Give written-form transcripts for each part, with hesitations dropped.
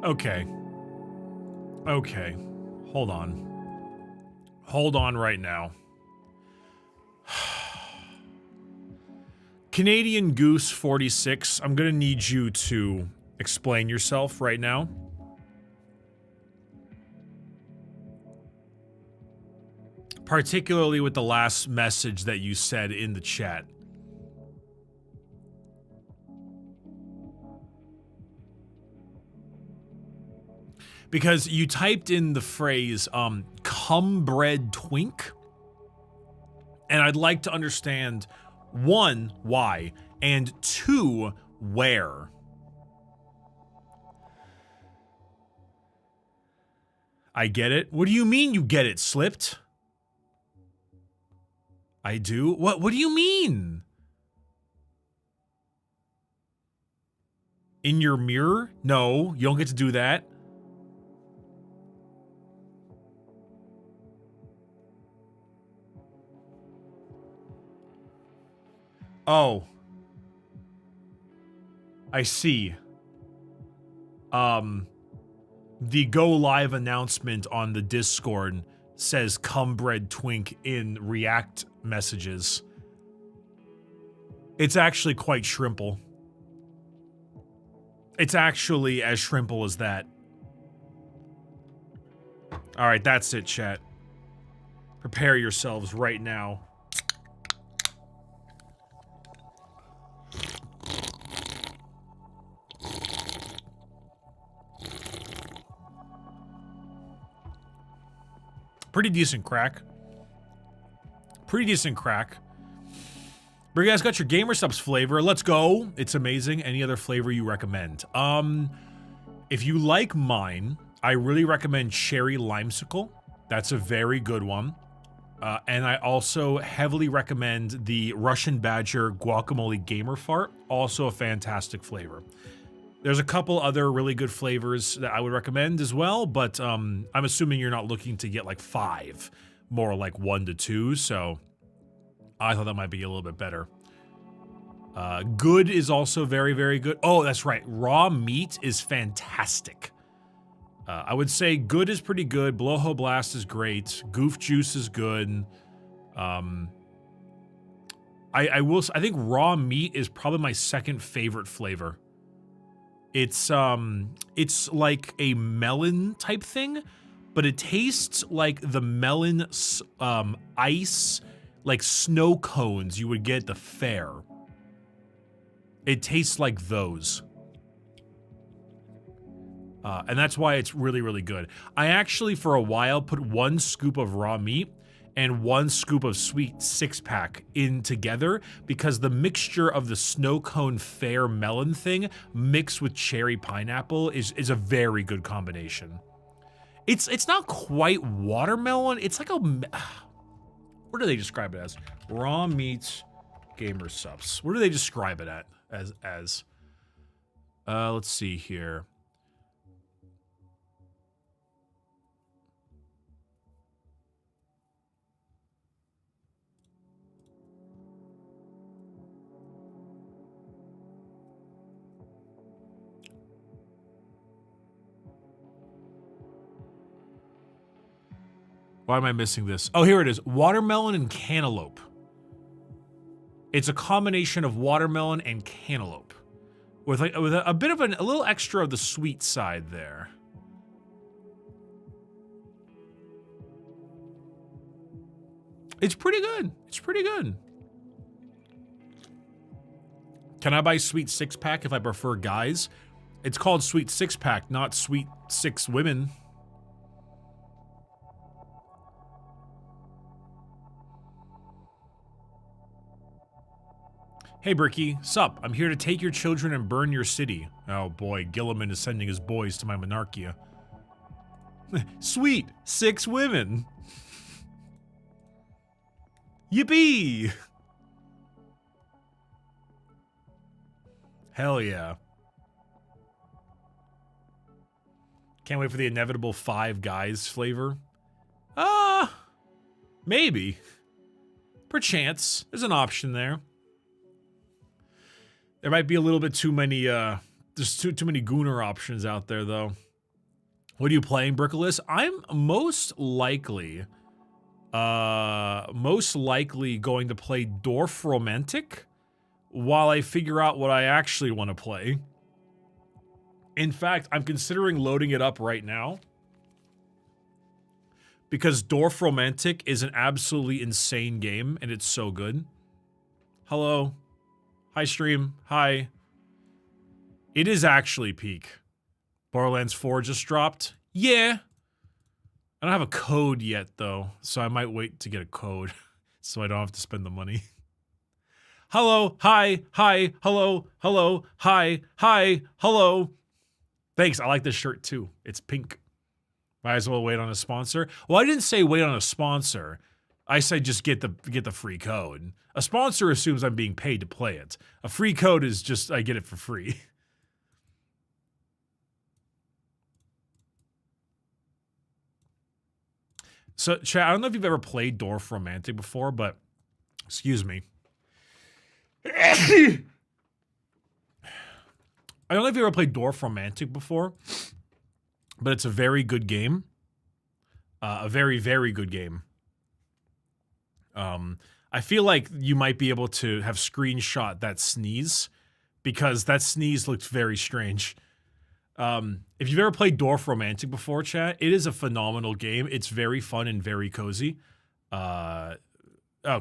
Okay. Okay. Hold on. Hold on right now. Canadian Goose 46, I'm gonna need you to explain yourself right now. Particularly with the last message that you said in the chat. Because you typed in the phrase, cumbred twink. And I'd like to understand, one, why, and two, where. I get it. What do you mean you get it, Slipped? I do? What do you mean? In your mirror? No, you don't get to do that. Oh. I see. The go live announcement on the Discord says cumbred twink in React messages. It's actually quite shrimple. It's actually as shrimple as that. All right, that's it, chat. Prepare yourselves right now. Pretty decent crack. Pretty decent crack. But you guys got your Gamer Subs flavor. Let's go. It's amazing. Any other flavor you recommend? If you like mine, I really recommend Cherry Limesicle. That's a very good one. And I also heavily recommend the Russian Badger Guacamole Gamer Fart. Also a fantastic flavor. There's a couple other really good flavors that I would recommend as well, but I'm assuming you're not looking to get like 5, more like 1 to 2, so I thought that might be a little bit better. Good is also very, very good. Oh, that's right. Raw meat is fantastic. I would say good is pretty good. Bloho Blast is great. Goof Juice is good. I think raw meat is probably my second favorite flavor. It's like a melon type thing, but it tastes like the melon ice, like snow cones you would get at the fair. It tastes like those. And that's why it's really, really good. I actually, for a while, put 1 scoop of raw meat and 1 scoop of sweet 6-pack in together because the mixture of the snow cone fair melon thing mixed with cherry pineapple is a very good combination. It's not quite watermelon. It's like a, what do they describe it as? Raw meat Gamer Subs. What do they describe it at as? Let's see here. Why am I missing this? Oh, here it is. Watermelon and cantaloupe. It's a combination of watermelon and cantaloupe. With a bit of a little extra of the sweet side there. It's pretty good. It's pretty good. Can I buy sweet 6-pack if I prefer guys? It's called sweet 6-pack, not sweet 6 women. Hey Bricky, sup? I'm here to take your children and burn your city. Oh boy, Gilliman is sending his boys to my monarchia. Sweet, 6 women. Yippee! Hell yeah. Can't wait for the inevitable 5 guys flavor. Maybe. Perchance. There's an option there. There might be a little bit too many, there's too many Gooner options out there, though. What are you playing, Brickolis? I'm most likely going to play Dorf Romantic while I figure out what I actually want to play. In fact, I'm considering loading it up right now because Dorf Romantic is an absolutely insane game and it's so good. Hello. Hi, stream. Hi. It is actually peak. Borderlands 4 just dropped. Yeah. I don't have a code yet, though, so I might wait to get a code so I don't have to spend the money. Hello. Hi. Hi. Hello. Hello. Hi. Hi. Hello. Thanks. I like this shirt, too. It's pink. Might as well wait on a sponsor. Well, I didn't say wait on a sponsor. I said just get the free code. A sponsor assumes I'm being paid to play it. A free code is just I get it for free. So, chat, I don't know if you've ever played Dorf Romantic before, but excuse me. I don't know if you ever played Dorf Romantic before, but it's a very good game. A very, very good game. I feel like you might be able to have screenshot that sneeze because that sneeze looked very strange. If you've ever played Dorf Romantic before, chat, it is a phenomenal game. It's very fun and very cozy. Oh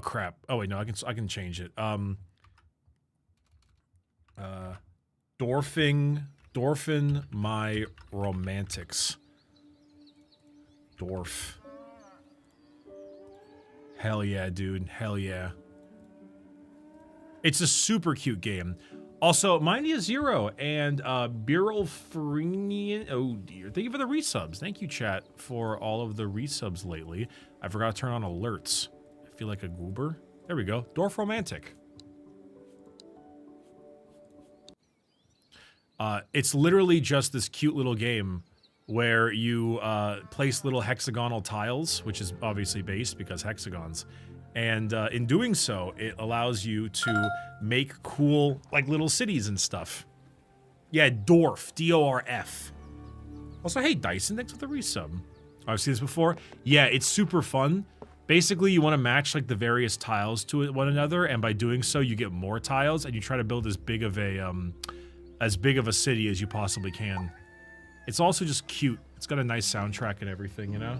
crap. Oh wait, no, I can change it. Dorfing my romantics. Dorf. Hell yeah, dude. Hell yeah. It's a super cute game. Also, Mindy is 0 and Birol Frenian. Oh dear. Thank you for the resubs. Thank you, chat, for all of the resubs lately. I forgot to turn on alerts. I feel like a goober. There we go. Dorf Romantic. It's literally just this cute little game where you place little hexagonal tiles, which is obviously based because hexagons. And in doing so, it allows you to make cool, like, little cities and stuff. Yeah, Dorf. D-O-R-F. Also, hey, Dyson, thanks for the resub. I've seen this before. Yeah, it's super fun. Basically, you want to match, like, the various tiles to one another, and by doing so, you get more tiles, and you try to build as big of a city as you possibly can. It's also just cute. It's got a nice soundtrack and everything, you know?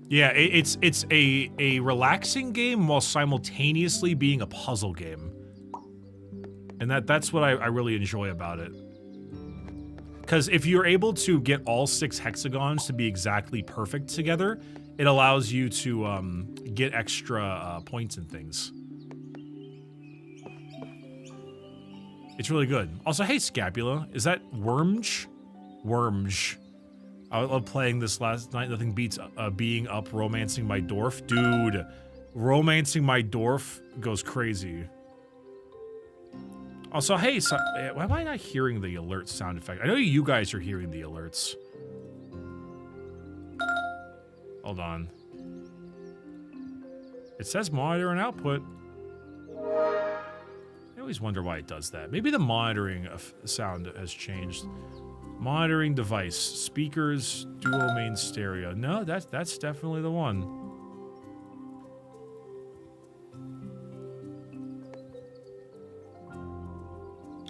Yeah, it's a relaxing game while simultaneously being a puzzle game. And that's what I really enjoy about it. Because if you're able to get all 6 hexagons to be exactly perfect together, it allows you to get extra points and things. It's really good. Also, hey, Scapula, is that Wormge? Wormge. I love playing this last night. Nothing beats being up romancing my Dorf. Dude, romancing my Dorf goes crazy. Also, hey, so, why am I not hearing the alert sound effect? I know you guys are hearing the alerts. Hold on. It says monitor and output. I always wonder why it does that. Maybe the monitoring of sound has changed. Monitoring device, speakers, dual main stereo. No, that's definitely the one.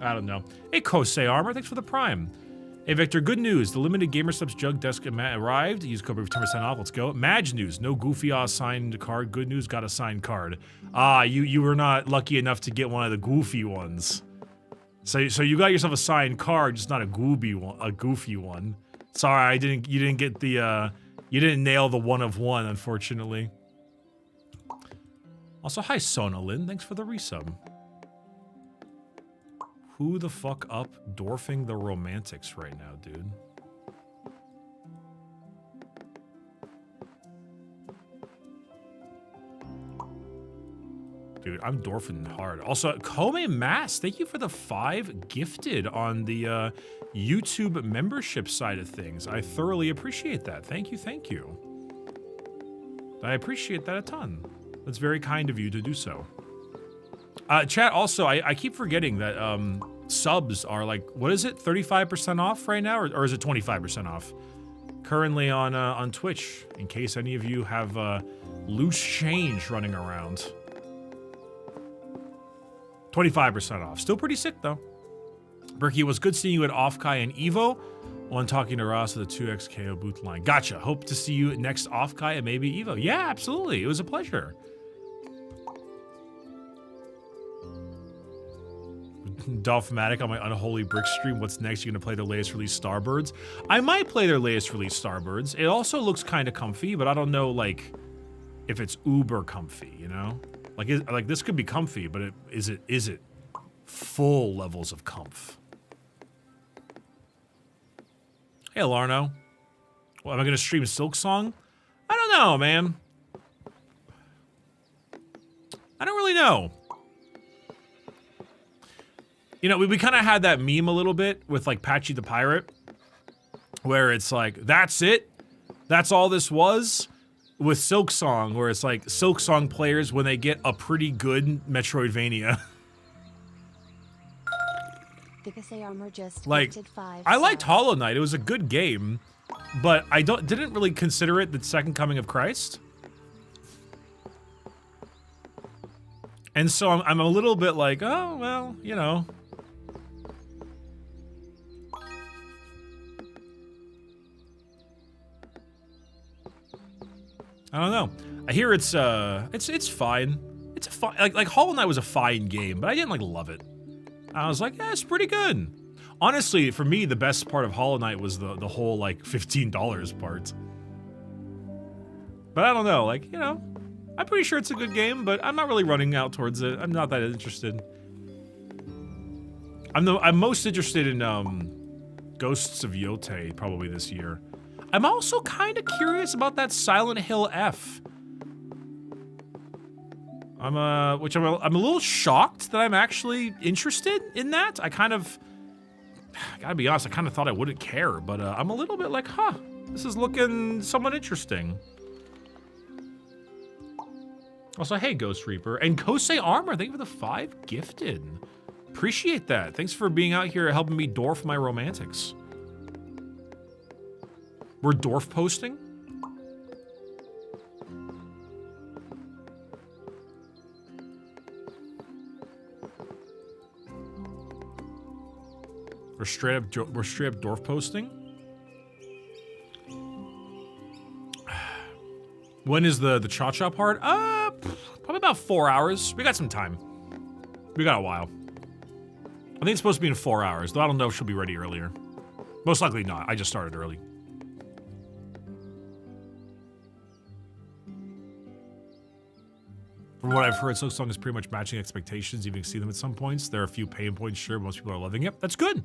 I don't know. Hey, Kosei Armor, thanks for the prime. Hey, Victor, good news. The limited GamerSubs Jug Desk arrived. Use code for 10% off. Let's go. Madge news. No goofy signed card. Good news. Got a signed card. Ah, you were not lucky enough to get one of the goofy ones. So you got yourself a signed card, just not a goofy one. Sorry, you didn't get the you didn't nail the 1 of 1, unfortunately. Also, hi Sonalyn, thanks for the resub. Who the fuck up Dorfing the Romantics right now, dude? Dude, I'm Dorfing hard. Also, Kome Mass, thank you for the 5 gifted on the YouTube membership side of things. I thoroughly appreciate that. Thank you, thank you. I appreciate that a ton. That's very kind of you to do so. Chat, also, I keep forgetting that subs are like, what is it, 35% off right now? Or is it 25% off? Currently on Twitch, in case any of you have loose change running around. 25% off. Still pretty sick, though. Bricky, it was good seeing you at Offkai and Evo. One talking to Ross at the 2x KO booth line. Gotcha. Hope to see you next Offkai and maybe Evo. Yeah, absolutely. It was a pleasure. Dolphimatic on my Unholy Brick stream. What's next? You're gonna play their latest release Starbirds? I might play their latest release Starbirds. It also looks kind of comfy, but I don't know like if it's uber comfy, you know? Like this could be comfy, but is it full levels of comf? Hey, Larno. Well, am I gonna stream Silk Song? I don't know, man. I don't really know. You know, we kind of had that meme a little bit with like Patchy the Pirate, where it's like, that's it? That's all this was? With Silk Song, where it's like Silk Song players when they get a pretty good Metroidvania. Like, I liked Hollow Knight. It was a good game, but I didn't really consider it the second coming of Christ. And so I'm a little bit like, oh, well, you know. I don't know. I hear it's fine. It's a fine, like Hollow Knight was a fine game, but I didn't like love it. I was like, yeah, it's pretty good. Honestly, for me, the best part of Hollow Knight was the whole like $15 part. But I don't know, like, you know, I'm pretty sure it's a good game, but I'm not really running out towards it. I'm not that interested. I'm most interested in Ghosts of Yotei probably this year. I'm also kind of curious about that Silent Hill F. I'm a little shocked that I'm actually interested in that. I gotta be honest, I kind of thought I wouldn't care, but I'm a little bit like, huh, this is looking somewhat interesting. Also, hey, Ghost Reaper. And Kosei Armor, thank you for the 5 gifted. Appreciate that. Thanks for being out here helping me dwarf my romantics. We're dwarf posting? We're straight up dwarf posting? When is the ChaCha part? Probably about 4 hours. We got some time. We got a while. I think it's supposed to be in 4 hours, though I don't know if she'll be ready earlier. Most likely not. I just started early. From what I've heard, Silk Song is pretty much matching expectations. You can see them at some points. There are a few pain points, sure. Most people are loving it. That's good.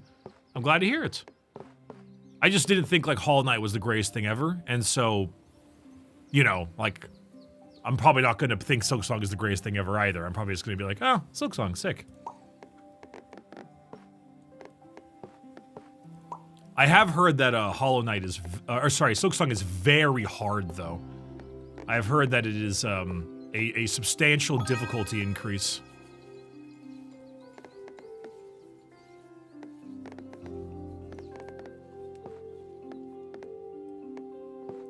I'm glad to hear it. I just didn't think, like, Hollow Knight was the greatest thing ever. And so, you know, like, I'm probably not going to think Silk Song is the greatest thing ever either. I'm probably just going to be like, oh, Silk Song, sick. I have heard that Hollow Knight is, Silk Song is very hard, though. I've heard that it is, a substantial difficulty increase.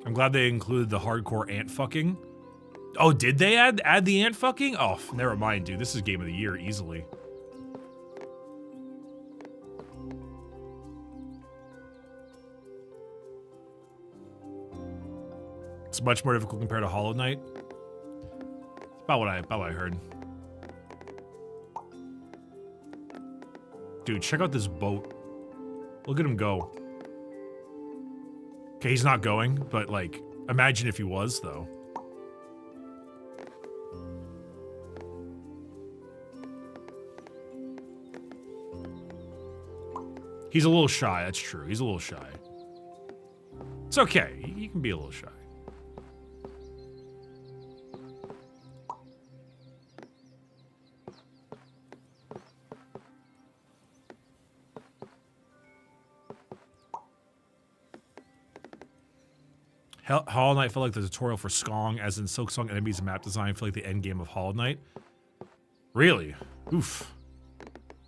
I'm glad they included the hardcore ant fucking. Oh, did they add the ant fucking? Oh, never mind, dude. This is game of the year easily. It's much more difficult compared to Hollow Knight. About what I heard. Dude, check out this boat. Look at him go. Okay, he's not going, but like, imagine if he was, though. He's a little shy, that's true. He's a little shy. It's okay, he can be a little shy. Hollow Knight felt like the tutorial for Skong, as in Silksong enemies and map design feel like the end game of Hollow Knight. Really? Oof.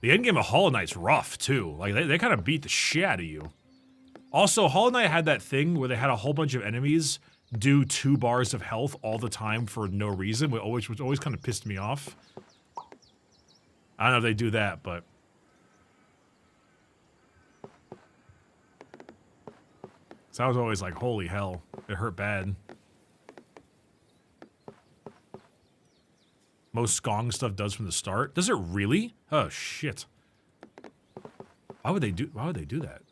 The end game of Hollow Knight's rough, too. Like, they kind of beat the shit out of you. Also, Hollow Knight had that thing where they had a whole bunch of enemies do 2 bars of health all the time for no reason, which always kind of pissed me off. I don't know if they do that, but... So I was always like, holy hell, it hurt bad. Most Skong stuff does from the start. Does it really? Oh shit. Why would they do that?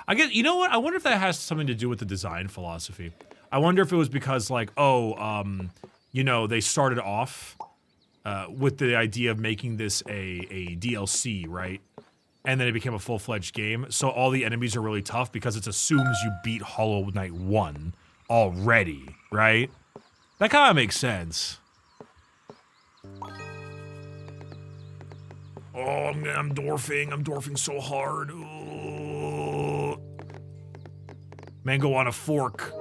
I guess, you know what? I wonder if that has something to do with the design philosophy. I wonder if it was because like, you know, they started off with the idea of making this a DLC, right? And then it became a full-fledged game. So all the enemies are really tough because it assumes you beat Hollow Knight 1 already, right? That kind of makes sense. Oh, I'm dwarfing. I'm dwarfing so hard. Ooh. Mango on a fork.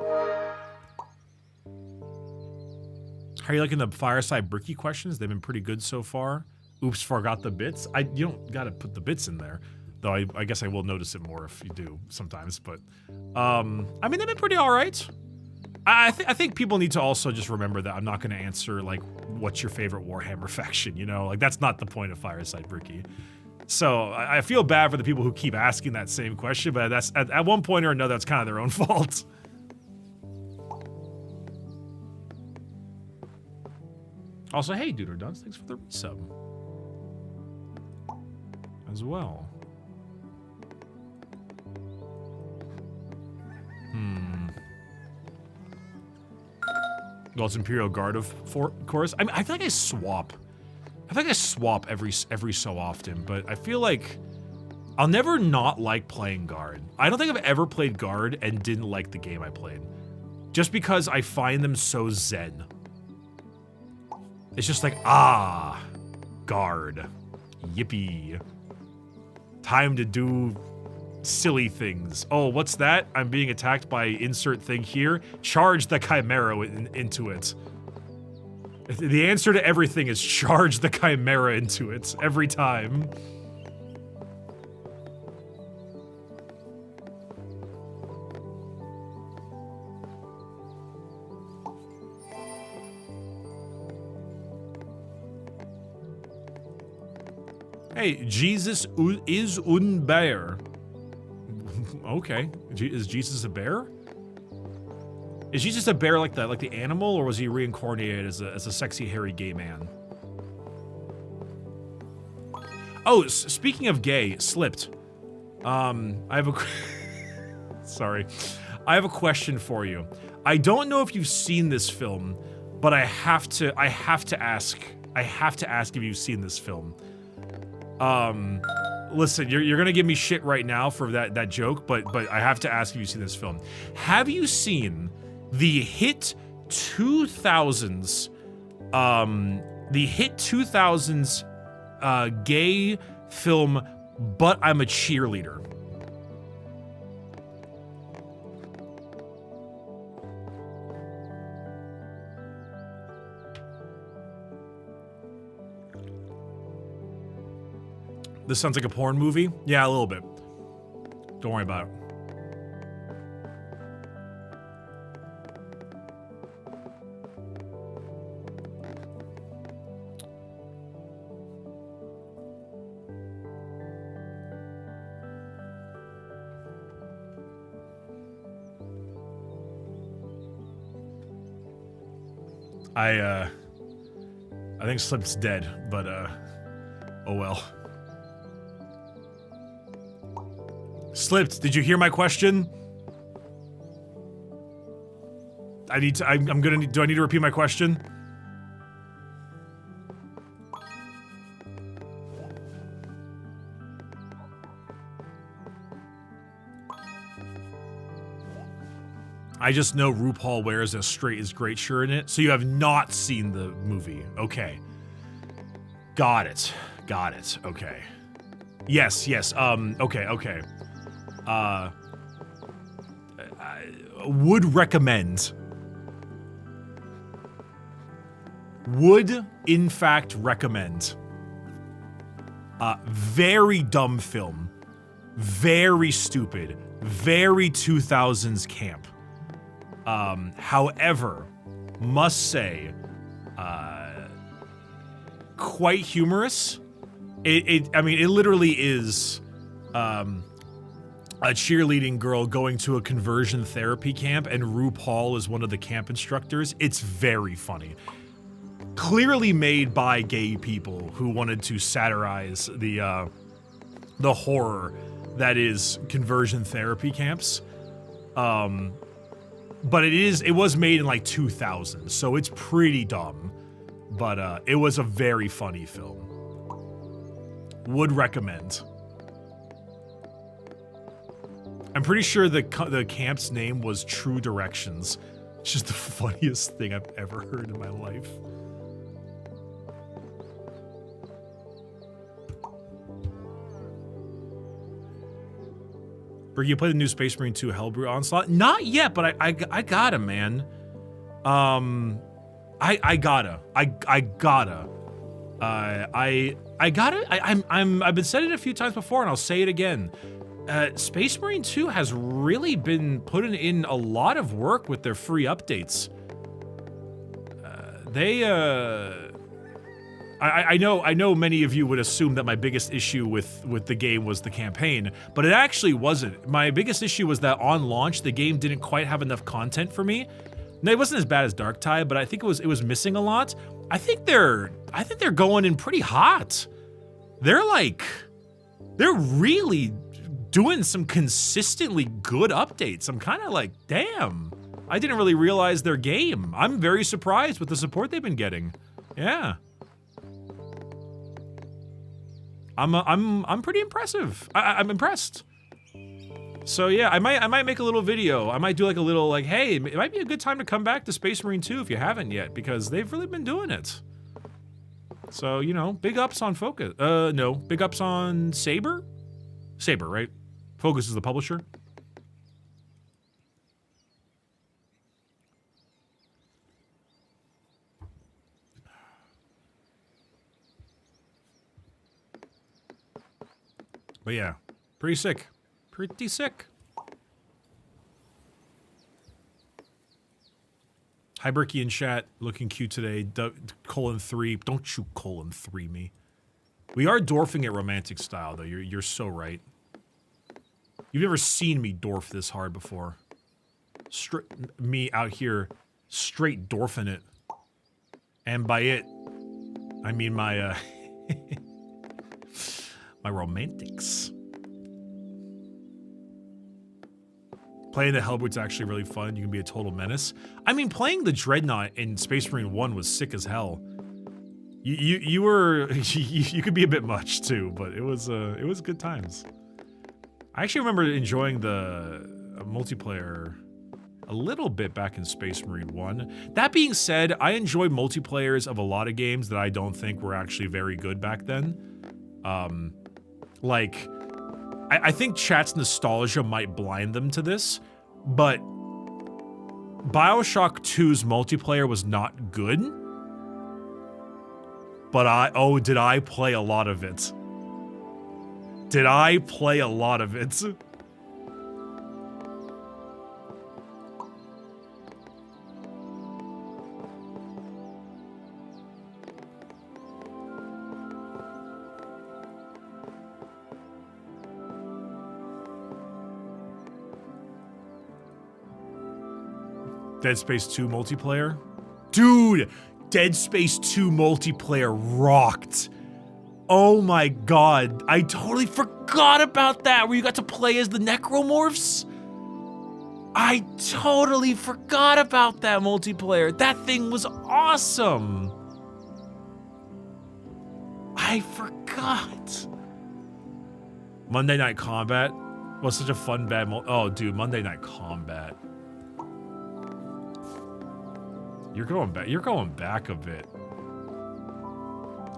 How are you liking the Fireside Bricky questions? They've been pretty good so far. Oops, forgot the bits. You don't gotta put the bits in there. Though I guess I will notice it more if you do sometimes. But, I mean, they've been pretty alright. I think people need to also just remember that I'm not gonna answer, like, what's your favorite Warhammer faction, you know? Like, that's not the point of Fireside Bricky. So, I feel bad for the people who keep asking that same question, but that's at one point or another, that's kind of their own fault. Also, hey, Duder Duns, thanks for the resub. As well. Well, it's Imperial Guard of course. I mean, I feel like I swap. I think I swap every so often, but I feel like I'll never not like playing Guard. I don't think I've ever played Guard and didn't like the game I played. Just because I find them so zen. It's just like, ah, Guard. Yippee. Time to do silly things. Oh, what's that? I'm being attacked by insert thing here. Charge the Chimera into it. The answer to everything is charge the Chimera into it. Every time. Hey, Jesus is un bear. Okay, is Jesus a bear? Is Jesus a bear like the animal, or was he reincarnated as a sexy hairy gay man? Oh, speaking of gay, slipped. I have a sorry, I have a question for you. I don't know if you've seen this film, but I have to ask if you've seen this film. Listen, you're gonna give me shit right now for that joke, but I have to ask if you've seen this film. Have you seen the hit 2000s, gay film, But I'm a Cheerleader? This sounds like a porn movie? Yeah, a little bit. Don't worry about it. I think Slip's dead, but, oh well. Slipped, did you hear my question? Do I need to repeat my question? I just know RuPaul wears a straight is great shirt in it, so you have not seen the movie. Okay. Got it. Okay. Yes, okay. would recommend. Would, in fact, recommend. Very dumb film. Very stupid. Very 2000s camp. However, must say, quite humorous. I mean, it literally is a cheerleading girl going to a conversion therapy camp, and RuPaul is one of the camp instructors. It's very funny. Clearly made by gay people who wanted to satirize the horror that is conversion therapy camps. But it was made in like 2000, so it's pretty dumb. But it was a very funny film. Would recommend. I'm pretty sure the camp's name was True Directions. It's just the funniest thing I've ever heard in my life. Bricky, you play the new Space Marine 2 Hellbrew Onslaught? Not yet, but I gotta, man. I gotta. I've been saying it a few times before, and I'll say it again. Space Marine 2 has really been putting in a lot of work with their free updates. I know many of you would assume that my biggest issue with the game was the campaign, but it actually wasn't. My biggest issue was that on launch, the game didn't quite have enough content for me. No, it wasn't as bad as Darktide, but I think it was missing a lot. I think they're going in pretty hot. They're really doing some consistently good updates. I'm kind of like, damn, I didn't really realize their game. I'm very surprised with the support they've been getting. Yeah. I'm pretty impressive. I'm impressed. So yeah, I might make a little video. I might do like a little like, hey, it might be a good time to come back to Space Marine 2 if you haven't yet, because they've really been doing it. So, you know, big ups on Focus. No, big ups on Saber? Saber, right? Focus is the publisher. But yeah, pretty sick. Pretty sick. Hi, Bricky in chat. Looking cute today. :3. Don't you :3 me. We are dwarfing it romantic style, though. You're so right. You've never seen me dwarf this hard before. Me out here straight dwarfing it. And by it, I mean my, my romantics. Playing the Hellbreed's actually really fun. You can be a total menace. I mean, playing the Dreadnought in Space Marine 1 was sick as hell. You were you could be a bit much too, but it was good times. I actually remember enjoying the multiplayer a little bit back in Space Marine 1. That being said, I enjoy multiplayers of a lot of games that I don't think were actually very good back then. Like, I think chat's nostalgia might blind them to this, but BioShock 2's multiplayer was not good. But did I play a lot of it? Did I play a lot of it? Dead Space 2 multiplayer? Dude, Dead Space 2 multiplayer rocked. Oh my god, I totally forgot about that, where you got to play as the necromorphs. I totally forgot about that multiplayer. That thing was awesome. I forgot. Monday Night Combat was such a fun bad oh dude, Monday Night Combat. You're going back a bit.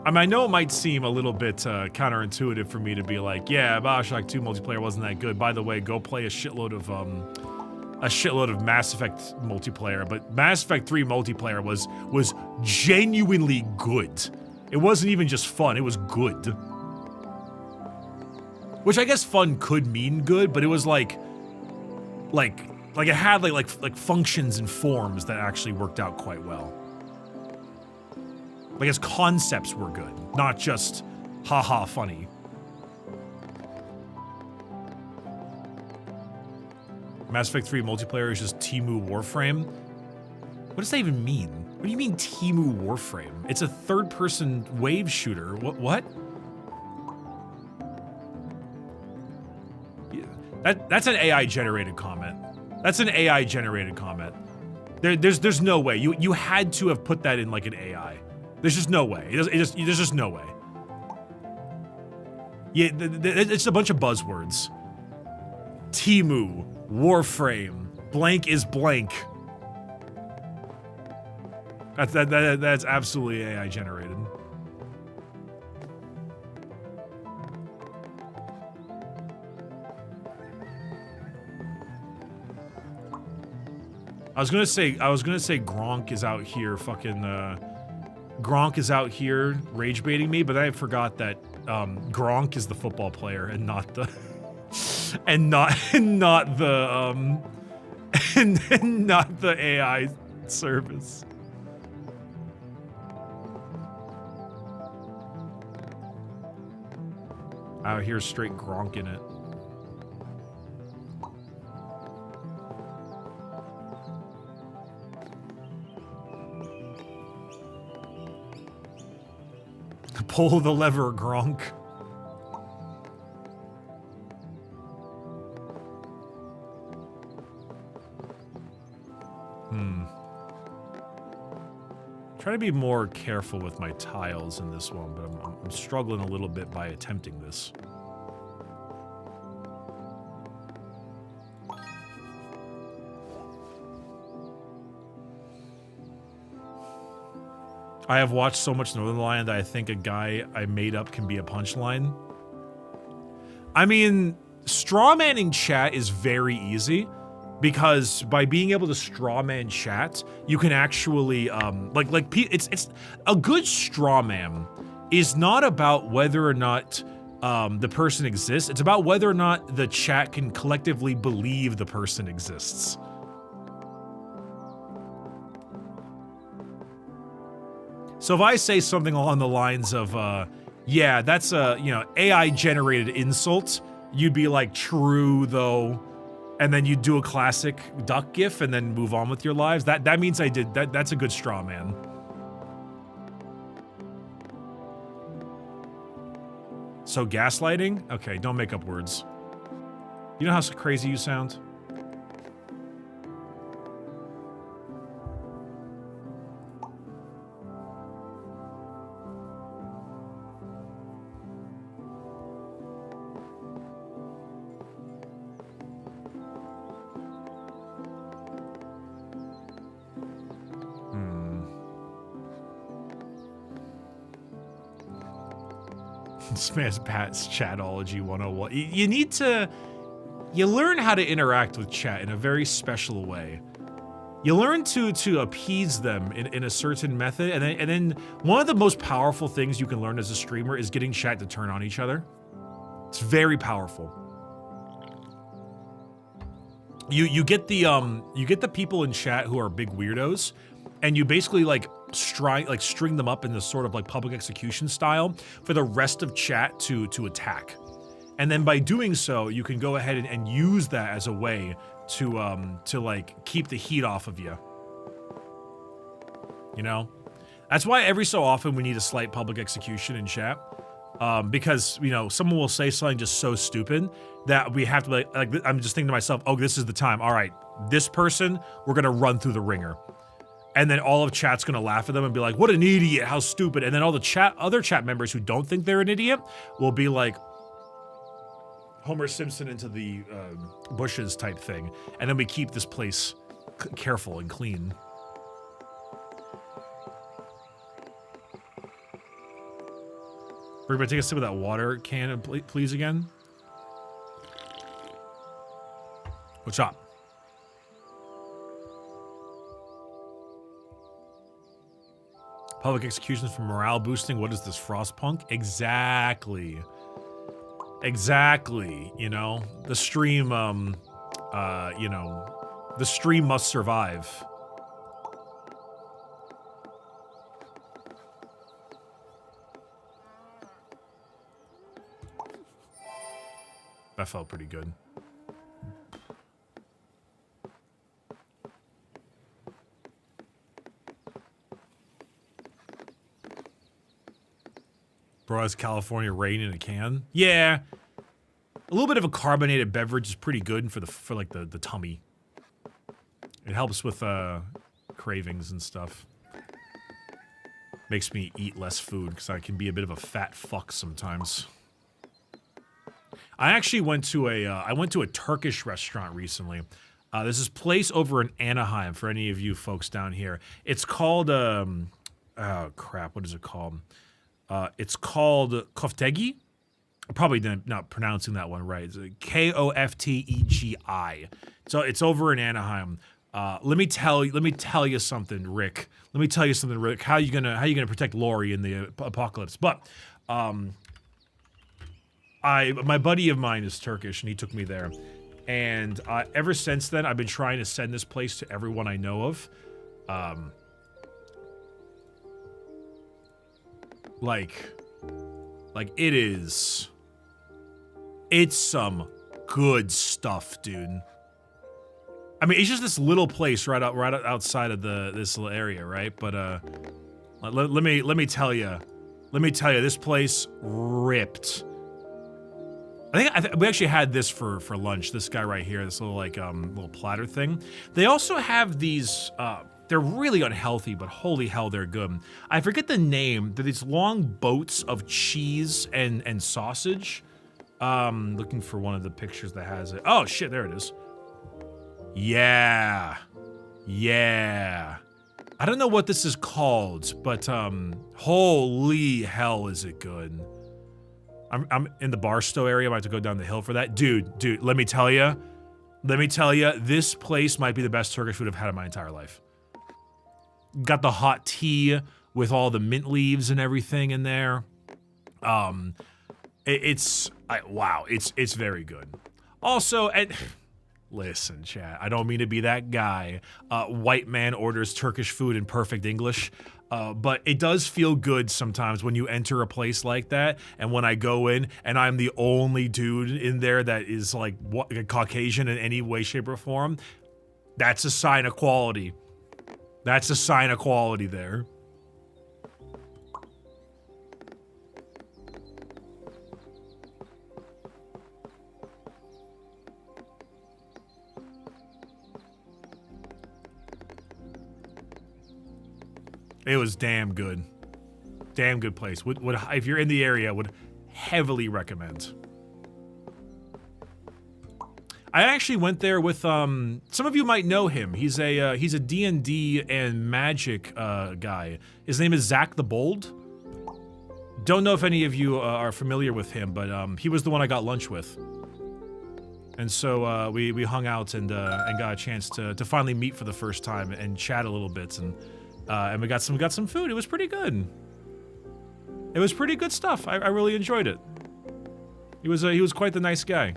I mean, I know it might seem a little bit counterintuitive for me to be like, yeah, BioShock 2 multiplayer wasn't that good. By the way, go play a shitload of a shitload of Mass Effect multiplayer, but Mass Effect 3 multiplayer was genuinely good. It wasn't even just fun, it was good. Which I guess fun could mean good, but it was like it had like functions and forms that actually worked out quite well. Like its concepts were good, not just haha funny. Mass Effect 3 multiplayer is just Temu Warframe. What does that even mean? What do you mean Temu Warframe? It's a third-person wave shooter. What? Yeah, that's an AI-generated comment. That's an AI-generated comment. There's no way. You had to have put that in like an AI. There's just no way. There's just no way. Yeah, it's a bunch of buzzwords. Temu, Warframe, blank is blank. That's absolutely AI generated. I was gonna say Gronk is out here fucking Gronk is out here rage baiting me, but I forgot that Gronk is the football player and not the and not the and not the AI service. Out here straight Gronk in it. Pull the lever, Gronk. Try to be more careful with my tiles in this one, but I'm struggling a little bit by attempting this. I have watched so much Northern Lion that I think a guy I made up can be a punchline. I mean, strawmanning chat is very easy because by being able to strawman chat, you can actually it's a good strawman is not about whether or not the person exists. It's about whether or not the chat can collectively believe the person exists. So if I say something along the lines of, yeah, that's a, AI-generated insult, you'd be like, true, though, and then you'd do a classic duck gif and then move on with your lives. That means I did, that's a good straw man. So gaslighting? Okay, don't make up words. You know how crazy you sound? Smash Pat's Chatology 101. You need to... You learn how to interact with chat in a very special way. You learn to appease them in a certain method, and then one of the most powerful things you can learn as a streamer is getting chat to turn on each other. It's very powerful. You get the people in chat who are big weirdos, and you basically string them up in this sort of like public execution style for the rest of chat to attack. And then by doing so, you can go ahead and use that as a way to like keep the heat off of you. You know? That's why every so often we need a slight public execution in chat. Because, someone will say something just so stupid that we have to like I'm just thinking to myself, oh, this is the time. All right, this person, we're gonna run through the ringer. And then all of chat's gonna laugh at them and be like, what an idiot, how stupid. And then all the other chat members who don't think they're an idiot will be like Homer Simpson into the bushes type thing. And then we keep this place careful and clean. Everybody take a sip of that water can, please, again. What's up? Public executions for morale boosting. What is this, Frostpunk? Exactly. Exactly. You know, the stream, you know, the stream must survive. That felt pretty good. Bro, has California rain in a can? Yeah. A little bit of a carbonated beverage is pretty good for like the tummy. It helps with cravings and stuff. Makes me eat less food because I can be a bit of a fat fuck sometimes. I actually went to a Turkish restaurant recently. There's this place over in Anaheim for any of you folks down here. It's called oh crap, what is it called? It's called Koftegi. Probably not pronouncing that one right. It's Koftegi. So it's over in Anaheim. Let me tell you something, Rick. Let me tell you something, Rick. How you gonna protect Lori in the apocalypse? But my buddy of mine is Turkish, and he took me there. And ever since then, I've been trying to send this place to everyone I know of. Like it's some good stuff, dude. I mean, it's just this little place right outside of this little area, right? But let me tell you, this place ripped. I think we actually had this for lunch. This guy right here, this little little platter thing. They also have these. They're really unhealthy, but holy hell, they're good. I forget the name. They're these long boats of cheese and sausage. Looking for one of the pictures that has it. Oh shit, there it is. Yeah. Yeah. I don't know what this is called, but holy hell is it good. I'm in the Barstow area. I'm about to go down the hill for that. Dude, let me tell you, this place might be the best Turkish food I've had in my entire life. Got the hot tea with all the mint leaves and everything in there. Wow, it's very good. Also, listen, chat, I don't mean to be that guy. White man orders Turkish food in perfect English. But it does feel good sometimes when you enter a place like that, and when I go in and I'm the only dude in there that is like Caucasian in any way, shape, or form. That's a sign of quality. That's a sign of quality there. It was damn good. Damn good place. Would if you're in the area, would heavily recommend. I actually went there with some of you might know him. He's a D&D and magic guy. His name is Zach the Bold. Don't know if any of you are familiar with him, but he was the one I got lunch with. And so we hung out and got a chance to finally meet for the first time and chat a little bit, and we got some food. It was pretty good. It was pretty good stuff. I really enjoyed it. He was quite the nice guy.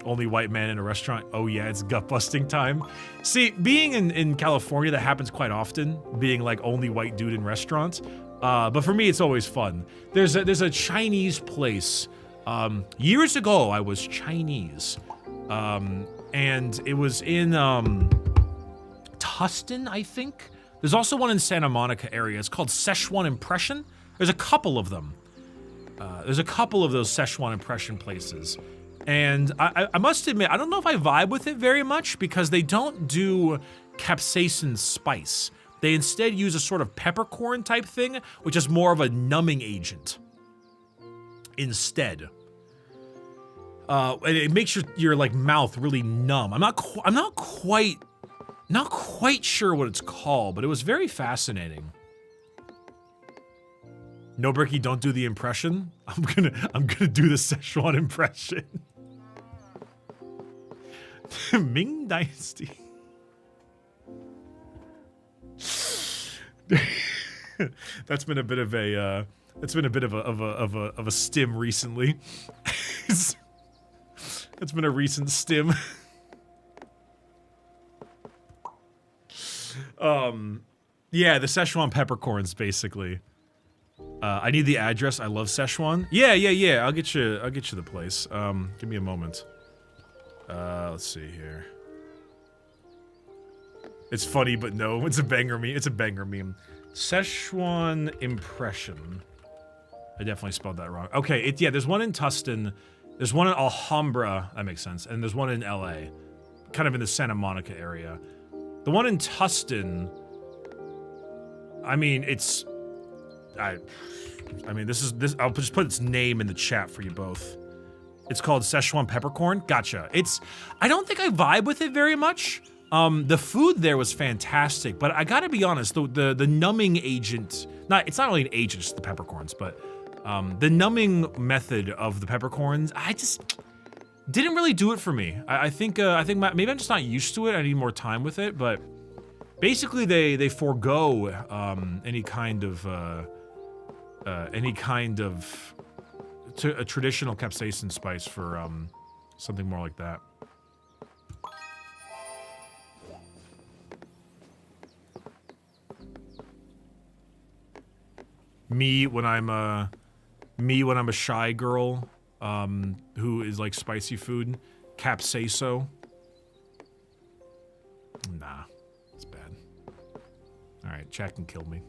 Only white man in a restaurant. Oh yeah, it's gut busting time. See, being in California, that happens quite often. Being like only white dude in restaurants. But for me, it's always fun. There's a Chinese place. Years ago, I was Chinese, and it was in Tustin, I think. There's also one in Santa Monica area. It's called Szechuan Impression. There's a couple of them. There's a couple of those Szechuan Impression places. And I must admit, I don't know if I vibe with it very much because they don't do capsaicin spice. They instead use a sort of peppercorn type thing, which is more of a numbing agent instead. And it makes your like mouth really numb. I'm not quite sure what it's called, but it was very fascinating. No, Bricky, don't do the impression. I'm gonna do the Szechuan impression. Ming Dynasty. That's been a bit of a it's been a bit of a stim recently. It's been a recent stim. Yeah, the Szechuan peppercorns basically. I need the address. I love Szechuan. Yeah. I'll get you the place. Give me a moment. Let's see here. It's funny, but no, it's a banger meme. It's a banger meme. Szechuan impression. I definitely spelled that wrong. Okay, yeah, there's one in Tustin. There's one in Alhambra. That makes sense. And there's one in LA. Kind of in the Santa Monica area. The one in Tustin, I mean, it's... I mean, this. I'll just put its name in the chat for you both. It's called Szechuan Peppercorn. Gotcha. I don't think I vibe with it very much. The food there was fantastic, but I gotta be honest, the numbing agent, it's not really an agent, it's the peppercorns, but the numbing method of the peppercorns, I just didn't really do it for me. I think maybe I'm just not used to it. I need more time with it, but basically they forego any kind of a traditional capsaicin spice for something more like that. Me when I'm a shy girl who is like spicy food, capsaiso. Nah, it's bad. All right, chat can kill me.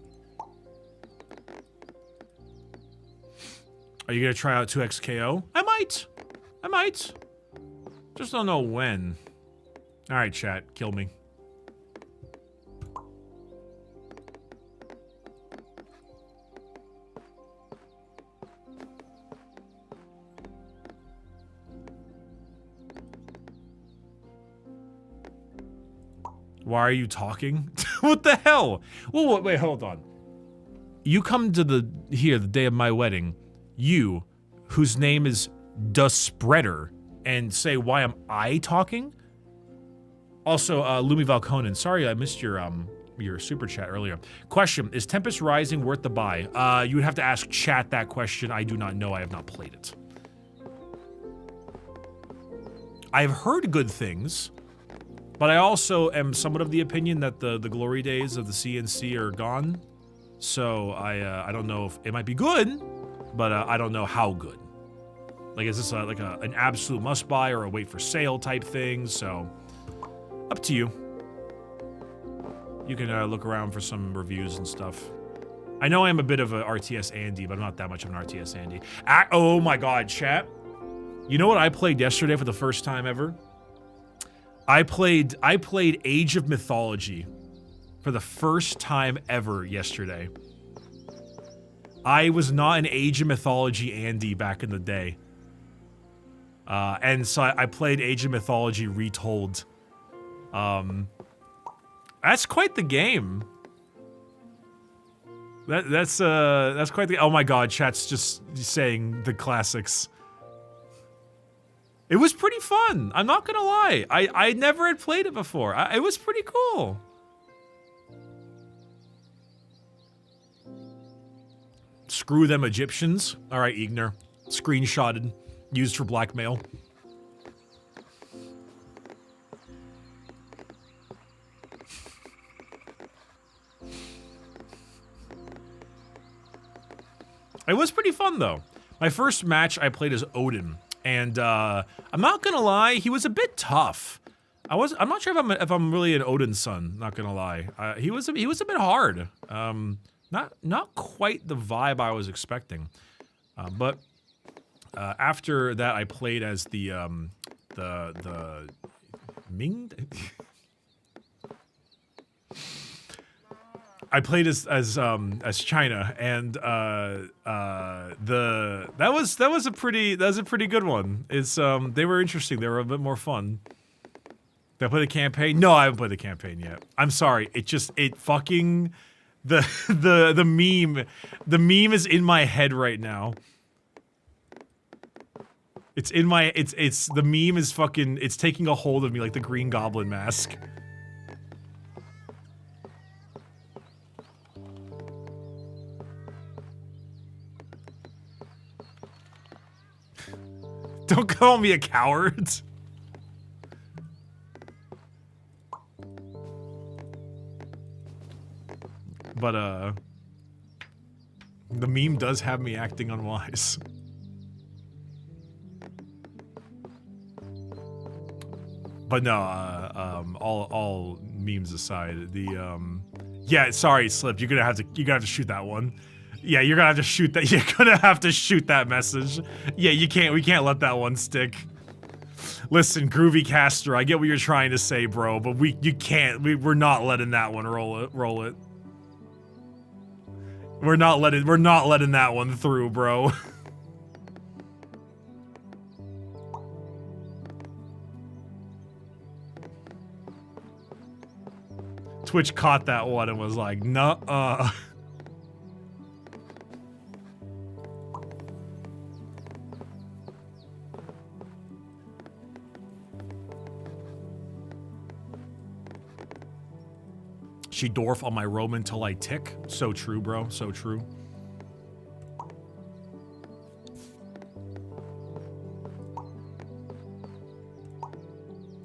Are you gonna try out 2XKO? I might. Just don't know when. All right, chat, kill me. Why are you talking? What the hell? Well, wait, hold on. You come to the day of my wedding, you, whose name is Da Spreader, and say, why am I talking? Also, Lumi Valkonen, sorry I missed your super chat earlier. Question, is Tempest Rising worth the buy? You would have to ask chat that question. I do not know. I have not played it. I've heard good things, but I also am somewhat of the opinion that the glory days of the CNC are gone. So I don't know if it might be good, but I don't know how good. Like, is this like an absolute must buy or a wait for sale type thing? So up to you. You can look around for some reviews and stuff. I know I'm a bit of a RTS Andy, but I'm not that much of an RTS Andy. Oh my god, chat. You know what I played yesterday for the first time ever? I played Age of Mythology for the first time ever yesterday. I was not an Age of Mythology Andy back in the day. And so I played Age of Mythology Retold. That's quite the game. That's quite the... Oh my god, chat's just saying the classics. It was pretty fun. I'm not gonna lie. I never had played it before. It was pretty cool. Screw them Egyptians. All right, Ignar. Screenshotted. Used for blackmail. It was pretty fun, though. My first match I played as Odin. And I'm not gonna lie, he was a bit tough. I'm not sure if I'm really an Odin son. Not gonna lie, he was a bit hard. Not quite the vibe I was expecting. But after that, I played as the Ming. I played as China, and that was a pretty good one. It's they were interesting. They were a bit more fun. Did I play the campaign? No, I haven't played the campaign yet. I'm sorry. It fucking the meme is in my head right now. It's in my it's the meme is fucking it's taking a hold of me like the Green Goblin mask. Don't call me a coward. But, the meme does have me acting unwise. But no, all memes aside, yeah, sorry, Slip, you're gonna have to shoot that one. Yeah, you're gonna have to shoot that. You're gonna have to shoot that message. Yeah, we can't let that one stick. Listen, Groovy Caster, I get what you're trying to say, bro, but we're not letting that one roll it. We're not letting that one through, bro. Twitch caught that one and was like, nuh-uh. She dwarf on my Roman till I tick. So true, bro. So true.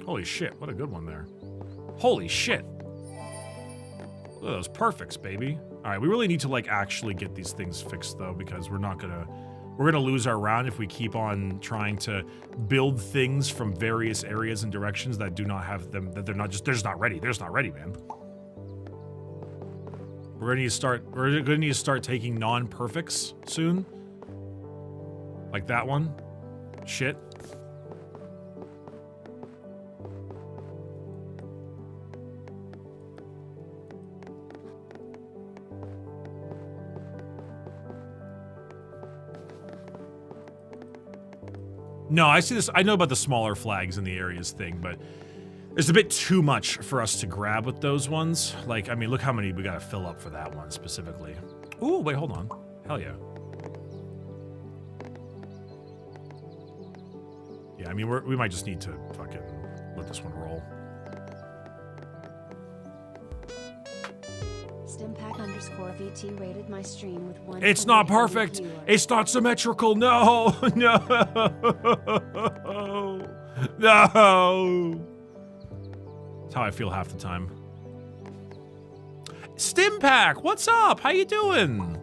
Holy shit, what a good one there. Holy shit. Look at those perfects, baby. All right, we really need to like actually get these things fixed though, because we're gonna lose our round if we keep on trying to build things from various areas and directions that do not have them, that they're just not ready. They're just not ready, man. We're gonna need to start taking non-perfects soon. Like that one. Shit. No, I see this. I know about the smaller flags in the areas thing, but there's a bit too much for us to grab with those ones. Like, I mean, look how many we gotta fill up for that one specifically. Ooh, wait, hold on. Hell yeah. Yeah, I mean, we might just need to fucking let this one roll. Stimpack_VT rated my stream with one. It's not perfect. It's not symmetrical. No, no, no. That's how I feel half the time. Stimpack, what's up? How you doing?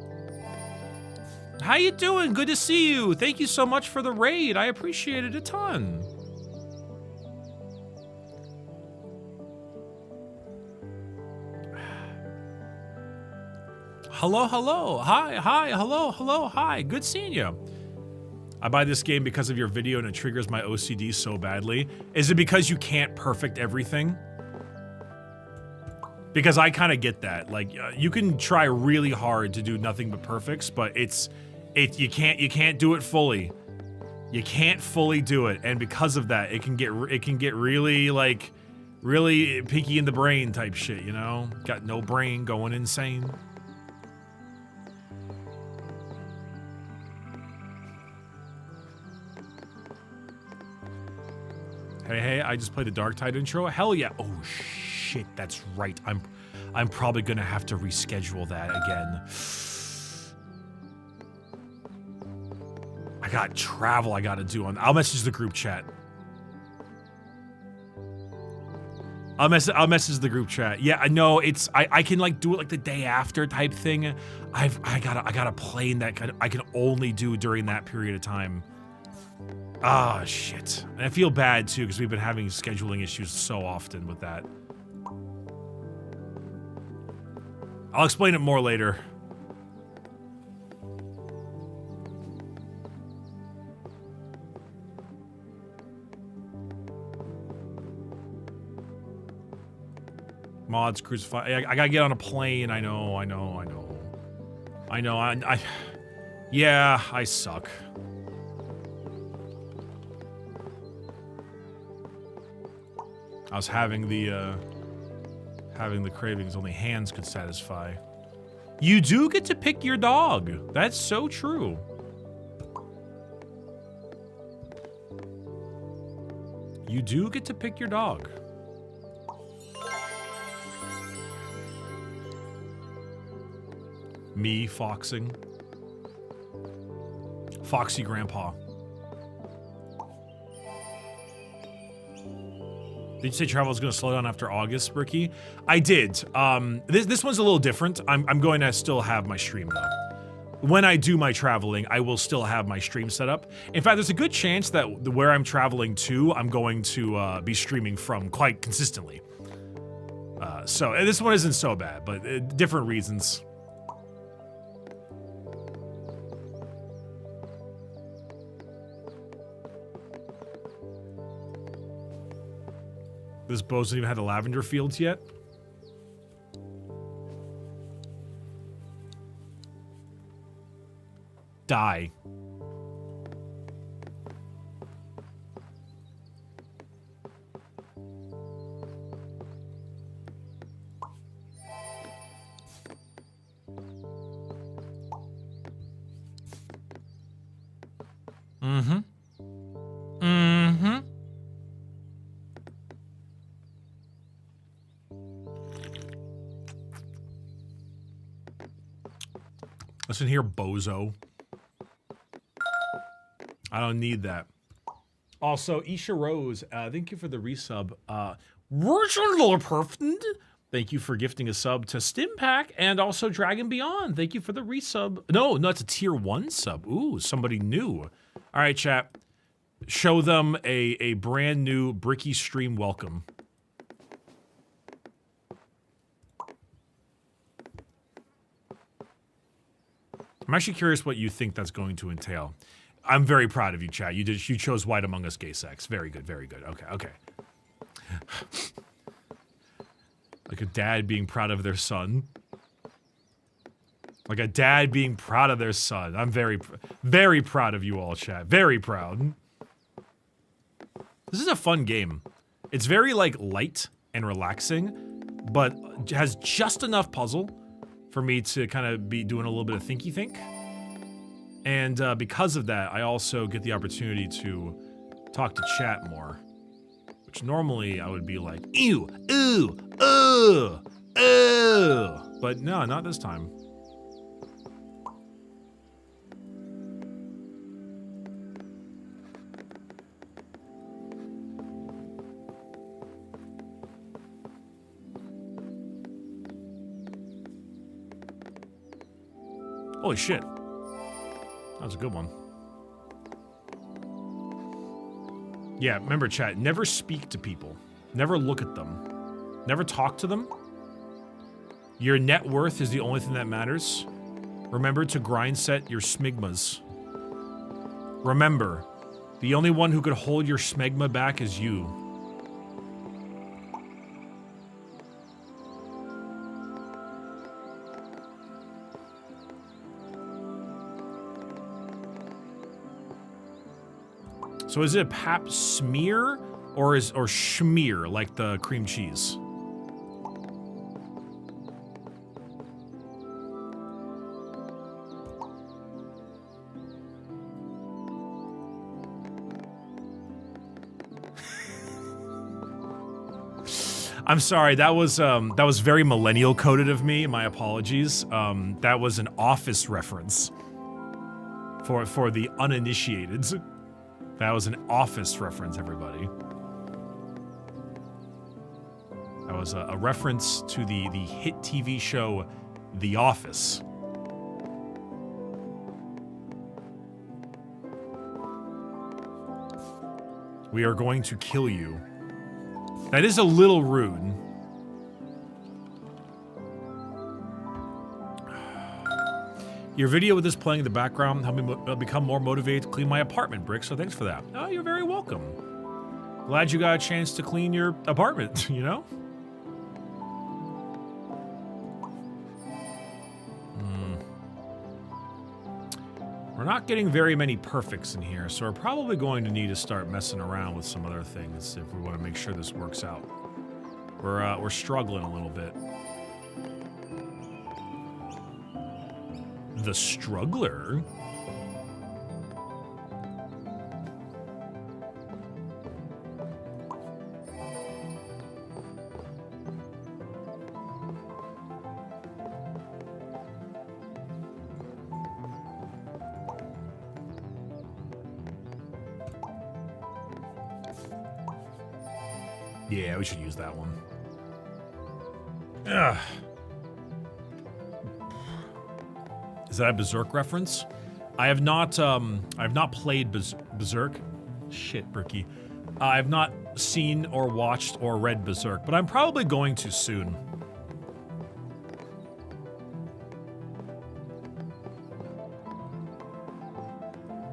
How you doing? Good to see you. Thank you so much for the raid. I appreciate it a ton. Hello, hello. Hi, hi, hello, hello, hi. Good seeing you. I buy this game because of your video and it triggers my OCD so badly. Is it because you can't perfect everything? Because I kind of get that. Like, you can try really hard to do nothing but perfects, but you can't do it fully. You can't fully do it, and because of that, it can get really like really picky in the brain type shit. You know, got no brain, going insane. Hey, I just played the Dark Tide intro. Hell yeah. Oh shit, that's right. I'm probably gonna have to reschedule that again. I got travel I gotta do on. I'll message the group chat. I'll message the group chat. Yeah, I know it's I can like do it like the day after type thing. I got a plane that I can only do during that period of time. Ah, shit. And I feel bad, too, because we've been having scheduling issues so often with that. I'll explain it more later. Mods, crucify. I gotta get on a plane. I know. Yeah, I suck. I was having the cravings only hands could satisfy. You do get to pick your dog. That's so true. You do get to pick your dog. Me foxing. Foxy grandpa. Did you say travel is going to slow down after August, Bricky? I did. This one's a little different. I'm going to still have my stream though. When I do my traveling, I will still have my stream set up. In fact, there's a good chance that where I'm traveling to, I'm going to be streaming from quite consistently. So this one isn't so bad, but different reasons. This bow doesn't even have the lavender fields yet. Die. Mm-hmm. Mm-hmm. Listen here, bozo. I don't need that. Also, Isha Rose, thank you for the resub. Thank you for gifting a sub to Stimpack and also Dragon Beyond. Thank you for the resub. No, it's a tier 1 sub. Ooh, somebody new. All right, chat. Show them a brand new Bricky stream welcome. I'm actually curious what you think that's going to entail. I'm very proud of you, chat. You chose White Among Us gay sex. Very good, very good. Okay. Like a dad being proud of their son. Like a dad being proud of their son. I'm very proud of you all, chat. Very proud. This is a fun game. It's very like light and relaxing, but has just enough puzzle for me to kind of be doing a little bit of thinky think. And because of that, I also get the opportunity to talk to chat more. Which normally I would be like, ew, ooh, ooh, ooh. But no, not this time. Holy shit. That was a good one. Yeah, remember chat, never speak to people. Never look at them. Never talk to them. Your net worth is the only thing that matters. Remember to grind set your smegmas. Remember, the only one who could hold your smegma back is you. So is it a pap smear or schmear like the cream cheese? I'm sorry, that was very millennial coded of me. My apologies. That was an Office reference for the uninitiated. That was an Office reference, everybody. That was a reference to the hit TV show The Office. We are going to kill you. That is a little rude. Your video with this playing in the background helped me become more motivated to clean my apartment, Brick, so thanks for that. Oh, you're very welcome. Glad you got a chance to clean your apartment, you know? We're not getting very many perfects in here, so we're probably going to need to start messing around with some other things if we want to make sure this works out. We're struggling a little bit. The struggler? Yeah, we should use that one. Ugh. Is that a Berserk reference? I have not played Berserk. Shit, Bricky. I've not seen or watched or read Berserk, but I'm probably going to soon.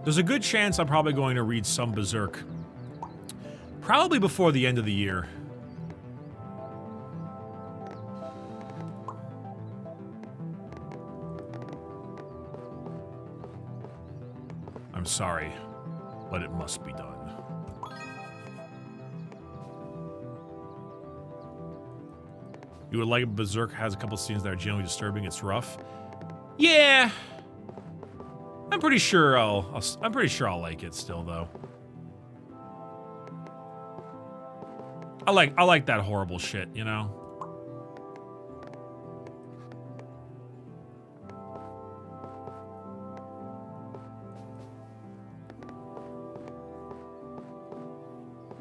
There's a good chance I'm probably going to read some Berserk. Probably before the end of the year. I'm sorry, but it must be done. You would like Berserk has a couple scenes that are genuinely disturbing. It's rough. Yeah. I'm pretty sure I'll like it still though. I like that horrible shit, you know?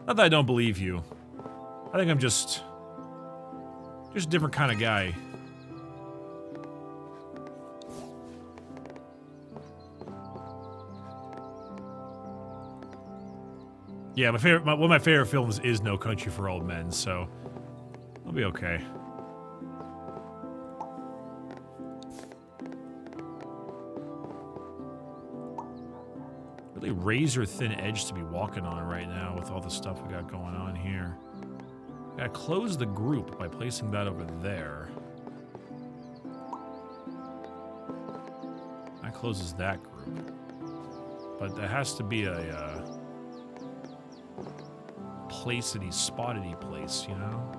Not that I don't believe you. I think I'm just a different kind of guy. Yeah, one of my favorite films is No Country for Old Men, so I'll be okay. Really razor thin edge to be walking on right now with all the stuff we got going on here. Gotta close the group by placing that over there. That closes that group. But there has to be a placity, spottedy place, you know?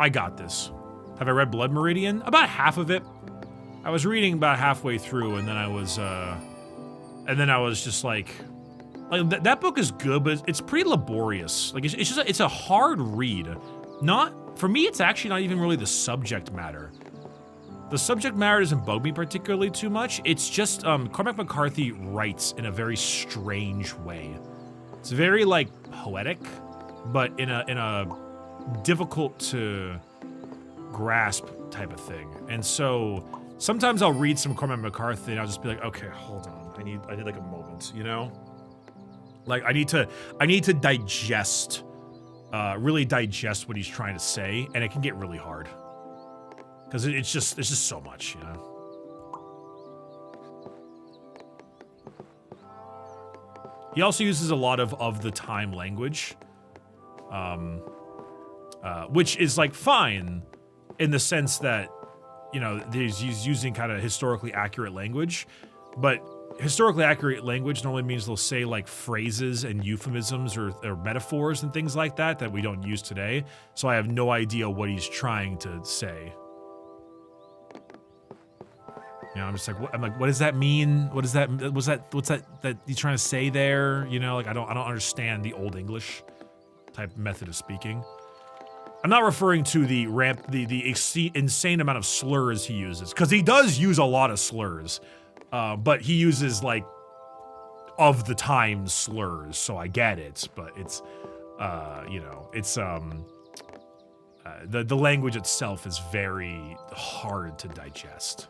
I got this. Have I read Blood Meridian? About half of it. I was reading about halfway through, and then I was just like that book is good, but it's pretty laborious. Like it's a hard read. Not for me. It's actually not even really the subject matter. The subject matter doesn't bug me particularly too much. It's just Cormac McCarthy writes in a very strange way. It's very like poetic, but in a difficult to grasp type of thing. And so sometimes I'll read some Cormac McCarthy and I'll just be like, okay, hold on. I need like a moment, you know? Like I need to digest, really digest what he's trying to say, and it can get really hard. Because it's just so much, you know? He also uses a lot of the time language. Which is like fine in the sense that, you know, he's using kind of historically accurate language, but historically accurate language normally means they'll say like phrases and euphemisms or metaphors and things like that we don't use today. So I have no idea what he's trying to say. You know, I'm just like, what does that mean? What's that he's trying to say there? You know, like I don't understand the Old English type method of speaking. I'm not referring to the insane amount of slurs he uses, because he does use a lot of slurs, but he uses like of the time slurs, so I get it. But it's, you know, it's the language itself is very hard to digest.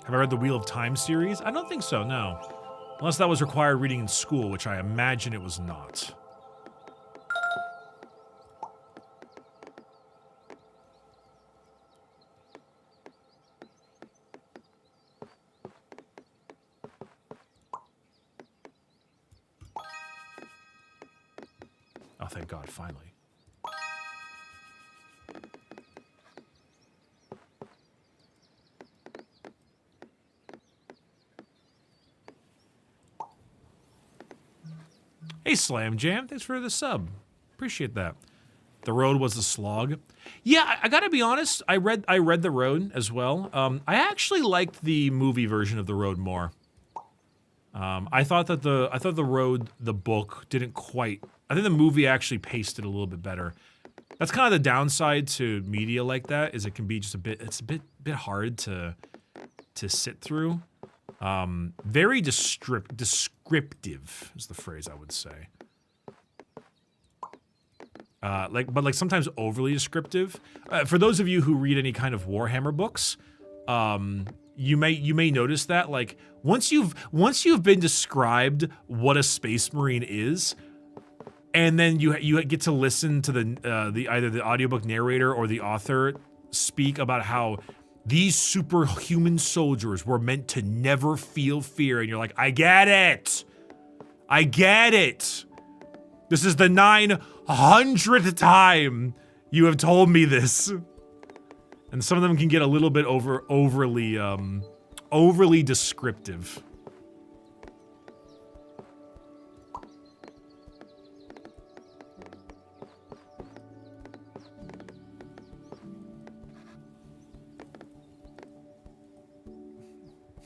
Have I read the Wheel of Time series? I don't think so. No. Unless that was required reading in school, which I imagine it was not. Oh, thank God, finally. Hey, Slam Jam, thanks for the sub. Appreciate that. The Road was a slog. Yeah, I gotta be honest, I read The Road as well. I actually liked the movie version of The Road more. I thought the book didn't quite. I think the movie actually paced it a little bit better. That's kind of the downside to media like that, is it can be just it's a bit hard to sit through. Very descriptive is the phrase I would say. But sometimes overly descriptive. For those of you who read any kind of Warhammer books, you may notice that like once you've been described what a Space Marine is, and then you get to listen to the either the audiobook narrator or the author speak about how these superhuman soldiers were meant to never feel fear, and you're like, I get it. This is the 900th time you have told me this. And some of them can get a little bit overly descriptive.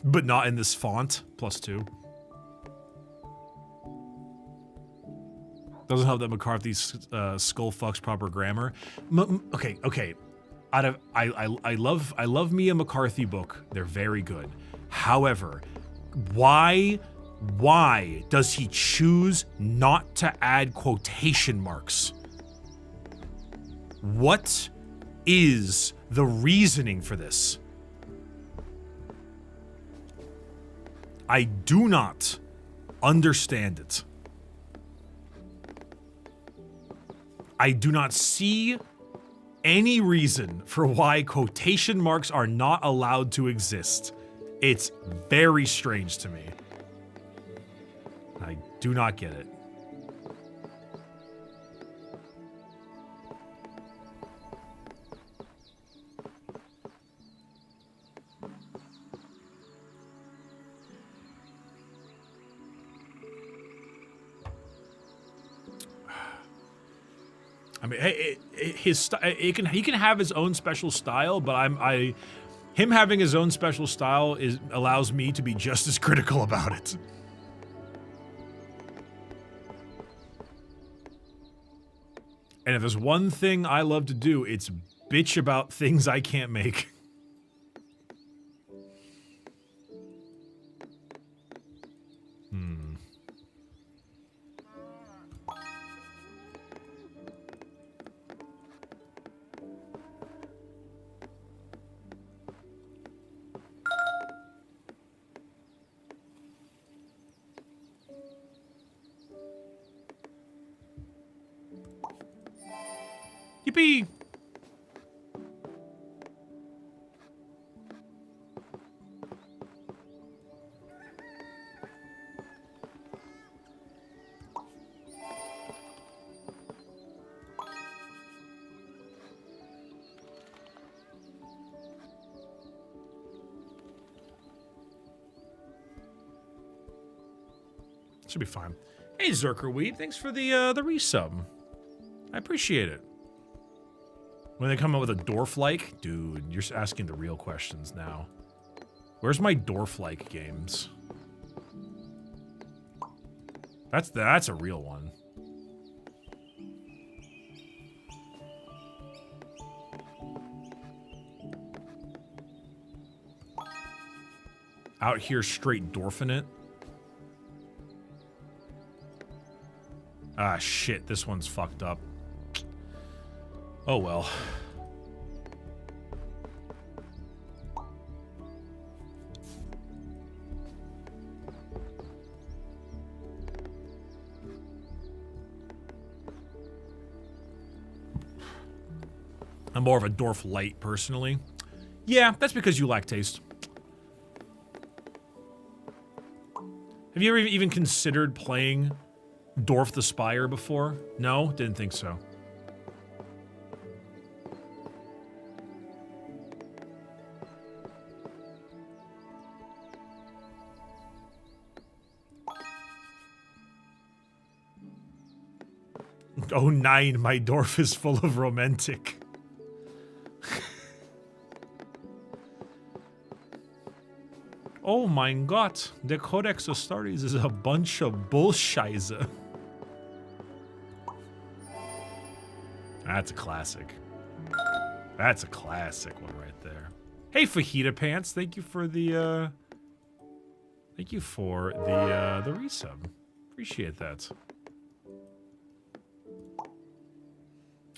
But not in this font. +2. Doesn't help that McCarthy's skull fucks proper grammar. Okay. I love me a McCarthy book. They're very good. However, why does he choose not to add quotation marks? What is the reasoning for this? I do not understand it. I do not see any reason for why quotation marks are not allowed to exist. It's very strange to me. I do not get it. I mean, he can have his own special style, but him having his own special style allows me to be just as critical about it. And if there's one thing I love to do, it's bitch about things I can't make. Yippee! Should be fine. Hey, Zerkerweed, thanks for the resub. I appreciate it. When they come up with a dwarf-like, dude, you're asking the real questions now. Where's my dwarf-like games? That's a real one. Out here straight dwarfing it. Ah, shit, this one's fucked up. Oh well. I'm more of a dwarf light, personally. Yeah, that's because you lack taste. Have you ever even considered playing Dwarf the Spire before? No? Didn't think so. Oh, 9, my dwarf is full of romantic. Oh mein Gott, der Codex Astartes is a bunch of bullscheiße. That's a classic. That's a classic one right there. Hey, Fajita Pants, thank you for the resub. Appreciate that.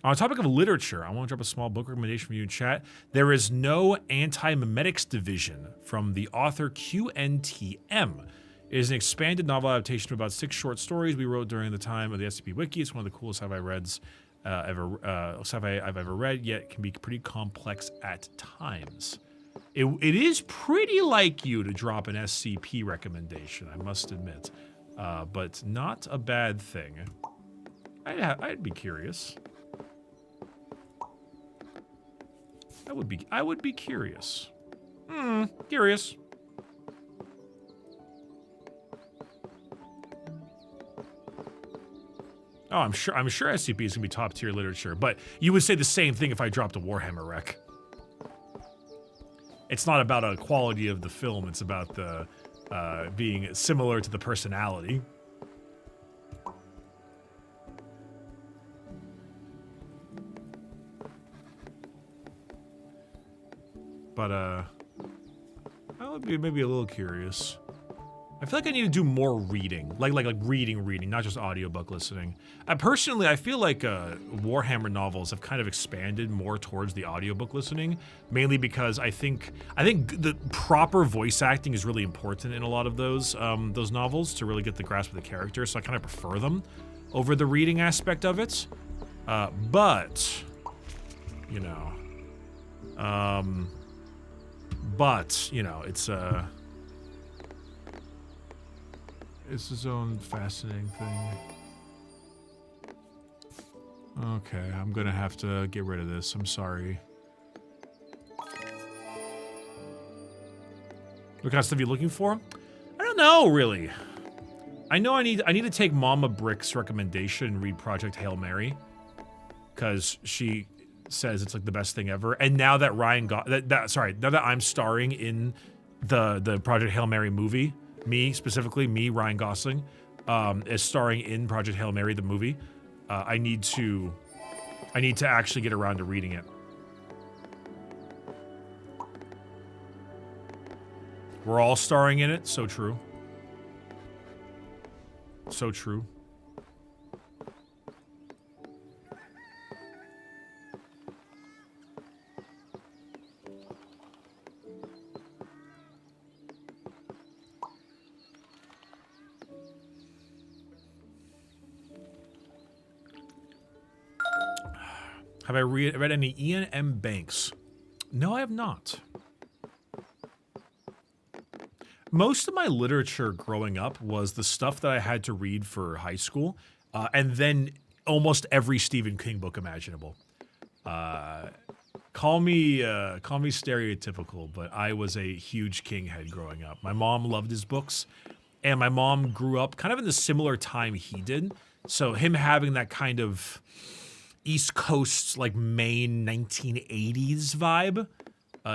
On the topic of literature, I want to drop a small book recommendation for you in chat. There is no anti-memetics division from the author QNTM. It is an expanded novel adaptation of about 6 short stories we wrote during the time of the SCP Wiki. It's one of the coolest sci-fi I've ever read, yet can be pretty complex at times. It is pretty like you to drop an SCP recommendation, I must admit, but not a bad thing. I'd be curious. I would be curious. Curious. Oh, I'm sure SCP is gonna be top tier literature, but you would say the same thing if I dropped a Warhammer rec. It's not about a quality of the film, it's about the being similar to the personality. But I would be maybe a little curious. I feel like I need to do more reading, like reading, not just audiobook listening. Personally, I feel like Warhammer novels have kind of expanded more towards the audiobook listening, mainly because I think the proper voice acting is really important in a lot of those novels to really get the grasp of the character. So I kind of prefer them over the reading aspect of it. But you know, it's its own fascinating thing. Okay, I'm gonna have to get rid of this. I'm sorry. What kind of stuff are you looking for? I don't know, really. I know I need to take Mama Brick's recommendation and read Project Hail Mary, because she says it's like the best thing ever. And now that now that I'm starring in the Project Hail Mary movie, me, Ryan Gosling, is starring in Project Hail Mary, the movie. I need to actually get around to reading it. We're all starring in it. So true. So true. Have I read any Ian M. Banks? No, I have not. Most of my literature growing up was the stuff that I had to read for high school, and then almost every Stephen King book imaginable. Call me stereotypical, but I was a huge King head growing up. My mom loved his books, and my mom grew up kind of in the similar time he did. So him having that kind of East Coast, like Maine 1980s vibe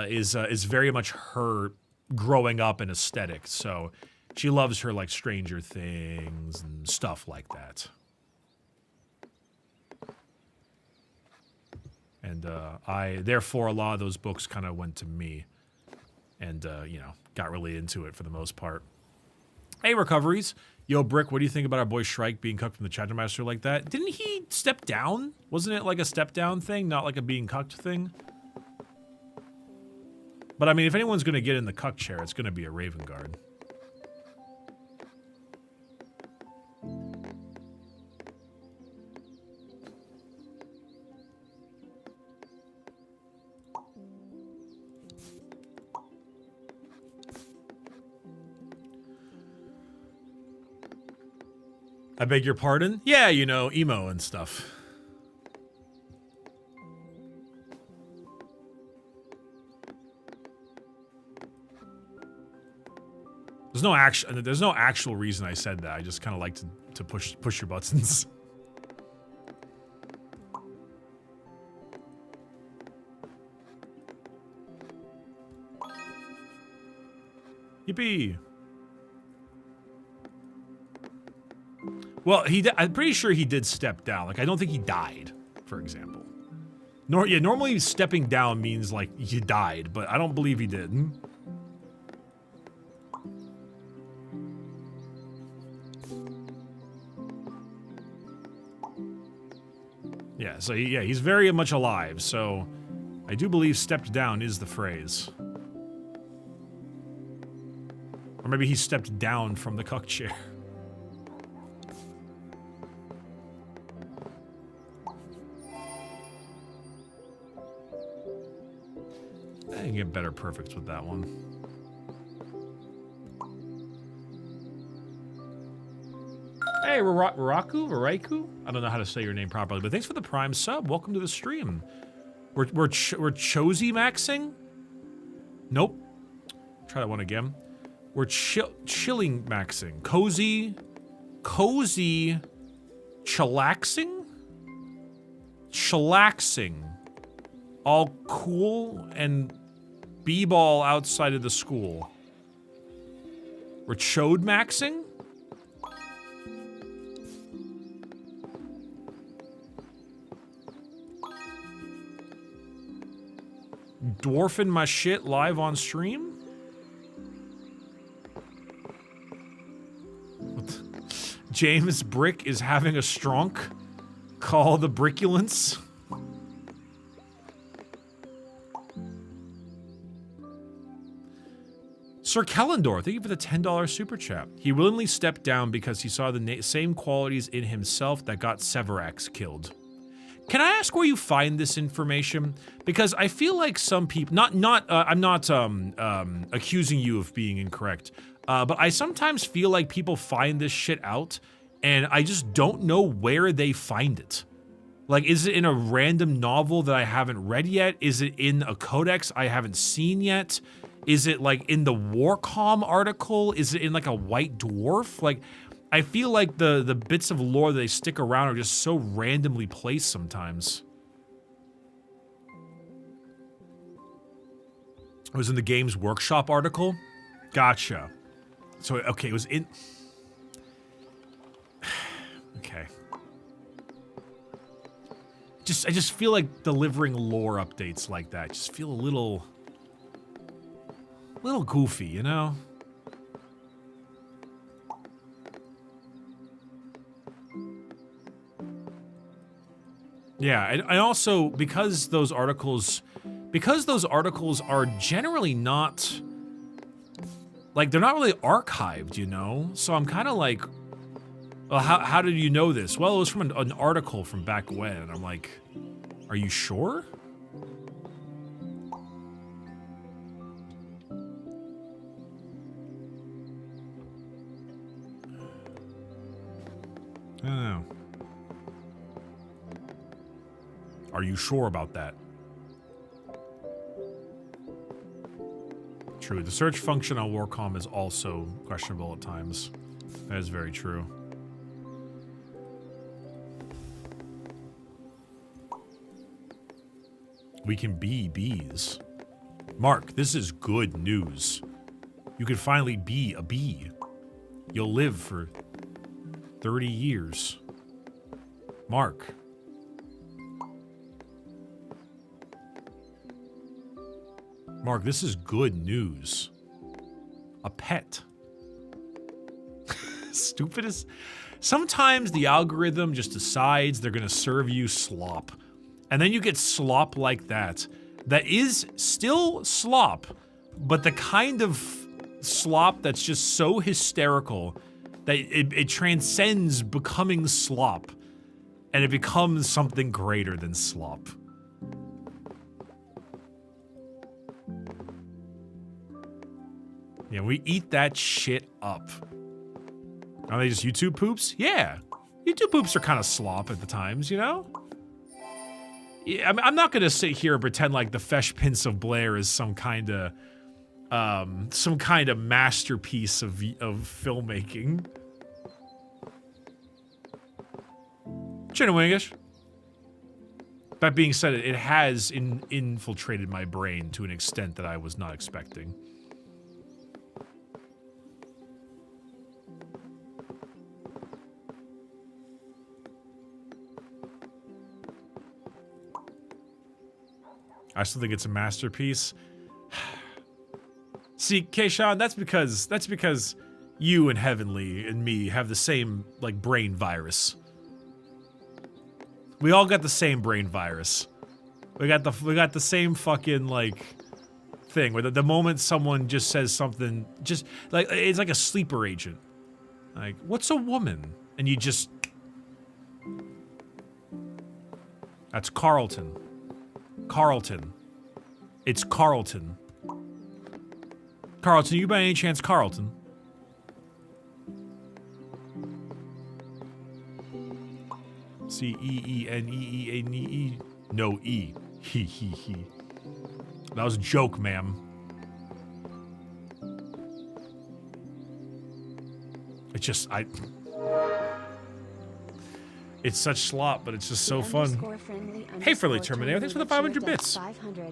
is very much her growing up and aesthetic. So she loves her like Stranger Things and stuff like that. And therefore a lot of those books kind of went to me, and got really into it for the most part. Hey, Recoveries. Yo, Brick, what do you think about our boy Shrike being cucked from the ChaCha Master like that? Didn't he step down? Wasn't it like a step down thing, not like a being cucked thing? But I mean, if anyone's going to get in the cuck chair, it's going to be a Raven Guard. I beg your pardon? Yeah, emo and stuff. There's no actual reason I said that. I just kind of like to push your buttons. Yippee. Well, I'm pretty sure he did step down. Like, I don't think he died, for example. Normally stepping down means, like, you died, but I don't believe he did. Yeah, so, yeah, he's very much alive, so I do believe stepped down is the phrase. Or maybe he stepped down from the cuck chair. I can get better perfects with that one. Hey, Raiku? I don't know how to say your name properly, but thanks for the Prime sub. Welcome to the stream. We're Chozy maxing? Nope. Try that one again. We're chilling maxing. Cozy, chillaxing? Chillaxing. All cool and b-ball outside of the school. We're chode maxing? Dwarfing my shit live on stream? James Brick is having a stronk. Call the Brickulence. Sir Kellendor, thank you for the $10 super chat. He willingly stepped down because he saw the same qualities in himself that got Severax killed. Can I ask where you find this information? Because I feel like some people, I'm not accusing you of being incorrect, but I sometimes feel like people find this shit out, and I just don't know where they find it. Like, is it in a random novel that I haven't read yet? Is it in a codex I haven't seen yet? Is it, like, in the Warcom article? Is it in, like, a White Dwarf? Like, I feel like the bits of lore that they stick around are just so randomly placed sometimes. It was in the Games Workshop article? Gotcha. So, okay, it was in... Okay. I just feel like delivering lore updates like that just feel a little goofy, you know? Yeah, and also because those articles are generally not, like, they're not really archived, you know? So I'm kind of like, well, how did you know this? Well, it was from an article from back when, and I'm like, are you sure? I don't know. Are you sure about that? True. The search function on Warcom is also questionable at times. That is very true. We can be bees. Mark, this is good news. You can finally be a bee. You'll live for 30 years. Mark. Mark, this is good news. A pet. Stupidest. Sometimes the algorithm just decides they're gonna serve you slop. And then you get slop like that. That is still slop, but the kind of slop that's just so hysterical that it transcends becoming slop. And it becomes something greater than slop. Yeah, we eat that shit up. Are they just YouTube poops? Yeah. YouTube poops are kind of slop at the times, you know? Yeah, I'm not gonna sit here and pretend like the Fesh Pince of Blair is some kind of masterpiece of filmmaking. Chinawingish. That being said, it has infiltrated my brain to an extent that I was not expecting. I still think it's a masterpiece. See, Kayshawn, that's because you and Heavenly and me have the same like brain virus. We all got the same brain virus. We got the same fucking like thing where the moment someone just says something, just like it's like a sleeper agent. Like, what's a woman? And you just. That's Carlton. Carlton. It's Carlton. Carlton, you by any chance Carlton? C-E-E-N-E-E-N-E-E. No E. He. That was a joke, ma'am. It's just, it's such slop, but it's just so fun. Hey, Friendly Terminator, thanks for the 500 bits.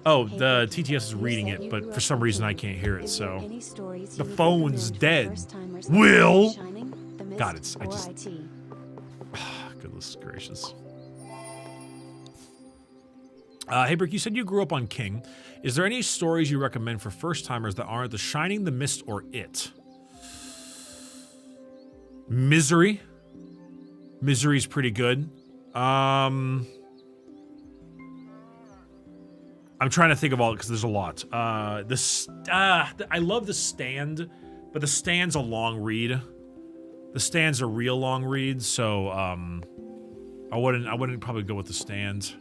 Oh, the TTS is reading it, but for some reason I can't hear it, so. The phone's dead. Will! God, it's, I just. Goodness gracious. Hey, Brick, you said you grew up on King. Is there any stories you recommend for first-timers that aren't The Shining, The Mist, or It? Misery. Misery's pretty good. I'm trying to think of all because there's a lot. I love The Stand, but The Stand's a long read. The Stand's a real long read, so I wouldn't probably go with The Stand.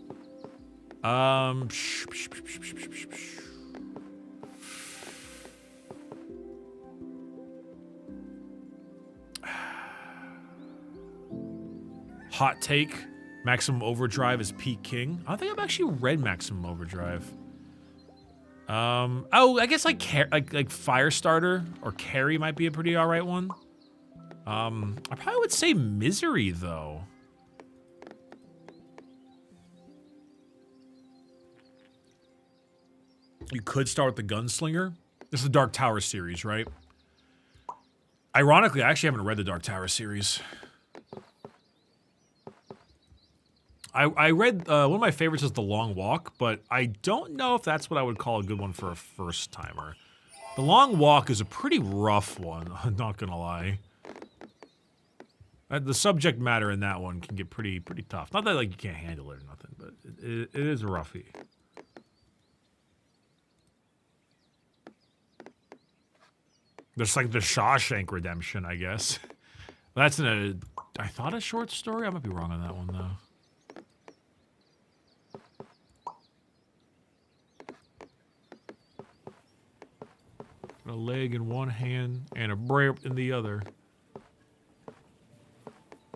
Hot take, Maximum Overdrive is peak King. I don't think I've actually read Maximum Overdrive. Oh, I guess like Firestarter or Carrie might be a pretty alright one. I probably would say Misery though. You could start with the Gunslinger. This is the Dark Tower series, right? Ironically, I actually haven't read the Dark Tower series. I read, one of my favorites is The Long Walk, but I don't know if that's what I would call a good one for a first-timer. The Long Walk is a pretty rough one, I'm not gonna lie. The subject matter in that one can get pretty tough. Not that like you can't handle it or nothing, but it is a roughie. There's like the Shawshank Redemption, I guess. That's I thought a short story? I might be wrong on that one, though. A leg in one hand and a brain in the other.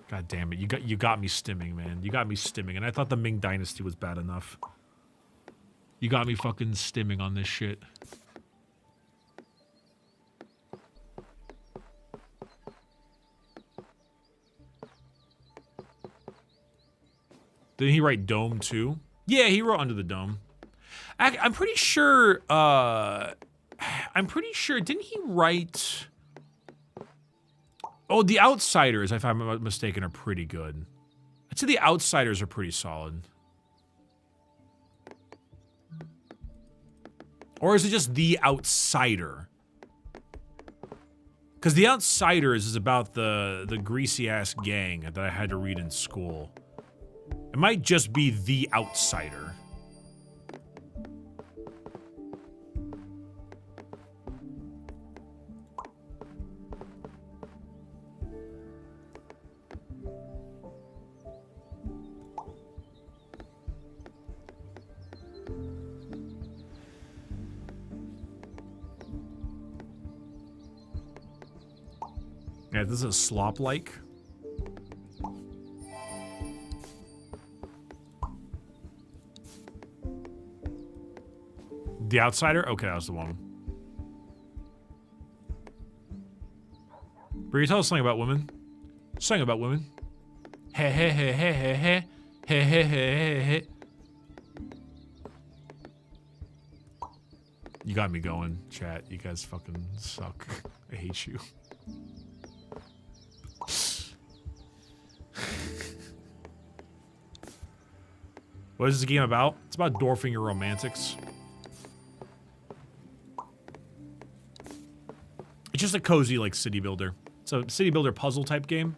God damn it, you got me stimming, man. You got me stimming, and I thought the Ming Dynasty was bad enough. You got me fucking stimming on this shit. Didn't he write Dome too? Yeah, he wrote Under the Dome. I'm pretty sure, didn't he write... Oh, The Outsiders, if I'm not mistaken, are pretty good. I'd say The Outsiders are pretty solid. Or is it just The Outsider? Because The Outsiders is about the greasy-ass gang that I had to read in school. It might just be The Outsider. Yeah, this is slop-like. The Outsider? Okay, that was the one. Bree, tell us something about women. Something about women. Hey, hey, hey, hey, hey, hey. Hey, hey, hey, hey, hey. You got me going, chat. You guys fucking suck. I hate you. What is this game about? It's about dwarfing your romantics. It's just a cozy, like, city builder. It's a city builder puzzle type game.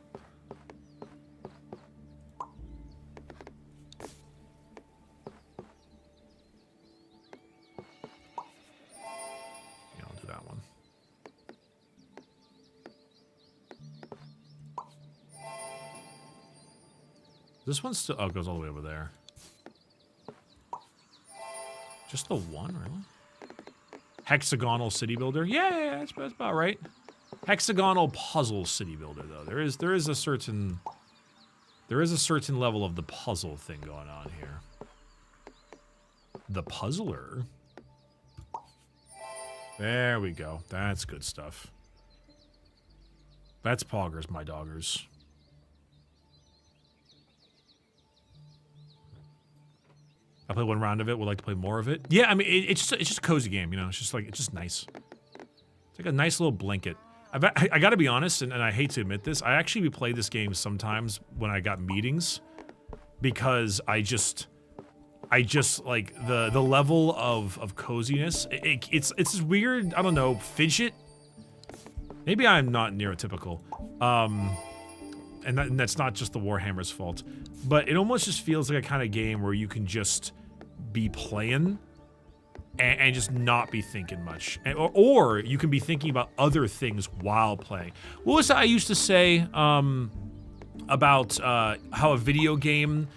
Yeah, I'll do that one. This one's still... Oh, it goes all the way over there. Just the one, really? Hexagonal city builder? Yeah, that's about right. Hexagonal puzzle city builder, though. There is a certain level of the puzzle thing going on here. The puzzler. There we go. That's good stuff. That's poggers, my doggers. I played one round of it. Would like to play more of it. Yeah, I mean, it's just a cozy game, you know. It's just nice. It's like a nice little blanket. I got to be honest, and I hate to admit this, I actually play this game sometimes when I got meetings, because I just like the level of coziness. It's this weird, I don't know, fidget. Maybe I'm not neurotypical, and that's not just the Warhammer's fault. But it almost just feels like a kind of game where you can just be playing and just not be thinking much. Or you can be thinking about other things while playing. What was that I used to say about how a video game,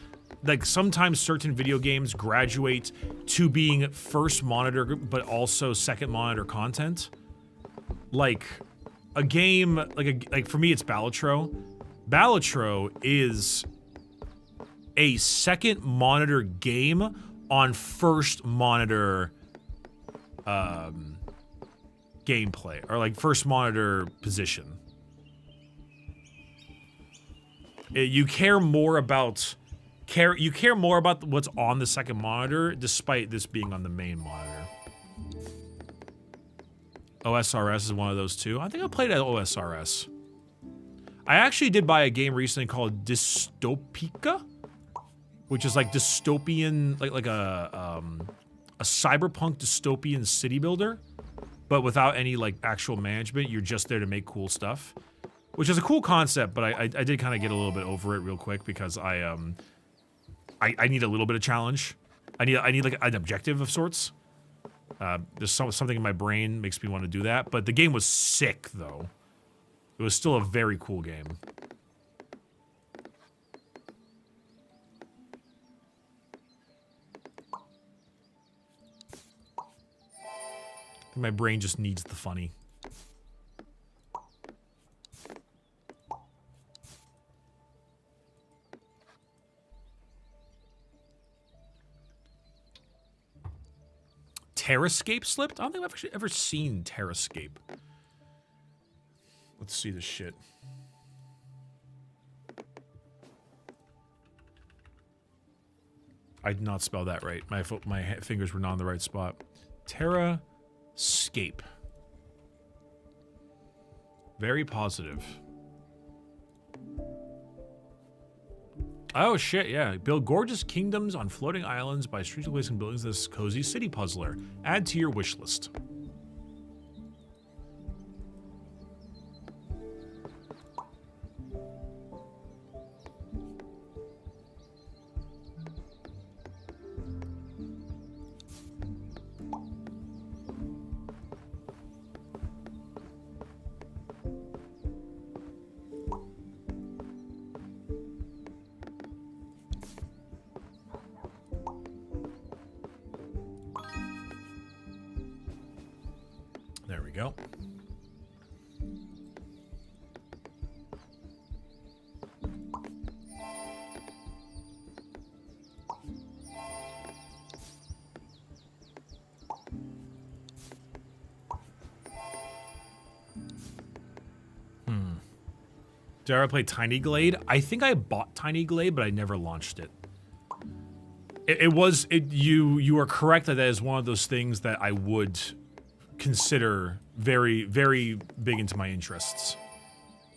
like sometimes certain video games graduate to being first monitor but also second monitor content? Like a game, like for me it's Balatro. Balatro is a second monitor game on first monitor gameplay, or like first monitor position. You care more about what's on the second monitor, despite this being on the main monitor. OSRS is one of those too. I think I played at OSRS. I actually did buy a game recently called Dystopica, which is like dystopian, like a cyberpunk dystopian city builder, but without any like actual management. You're just there to make cool stuff, which is a cool concept. But I did kind of get a little bit over it real quick because I need a little bit of challenge. I need like an objective of sorts. There's something in my brain makes me want to do that. But the game was sick though. It was still a very cool game. My brain just needs the funny. Terrascape slipped? I don't think I've actually ever seen Terrascape. Let's see this shit. I did not spell that right. My fingers were not in the right spot. Terrascape. Very positive. Oh shit, yeah. Build gorgeous kingdoms on floating islands by strategically placing buildings in this cozy city puzzler. Add to your wish list. There we go. Did I ever play Tiny Glade? I think I bought Tiny Glade, but I never launched it. You are correct that is one of those things that I would consider very, very big into my interests.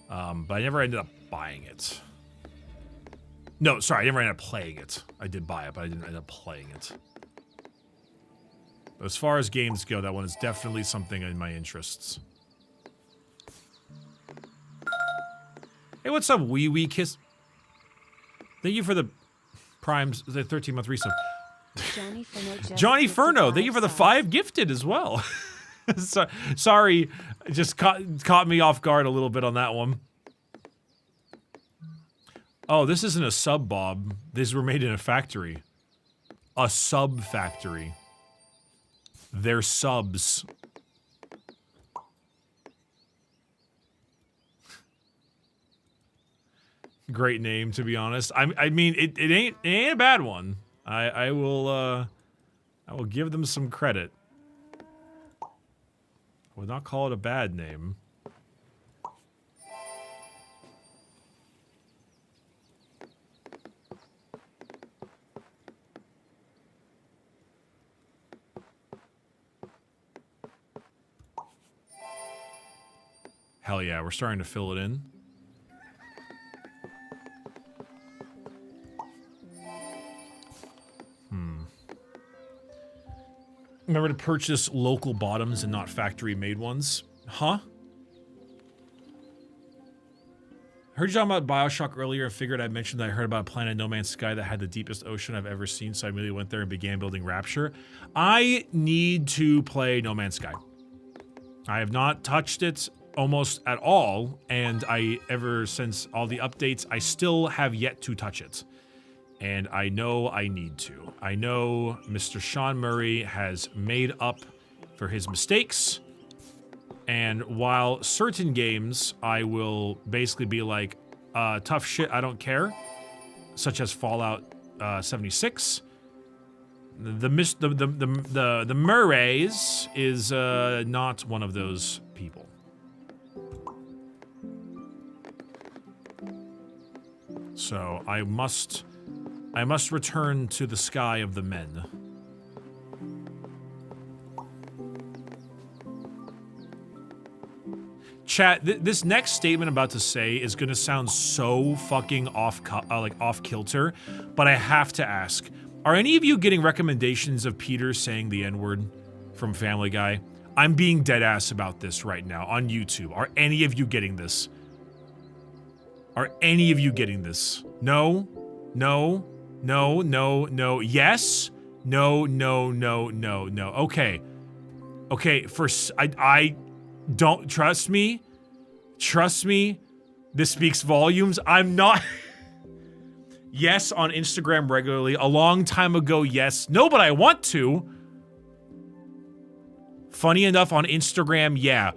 But I never ended up buying it. No, sorry, I didn't end up playing it. I did buy it, but I didn't end up playing it. But as far as games go, that one is definitely something in my interests. Hey, what's up, Wee Wee Kiss? Thank you for the Prime's, the 13-month resub. Johnny Furno, thank you for the 5 gifted as well. Sorry, just caught me off guard a little bit on that one. Oh, this isn't a sub, Bob. These were made in a factory. A sub factory. They're subs. Great name, to be honest. I mean, it ain't a bad one. I will give them some credit. I would not call it a bad name. Hell yeah, we're starting to fill it in. Remember to purchase local bottoms and not factory-made ones. Huh? I heard you talking about Bioshock earlier and figured I'd mentioned that I heard about a planet No Man's Sky that had the deepest ocean I've ever seen, so I immediately went there and began building Rapture. I need to play No Man's Sky. I have not touched it almost at all, and ever since all the updates, I still have yet to touch it. And I know I need to. I know Mr. Sean Murray has made up for his mistakes. And while certain games I will basically be like, tough shit, I don't care, such as Fallout 76, the Murrays is not one of those people. So I must return to the sky of the men. Chat, this next statement I'm about to say is gonna sound so fucking off kilter, but I have to ask: are any of you getting recommendations of Peter saying the N-word from Family Guy? I'm being dead ass about this right now on YouTube. Are any of you getting this? Are any of you getting this? No? No? No, no, no. Yes? No, no, no, no, no. Okay. Okay, I don't trust me. Trust me. This speaks volumes. I'm not. Yes, on Instagram regularly. A long time ago, yes. No, but I want to. Funny enough, on Instagram, yeah.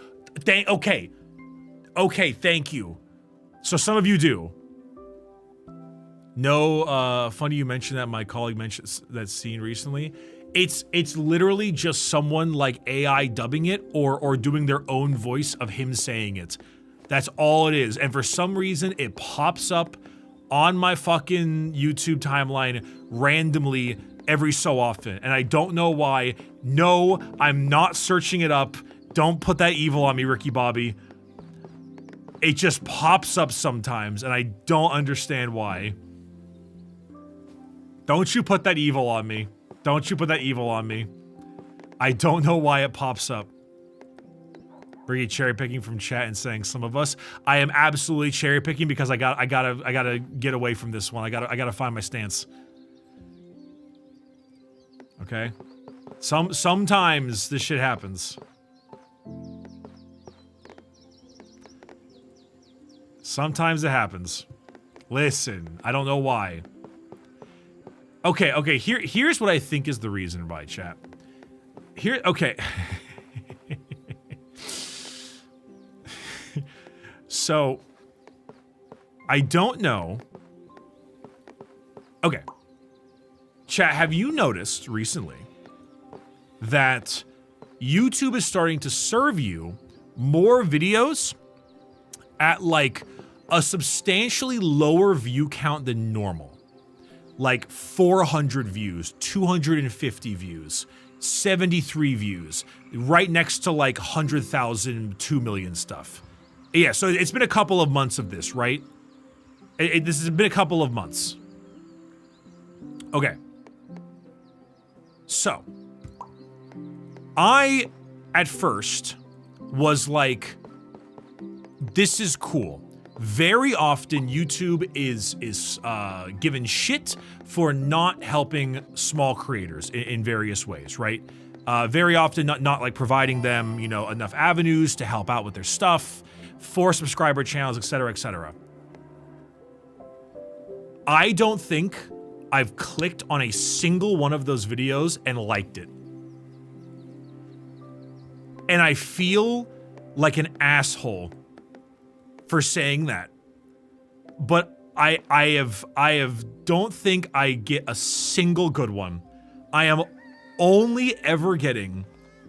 Okay. Okay, thank you. So some of you do. No, funny you mentioned that. My colleague mentioned that scene recently. It's literally just someone like AI dubbing it or doing their own voice of him saying it. That's all it is. And for some reason, it pops up on my fucking YouTube timeline randomly every so often. And I don't know why. No, I'm not searching it up. Don't put that evil on me, Ricky Bobby. It just pops up sometimes, and I don't understand why. Don't you put that evil on me. Don't you put that evil on me. I don't know why it pops up. Bricky cherry picking from chat and saying some of us. I am absolutely cherry picking because I gotta get away from this one. I gotta find my stance. Okay? Sometimes this shit happens. Sometimes it happens. Listen, I don't know why. Okay, here's what I think is the reason why, chat. Okay. So, I don't know. Okay. Chat, have you noticed recently that YouTube is starting to serve you more videos at like a substantially lower view count than normal? Like 400 views, 250 views, 73 views, right next to like 100,000, 2 million stuff. Yeah, so it's been a couple of months of this, right? This has been a couple of months. Okay. So, I, at first, was like, this is cool. Very often, YouTube is given shit for not helping small creators in various ways, right? Very often, not like providing them, you know, enough avenues to help out with their stuff, for subscriber channels, etc., etc. I don't think I've clicked on a single one of those videos and liked it. And I feel like an asshole for saying that. But I don't think I get a single good one. I am only ever getting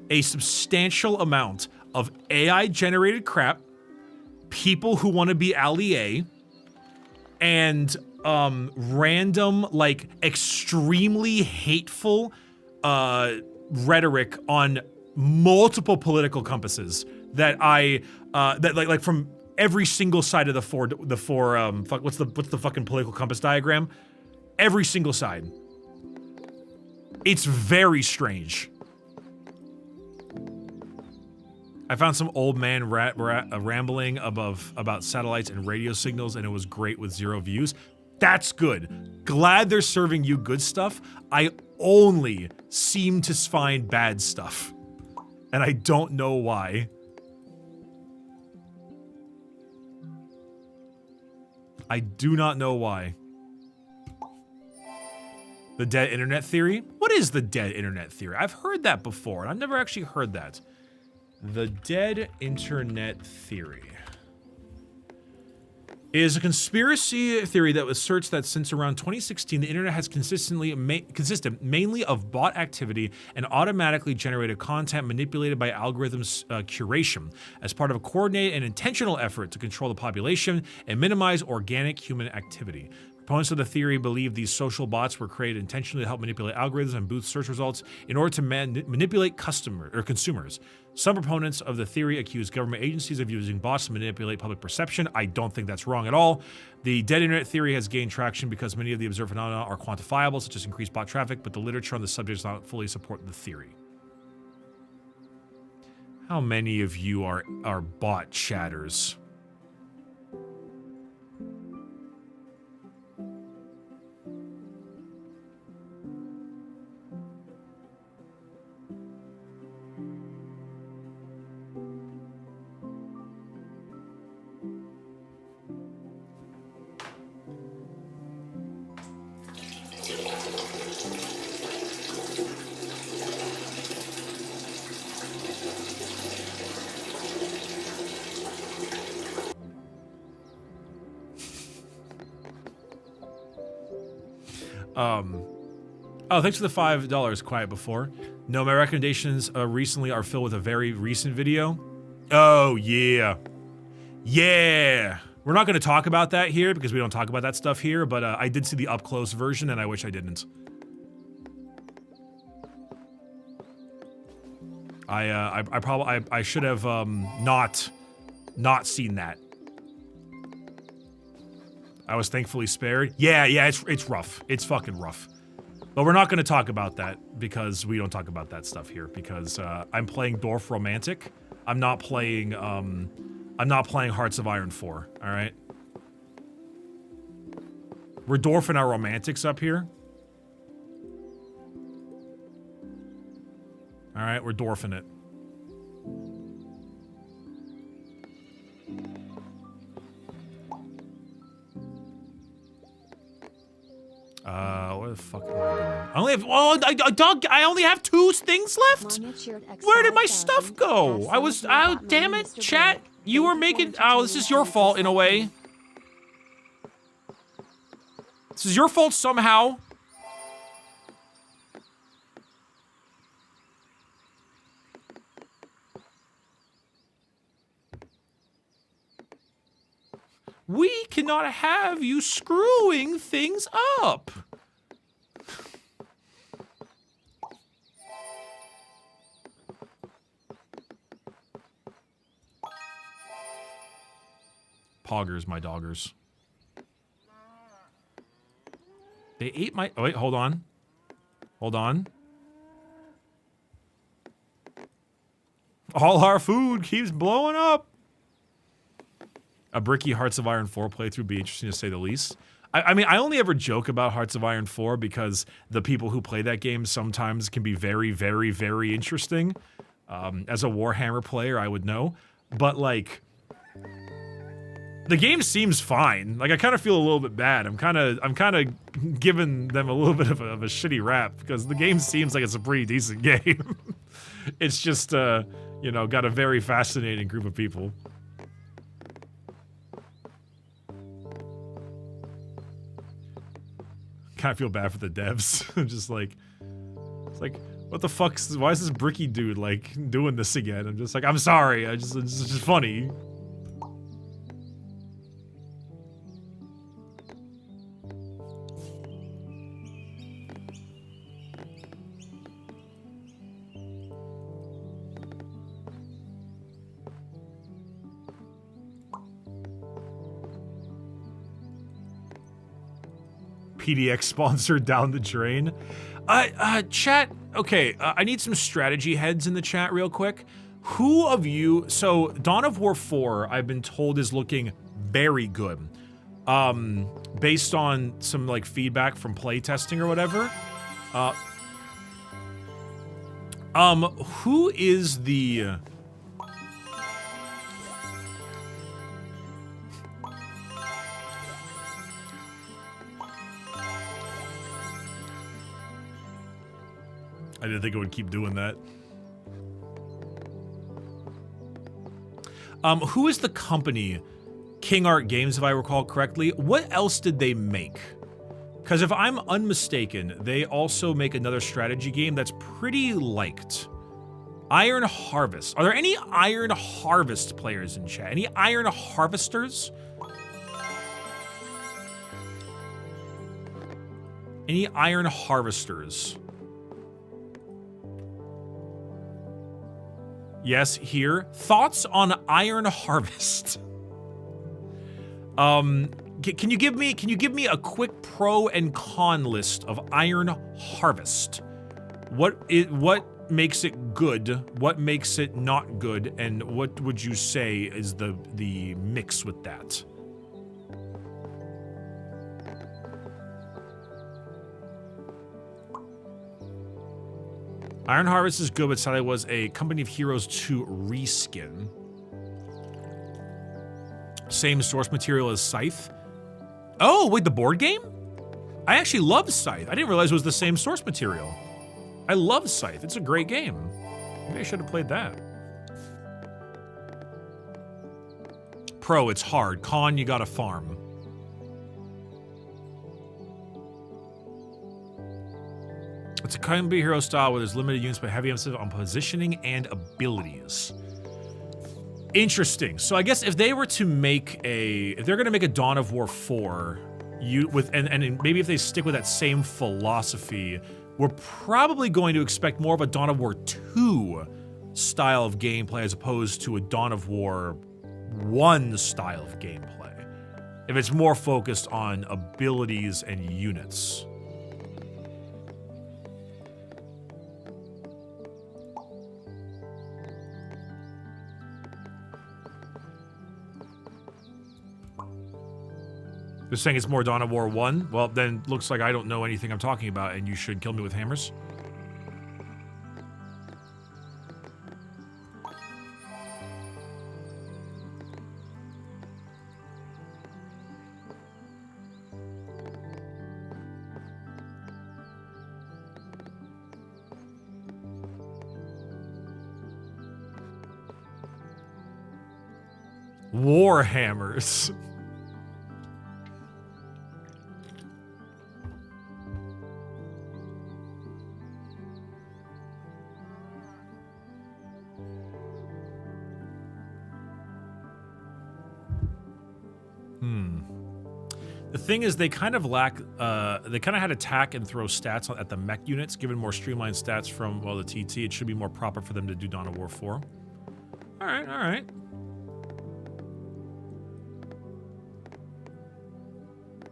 a substantial amount of AI generated crap, people who want to be allié, and random, like, extremely hateful rhetoric on multiple political compasses that that like from every single side of the four what's the fucking political compass diagram? Every single side. It's very strange. I found some old man rambling about satellites and radio signals, and it was great with 0 views. That's good. Glad they're serving you good stuff. I only seem to find bad stuff, and I don't know why. I do not know why. The dead internet theory? What is the dead internet theory? I've heard that before, and I've never actually heard that. The dead internet theory is a conspiracy theory that asserts that since around 2016, the internet has consisted mainly of bot activity and automatically generated content manipulated by algorithms curation as part of a coordinated and intentional effort to control the population and minimize organic human activity. Proponents of the theory believe these social bots were created intentionally to help manipulate algorithms and boost search results in order to manipulate consumers. Some proponents of the theory accuse government agencies of using bots to manipulate public perception. I don't think that's wrong at all. The dead internet theory has gained traction because many of the observed phenomena are quantifiable, such as increased bot traffic, but the literature on the subject does not fully support the theory. How many of you are bot chatters? Oh, thanks for the $5, Quiet Before. No, my recommendations recently are filled with a very recent video. Oh, yeah. Yeah. We're not going to talk about that here because we don't talk about that stuff here, but I did see the up-close version and I wish I didn't. I should have not seen that. I was thankfully spared. Yeah, it's rough. It's fucking rough. But we're not going to talk about that because we don't talk about that stuff here because I'm playing Dwarf Romantic. I'm not playing Hearts of Iron 4, all right? We're dwarfing our romantics up here. All right, we're dwarfing it. What the fuck am I doing? I only have 2 things left? Where did my stuff go? Oh, damn it, chat. You were making, this is your fault in a way. This is your fault somehow. We cannot have you screwing things up. Poggers, my doggers. They ate my... Oh, wait, hold on. Hold on. All our food keeps blowing up. A Bricky Hearts of Iron 4 playthrough would be interesting to say the least. I mean, I only ever joke about Hearts of Iron 4 because the people who play that game sometimes can be very, very, very interesting. As a Warhammer player, I would know. But, like, the game seems fine. Like, I kind of feel a little bit bad. I'm kind of giving them a little bit of a shitty rap because the game seems like it's a pretty decent game. It's just, you know, got a very fascinating group of people. Kind of feel bad for the devs. I'm just like, it's like, what the fuck's, why is this Bricky dude, like, doing this again? I'm just like, I'm sorry, it's just funny. PDX sponsored down the drain. Chat, okay, I need some strategy heads in the chat real quick. Who of you, so Dawn of War 4, I've been told is looking very good. Based on some like feedback from playtesting or whatever. Who is the... I didn't think it would keep doing that. Who is the company? King Art Games, if I recall correctly. What else did they make? Because if I'm unmistaken, they also make another strategy game that's pretty liked. Iron Harvest. Are there any Iron Harvest players in chat? Any Iron Harvesters? Any Iron Harvesters? Yes, here. Thoughts on Iron Harvest? Can you give me a quick pro and con list of Iron Harvest? What makes it good? What makes it not good? And what would you say is the mix with that? Iron Harvest is good, but sadly was a Company of Heroes 2 reskin. Same source material as Scythe. Oh, wait, the board game? I actually love Scythe. I didn't realize it was the same source material. I love Scythe. It's a great game. Maybe I should have played that. Pro, it's hard. Con, you gotta farm. It's a Company Hero style where there's limited units but heavy emphasis on positioning and abilities. Interesting. So I guess if they were to make if they're gonna make a Dawn of War 4, and maybe if they stick with that same philosophy, we're probably going to expect more of a Dawn of War 2 style of gameplay as opposed to a Dawn of War 1 style of gameplay. If it's more focused on abilities and units. They're saying it's more Dawn of War 1? Well, then looks like I don't know anything I'm talking about and you should kill me with hammers. War hammers. The thing is, they kind of lack, they kind of had attack and throw stats at the mech units. Given more streamlined stats from, well, the TT, it should be more proper for them to do Dawn of War 4. All right, all right.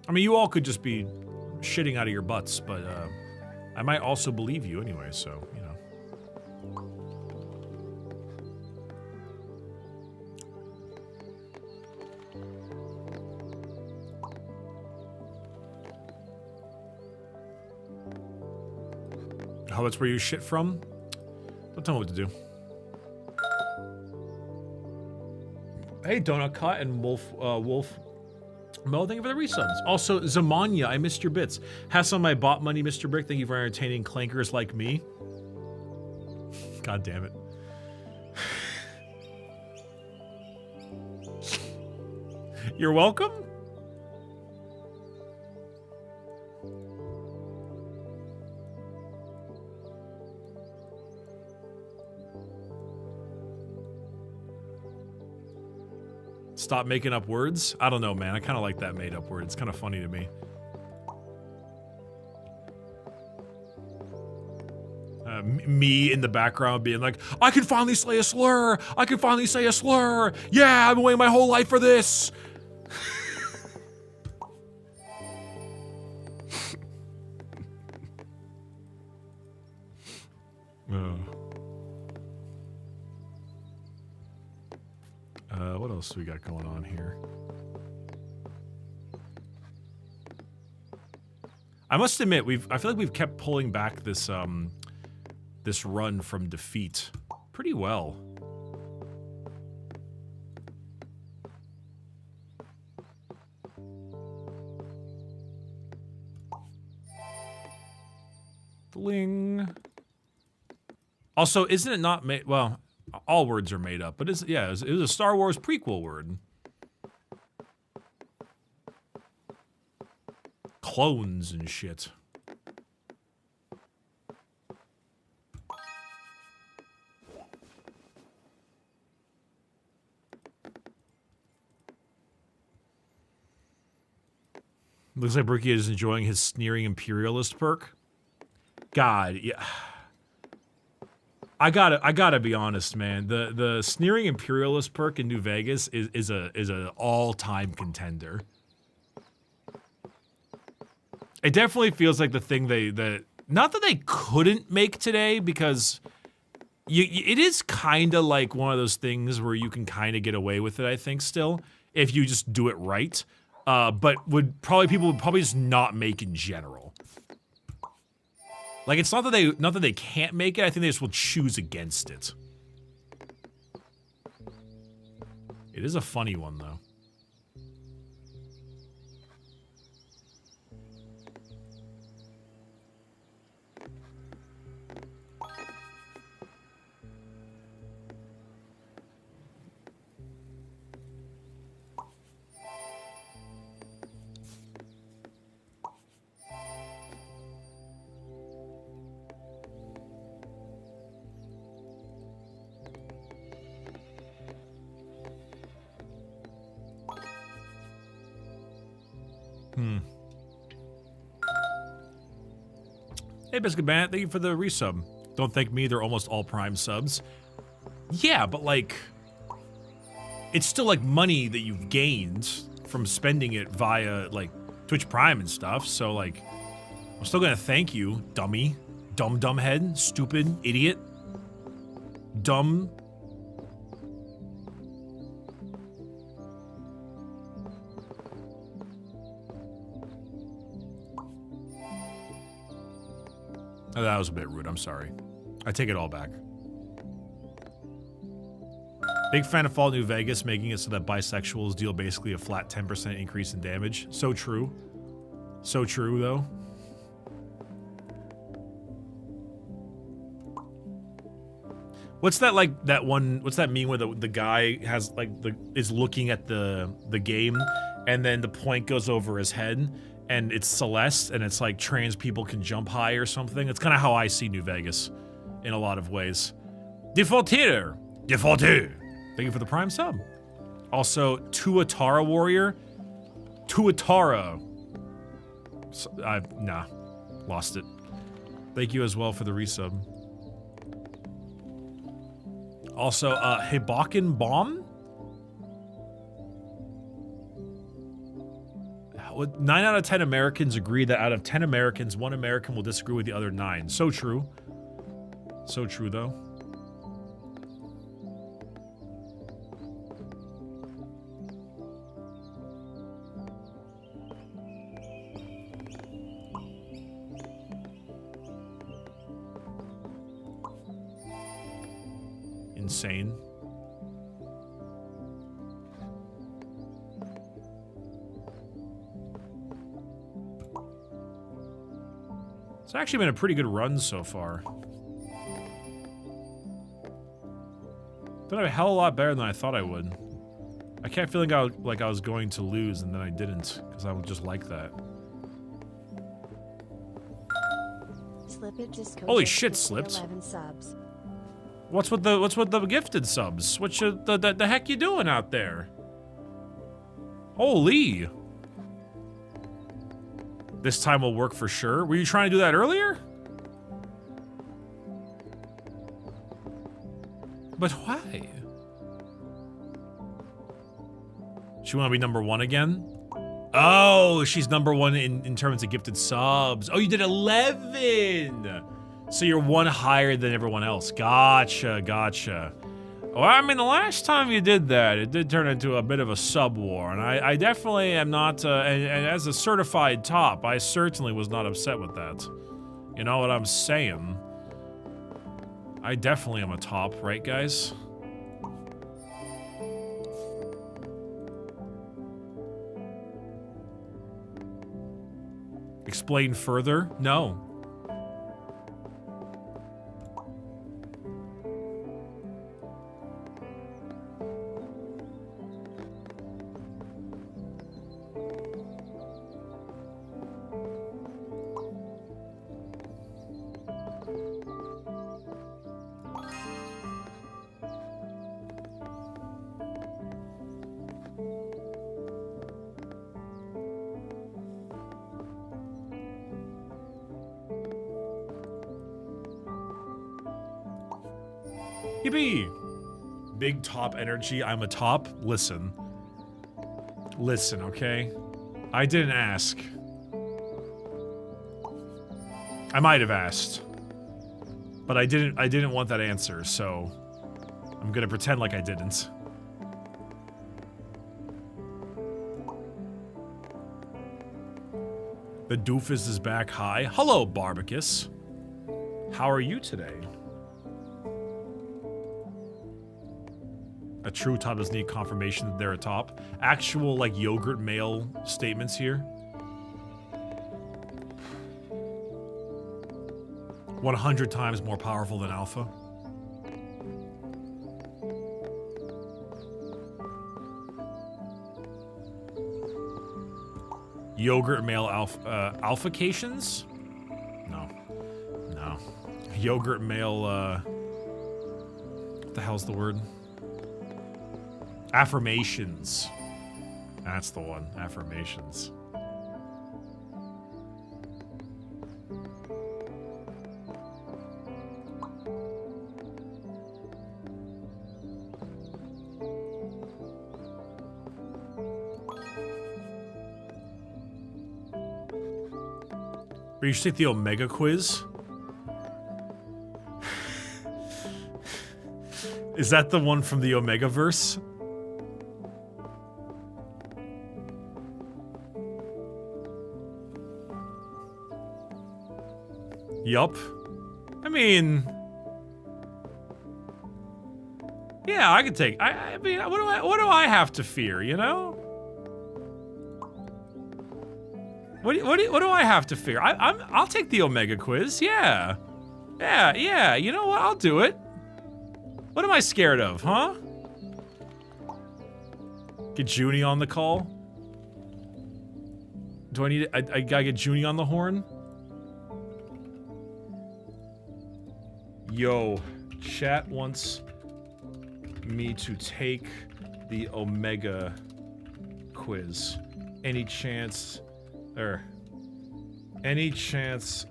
I mean, you all could just be shitting out of your butts, but I might also believe you anyway, so, you know. Oh, that's where you shit from? Don't tell me what to do. Hey, Donut Cut and Wolf Mo, thank you for the resubs. Also, Zamanya, I missed your bits. Has some of my bot money, Mr. Brick. Thank you for entertaining clankers like me. God damn it. You're welcome? Stop making up words? I don't know, man. I kind of like that made up word. It's kind of funny to me. Me in the background being like, I can finally say a slur! I can finally say a slur! Yeah, I've been waiting my whole life for this! What else do we got going on here? I must admit, I feel like we've kept pulling back this this run from defeat pretty well. Bling. Also, isn't it not made? Well, all words are made up, but it was a Star Wars prequel word. Clones and shit. Looks like Bricky is enjoying his sneering imperialist perk. God, yeah. I gotta be honest, man. The sneering imperialist perk in New Vegas is an all-time contender. It definitely feels like the thing not that they couldn't make today, because it is kind of like one of those things where you can kind of get away with it, I think, still, if you just do it right. But people would probably just not make in general. Like, it's not that they can't make it, I think they just will choose against it. It is a funny one, though. Hey, Biscuit Bandit, thank you for the resub. Don't thank me, they're almost all Prime subs. Yeah, but like, it's still like money that you've gained from spending it via like Twitch Prime and stuff, so like, I'm still gonna thank you, dummy. Dumb head, stupid, idiot. Dumb. Oh, that was a bit rude, I'm sorry. I take it all back. Big fan of Fallout New Vegas, making it so that bisexuals deal basically a flat 10% increase in damage. So true. So true, though. What's that like, what's that meme where the guy has like, is looking at the game and then the point goes over his head? And it's Celeste, and it's like trans people can jump high or something. It's kind of how I see New Vegas in a lot of ways. Defaulter. Thank you for the Prime sub. Also, Tuatara Warrior. Tuatara. Nah, lost it. Thank you as well for the resub. Also, Hibaken Bomb. 9 out of 10 Americans agree that out of 10 Americans, 1 American will disagree with the other 9. So true. So true, though. Insane. It's actually been a pretty good run so far. Done a hell of a lot better than I thought I would. I kept feeling like I was going to lose, and then I didn't, because I'm just like that. Holy shit, Slipped. 11 subs. What's with the gifted subs? What the heck you doing out there? Holy. This time will work for sure. Were you trying to do that earlier? But why? She want to be number 1 again? Oh, she's number 1 in terms of gifted subs. Oh, you did 11! So you're 1 higher than everyone else. Gotcha, gotcha. Well, I mean, the last time you did that, it did turn into a bit of a sub war, and I definitely am not, and as a certified top, I certainly was not upset with that. You know what I'm saying? I definitely am a top, right, guys? Explain further? No. Yippee! Big top energy, I'm a top. Listen. Listen, okay? I didn't ask. I might have asked. But I didn't want that answer, so I'm gonna pretend like I didn't. The doofus is back. Hi. Hello, Barbicus. How are you today? A true top doesn't need confirmation that they're a top. Actual, like, yogurt male statements here. 100 times more powerful than alpha. Yogurt male alphacations? No. No. Yogurt male, what the hell's the word? Affirmations. That's the one. Affirmations. But you should take the Omega quiz. Is that the one from the Omega verse? Yup. I mean, yeah, I could take. I mean, what do I have to fear? You know? What do I have to fear? I'll take the Omega quiz. Yeah, yeah. You know what? I'll do it. What am I scared of, huh? Get Junie on the call. Do I need? I gotta get Junie on the horn. Yo, chat wants me to take the Omega quiz. Any chance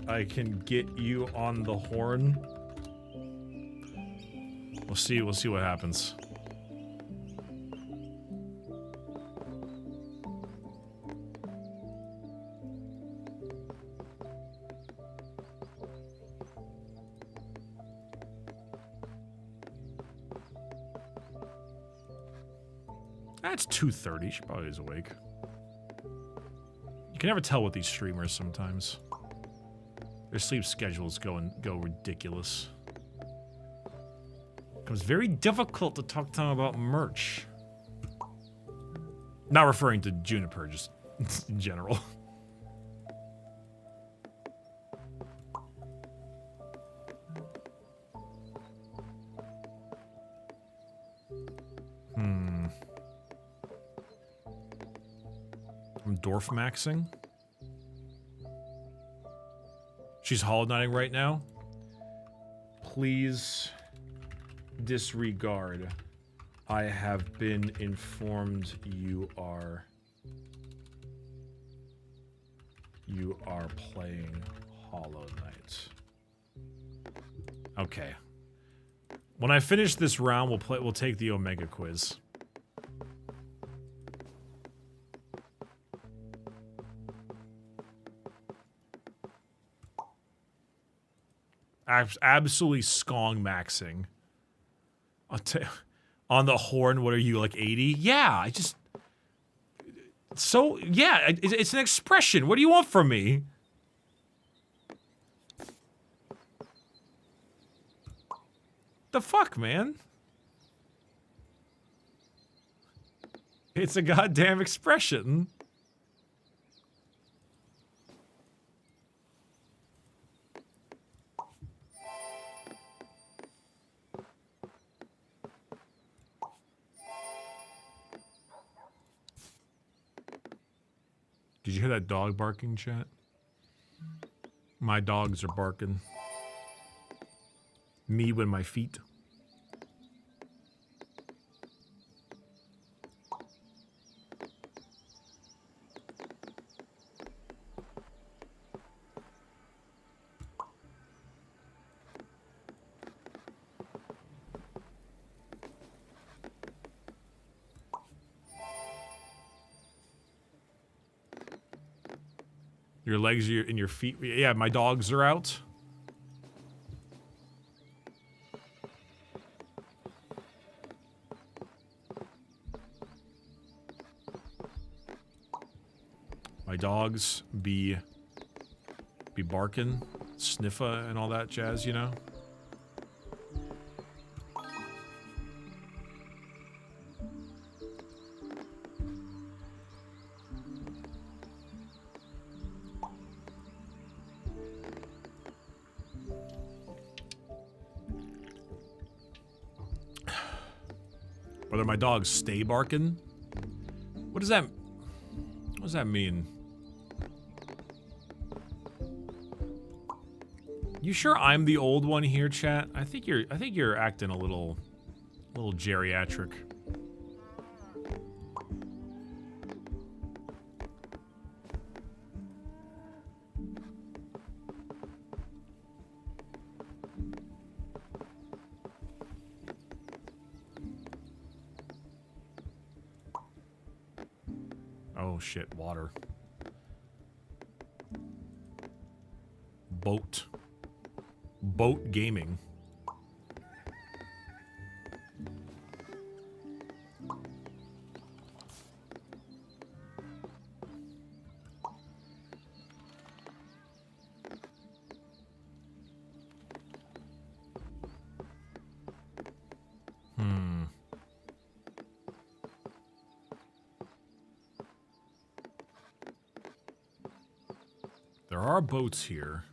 I can get you on the horn? We'll see what happens. That's 2:30. She probably is awake. You can never tell with these streamers sometimes. Their sleep schedules go ridiculous. It becomes very difficult to talk to them about merch. Not referring to Juniper, just in general. I'm dwarf maxing. She's hollow knighting right now. Please disregard. I have been informed you are playing Hollow Knight. Okay. When I finish this round, we'll take the Omega quiz. Absolutely skong maxing. On the horn, what are you, like 80? Yeah, I just... So, yeah, it's an expression. What do you want from me? The fuck, man? It's a goddamn expression. Did you hear that dog barking, chat? My dogs are barking. Me with my feet. Your legs and your feet. Yeah, my dogs are out. My dogs be barking, sniffa, and all that jazz, you know? Whether my dogs stay barking? What does that mean? You sure I'm the old one here, chat? I think you're acting a little geriatric. Oh shit, water. Boat gaming. There are boats here.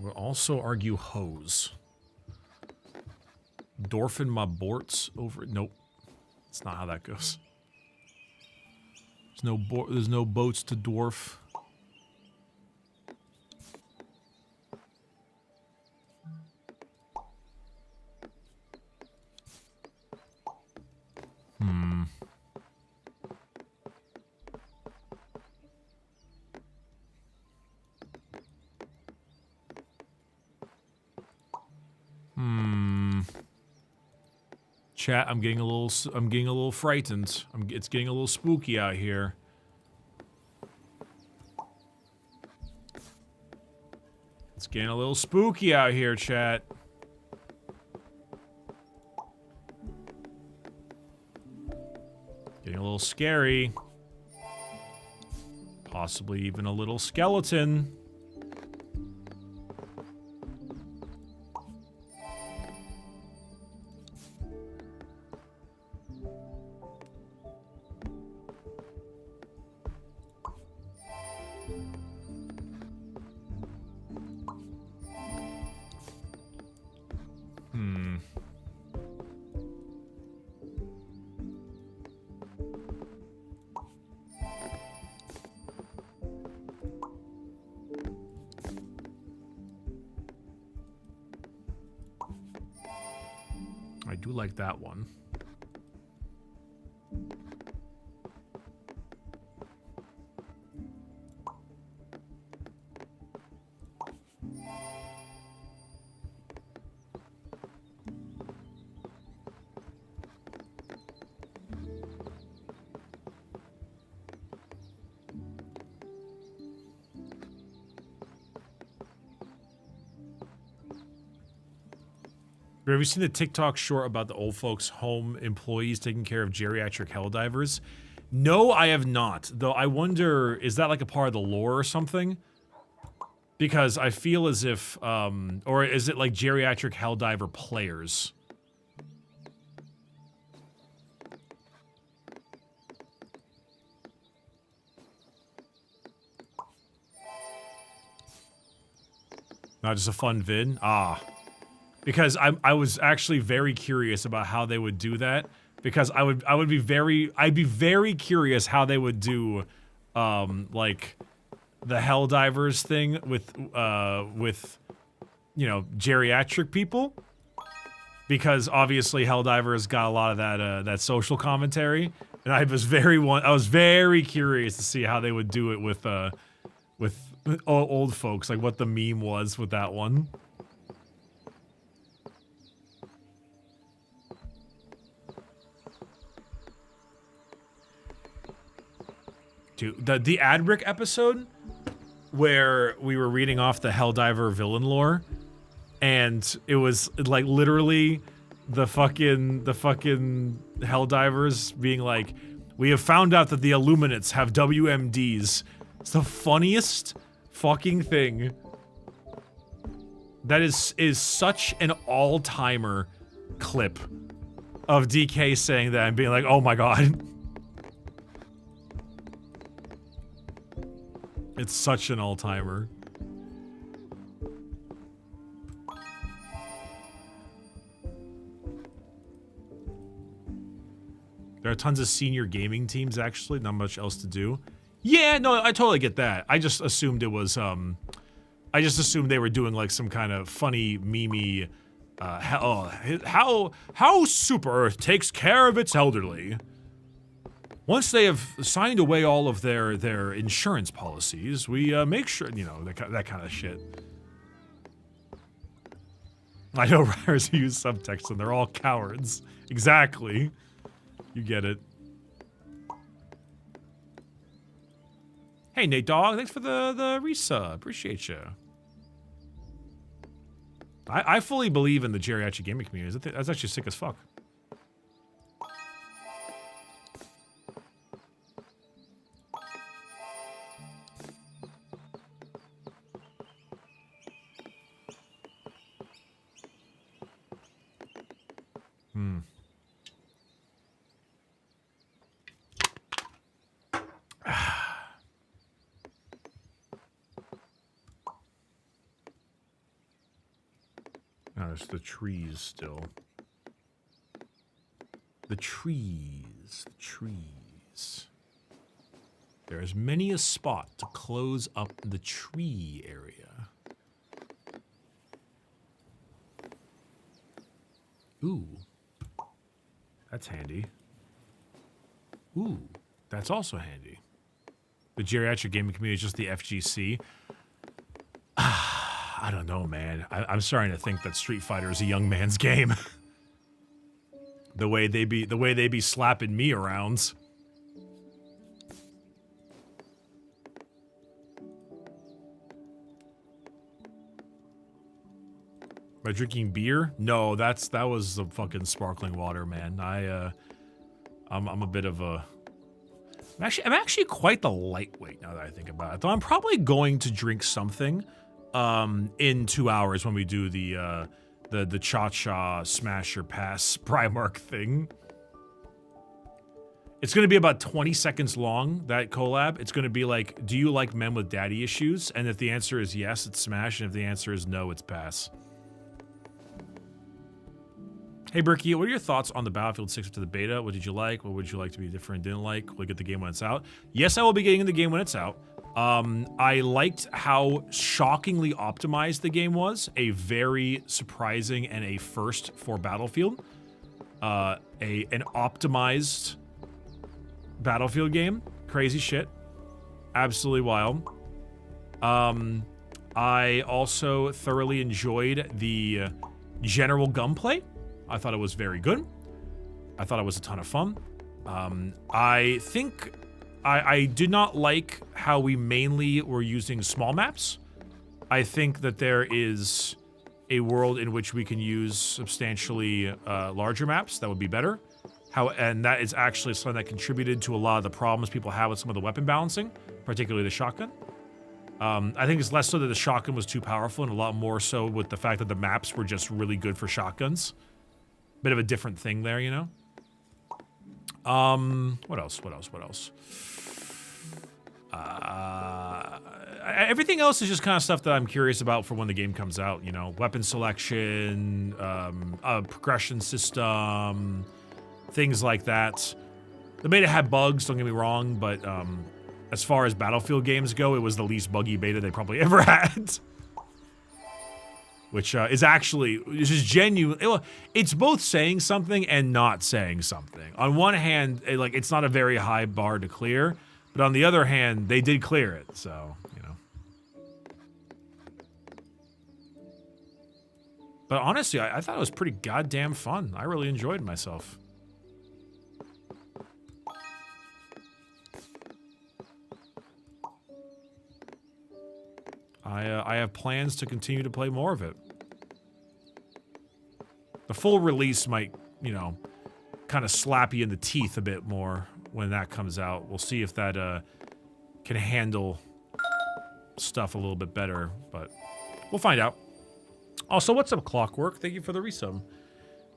We'll also argue hose. Dwarfing my borts over... Nope. That's not how that goes. There's no boats to dwarf. Chat, I'm getting a little frightened. It's getting a little spooky out here. It's getting a little spooky out here, chat. little scary. Possibly even a little skeleton. I do like that one. Have you seen the TikTok short about the old folks' home employees taking care of geriatric helldivers? No, I have not. Though I wonder, is that like a part of the lore or something? Because I feel as if, or is it like geriatric helldiver players? Not just a fun vid? Ah. Because I was actually very curious about how they would do that. Because I'd be very curious how they would do, like, the Helldivers thing with, you know, geriatric people. Because obviously Helldivers got a lot of that social commentary, and I was very curious to see how they would do it with old folks, like what the meme was with that one. Dude, the Adric episode where we were reading off the Helldiver villain lore, and it was like literally the fucking Helldivers being like, we have found out that the Illuminates have WMDs. It's the funniest fucking thing. That is such an all-timer clip of DK saying that and being like, oh my god. It's such an all-timer. There are tons of senior gaming teams, actually. Not much else to do. Yeah, no, I totally get that. I just assumed it was, I just assumed they were doing, like, some kind of funny, memey, how Super Earth takes care of its elderly. Once they have signed away all of their insurance policies, we make sure, you know, that kind of shit. I know writers who use subtext and they're all cowards. Exactly. You get it. Hey, Nate Dogg, thanks for the resub. Appreciate you. I fully believe in the geriatric gaming community. That's actually sick as fuck. Oh, there's the trees still. The trees. There is many a spot to close up the tree area. Ooh. That's handy. Ooh. That's also handy. The geriatric gaming community is just the FGC. I don't know, man. I'm starting to think that Street Fighter is a young man's game. the way they be slapping me around. By drinking beer? No, that was the fucking sparkling water, man. I'm a bit of a I'm actually quite the lightweight now that I think about it. Though I'm probably going to drink something in 2 hours when we do the ChaCha Smasher Pass Primarch thing. It's going to be about 20 seconds long, that collab. It's going to be like, do you like men with daddy issues? And if the answer is yes, it's smash. And if the answer is no, it's pass. Hey, Bricky, what are your thoughts on the Battlefield 6 to the beta? What did you like? What would you like to be different, didn't like? Will you get the game when it's out? Yes, I will be getting in the game when it's out. I liked how shockingly optimized the game was. A very surprising and a first for Battlefield. An optimized Battlefield game. Crazy shit. Absolutely wild. I also thoroughly enjoyed the general gunplay. I thought it was very good. I thought it was a ton of fun. I think I did not like how we mainly were using small maps. I think that there is a world in which we can use substantially larger maps that would be better. And that is actually something that contributed to a lot of the problems people have with some of the weapon balancing, particularly the shotgun. I think it's less so that the shotgun was too powerful and a lot more so with the fact that the maps were just really good for shotguns. Bit of a different thing there, you know? What else? Everything else is just kind of stuff that I'm curious about for when the game comes out, you know? Weapon selection, progression system, things like that. The beta had bugs, don't get me wrong, but as far as Battlefield games go, it was the least buggy beta they probably ever had. Which is actually, this is genuine. It's both saying something and not saying something. On one hand, it's not a very high bar to clear, but on the other hand, they did clear it, so, you know. But honestly, I thought it was pretty goddamn fun. I really enjoyed myself. I have plans to continue to play more of it. The full release might, you know, kind of slap you in the teeth a bit more when that comes out. We'll see if that can handle stuff a little bit better, but we'll find out. Also, what's up, Clockwork? Thank you for the resub.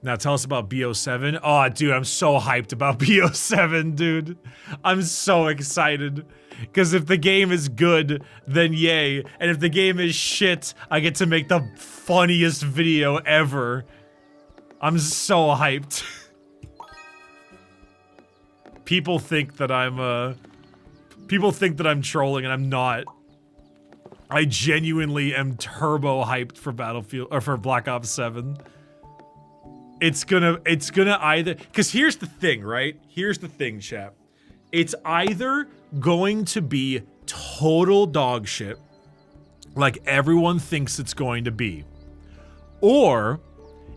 Now tell us about BO7. Oh, dude, I'm so hyped about BO7, dude. I'm so excited. Because if the game is good, then yay. And if the game is shit, I get to make the funniest video ever. I'm so hyped. People think that I'm trolling and I'm not. I genuinely am turbo hyped for Battlefield or for Black Ops 7. It's gonna either, because here's the thing, right? Here's the thing, chat. It's either going to be total dog shit, like everyone thinks it's going to be, or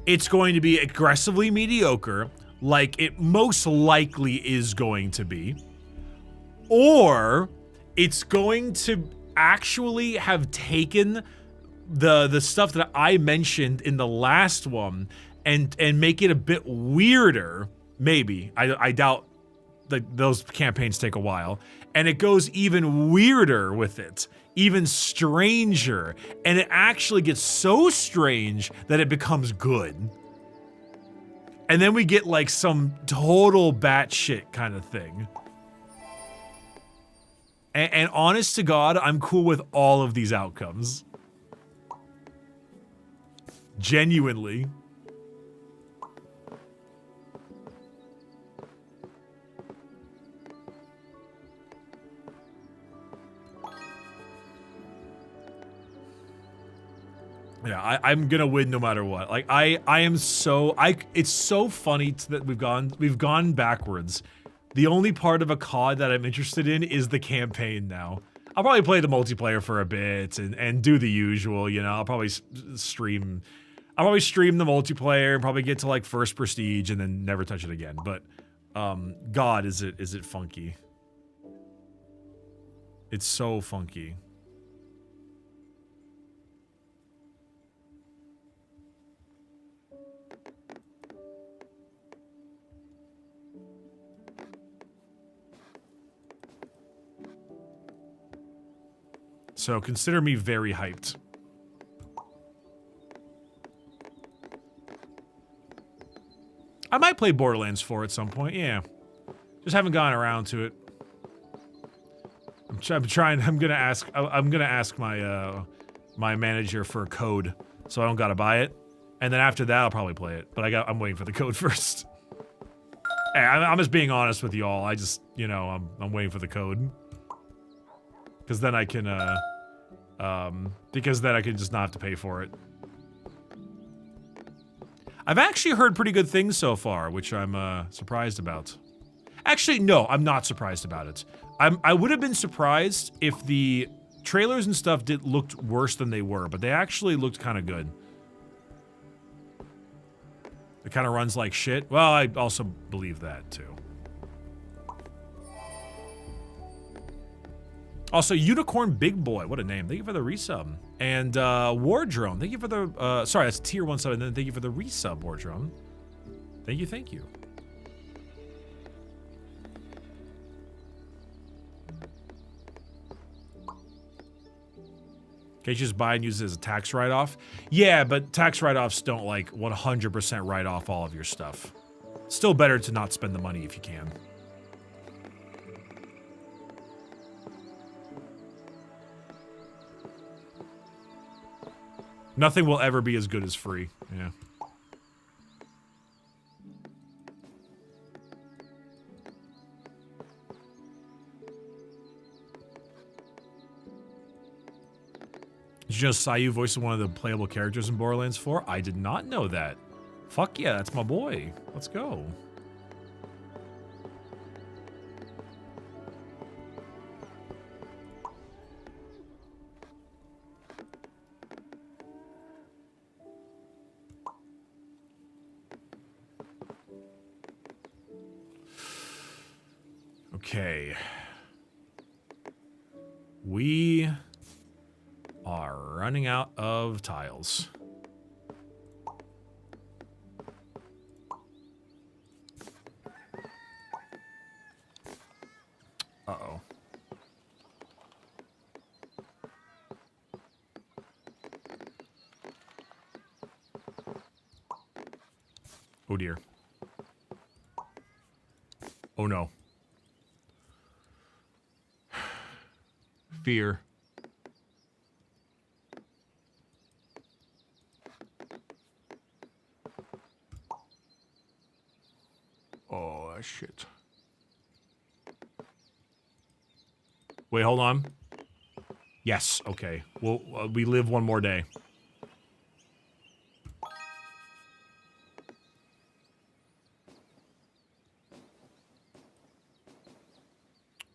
it's going to be aggressively mediocre, like it most likely is going to be, or it's going to actually have taken the stuff that I mentioned in the last one and make it a bit weirder, maybe. I doubt that those campaigns take a while. And it goes even weirder with it, even stranger. And it actually gets so strange that it becomes good. And then we get like some total batshit kind of thing. And honest to God, I'm cool with all of these outcomes. Genuinely. Yeah, I'm gonna win no matter what. Like I am so it's so funny that we've gone backwards. The only part of a COD that I'm interested in is the campaign now. I'll probably play the multiplayer for a bit and do the usual, you know. I'll probably stream the multiplayer and probably get to like first prestige and then never touch it again. But God, is it funky. It's so funky. So consider me very hyped. I might play Borderlands 4 at some point, yeah. Just haven't gotten around to it. I'm gonna ask my my manager for a code so I don't gotta buy it. And then after that I'll probably play it. But I'm waiting for the code first. Hey, I'm just being honest with y'all. I just, you know, I'm waiting for the code. Because then I can just not have to pay for it. I've actually heard pretty good things so far, which I'm surprised about. Actually, no, I'm not surprised about it. I would have been surprised if the trailers and stuff looked worse than they were, but they actually looked kind of good. It kind of runs like shit. Well, I also believe that too. Also, Unicorn Big Boy, what a name. Thank you for the resub. And Wardrone, thank you for the, sorry, that's tier 1 sub, and then thank you for the resub, Wardrone. Thank you, thank you. Can't you just buy and use it as a tax write-off? Yeah, but tax write-offs don't, like, 100% write off all of your stuff. Still better to not spend the money if you can. Nothing will ever be as good as free, yeah. Did you know Sayu voices one of the playable characters in Borderlands 4? I did not know that. Fuck yeah, that's my boy. Let's go. Okay. We are running out of tiles. Uh-oh. Oh dear. Oh no. Fear. Oh, shit. Wait, hold on. Yes, okay. Well, we live one more day.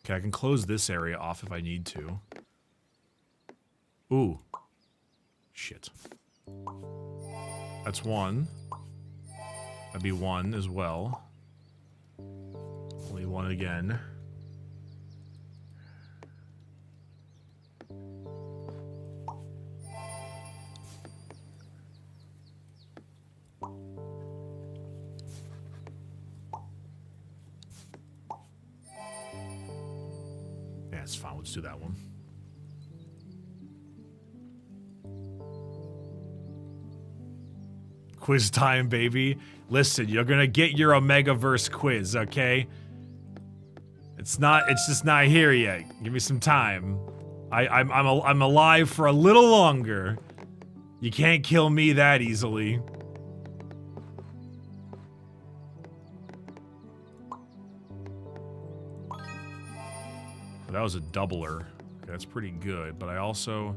Okay, I can close this area off if I need to. Ooh. Shit. That's one. That'd be one as well. Only one again. Yeah, it's fine. Let's do that one. Quiz time, baby. Listen, you're gonna get your Omegaverse quiz, okay? It's just not here yet. Give me some time. I'm alive for a little longer. You can't kill me that easily. That was a doubler. Okay, that's pretty good, but I also...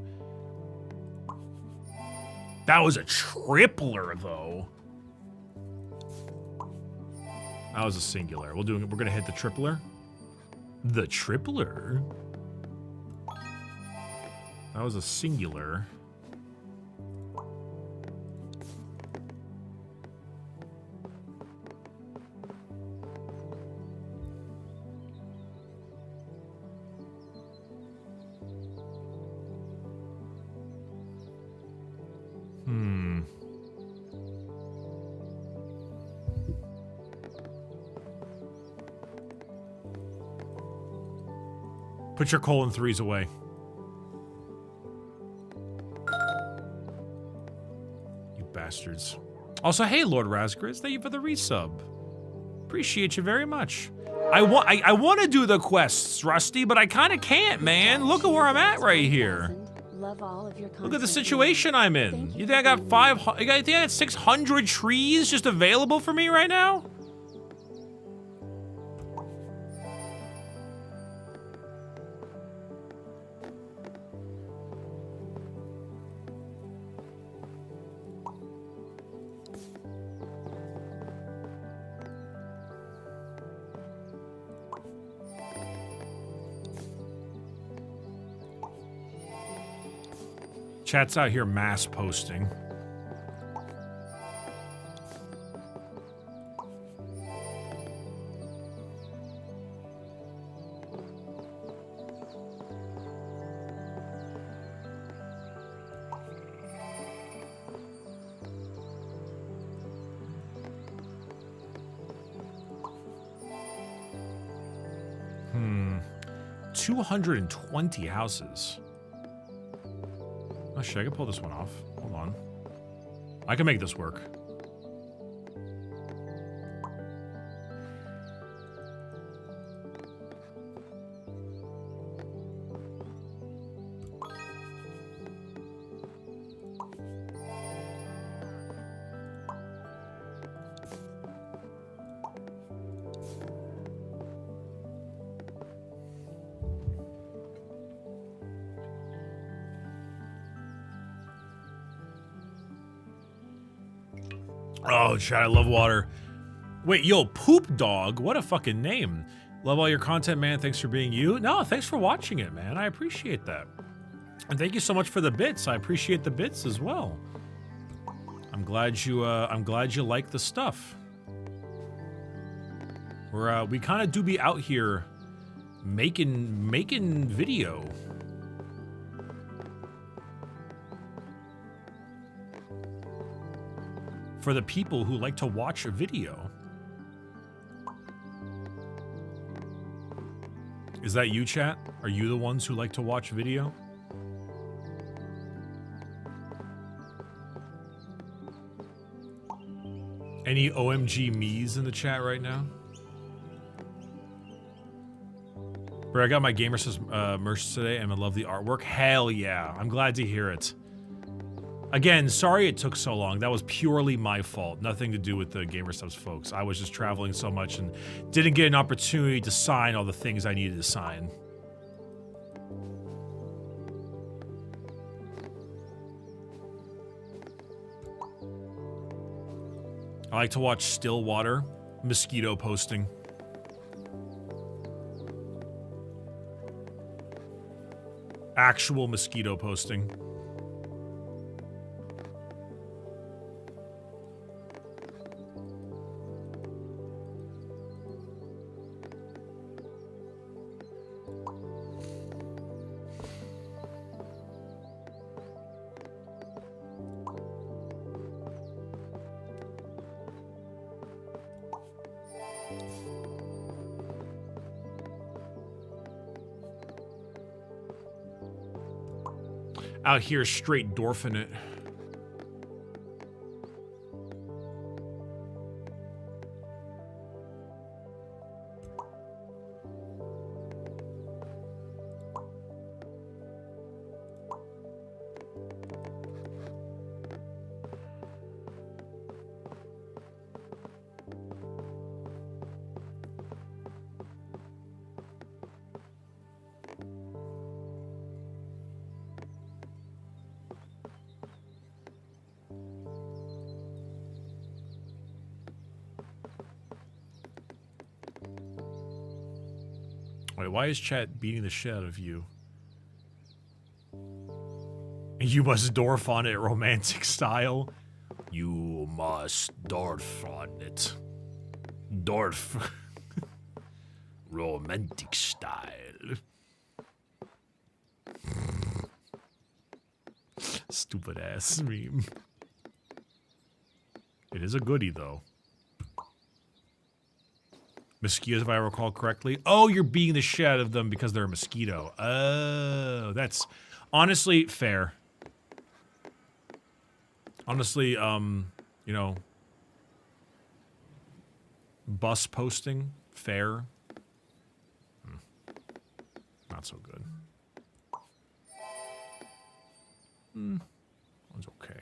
That was a tripler, though. That was a singular. We're gonna hit the tripler. The tripler? That was a singular. Put your colon threes away. bastards. Also, hey, Lord Razgriz, thank you for the resub. Appreciate you very much. I want to do the quests, Rusty, but I kind of can't, man. Look at where I'm at right here. Love all of your Look at the situation I'm in. You think I got 500? You think I got 600 trees just available for me right now? Chat's out here mass posting. Hmm. 220 houses. Oh shit, I can pull this one off. Hold on. I can make this work. Oh, chat, I love water. Wait, yo, Poop Dog, what a fucking name. Love all your content, man. Thanks for being you. No, thanks for watching it, man. I appreciate that. And thank you so much for the bits. I appreciate the bits as well. I'm glad you like the stuff. We kind of do be out here making video. For the people who like to watch a video. Is that you, chat? Are you the ones who like to watch video? Any OMG me's in the chat right now? Bro, I got my Gamersys merch today and I love the artwork. Hell yeah, I'm glad to hear it. Again, sorry it took so long. That was purely my fault. Nothing to do with the GamerSubs folks. I was just traveling so much and didn't get an opportunity to sign all the things I needed to sign. I like to watch Stillwater mosquito posting. Actual mosquito posting. Out here straight dwarfing it. Wait, why is chat beating the shit out of you? You must dwarf on it romantic style. You must dwarf on it. Dwarf. Romantic style. Stupid ass meme. It is a goodie though. Mosquitoes, if I recall correctly. Oh, you're beating the shit out of them because they're a mosquito. Oh, that's honestly fair. Honestly, you know, bus posting, fair. Not so good. One's okay.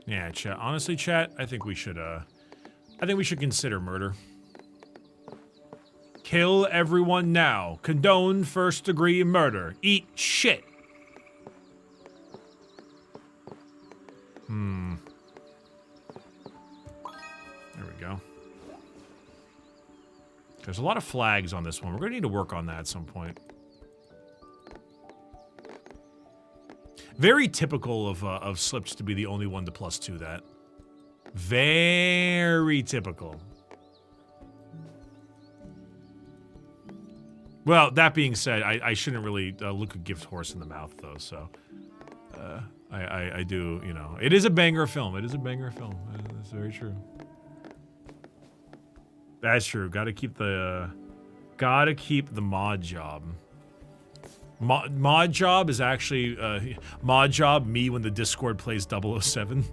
Yeah, chat. Honestly, chat, I think we should consider murder. Kill everyone now. Condone first-degree murder. Eat shit. There we go. There's a lot of flags on this one. We're gonna need to work on that at some point. Very typical of Slipped to be the only one to +2 that. Very typical. Well, that being said, I shouldn't really look a gift horse in the mouth, though, so... I do, you know... It is a banger film. It is a banger film. That's very true. That's true. Gotta keep the mod job. Mod job is actually... mod job, me when the Discord plays 007.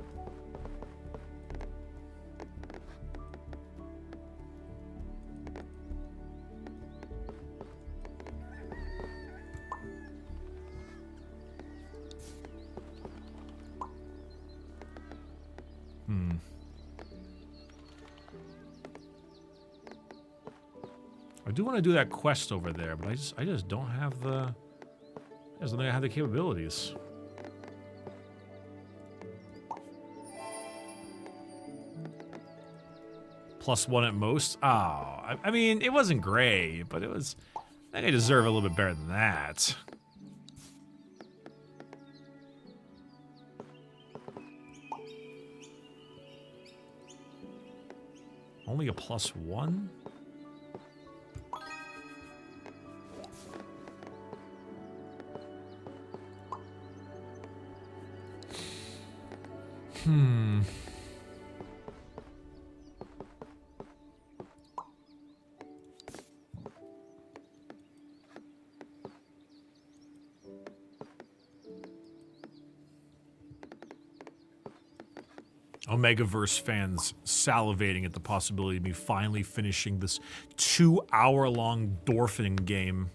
I do want to do that quest over there, but I just don't have the... I just don't think I have the capabilities. +1 at most? Oh, I mean, it wasn't great, but it was... I think I deserve a little bit better than that. Only a +1? Omegaverse fans salivating at the possibility of me finally finishing this 2-hour-long Dorfin game.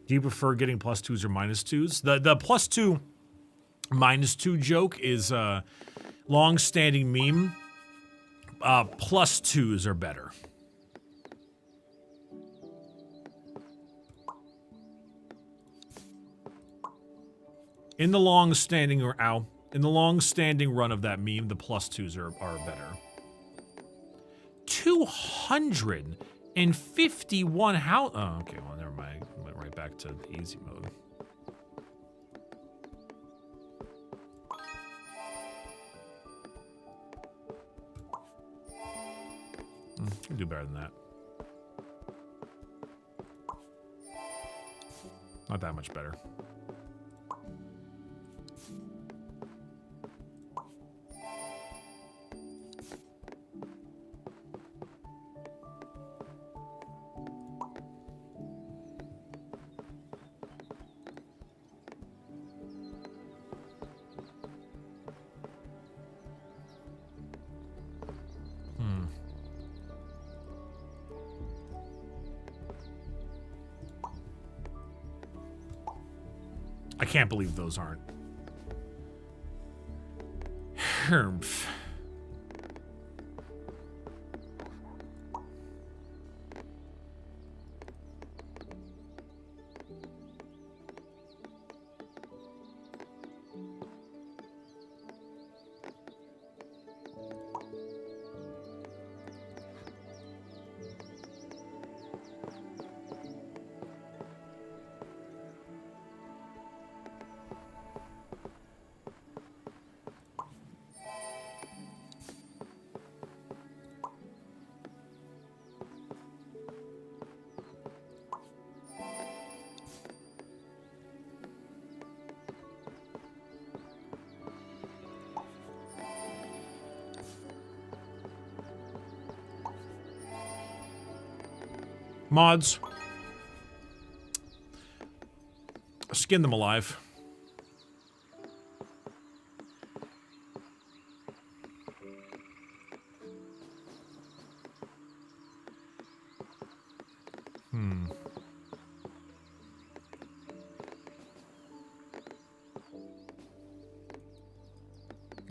Do you prefer getting +2s or -2s? The +2, -2 joke is a long-standing meme. +2s are better. In the long-standing run of that meme, the +2s are better. 251 how? Oh, okay. Well, never mind. I went right back to easy mode. Can do better than that. Not that much better. I can't believe those aren't. Hermph. Mods. Skin them alive.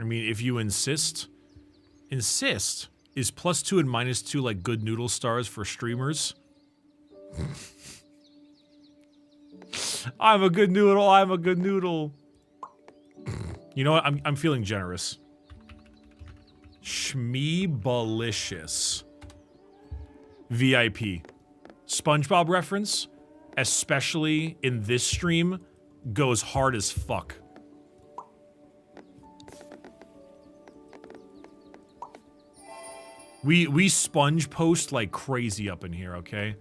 I mean, if you insist, is +2 and -2 like good noodle stars for streamers? I'm a good noodle, I'm a good noodle. You know what, I'm feeling generous. Shmeebalicious. VIP. SpongeBob reference, especially in this stream, goes hard as fuck. We sponge post like crazy up in here, okay?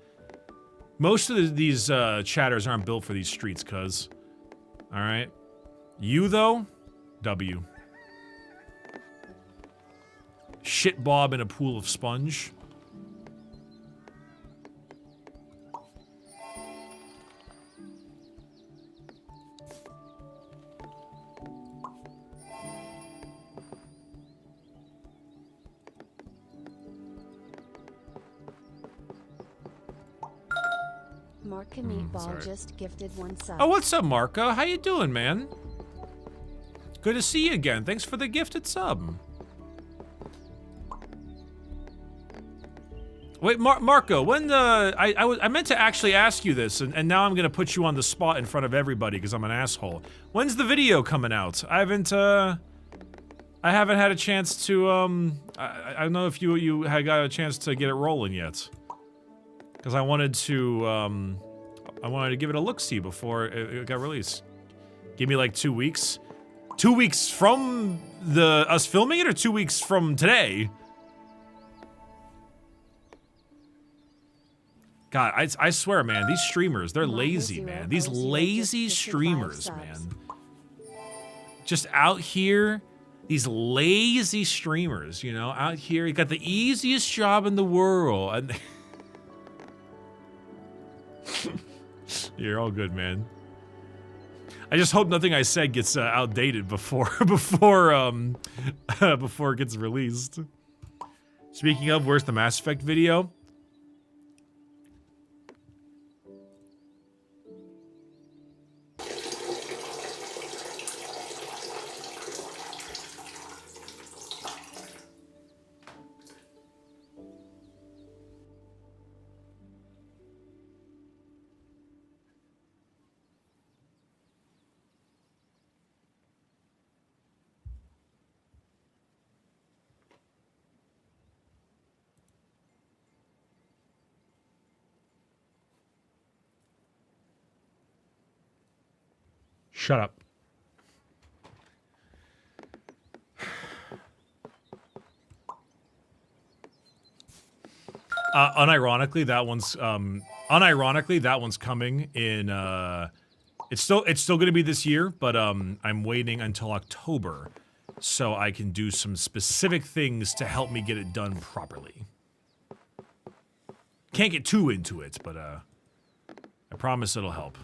Most of these chatters aren't built for these streets, cuz. Alright? You, though? W. Shit Bob in a pool of sponge. Marka Meatball just gifted 1 sub. Oh, what's up, Marka? How you doing, man? Good to see you again. Thanks for the gifted sub. Wait, Marco, when I meant to actually ask you this, and now I'm gonna put you on the spot in front of everybody because I'm an asshole. When's the video coming out? I haven't had a chance to I don't know if you had got a chance to get it rolling yet. Because I wanted to give it a look-see before it got released. Give me like 2 weeks. 2 weeks from us filming it, or 2 weeks from today? God, I swear, man, these streamers, they're lazy, man. These lazy streamers, man. Just out here, these lazy streamers, you know, out here, you got the easiest job in the world. And you're all good, man. I just hope nothing I said gets outdated before before it gets released. Speaking of, where's the Mass Effect video? Shut up. Unironically, that one's coming in. It's still going to be this year, but I'm waiting until October so I can do some specific things to help me get it done properly. Can't get too into it, but I promise it'll help.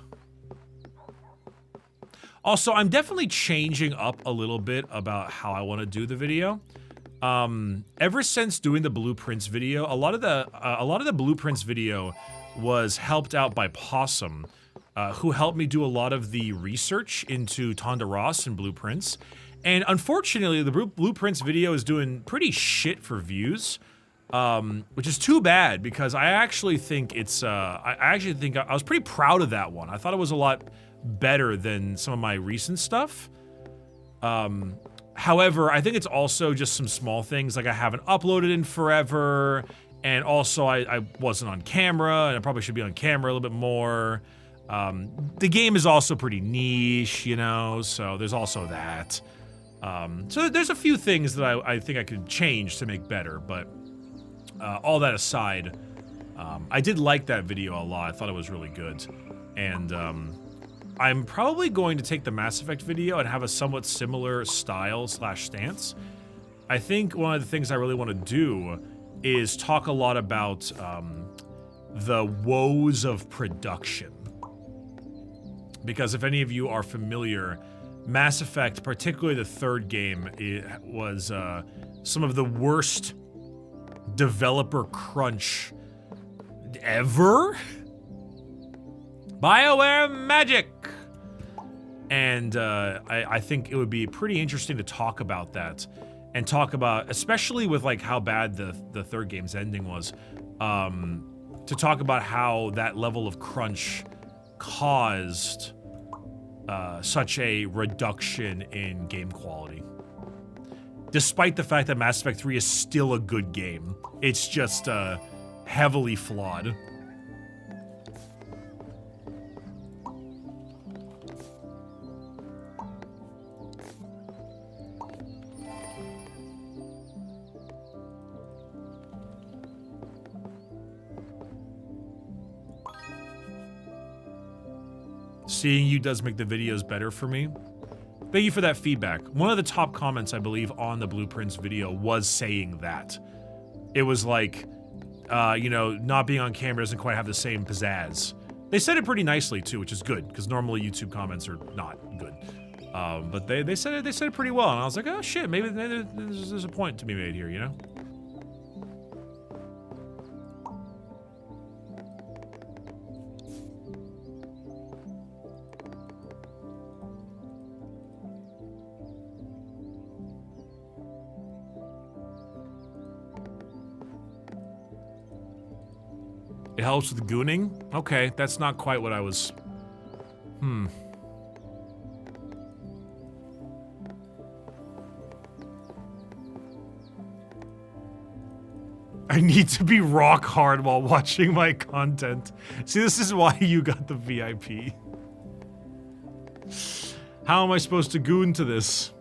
Also, I'm definitely changing up a little bit about how I want to do the video. Ever since doing the blueprints video, a lot of the blueprints video was helped out by Possum, who helped me do a lot of the research into Tonda Ross and blueprints. And unfortunately, the blueprints video is doing pretty shit for views, which is too bad because I actually think it's. I was pretty proud of that one. I thought it was a lot better than some of my recent stuff. However, I think it's also just some small things, like I haven't uploaded in forever, and also I wasn't on camera, and I probably should be on camera a little bit more. The game is also pretty niche, you know, so there's also that. So there's a few things that I think I could change to make better, but all that aside, I did like that video a lot. I thought it was really good, and I'm probably going to take the Mass Effect video and have a somewhat similar style / stance. I think one of the things I really want to do is talk a lot about the woes of production. Because if any of you are familiar, Mass Effect, particularly the third game, it was some of the worst developer crunch ever. BioWare magic! And I think it would be pretty interesting to talk about that. And talk about, especially with like how bad the third game's ending was, to talk about how that level of crunch caused such a reduction in game quality. Despite the fact that Mass Effect 3 is still a good game, it's just heavily flawed. Seeing you does make the videos better for me. Thank you for that feedback. One of the top comments, I believe, on the Blueprints video was saying that. It was like, you know, not being on camera doesn't quite have the same pizzazz. They said it pretty nicely, too, which is good, because normally YouTube comments are not good. But they said it pretty well, and I was like, oh shit, maybe there's a point to be made here, you know? It helps with gooning? Okay, that's not quite what I was... I need to be rock hard while watching my content. See, this is why you got the VIP. How am I supposed to goon to this?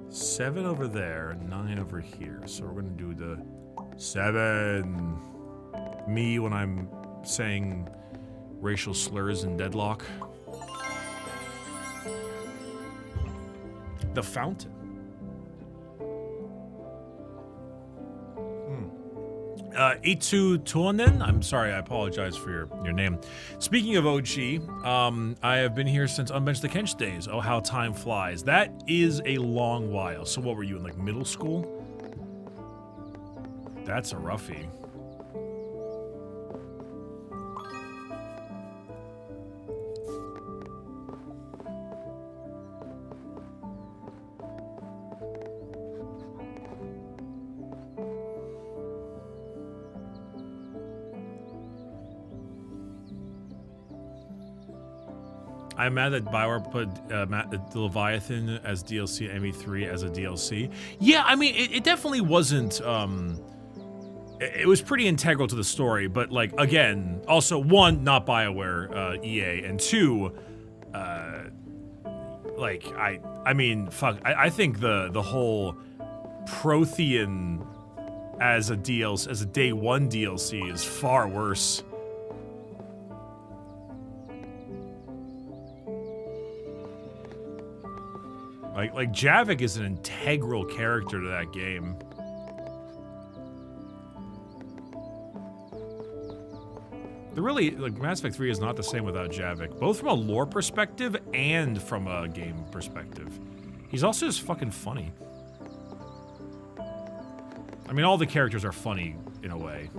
Seven over there, 9 over here. So we're gonna do the 7. Me when I'm saying racial slurs in deadlock. The fountain. Itu Tuonen, I'm sorry, I apologize for your name. Speaking of OG, I have been here since Unbench the Kench days. Oh, how time flies. That is a long while. So what were you in, like, middle school? That's a roughie. I'm mad that Bioware put the Leviathan as DLC and ME3 as a DLC. Yeah, I mean, it definitely wasn't, it was pretty integral to the story, but, like, again, also, one, not Bioware, EA, and two, like, I mean, fuck, I think the whole Prothean as a DLC, as a day one DLC is far worse. Like Javik is an integral character to that game. Mass Effect 3 is not the same without Javik, both from a lore perspective and from a game perspective. He's also just fucking funny. I mean, all the characters are funny in a way.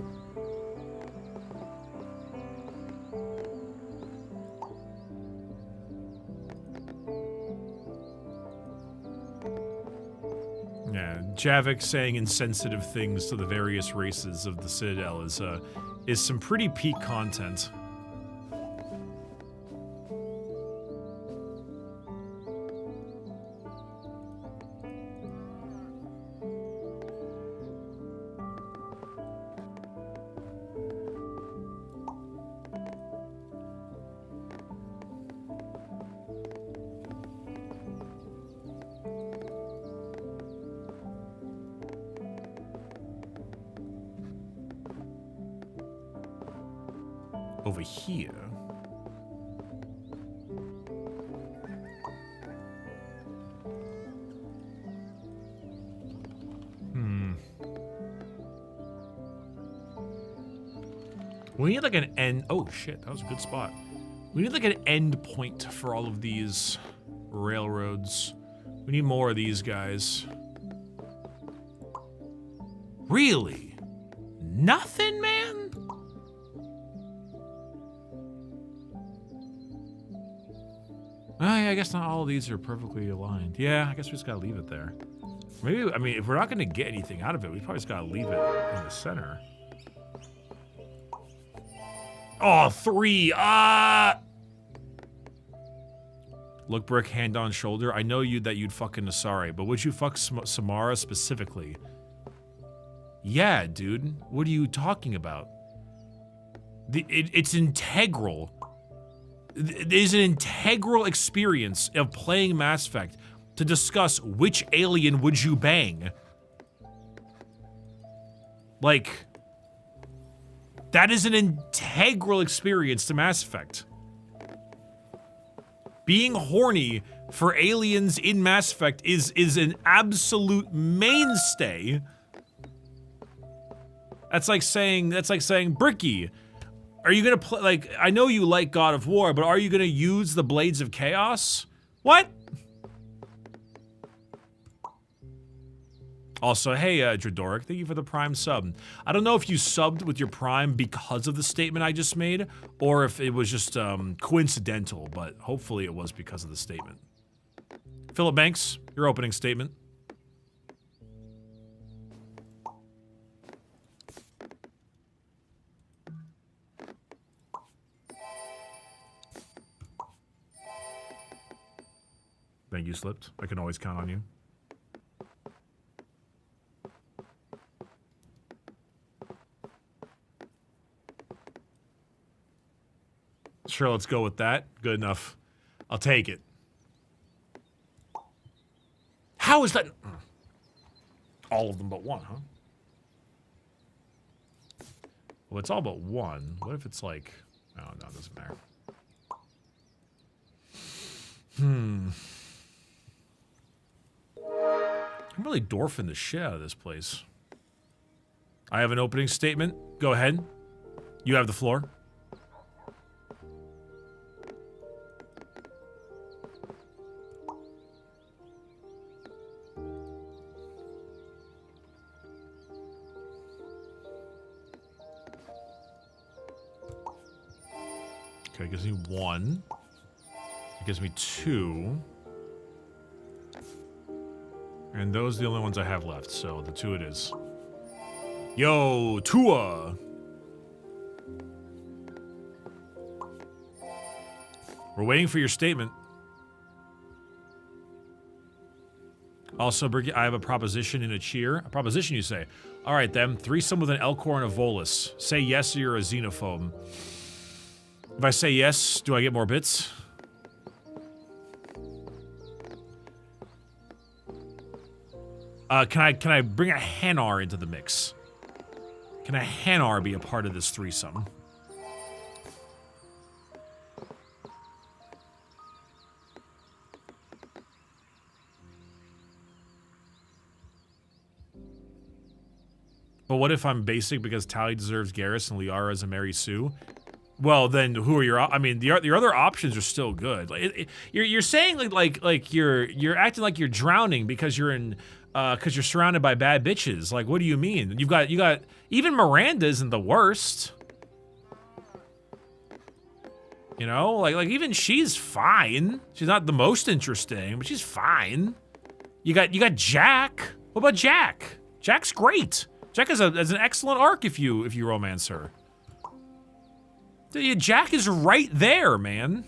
Yeah, Javik saying insensitive things to the various races of the Citadel is some pretty peak content. over here. We need like an end. Oh shit, that was a good spot. We need like an end point for all of these railroads. We need more of these guys. Really? Nothing, man? I guess not all of these are perfectly aligned. Yeah, I guess we just gotta leave it there. Maybe, I mean, if we're not gonna get anything out of it, we probably just gotta leave it in the center. Oh, 3. Look, Brick, hand on shoulder. I know that you'd fucking Asari, but would you fuck Samara specifically? Yeah, dude. What are you talking about? It's integral. It is an integral experience of playing Mass Effect to discuss which alien would you bang. Like, that is an integral experience to Mass Effect. Being horny for aliens in Mass Effect is an absolute mainstay. That's like saying, Bricky, are you gonna play, like, I know you like God of War, but are you gonna use the Blades of Chaos? What? Also, hey, Dradoric, thank you for the Prime sub. I don't know if you subbed with your Prime because of the statement I just made, or if it was just coincidental, but hopefully it was because of the statement. Philip Banks, your opening statement. Thank you, Slipped. I can always count on you. Sure, let's go with that. Good enough. I'll take it. How is that? All of them but one, huh? Well, it's all but one. What if it's like... Oh, no, it doesn't matter. I'm really dwarfing the shit out of this place. I have an opening statement. Go ahead. You have the floor. Okay, it gives me 1. It gives me 2. And those are the only ones I have left, so the 2 it is. Yo, Tua! We're waiting for your statement. Also, Bricky, I have a proposition and a cheer. A proposition, you say. All right, then. Threesome with an Elcor and a Volus. Say yes or you're a xenophobe. If I say yes, do I get more bits? Can I bring a Hanar into the mix? Can a Hanar be a part of this threesome? But what if I'm basic because Tali deserves Garrus and Liara is a Mary Sue? Well, then who are your? I mean, your other options are still good. Like you're saying like you're acting like you're drowning because you're in because you're surrounded by bad bitches. Like, what do you mean? You got even Miranda isn't the worst. You know, like even she's fine. She's not the most interesting, but she's fine. You got Jack. What about Jack? Jack's great. Jack has an excellent arc if you romance her. Jack is right there, man.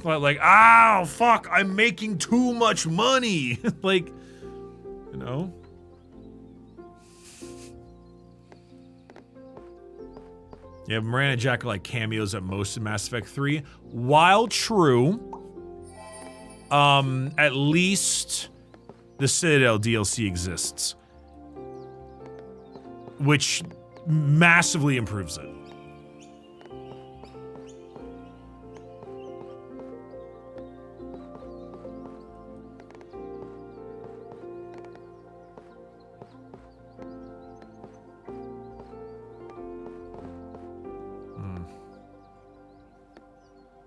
Like, oh, fuck, I'm making too much money. Like, you know? Yeah, Moran and Jack are like cameos at most in Mass Effect 3. While true, at least the Citadel DLC exists, which massively improves it.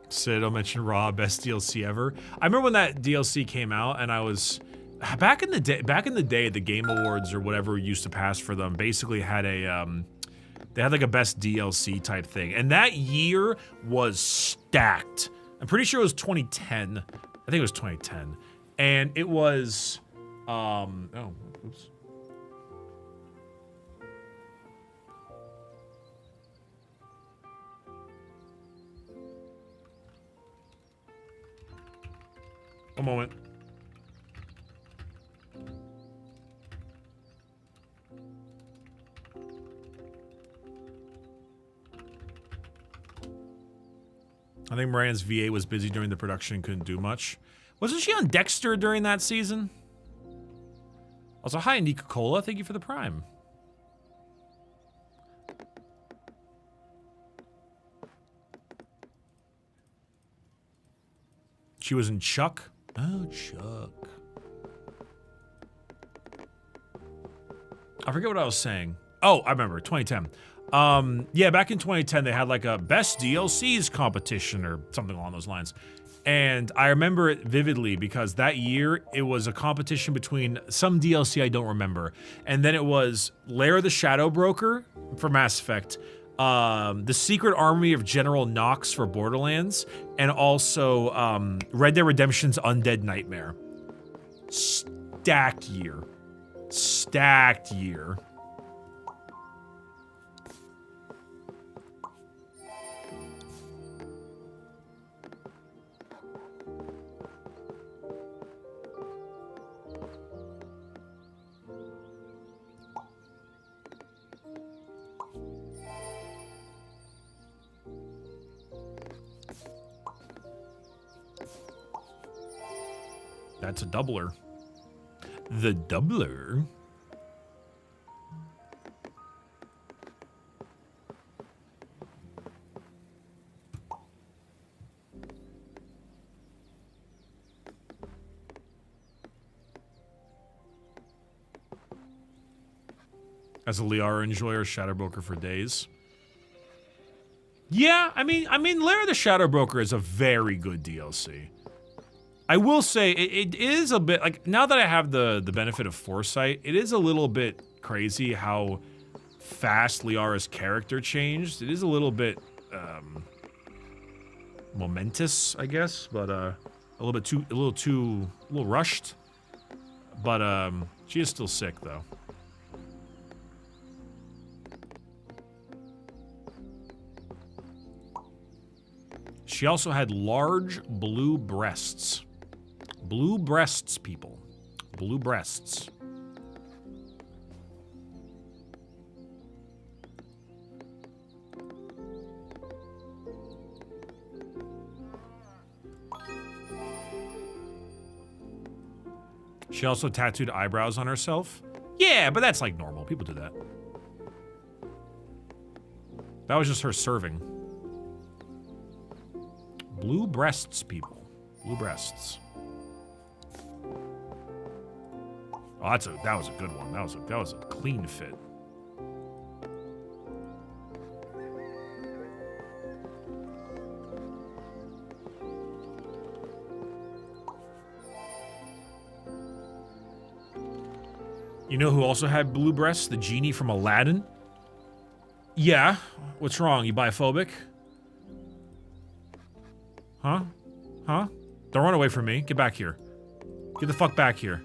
Citadel mentioned Raw, best DLC ever. I remember when that DLC came out, and I was back in the day, the Game Awards or whatever used to pass for them basically had a they had like a best DLC type thing, and that year was stacked. I'm pretty sure it was 2010. I think it was 2010, and it was oh, oops. A moment. I think Moran's VA was busy during the production and couldn't do much. Wasn't she on Dexter during that season? Also, hi, Nika Cola. Thank you for the Prime. She was in Chuck. Oh, Chuck. I forget what I was saying. Oh, I remember, 2010. Yeah, back in 2010, they had like a best DLCs competition or something along those lines. And I remember it vividly because that year it was a competition between some DLC I don't remember. And then it was Lair of the Shadow Broker for Mass Effect, the Secret Army of General Knox for Borderlands, and also Red Dead Redemption's Undead Nightmare. Stacked year. Stacked year. That's a doubler. The doubler. As a Liara enjoyer, Shadow Broker for days. Yeah, I mean, Lair the Shadow Broker is a very good DLC. I will say it is a bit like, now that I have the benefit of foresight, it is a little bit crazy how fast Liara's character changed. It is a little bit momentous, I guess, but a little rushed. But she is still sick though. She also had large blue breasts. Blue breasts, people. Blue breasts. She also tattooed eyebrows on herself. Yeah, but that's like normal. People do that. That was just her serving. Blue breasts, people. Blue breasts. Oh, that was a good one. That was a clean fit. You know who also had blue breasts? The genie from Aladdin. Yeah. What's wrong? You biphobic? Huh? Huh? Don't run away from me. Get back here. Get the fuck back here.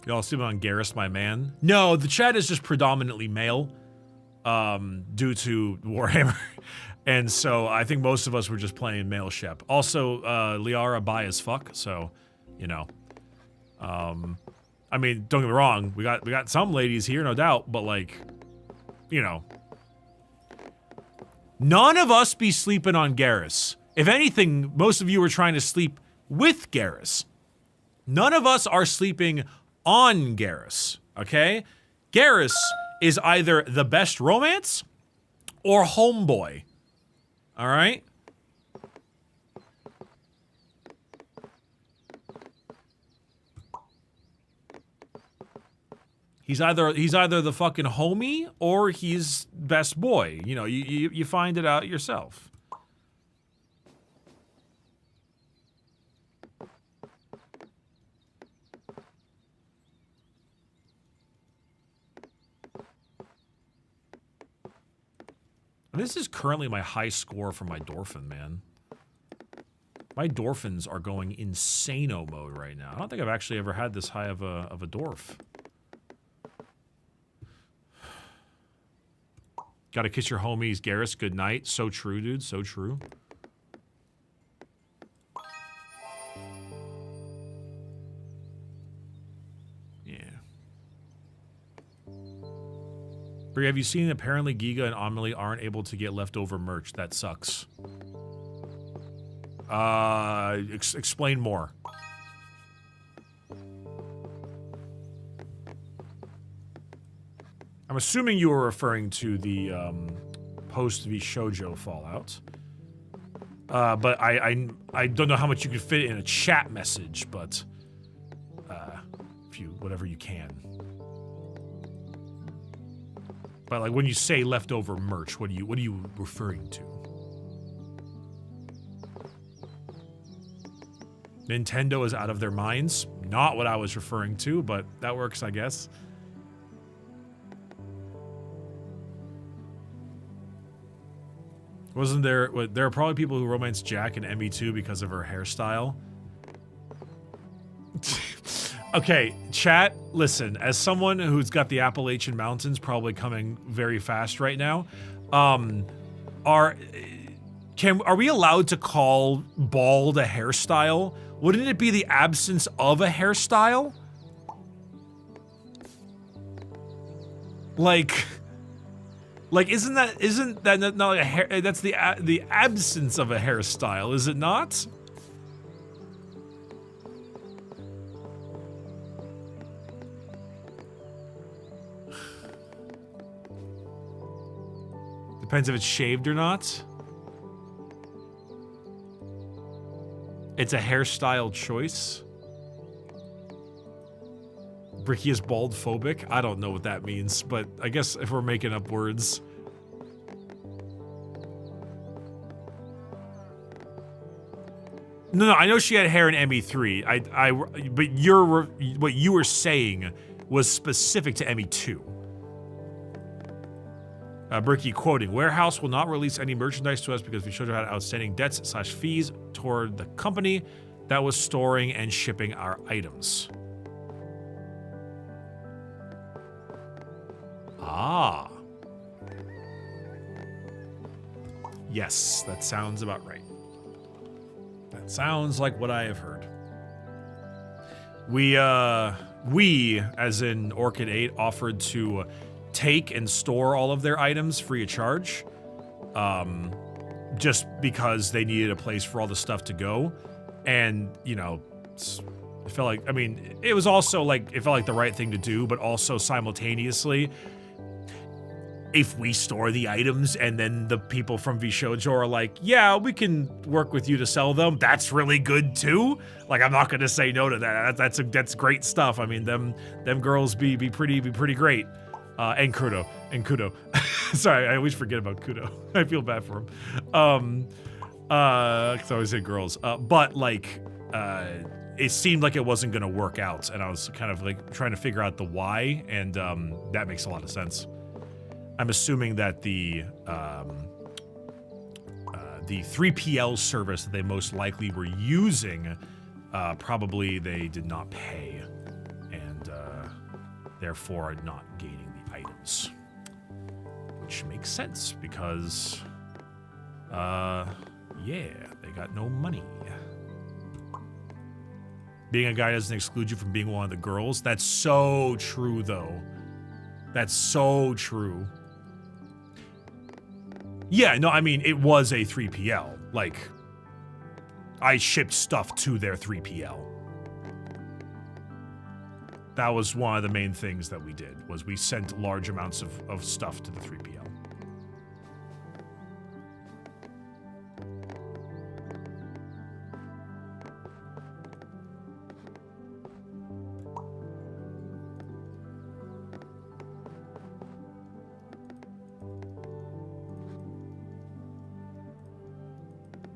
Y'all sleeping on Garrus, my man? No, the chat is just predominantly male, due to Warhammer. And so I think most of us were just playing male Shep. Also, Liara bi as fuck, so, you know. I mean, don't get me wrong, we got some ladies here, no doubt, but like, you know. None of us be sleeping on Garrus. If anything, most of you are trying to sleep with Garrus. None of us are sleeping on Garrus, okay? Garrus is either the best romance or homeboy. All right? He's either the fucking homie or he's best boy. You know, you find it out yourself. This is currently my high score for my Dorphin, man. My Dorphins are going insano mode right now. I don't think I've actually ever had this high of a Dwarf. Gotta kiss your homies, Garrus. Good night. So true, dude. So true. Have you seen apparently Giga and Amelie aren't able to get leftover merch? That sucks. Explain more. I'm assuming you were referring to the post v shoujo Fallout. But I don't know how much you could fit in a chat message, but if you whatever you can. But like when you say leftover merch, what are you referring to? Nintendo is out of their minds. Not what I was referring to, but that works, I guess. Wasn't there? There are probably people who romance Jack and Emmy too because of her hairstyle. Okay, chat, listen, as someone who's got the Appalachian Mountains probably coming very fast right now, are we allowed to call bald a hairstyle? Wouldn't it be the absence of a hairstyle? Like isn't that not like a hair? That's the absence of a hairstyle, is it not? Depends if it's shaved or not. It's a hairstyle choice. Bricky is bald phobic. I don't know what that means, but I guess if we're making up words. No, I know she had hair in ME3. But what you were saying was specific to ME2. Bricky quoting, Warehouse will not release any merchandise to us because we showed her had outstanding debts / fees toward the company that was storing and shipping our items. Ah. Yes, that sounds about right. That sounds like what I have heard. We, as in Orchid 8, offered to take and store all of their items free of charge, just because they needed a place for all the stuff to go. And, you know, it felt like, I mean, it was also like, it felt like the right thing to do, but also simultaneously, if we store the items and then the people from Vishojo are like, yeah, we can work with you to sell them, that's really good too. Like, I'm not gonna say no to that. That's great stuff. I mean, them girls be pretty great. And Kudo. Sorry, I always forget about Kudo. I feel bad for him. Cause I always say girls. But like, it seemed like it wasn't gonna work out, and I was kind of like trying to figure out the why, and that makes a lot of sense. I'm assuming that the 3PL service that they most likely were using, probably they did not pay, and therefore not gaining the items. Which makes sense because, yeah, they got no money. Being a guy doesn't exclude you from being one of the girls. That's so true, though. That's so true. Yeah, no, I mean, it was a 3PL. Like, I shipped stuff to their 3PL. That was one of the main things that we did, was we sent large amounts of stuff to the 3PL.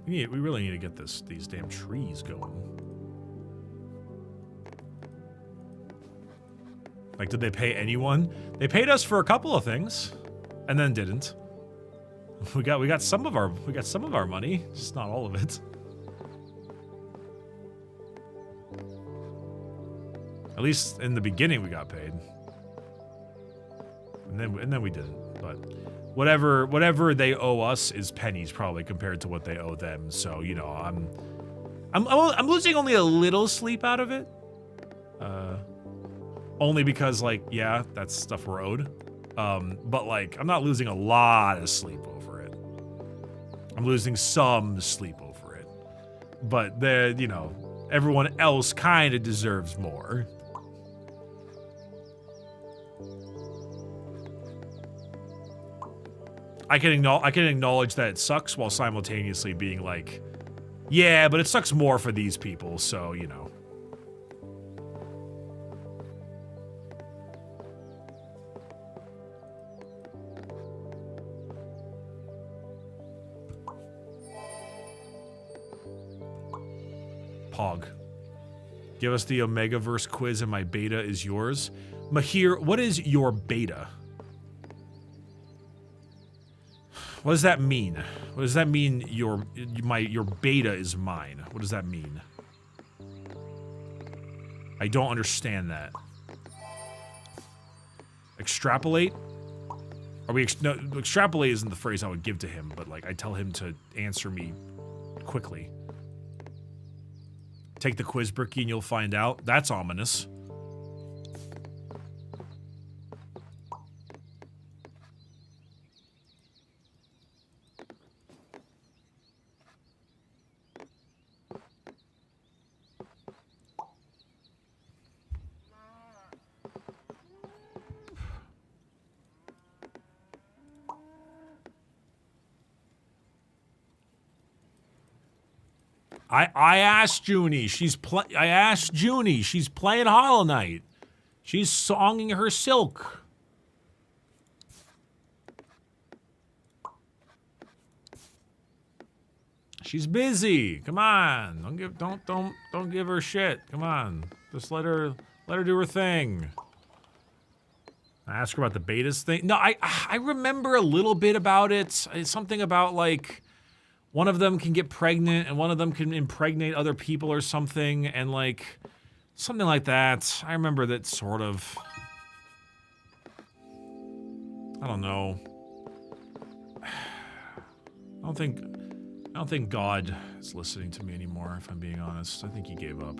We really need to get these damn trees going. Like, did they pay anyone? They paid us for a couple of things, and then didn't. We got some of our money, just not all of it. At least in the beginning, we got paid, and then we didn't. But whatever they owe us is pennies, probably, compared to what they owe them. So, you know, I'm losing only a little sleep out of it. Only because, like, yeah, that's stuff we're owed. But, like, I'm not losing a lot of sleep over it. I'm losing some sleep over it. But, you know, everyone else kind of deserves more. I can acknowledge that it sucks while simultaneously being like, yeah, but it sucks more for these people, so, you know. Pog. Give us the Omegaverse quiz and my beta is yours. Mahir, what is your beta? What does that mean? What does that mean your beta is mine? What does that mean? I don't understand that. Extrapolate? Are we no, extrapolate isn't the phrase I would give to him, but like I tell him to answer me quickly. Take the quiz, Bricky, and you'll find out. That's ominous. I asked Junie. I asked Junie. She's playing Hollow Knight. She's songing her silk. She's busy. Come on. Don't give her shit. Come on. Just let her do her thing. I asked her about the betas thing. No, I remember a little bit about it. It's something about like one of them can get pregnant and one of them can impregnate other people or something, and like something like that. I remember that sort of. I don't know. I don't think God is listening to me anymore, if I'm being honest. I think he gave up.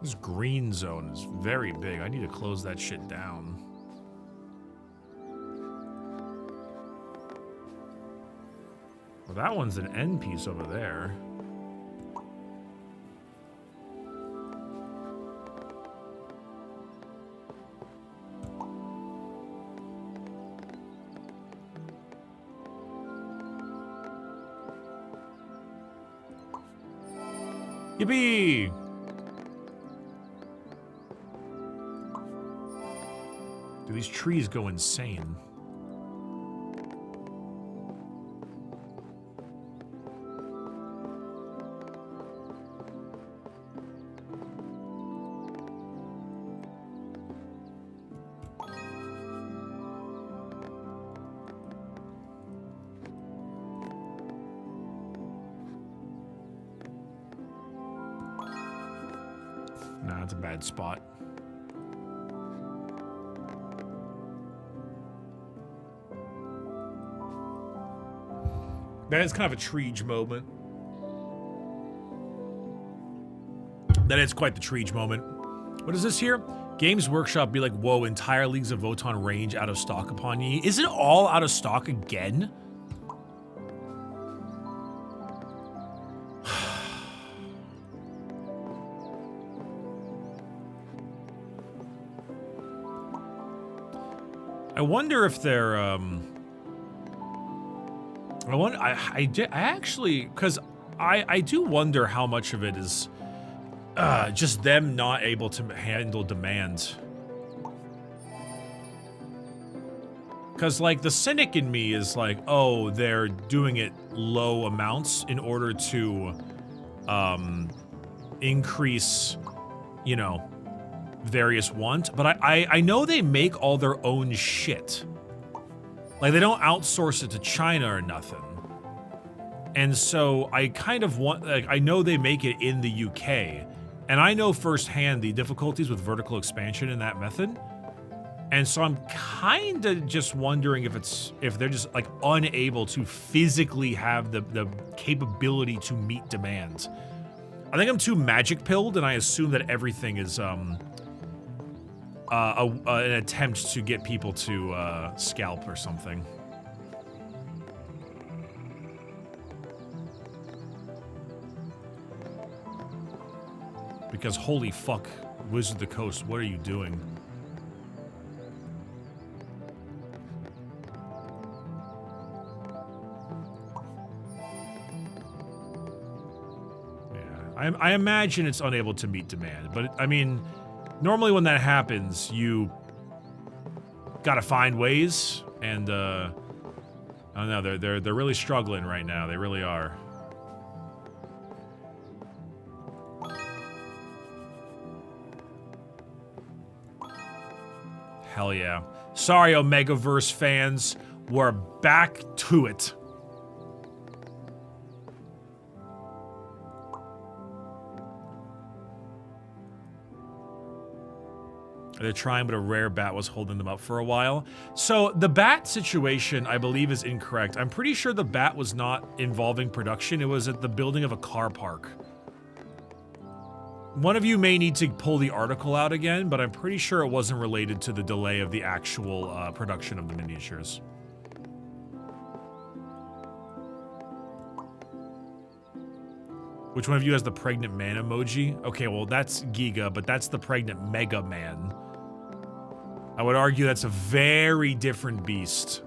This green zone is very big. I need to close that shit down. Well, that one's an end piece over there. Yippee! Do these trees go insane? Nah, it's a bad spot. That is kind of a Treege moment. That is quite the Treege moment. What is this here? Games Workshop be like, whoa, entire Leagues of Votann range out of stock upon ye. Is it all out of stock again? I wonder if they're, I actually, because I do wonder how much of it is just them not able to handle demand. Because, like, the cynic in me is like, oh, they're doing it low amounts in order to increase, you know, various want. But I know they make all their own shit. Like, they don't outsource it to China or nothing. And so I kind of want, like, I know they make it in the UK. And I know firsthand the difficulties with vertical expansion in that method. And so I'm kind of just wondering if they're just, like, unable to physically have the capability to meet demand. I think I'm too magic pilled, and I assume that everything is an attempt to get people to scalp or something. Because holy fuck, Wizard of the Coast, what are you doing? Yeah, I imagine it's unable to meet demand, but I mean, normally when that happens, you gotta find ways, and I don't know, they're really struggling right now. They really are. Hell yeah. Sorry, Omegaverse fans. We're back to it. They're trying, but a rare bat was holding them up for a while. So the bat situation, I believe, is incorrect. I'm pretty sure the bat was not involving production. It was at the building of a car park. One of you may need to pull the article out again, but I'm pretty sure it wasn't related to the delay of the actual production of the miniatures. Which one of you has the pregnant man emoji? Okay, well, that's Giga, but that's the pregnant Mega Man. I would argue that's a very different beast.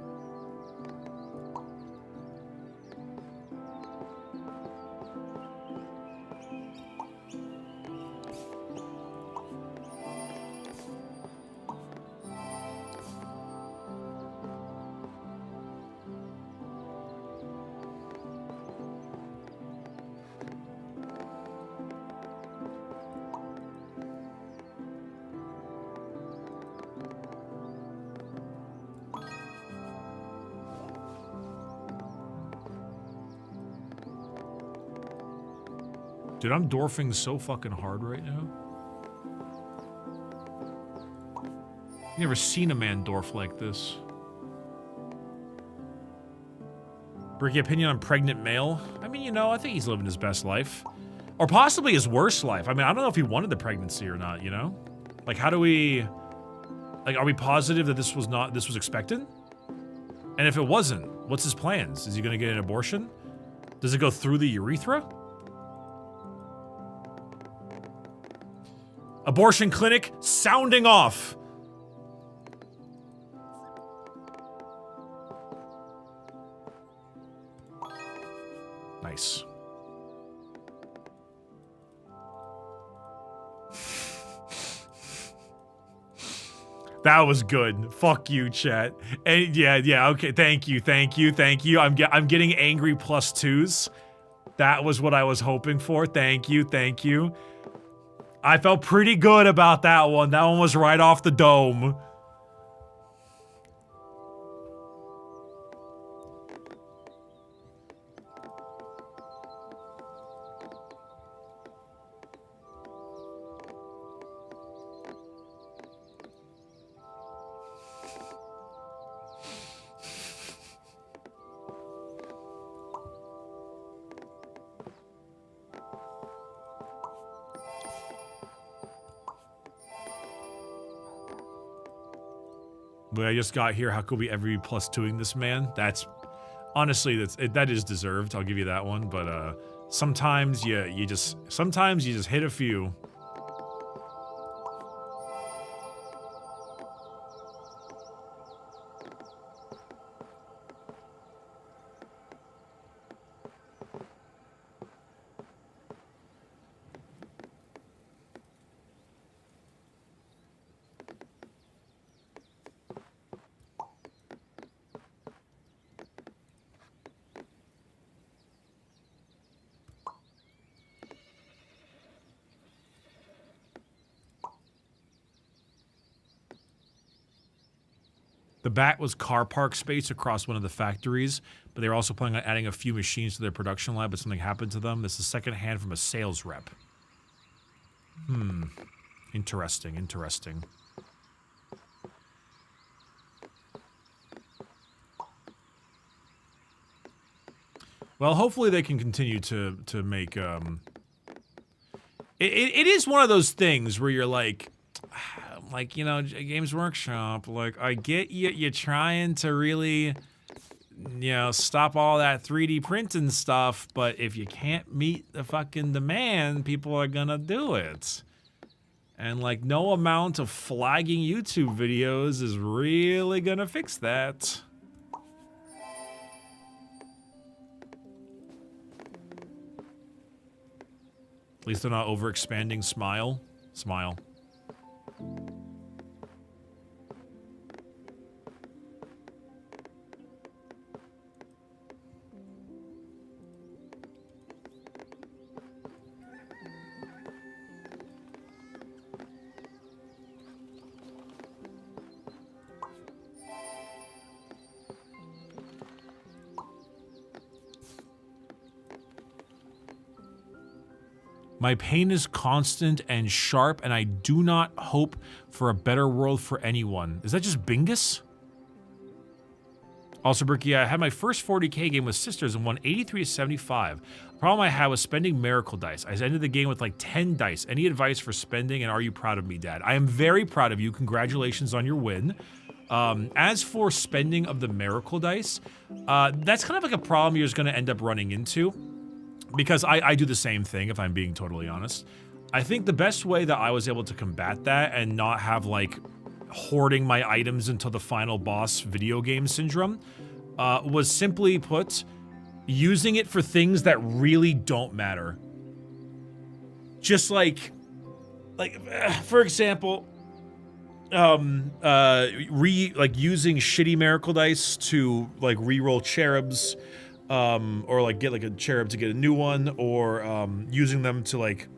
Dude, I'm dwarfing so fucking hard right now. I've never seen a man dwarf like this. Bricky, opinion on pregnant male? I mean, you know, I think he's living his best life. Or possibly his worst life. I mean, I don't know if he wanted the pregnancy or not, you know? Like, how do we... Like, are we positive that this was expected? And if it wasn't, what's his plans? Is he gonna get an abortion? Does it go through the urethra? Abortion clinic sounding off. Nice. That was good. Fuck you, chat. And yeah, okay. Thank you. I'm getting angry +2s. That was what I was hoping for. Thank you. I felt pretty good about that one. That one was right off the dome. But I just got here. How could we ever be +2ing this man? That's honestly that is deserved. I'll give you that one. But sometimes you just hit a few. The bat was car park space across one of the factories, but they were also planning on adding a few machines to their production lab, but something happened to them. This is secondhand from a sales rep. Interesting. Well, hopefully they can continue to make, It is one of those things where you're like, you know, Games Workshop, like, I get you're trying to really, you know, stop all that 3D printing stuff, but if you can't meet the fucking demand, people are gonna do it. And, like, no amount of flagging YouTube videos is really gonna fix that. At least they're not overexpanding Smile. Smile. My pain is constant and sharp, and I do not hope for a better world for anyone. Is that just Bingus? Also, Bricky, I had my first 40k game with sisters and won 83 to 75. The problem I had was spending miracle dice. I ended the game with like 10 dice. Any advice for spending, and are you proud of me, Dad? I am very proud of you. Congratulations on your win. As for spending of the miracle dice, that's kind of like a problem you're just going to end up running into. Because I do the same thing, if I'm being totally honest. I think the best way that I was able to combat that and not have, like, hoarding my items until the final boss video game syndrome was simply put, using it for things that really don't matter. Just like for example, using shitty miracle dice to, like, reroll cherubs, or like get like a cherub to get a new one, or using them to like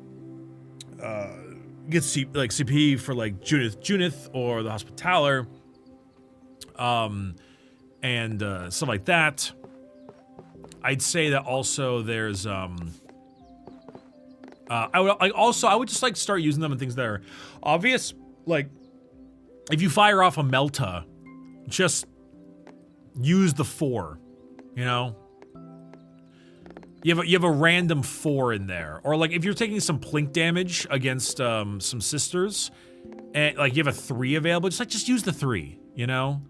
get CP for like Junith or the Hospitaller, and stuff like that. I'd say that also there's I would just like start using them in things that are obvious. Like if you fire off a Melta, just use the 4, you know? You have a random 4 in there. Or like if you're taking some plink damage against some sisters, and like you have a 3 available, just use the 3, you know?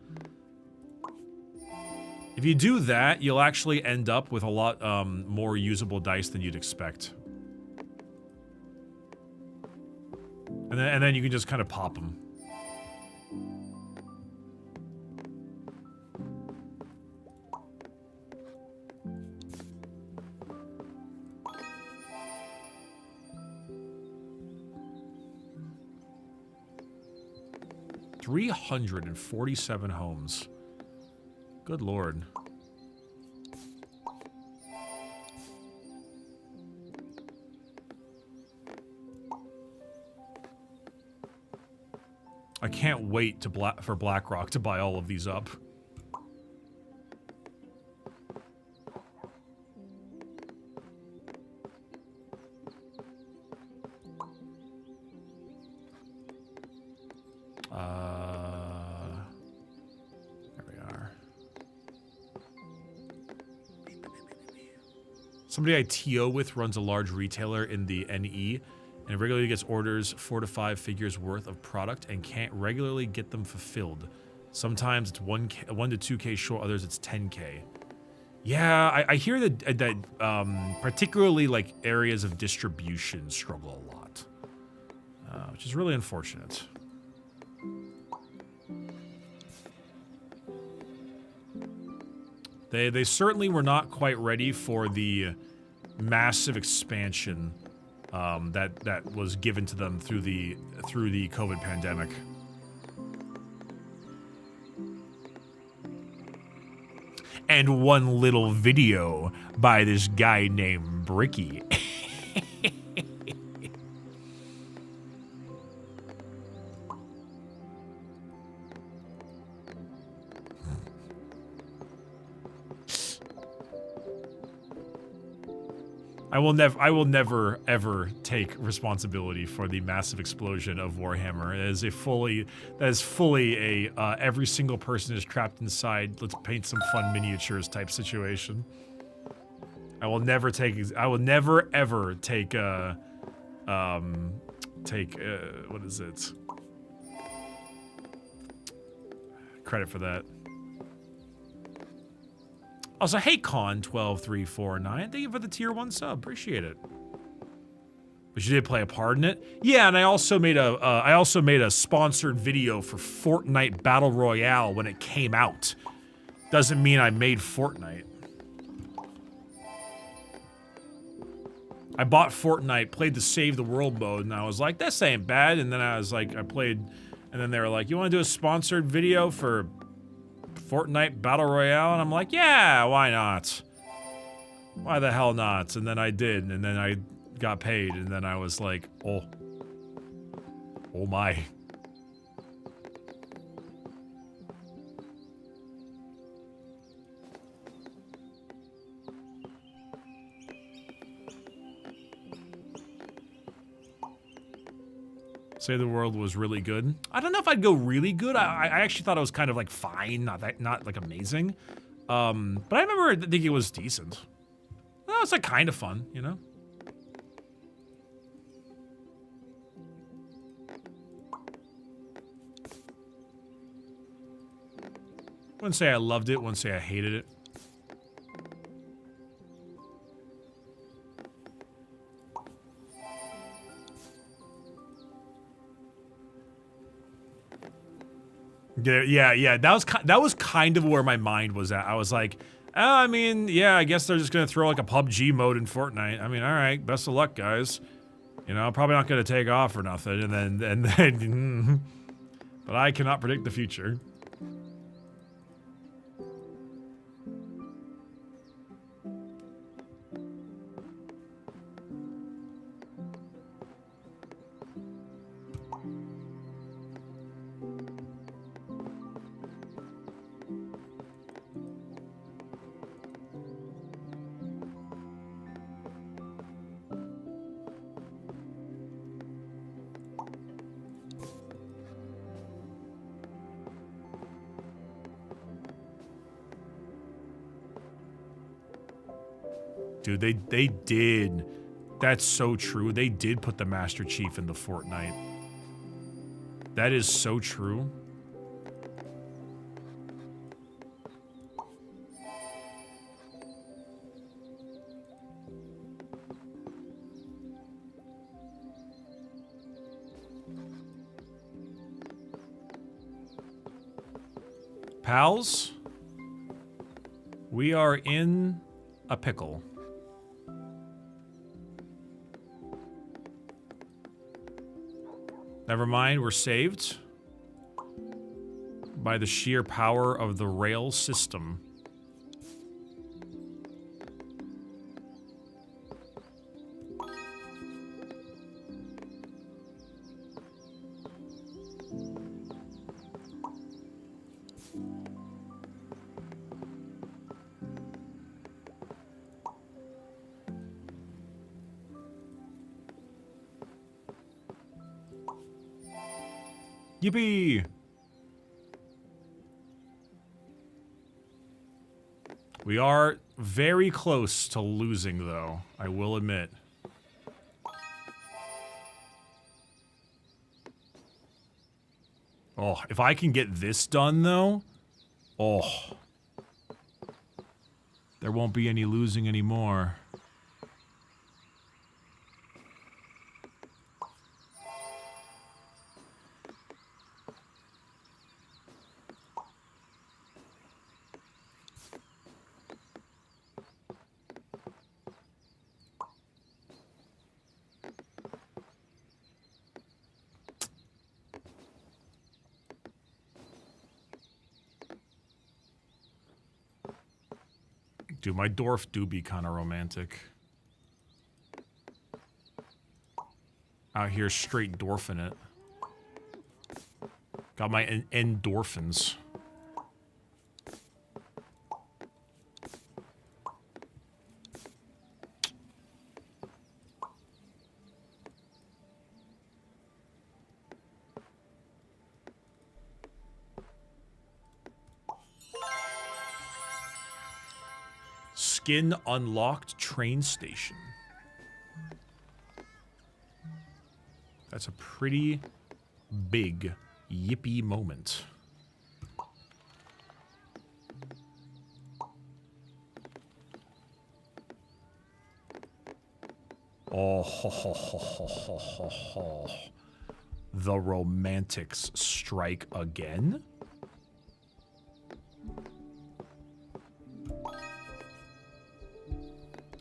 If you do that, you'll actually end up with a lot more usable dice than you'd expect. And then you can just kind of pop them. 347 homes. Good lord. I can't wait for BlackRock to buy all of these up. There we are. Somebody I TO with runs a large retailer in the NE and regularly gets orders 4 to 5 figures worth of product and can't regularly get them fulfilled. Sometimes it's 1 to 2K short, others it's 10K. Yeah, I hear that particularly like areas of distribution struggle a lot, which is really unfortunate. They certainly were not quite ready for the massive expansion that was given to them through the COVID pandemic. And one little video by this guy named Bricky. I will never ever take responsibility for the massive explosion of Warhammer. That is fully a every single person is trapped inside, let's paint some fun miniatures type situation. I will never ever take what is it? Credit for that. Also, hey Con12349, thank you for the tier 1 sub, appreciate it. But you did play a part in it? Yeah, and I also made a sponsored video for Fortnite Battle Royale when it came out. Doesn't mean I made Fortnite. I bought Fortnite, played the Save the World mode, and I was like, this ain't bad. And then I was like, I played, and then they were like, you want to do a sponsored video for Fortnite Battle Royale? And I'm like, yeah, why not? Why the hell not? And then I did, and then I got paid, and then I was like, oh my. Save the World was really good. I don't know if I'd go really good. I actually thought it was kind of like fine, not like amazing. But I remember thinking it was decent. Well, it's like kind of fun, you know? Wouldn't say I loved it, wouldn't say I hated it. Yeah. That was kind of where my mind was at. I was like, oh, I mean, yeah, I guess they're just gonna throw like a PUBG mode in Fortnite. I mean, all right, best of luck, guys. You know, probably not gonna take off or nothing. And then, but I cannot predict the future. Dude, they did. That's so true. They did put the Master Chief into Fortnite. That is so true. Pals, we are in a pickle. Never mind, we're saved. by the sheer power of the rail system. Yippee! We are very close to losing, though, I will admit. Oh, if I can get this done, though, oh. There won't be any losing anymore. Dude, my dwarf do be kind of romantic. Out here straight dwarfing it. Got my endorphins. Skin unlocked train station. That's a pretty big yippee moment. Oh, ho, ho, ho, ho, ho, ho, ho. The romantics strike again?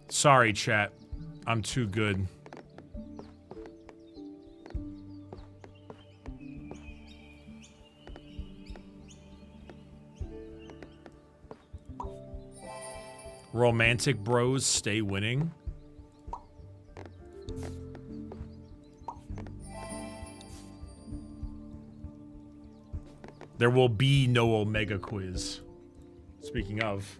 Sorry, chat. I'm too good. Romantic bros stay winning. There will be no Omega quiz. Speaking of.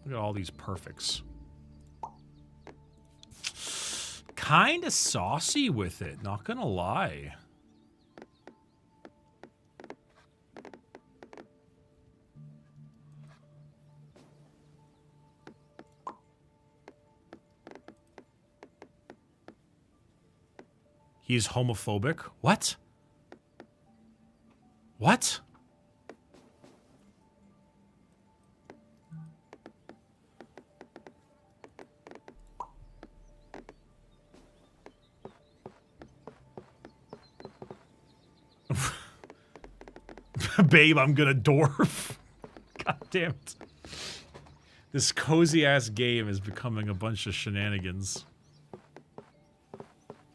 Look at all these perfects. Kinda saucy with it, not gonna lie. He's homophobic? What? What? Babe, I'm gonna dwarf. God damn it. This cozy ass game is becoming a bunch of shenanigans.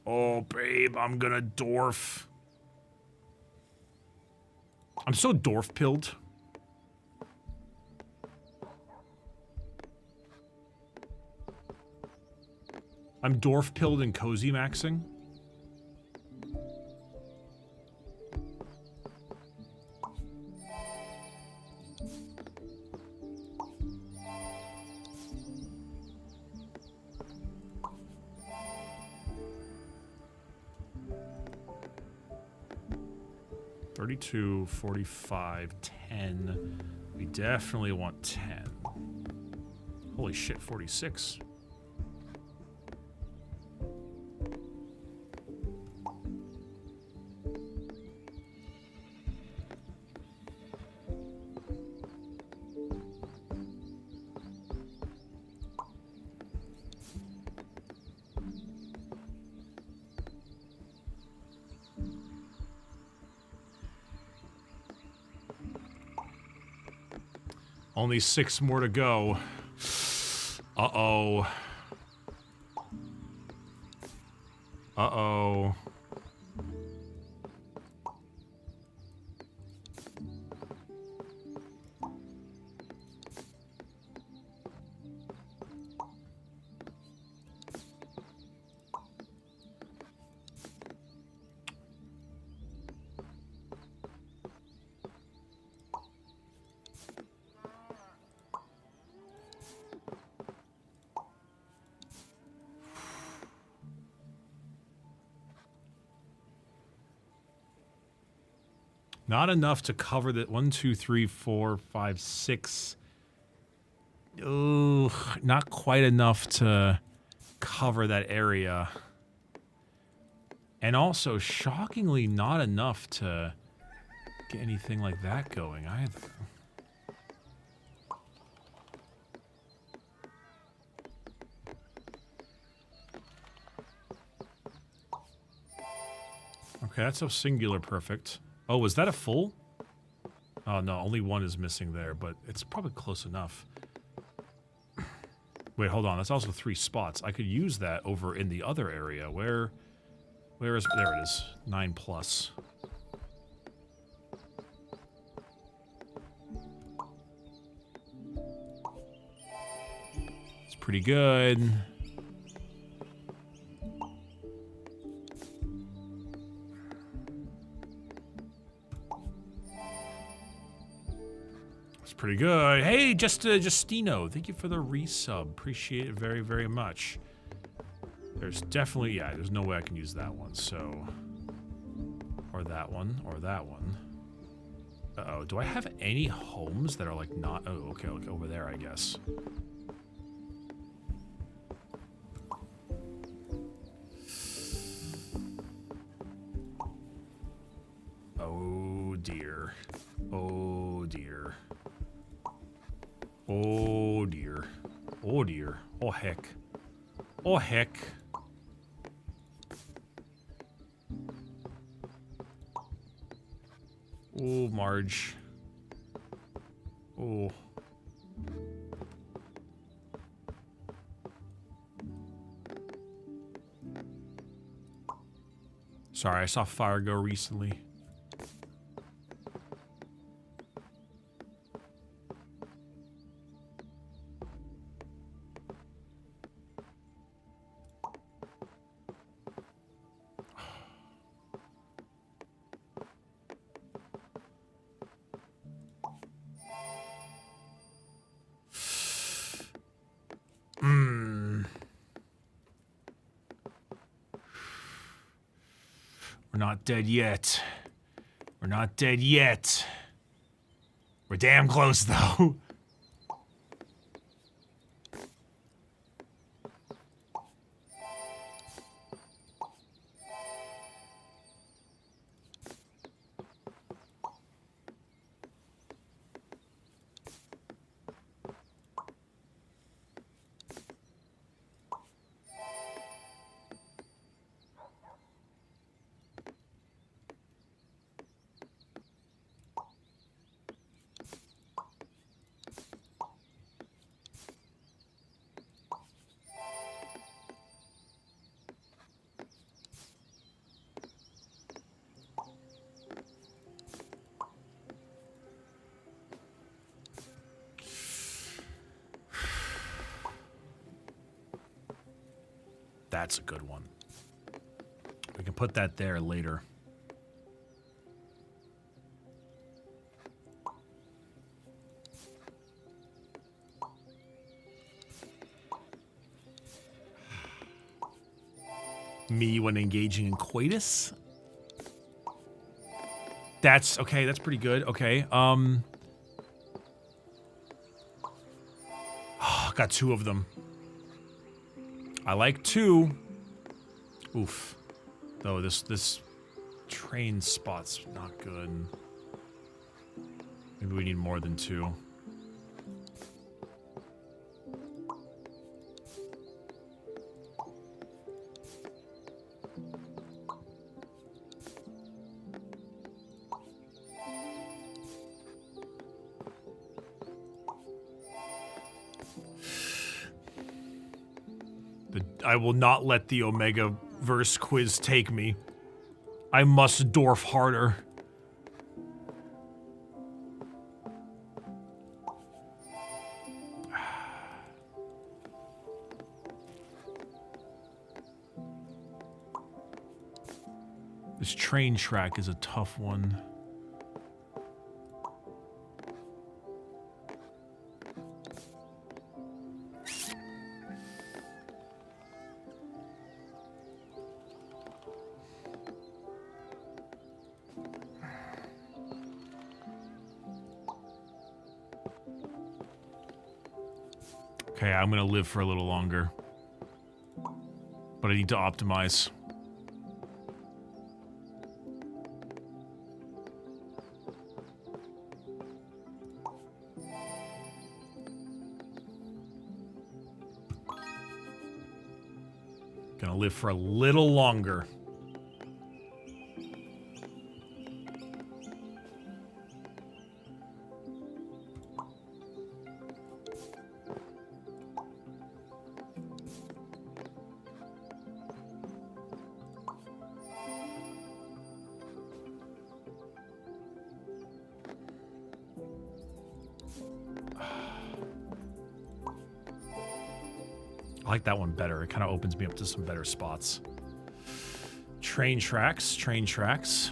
Oh, babe, I'm gonna dwarf. I'm so dwarf-pilled. I'm dwarf-pilled and cozy maxing. $32, $45, 10. We definitely want 10. Holy shit, 46. Only 6 more to go. Uh-oh. Uh-oh. Not enough to cover that. 1, 2, 3, 4, 5, 6. Ugh, not quite enough to cover that area. And also, shockingly, not enough to get anything like that going either. Okay, that's a singular perfect. Oh, was that a full? Oh, no, only 1 is missing there, but it's probably close enough. Wait, hold on. That's also 3 spots. I could use that over in the other area. Where is... There it is. 9 plus. It's pretty good. Pretty good. Hey, Justino, thank you for the resub. Appreciate it very, very much. There's definitely, yeah, there's no way I can use that one, so... Or that one, or that one. Uh-oh, do I have any homes that are, like, not... Oh, okay, like, over there, I guess. Oh, dear. Oh, dear. Oh dear. Oh dear. Oh heck. Oh heck. Oh, Marge. Oh. Sorry, I saw fire go recently. We're not dead yet. We're not dead yet. We're damn close, though. That's a good one. We can put that there later. Me when engaging in coitus? That's okay, that's pretty good. Okay. got 2 of them. I like 2. Oof. Though this train spot's not good. Maybe we need more than 2. I will not let the Omega verse quiz take me. I must dwarf harder. This train track is a tough one. Okay, I'm gonna live for a little longer. But I need to optimize. Gonna live for a little longer. I like that one better. It kind of opens me up to some better spots. Train tracks, train tracks.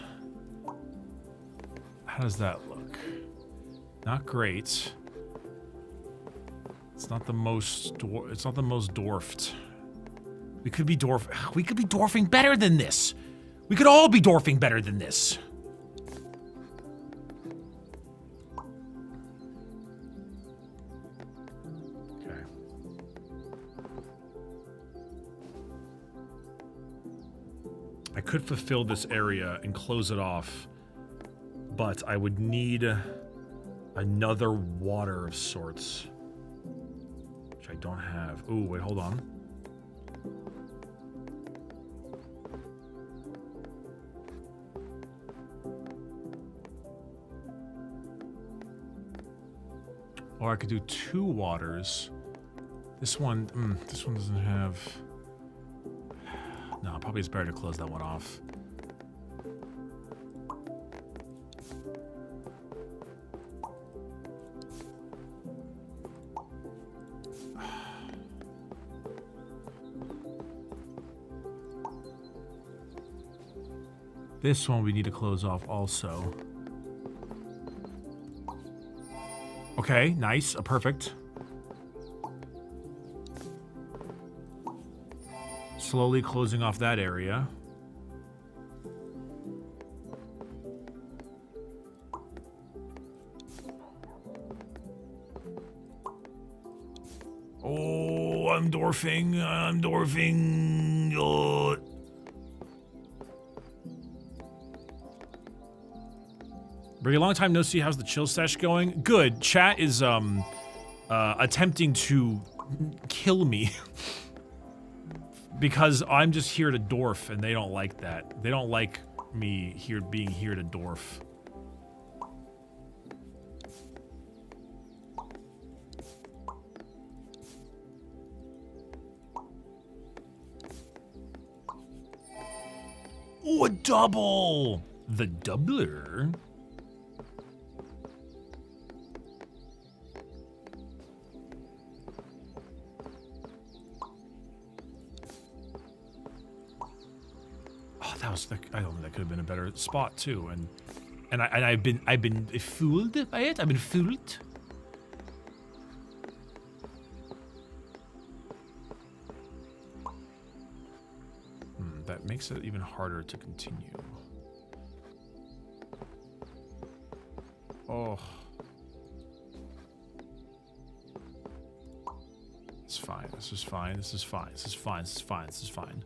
How does that look? Not great. It's not the most. It's not the most dwarfed. We could be dwarfing better than this. We could all be dwarfing better than this. I could fulfill this area and close it off, but I would need another water of sorts, which I don't have. Ooh, wait, hold on. Or I could do 2 waters. This one doesn't have... No, probably it's better to close that one off. This one we need to close off also. Okay, nice, perfect. Slowly closing off that area. Oh, I'm dwarfing. I'm dwarfing. Oh. Bricky, long time no see. How's the chill sesh going? Good. Chat is attempting to kill me. Because I'm just here to dwarf, and they don't like that. They don't like me being here to dwarf. Oh, a double! The doubler? That was I don't think that could have been a better spot too, and I've been fooled by it. I've been fooled. That makes it even harder to continue. Oh. It's fine. This is fine. This is fine. This is fine. This is fine. This is fine.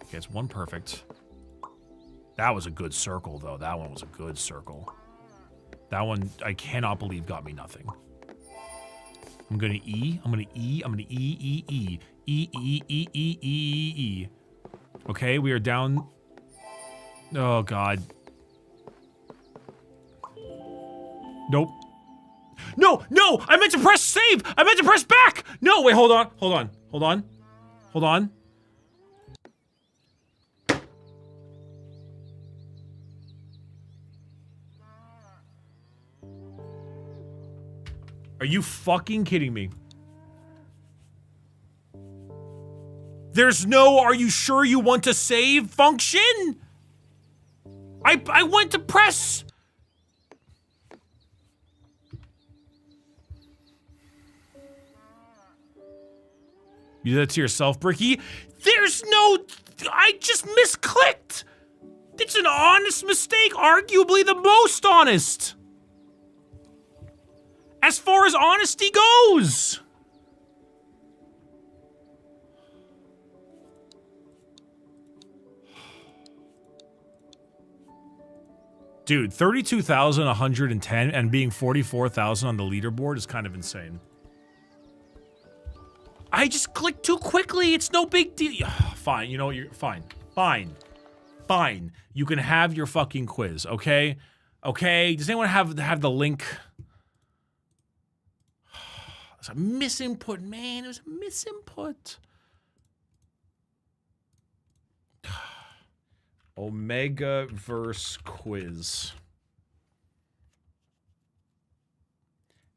Okay, it's one perfect. That was a good circle, though. That one was a good circle. That one, I cannot believe, got me nothing. I'm gonna E. I'm gonna E. I'm gonna E, E, E. E, E, E, E, E, E, E. Okay, we are down. Oh, God. Nope. No, no! I meant to press save! I meant to press back! No, wait, hold on. Hold on. Hold on. Hold on. Are you fucking kidding me? There's no "are you sure you want to save" function? I went to press. You did that to yourself, Bricky? There's no, I just misclicked. It's an honest mistake, arguably the most honest. As far as honesty goes. Dude, 32,110 and being 44,000 on the leaderboard is kind of insane. I just clicked too quickly. It's no big deal. Fine, you know, you're fine. Fine. Fine. You can have your fucking quiz, okay? Okay, does anyone have the link? It was a misinput, man. It was a misinput. Omega verse quiz.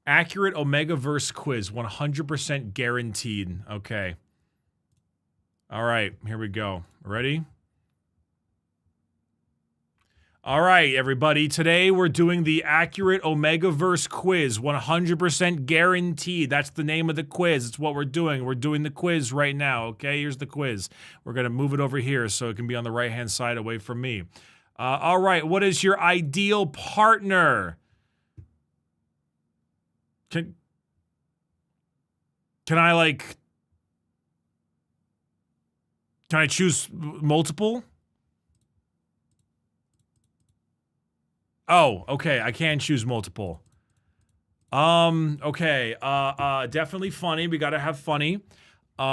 Accurate Omega verse quiz, 100% guaranteed. Okay. All right, here we go. Ready? All right, everybody. Today we're doing the accurate Omega verse quiz, 100% guaranteed. That's the name of the quiz. It's what we're doing. We're doing the quiz right now, okay? Here's the quiz. We're going to move it over here so it can be on the right-hand side away from me. All right, what is your ideal partner? Can I, like... Can I choose multiple? Oh, okay, I can choose multiple. Okay, definitely funny. We gotta have funny. We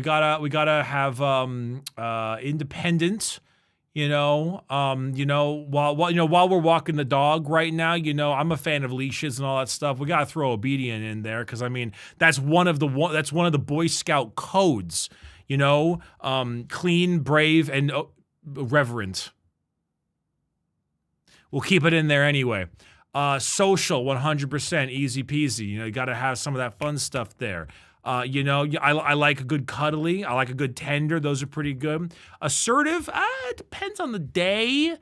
gotta have, independent, you know, while we're walking the dog right now, you know, I'm a fan of leashes and all that stuff. We gotta throw obedient in there, because I mean, that's one of the Boy Scout codes, you know, clean, brave, and reverent. We'll keep it in there anyway. Social, 100%, easy peasy. You know, you got to have some of that fun stuff there. You know, I like a good cuddly. I like a good tender. Those are pretty good. Assertive, it depends on the day.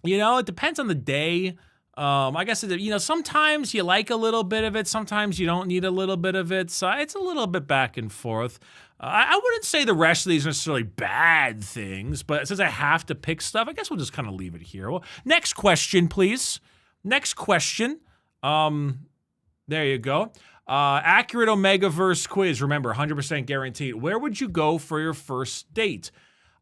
You know, it depends on the day. I guess, you know, sometimes you like a little bit of it. Sometimes you don't need a little bit of it. So it's a little bit back and forth. I wouldn't say the rest of these are necessarily bad things, but since I have to pick stuff, I guess we'll just kind of leave it here. Well, next question, please. Next question. There you go. Accurate Omegaverse quiz. Remember, 100% guaranteed. Where would you go for your first date?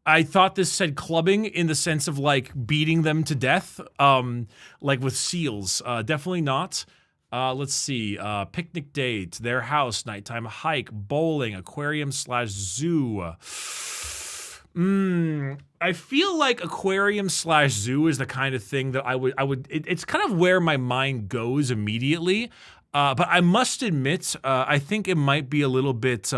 I thought this said clubbing in the sense of like beating them to death, like with seals. Definitely not. Let's see. Picnic date, their house, nighttime hike, bowling, aquarium/zoo. I feel like aquarium/zoo is the kind of thing that I would. It's kind of where my mind goes immediately. But I must admit, I think it might be a little bit.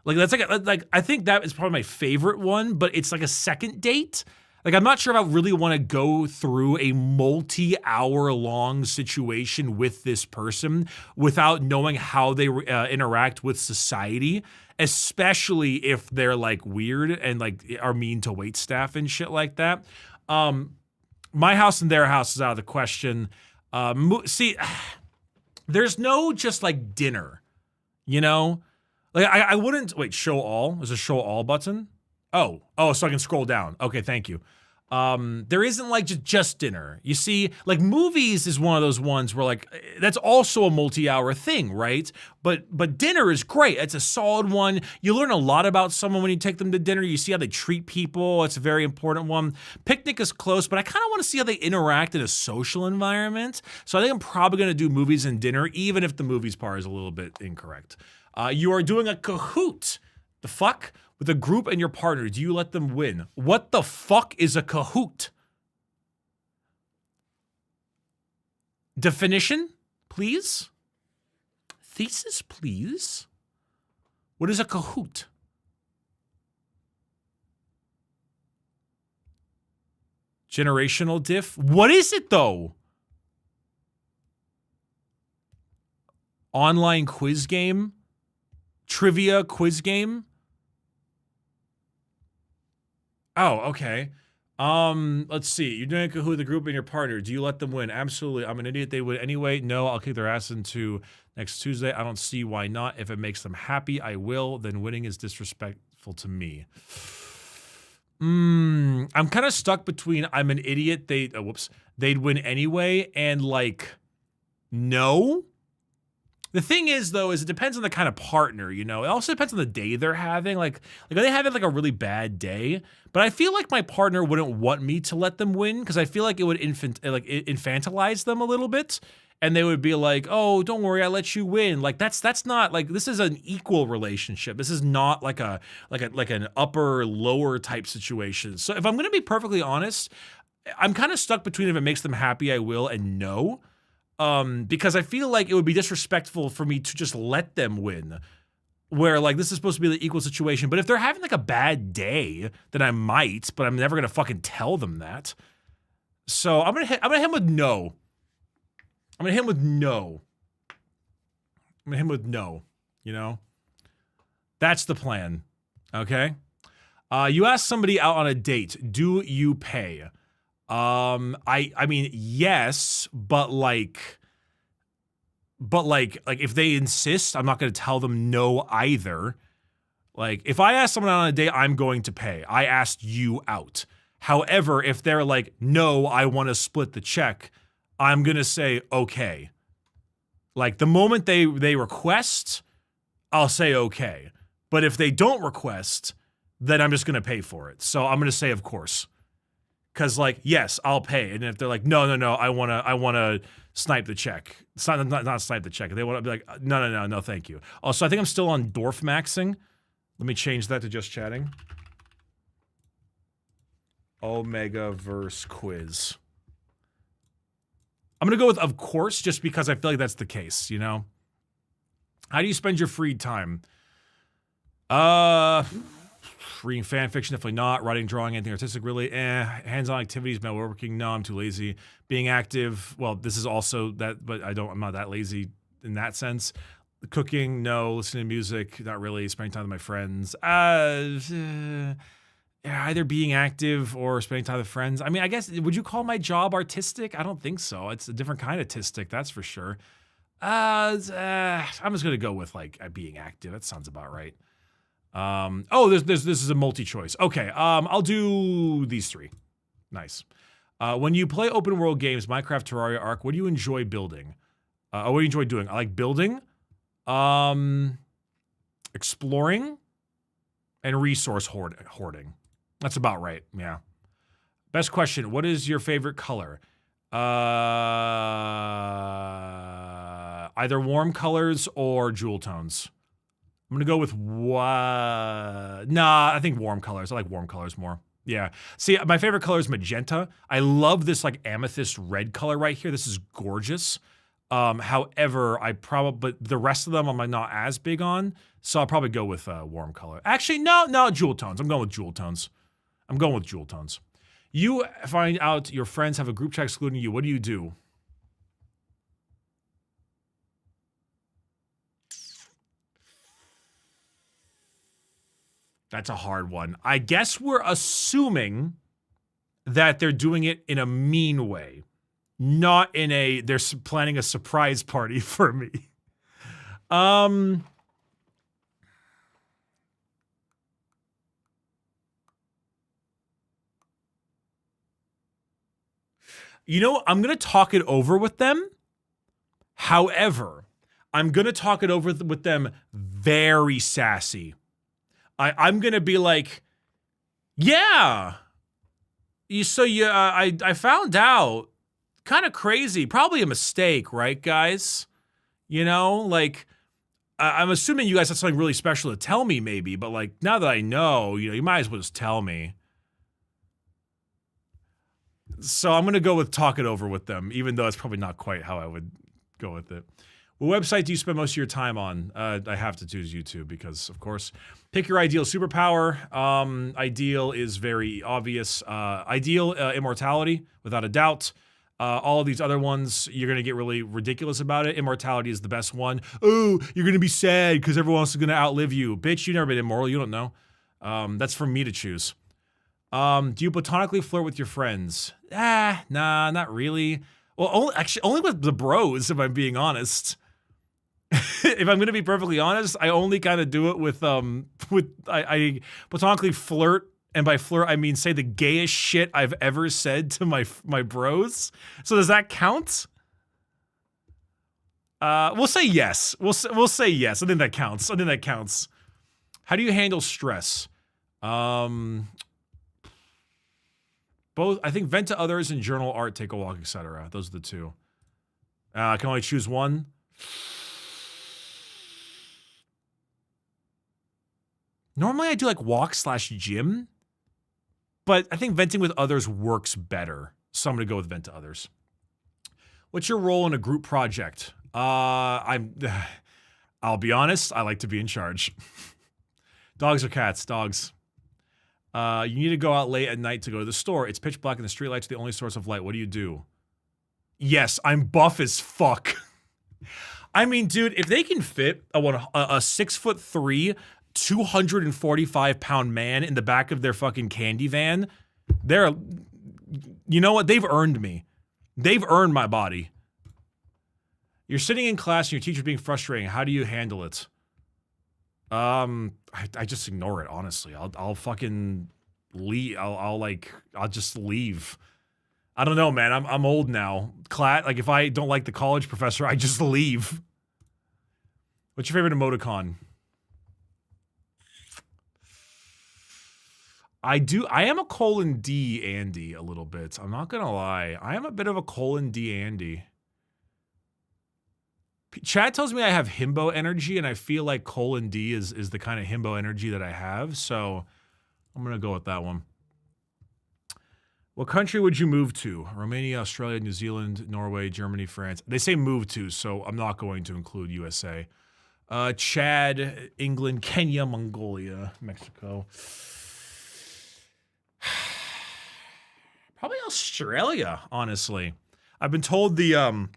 Like that's like I think that is probably my favorite one, but it's like a second date. Like, I'm not sure if I really want to go through a multi-hour-long situation with this person without knowing how they interact with society, especially if they're, like, weird and, like, are mean to waitstaff and shit like that. My house and their house is out of the question. See, there's no just, like, dinner, you know? Like, I wouldn't... Wait, show all? There's a show all button? Oh, so I can scroll down. Okay, thank you. There isn't like just dinner. You see, like movies is one of those ones where like that's also a multi-hour thing, right? But dinner is great. It's a solid one. You learn a lot about someone when you take them to dinner. You see how they treat people. It's a very important one. Picnic is close, but I kind of want to see how they interact in a social environment. So I think I'm probably going to do movies and dinner, even if the movies part is a little bit incorrect. You are doing a Kahoot. The fuck? With a group and your partner, do you let them win? What the fuck is a Kahoot? Definition, please? Thesis, please? What is a Kahoot? Generational diff? What is it, though? Online quiz game? Trivia quiz game? Oh, okay. Let's see. You're doing a Kahoot with a group and your partner. Do you let them win? Absolutely. I'm an idiot. They would anyway. No, I'll kick their ass into next Tuesday. I don't see why not. If it makes them happy, I will. Then winning is disrespectful to me. I'm kind of stuck between I'm an idiot. They'd win anyway, and like, no. The thing is, though, is it depends on the kind of partner, you know? It also depends on the day they're having. Like are they having like a really bad day? But I feel like my partner wouldn't want me to let them win because I feel like it would infantilize them a little bit. And they would be like, oh, don't worry, I let you win. Like that's not like, this is an equal relationship. This is not like an upper lower type situation. So if I'm gonna be perfectly honest, I'm kind of stuck between if it makes them happy, I will, and no. Because I feel like it would be disrespectful for me to just let them win, where like this is supposed to be the equal situation. But if they're having like a bad day, then I might, but I'm never gonna fucking tell them that. So I'm gonna hit him with no. I'm gonna hit him with no. I'm gonna hit him with no. You know, that's the plan. Okay. You ask somebody out on a date. Do you pay? I mean, yes, but like if they insist, I'm not going to tell them no either. Like if I ask someone out on a date, I'm going to pay. I asked you out. However, if they're like, no, I want to split the check, I'm going to say, okay. Like the moment they request, I'll say, okay. But if they don't request, then I'm just going to pay for it. So I'm going to say, of course. Cause like, yes, I'll pay. And if they're like, no, I wanna snipe the check. It's not snipe the check. If they wanna be like, no, thank you. Also, I think I'm still on Dwarf maxing. Let me change that to just chatting. Omegaverse quiz. I'm gonna go with of course, just because I feel like that's the case, you know? How do you spend your free time? Reading fan fiction, definitely not. Writing, drawing, anything artistic, really. Hands-on activities, metalworking, no, I'm too lazy. Being active, well, this is also that, but I'm not that lazy in that sense. Cooking, no. Listening to music, not really. Spending time with my friends. Either being active or spending time with friends. I mean, I guess, would you call my job artistic? I don't think so. It's a different kind of artistic, that's for sure. I'm just gonna go with like being active. That sounds about right. This is a multi-choice. Okay, I'll do these three. Nice. When you play open world games, Minecraft, Terraria, Ark, what do you enjoy building? What do you enjoy doing? I like building, exploring, and resource hoarding. That's about right, yeah. Best question, what is your favorite color? Either warm colors or jewel tones. I'm gonna go with I think warm colors. I like warm colors more. Yeah. See, my favorite color is magenta. I love this like amethyst red color right here. This is gorgeous. However, but the rest of them I'm not as big on, so I'll probably go with warm color. Actually, no, jewel tones. I'm going with jewel tones. You find out your friends have a group chat excluding you. What do you do? That's a hard one. I guess we're assuming that they're doing it in a mean way, not in they're planning a surprise party for me. You know, I'm going to talk it over with them. However, I'm going to talk it over with them very sassy. I'm going to be like, yeah. I found out. Kind of crazy. Probably a mistake, right, guys? You know, like, I'm assuming you guys have something really special to tell me, maybe. But, like, now that I know, you know, you might as well just tell me. So I'm going to go with talk it over with them, even though it's probably not quite how I would go with it. What website do you spend most of your time on? I have to choose YouTube because, of course, pick your ideal superpower. Ideal is very obvious. Ideal, immortality, without a doubt. All of these other ones, you're going to get really ridiculous about it. Immortality is the best one. Oh, you're going to be sad because everyone else is going to outlive you. Bitch, you've never been immortal. You don't know. That's for me to choose. Do you platonically flirt with your friends? Nah, not really. Well, only with the bros, if I'm being honest. If I'm going to be perfectly honest, I only kind of do it with I platonically flirt, and by flirt I mean say the gayest shit I've ever said to my bros. So does that count? We'll say yes. We'll say yes. I think that counts. How do you handle stress? Both. I think vent to others and journal art, take a walk, etc. Those are the two. I can only choose one. Normally I do like walk/gym, but I think venting with others works better. So I'm gonna go with vent to others. What's your role in a group project? I'll be honest, I like to be in charge. Dogs or cats? Dogs. You need to go out late at night to go to the store. It's pitch black and the streetlights are the only source of light. What do you do? Yes, I'm buff as fuck. I mean, dude, if they can fit a 6'3", 245-pound man in the back of their fucking candy van, you know what? They've earned me. They've earned my body. You're sitting in class and your teacher's being frustrating. How do you handle it? I just ignore it, honestly. I'll fucking leave. I'll just leave. I don't know, man. I'm old now. Like if I don't like the college professor, I just leave. What's your favorite emoticon? I am a :D Andy a little bit. I'm not gonna lie. I am a bit of a :D Andy. Chat tells me I have himbo energy, and I feel like :D is the kind of himbo energy that I have, so I'm gonna go with that one. What country would you move to? Romania, Australia, New Zealand, Norway, Germany, France. They say move to, so I'm not going to include USA. Chad, England, Kenya, Mongolia, Mexico. Probably Australia, honestly. I've been told the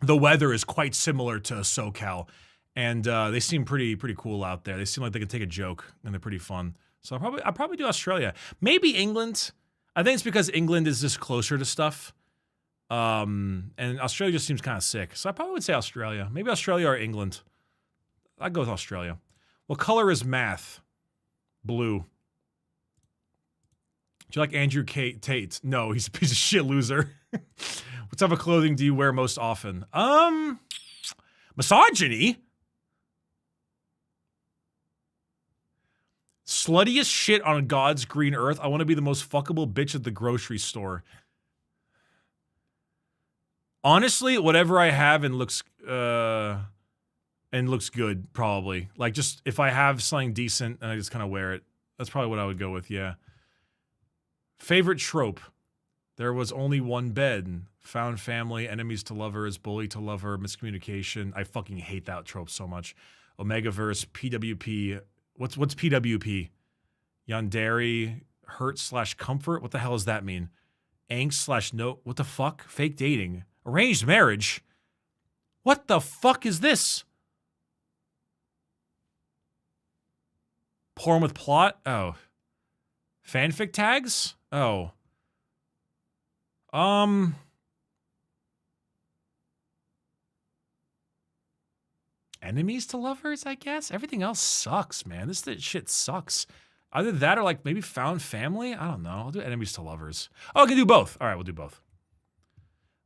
weather is quite similar to SoCal, and they seem pretty cool out there. They seem like they could take a joke, and they're pretty fun. So I'll probably do Australia. Maybe England. I think it's because England is just closer to stuff, and Australia just seems kind of sick. So I probably would say Australia. Maybe Australia or England. I'd go with Australia. What color is math? Blue. Do you like Andrew Tate? No, he's a piece of shit loser. What type of clothing do you wear most often? Misogyny. Sluttiest shit on God's green earth. I want to be the most fuckable bitch at the grocery store. Honestly, whatever I have and looks good, probably. Like, just if I have something decent and I just kind of wear it, that's probably what I would go with. Yeah. Favorite trope. There was only one bed. Found family, enemies to lovers, bully to lover, miscommunication. I fucking hate that trope so much. Omegaverse, PWP. What's PWP? Yandere, hurt/comfort? What the hell does that mean? Angst/no. What the fuck? Fake dating. Arranged marriage? What the fuck is this? Porn with plot? Oh. Fanfic tags? Oh. Enemies to lovers, I guess? Everything else sucks, man. This shit sucks. Either that or like maybe found family? I don't know. I'll do enemies to lovers. Oh, I can do both. All right, we'll do both.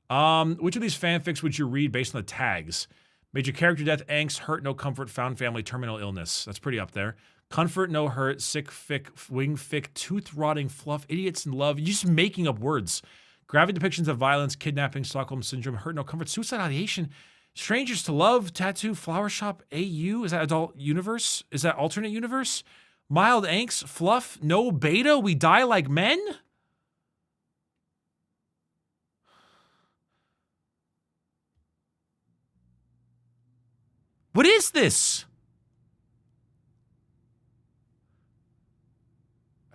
Which of these fanfics would you read based on the tags? Major character death, angst, hurt, no comfort, found family, terminal illness. That's pretty up there. Comfort, no hurt, sick, fic, wing, fic, tooth rotting, fluff, idiots in love. You're just making up words. Graphic depictions of violence, kidnapping, Stockholm syndrome, hurt, no comfort, suicide ideation, strangers to love, tattoo, flower shop, AU. Is that adult universe? Is that alternate universe? Mild angst, fluff, no beta, we die like men? What is this?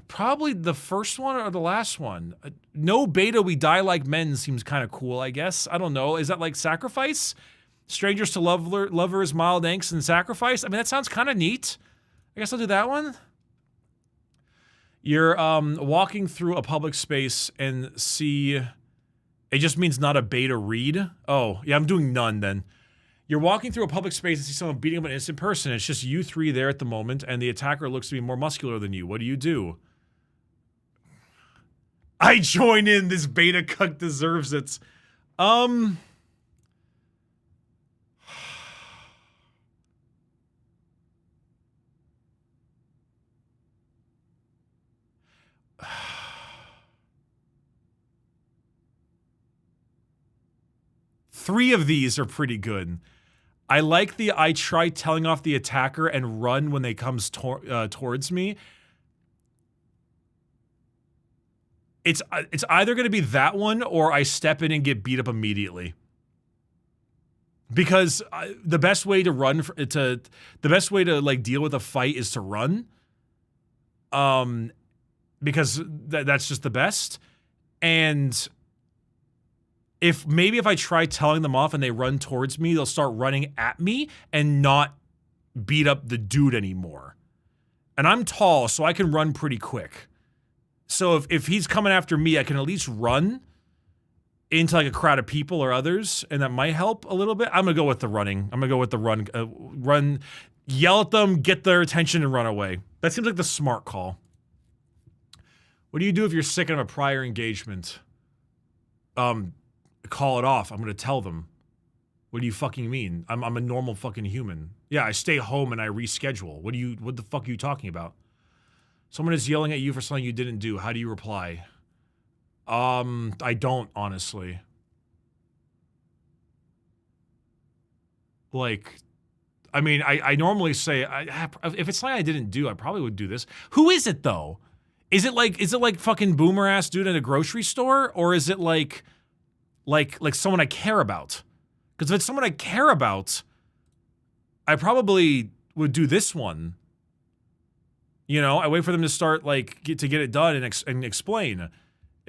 Probably the first one or the last one. No beta, we die like men seems kind of cool, I guess. I don't know. Is that like sacrifice? Strangers to lovers, mild angst, and sacrifice? I mean, that sounds kind of neat. I guess I'll do that one. You're walking through a public space and see... It just means not a beta read. Oh, yeah, I'm doing none then. You're walking through a public space and see someone beating up an innocent person. It's just you three there at the moment, and the attacker looks to be more muscular than you. What do? I join in. This beta cuck deserves it. Three of these are pretty good. I like the I try telling off the attacker and run when they comes towards me. It's either going to be that one or I step in and get beat up immediately. Because the best way to run the best way to like deal with a fight is to run. Because that's just the best. And if I try telling them off and they run towards me, they'll start running at me and not beat up the dude anymore. And I'm tall, so I can run pretty quick. So if he's coming after me, I can at least run into like a crowd of people or others, and that might help a little bit. I'm gonna go with the running. I'm gonna go with the run. Run, yell at them, get their attention, and run away. That seems like the smart call. What do you do if you're sick of a prior engagement? Call it off. I'm gonna tell them. What do you fucking mean? I'm a normal fucking human. Yeah, I stay home and I reschedule. What the fuck are you talking about? Someone is yelling at you for something you didn't do. How do you reply? I don't, honestly. Like, I mean, I normally say, if it's something I didn't do, I probably would do this. Who is it, though? Is it like fucking boomer-ass dude in a grocery store? Or is it like someone I care about? Because if it's someone I care about, I probably would do this one. You know, I wait for them to start, like, to get it done and explain.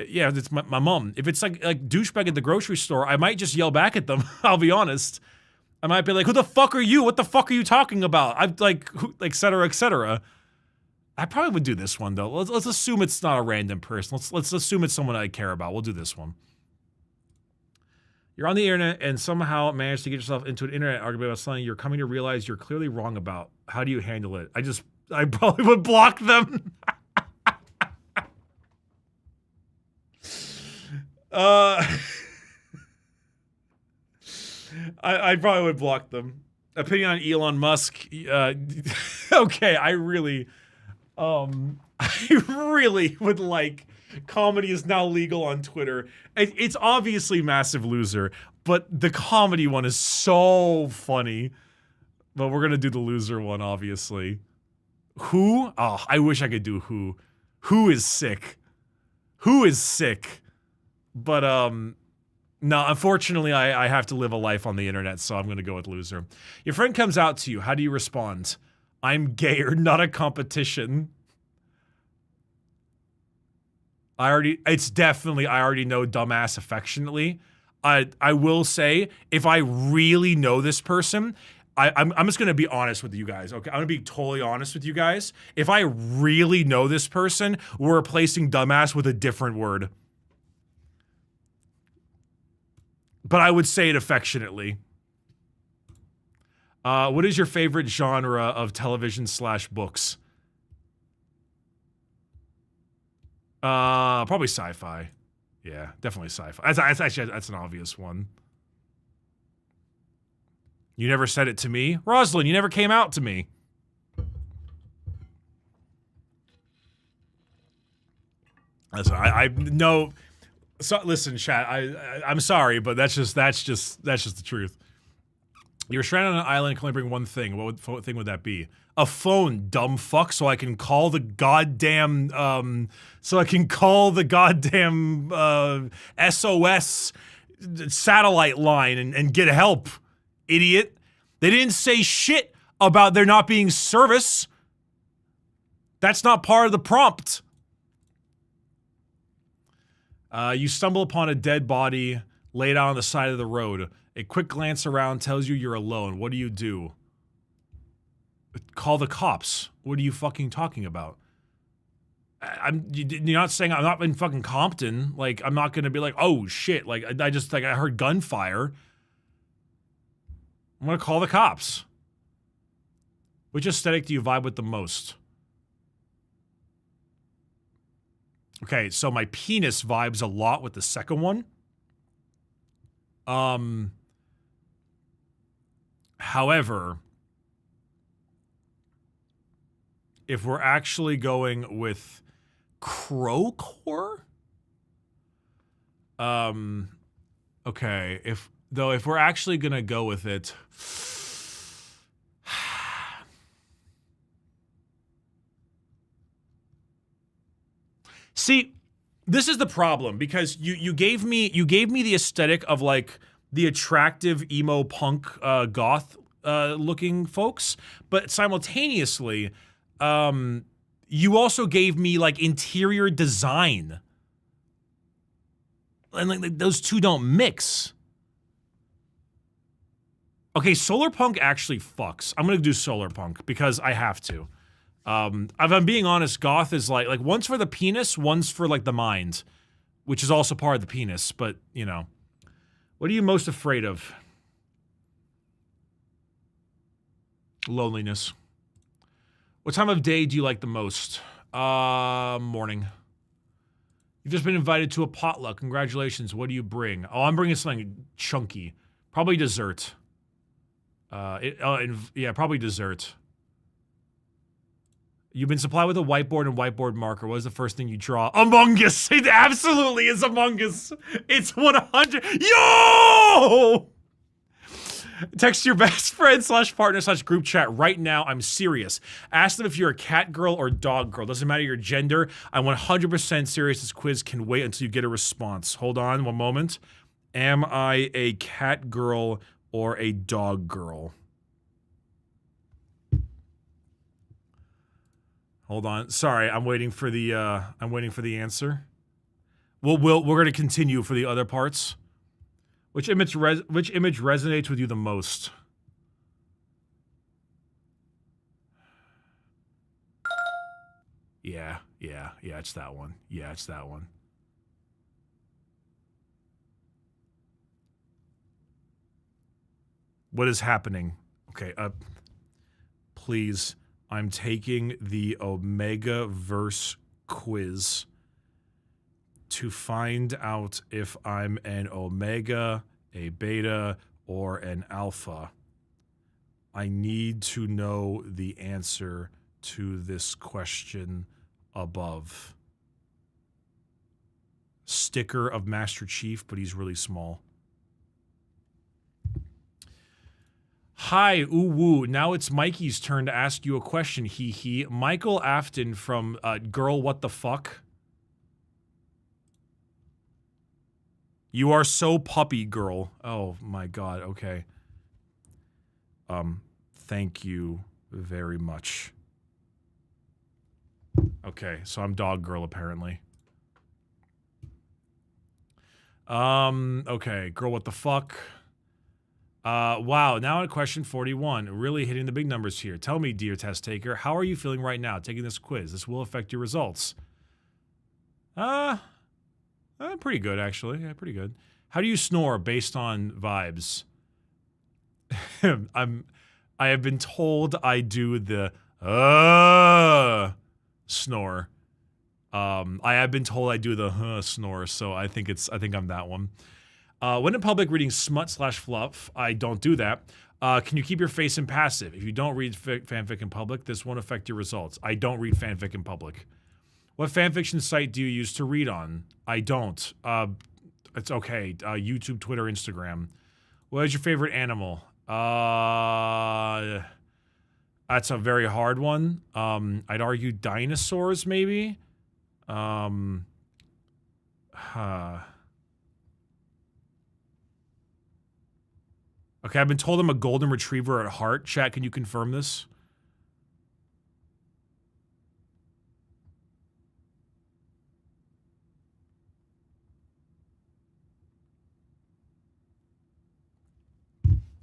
Yeah, it's my mom. If it's like douchebag at the grocery store, I might just yell back at them. I'll be honest. I might be like, "Who the fuck are you? What the fuck are you talking about?" I'm like, et cetera, et cetera. I probably would do this one though. Let's assume it's not a random person. Let's assume it's someone I care about. We'll do this one. You're on the internet and somehow managed to get yourself into an internet argument about something you're coming to realize you're clearly wrong about. How do you handle it? I probably would block them. I probably would block them. Opinion on Elon Musk. Okay, I really would like comedy is now legal on Twitter. It's obviously Massive Loser, but the comedy one is so funny. But we're gonna do the loser one, obviously. Who? Oh, I wish I could do who. Who is sick? Who is sick? But no, unfortunately, I have to live a life on the internet, so I'm gonna go with loser. Your friend comes out to you. How do you respond? I'm gay or not a competition. I already know dumbass affectionately. I will say, if I really know this person, I'm just gonna be honest with you guys, okay? I'm gonna be totally honest with you guys. If I really know this person, we're replacing dumbass with a different word. But I would say it affectionately. What is your favorite genre of television / books? Probably sci-fi. Yeah, definitely sci-fi. That's an obvious one. You never said it to me. Rosalind, you never came out to me. Listen, I no. So, listen, chat. I'm sorry, but that's just the truth. You're stranded on an island and can only bring one thing. What thing would that be? A phone, dumb fuck, so I can call the goddamn SOS satellite line and get help, idiot. They didn't say shit about there not being service. That's not part of the prompt. You stumble upon a dead body laid out on the side of the road. A quick glance around tells you you're alone. What do? Call the cops. What are you fucking talking about? You're not saying I'm not in fucking Compton. Like, I'm not gonna be like, oh shit. Like, I heard gunfire. I'm gonna call the cops. Which aesthetic do you vibe with the most? Okay, so my penis vibes a lot with the second one. However, if we're actually going with crowcore, okay, if we're actually gonna go with it, see, this is the problem because you gave me the aesthetic of like the attractive emo punk goth looking folks, but simultaneously you also gave me like interior design, and like those two don't mix. Okay, solar punk actually fucks. I'm gonna do solar punk because I have to. If I'm being honest, goth is like one's for the penis, one's for like the mind, which is also part of the penis, but you know. What are you most afraid of? Loneliness. What time of day do you like the most? Morning. You've just been invited to a potluck. Congratulations. What do you bring? Oh, I'm bringing something chunky. Probably dessert. Yeah, probably dessert. You've been supplied with a whiteboard and whiteboard marker. What is the first thing you draw? Among Us! It absolutely is Among Us! It's 100. Yo! Text your best friend / partner / group chat right now. I'm serious. Ask them if you're a cat girl or dog girl. Doesn't matter your gender. I'm 100% serious. This quiz can wait until you get a response. Hold on one moment. Am I a cat girl or a dog girl? Hold on. Sorry, I'm waiting for the answer. We're going to continue for the other parts. Which image resonates with you the most? Yeah, it's that one. Yeah, it's that one. What is happening? Okay, please. I'm taking the Omega Verse quiz to find out if I'm an Omega, a Beta, or an Alpha. I need to know the answer to this question above. Sticker of Master Chief, but he's really small. Hi, ooh woo. Now it's Mikey's turn to ask you a question, hee hee. Michael Afton from Girl What the Fuck. You are so puppy, girl. Oh my god, okay. Thank you very much. Okay, so I'm dog girl apparently. Okay, Girl What the Fuck. Wow, now at question 41. Really hitting the big numbers here. Tell me, dear test taker, how are you feeling right now taking this quiz? This will affect your results. Pretty good, actually. Yeah, pretty good. How do you snore based on vibes? I have been told I do the snore. I have been told I do the snore, so I think I'm that one. When in public reading smut/fluff, I don't do that. Can you keep your face impassive? If you don't read fanfic in public, this won't affect your results. I don't read fanfic in public. What fanfiction site do you use to read on? I don't. It's okay. YouTube, Twitter, Instagram. What is your favorite animal? That's a very hard one. I'd argue dinosaurs, maybe. Okay, I've been told I'm a golden retriever at heart. Chat, can you confirm this?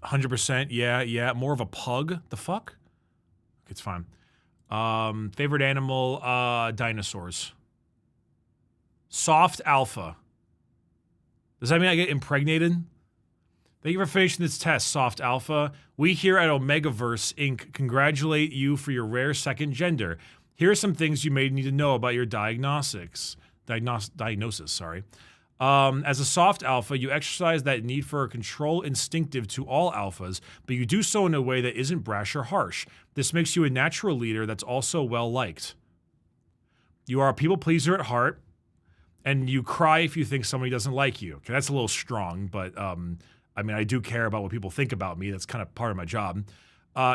%, yeah. More of a pug. The fuck? It's fine. Favorite animal, dinosaurs. Soft alpha. Does that mean I get impregnated? Thank you for finishing this test, Soft Alpha. We here at Omegaverse Inc. congratulate you for your rare second gender. Here are some things you may need to know about your diagnosis. As a soft alpha, you exercise that need for control instinctive to all alphas, but you do so in a way that isn't brash or harsh. This makes you a natural leader that's also well-liked. You are a people pleaser at heart, and you cry if you think somebody doesn't like you. Okay, that's a little strong, but I mean, I do care about what people think about me. That's kind of part of my job.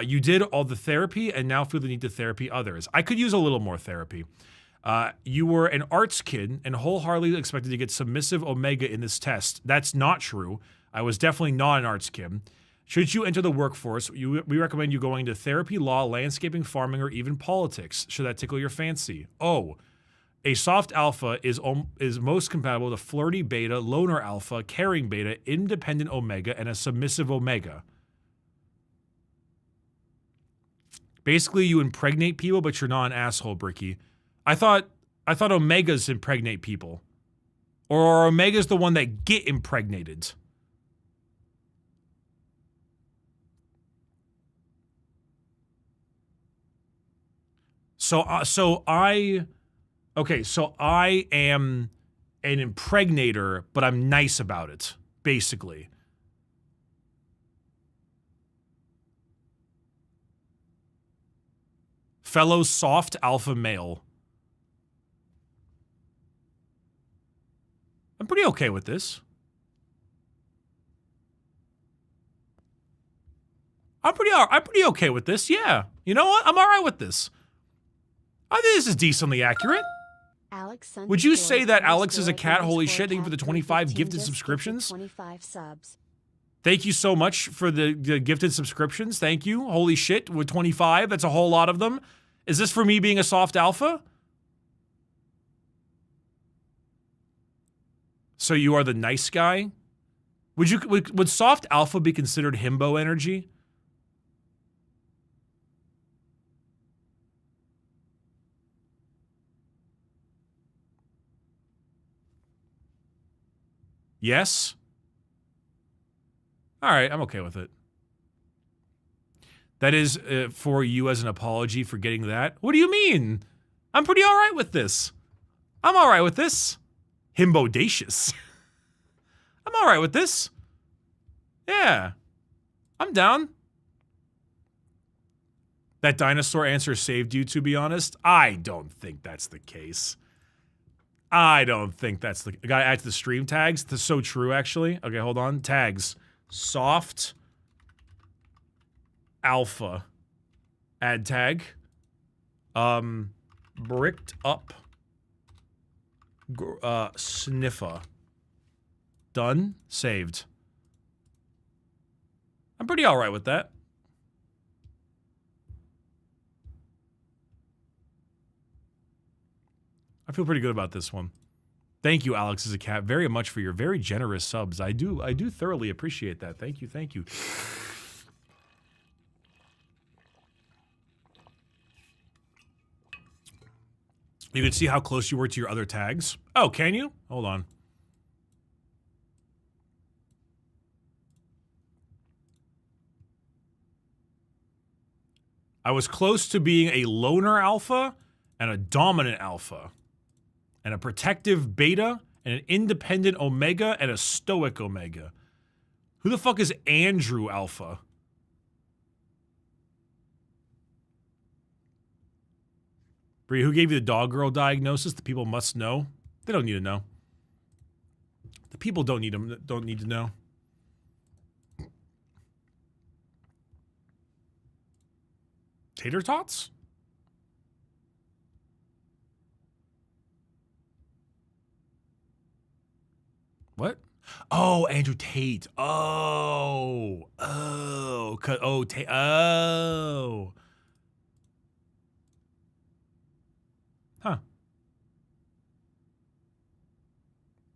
You did all the therapy and now feel the need to therapy others. I could use a little more therapy. You were an arts kid and wholeheartedly expected to get submissive Omega in this test. That's not true. I was definitely not an arts kid. Should you enter the workforce, we recommend you going into therapy, law, landscaping, farming, or even politics. Should that tickle your fancy? Oh. A soft alpha is most compatible with a flirty beta, loner alpha, caring beta, independent omega, and a submissive omega. Basically, you impregnate people, but you're not an asshole, Bricky. I thought omegas impregnate people. Or are omegas the one that get impregnated? So I am an impregnator, but I'm nice about it, basically. Fellow soft alpha male. I'm pretty okay with this. I'm pretty okay with this, yeah. You know what? I'm alright with this. I think this is decently accurate. Would you say that Alex is a cat? Holy shit, thank you for the 25 gifted subscriptions. 25 subs. Thank you so much for the gifted subscriptions. Thank you. Holy shit, with 25, that's a whole lot of them. Is this for me being a soft alpha? So you are the nice guy? Would soft alpha be considered himbo energy? Yes? All right, I'm okay with it. That is for you as an apology for getting that. What do you mean? I'm pretty all right with this. I'm all right with this. Himbodacious. I'm all right with this. Yeah. I'm down. That dinosaur answer saved you, to be honest. I don't think that's the case. I don't think that's the... I gotta add to the stream tags. That's so true, actually. Okay, hold on. Tags. Soft... alpha. Add tag. Bricked up. Sniffer. Done. Saved. I'm pretty alright with that. I feel pretty good about this one. Thank you, Alex as a cat, very much for your very generous subs. I do thoroughly appreciate that. Thank you, thank you. You can see how close you were to your other tags. Oh, can you? Hold on. I was close to being a loner alpha and a dominant alpha. and a protective beta, and an independent omega, and a stoic omega. Who the fuck is Andrew Alpha? Bree, who gave you the dog girl diagnosis? The people must know. They don't need to know. The people don't need to know. Tater tots? What? Oh, Andrew Tate. Oh. Oh. Oh. Oh. Huh.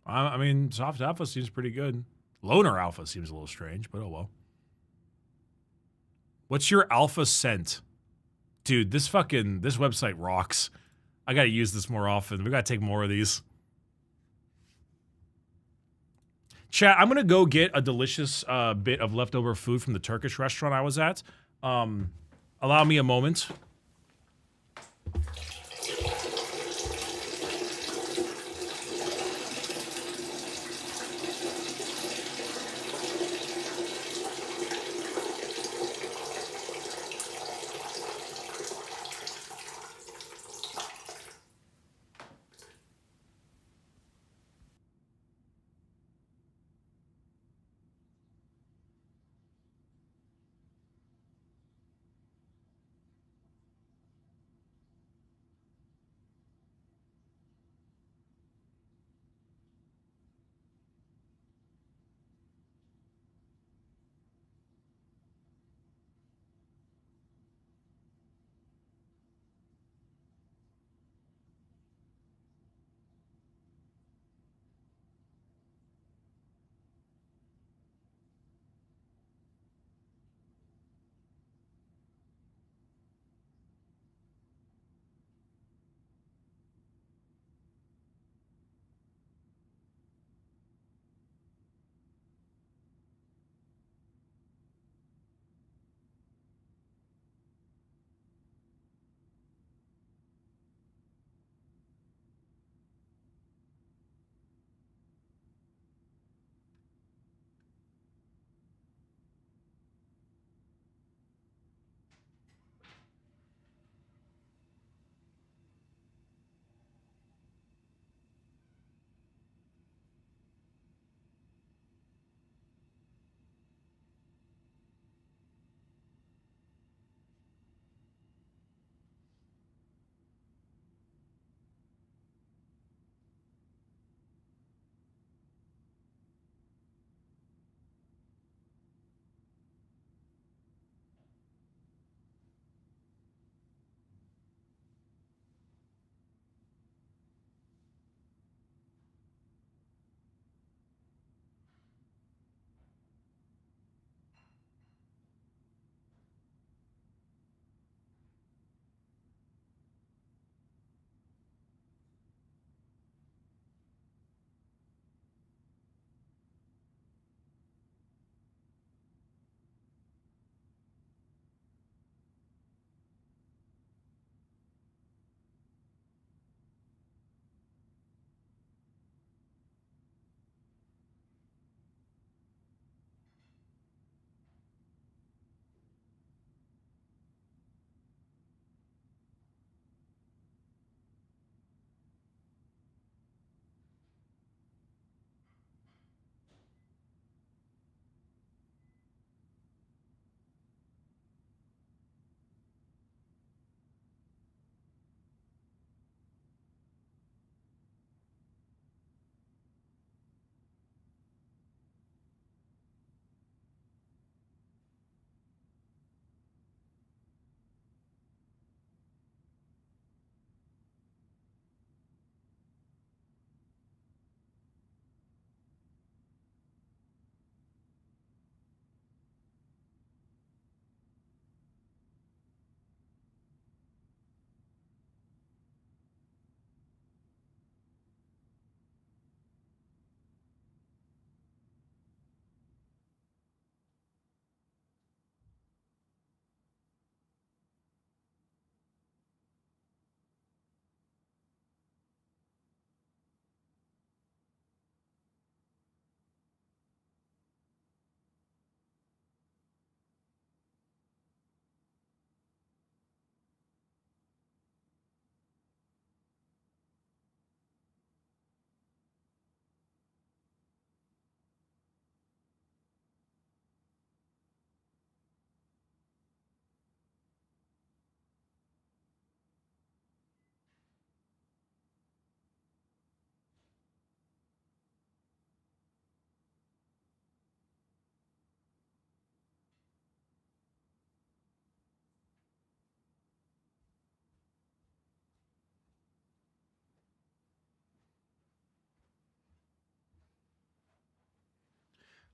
I mean, soft alpha seems pretty good. Loner alpha seems a little strange, but oh well. What's your alpha scent? Dude, this website rocks. I gotta use this more often. We gotta take more of these. Chat, I'm gonna go get a delicious bit of leftover food from the Turkish restaurant I was at. Allow me a moment.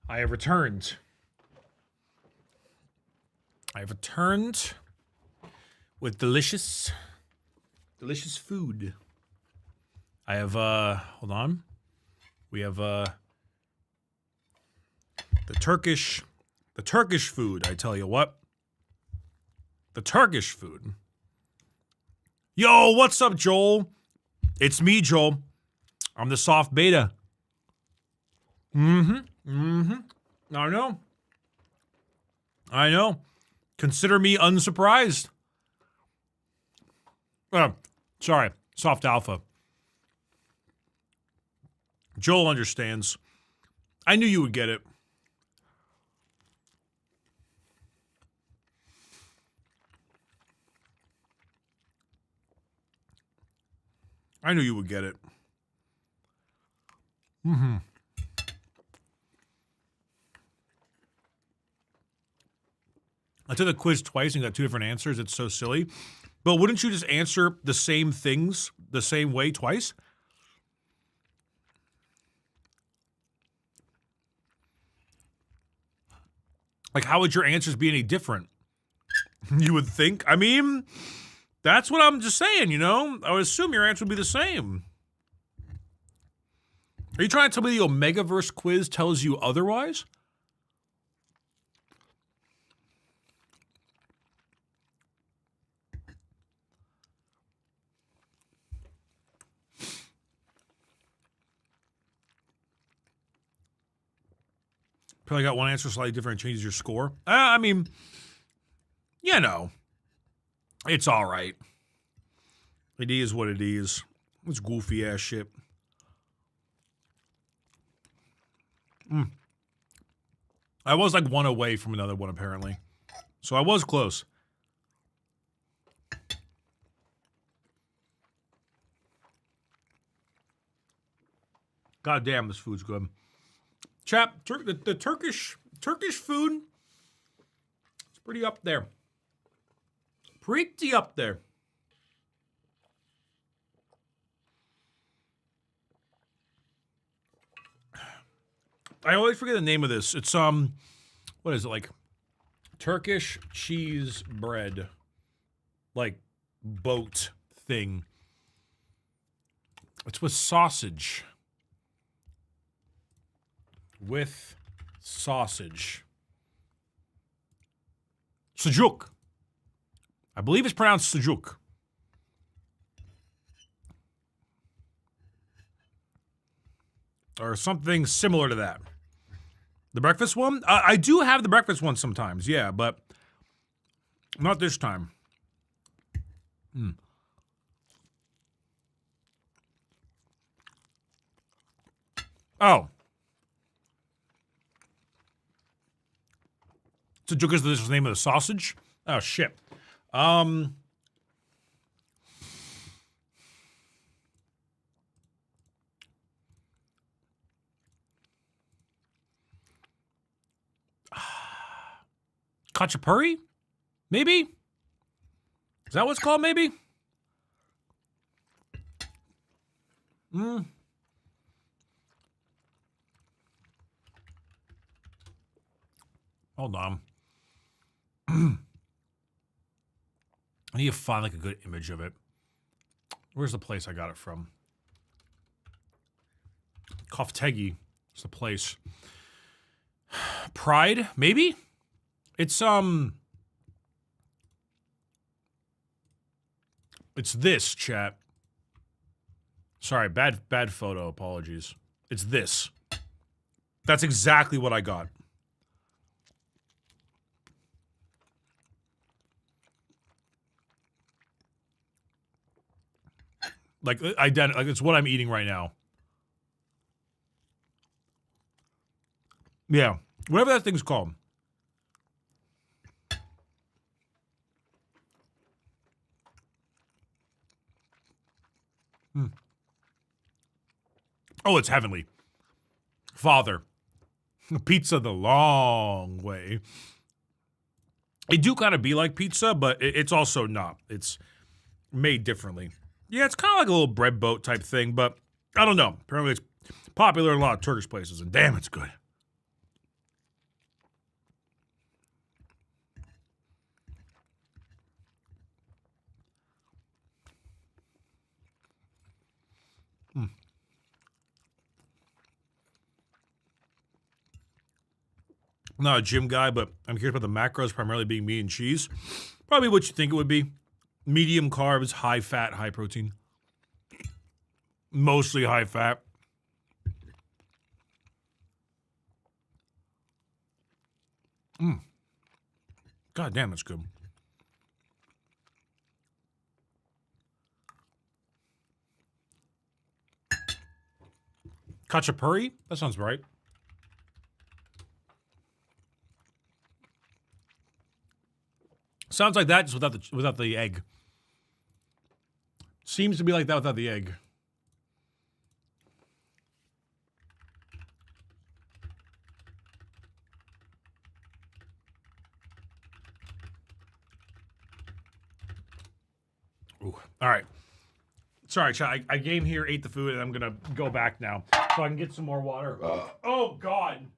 I have returned. I have returned with delicious food. I have, hold on. We have, the Turkish food, I tell you what. The Turkish food. Yo, what's up, Joel? It's me, Joel. I'm the soft beta. I know. I know. Consider me unsurprised. Sorry, soft alpha. Joel understands. I knew you would get it. I knew you would get it. I took the quiz twice and got 2 different answers. It's so silly. But wouldn't you just answer the same things the same way twice? Like, how would your answers be any different? You would think. I mean, that's what I'm just saying, you know? I would assume your answer would be the same. Are you trying to tell me the Omegaverse quiz tells you otherwise? Probably got one answer slightly different, changes your score. I mean, you know, it's all right. It is what it is. It's goofy ass shit. I was like 1 away from another one apparently, so I was close. God damn, this food's good. Chap, the Turkish food, it's pretty up there. Pretty up there. I always forget the name of this. It's what is it, like Turkish cheese bread, like boat thing. It's with sausage. With sausage. Sucuk. I believe it's pronounced sucuk. Or something similar to that. The breakfast one? I do have the breakfast one sometimes, yeah, but not this time. Oh. Sucuk is the name of the sausage? Oh, shit. Khachapuri? Maybe? Is that what it's called, maybe? Hold on. I need to find like a good image of it. Where's the place I got it from? Koftegi is the place. Pride, maybe? It's this, chat. Sorry, bad photo, apologies. It's this. That's exactly what I got. Like, like it's what I'm eating right now. Yeah, whatever that thing's called. Oh, it's heavenly. Father. Pizza the long way. It do kind of be like pizza, but it's also not. It's made differently. Yeah, it's kind of like a little bread boat type thing, but I don't know. Apparently it's popular in a lot of Turkish places, and damn, it's good. I'm not a gym guy, but I'm curious about the macros primarily being meat and cheese. Probably what you think it would be. Medium carbs, high fat, high protein. Mostly high fat. God damn, that's good. Khachapuri? That sounds right. Sounds like that just without the egg. Seems to be like that without the egg. Ooh. All right. Sorry, I came here, ate the food, and I'm gonna go back now so I can get some more water. Oh God.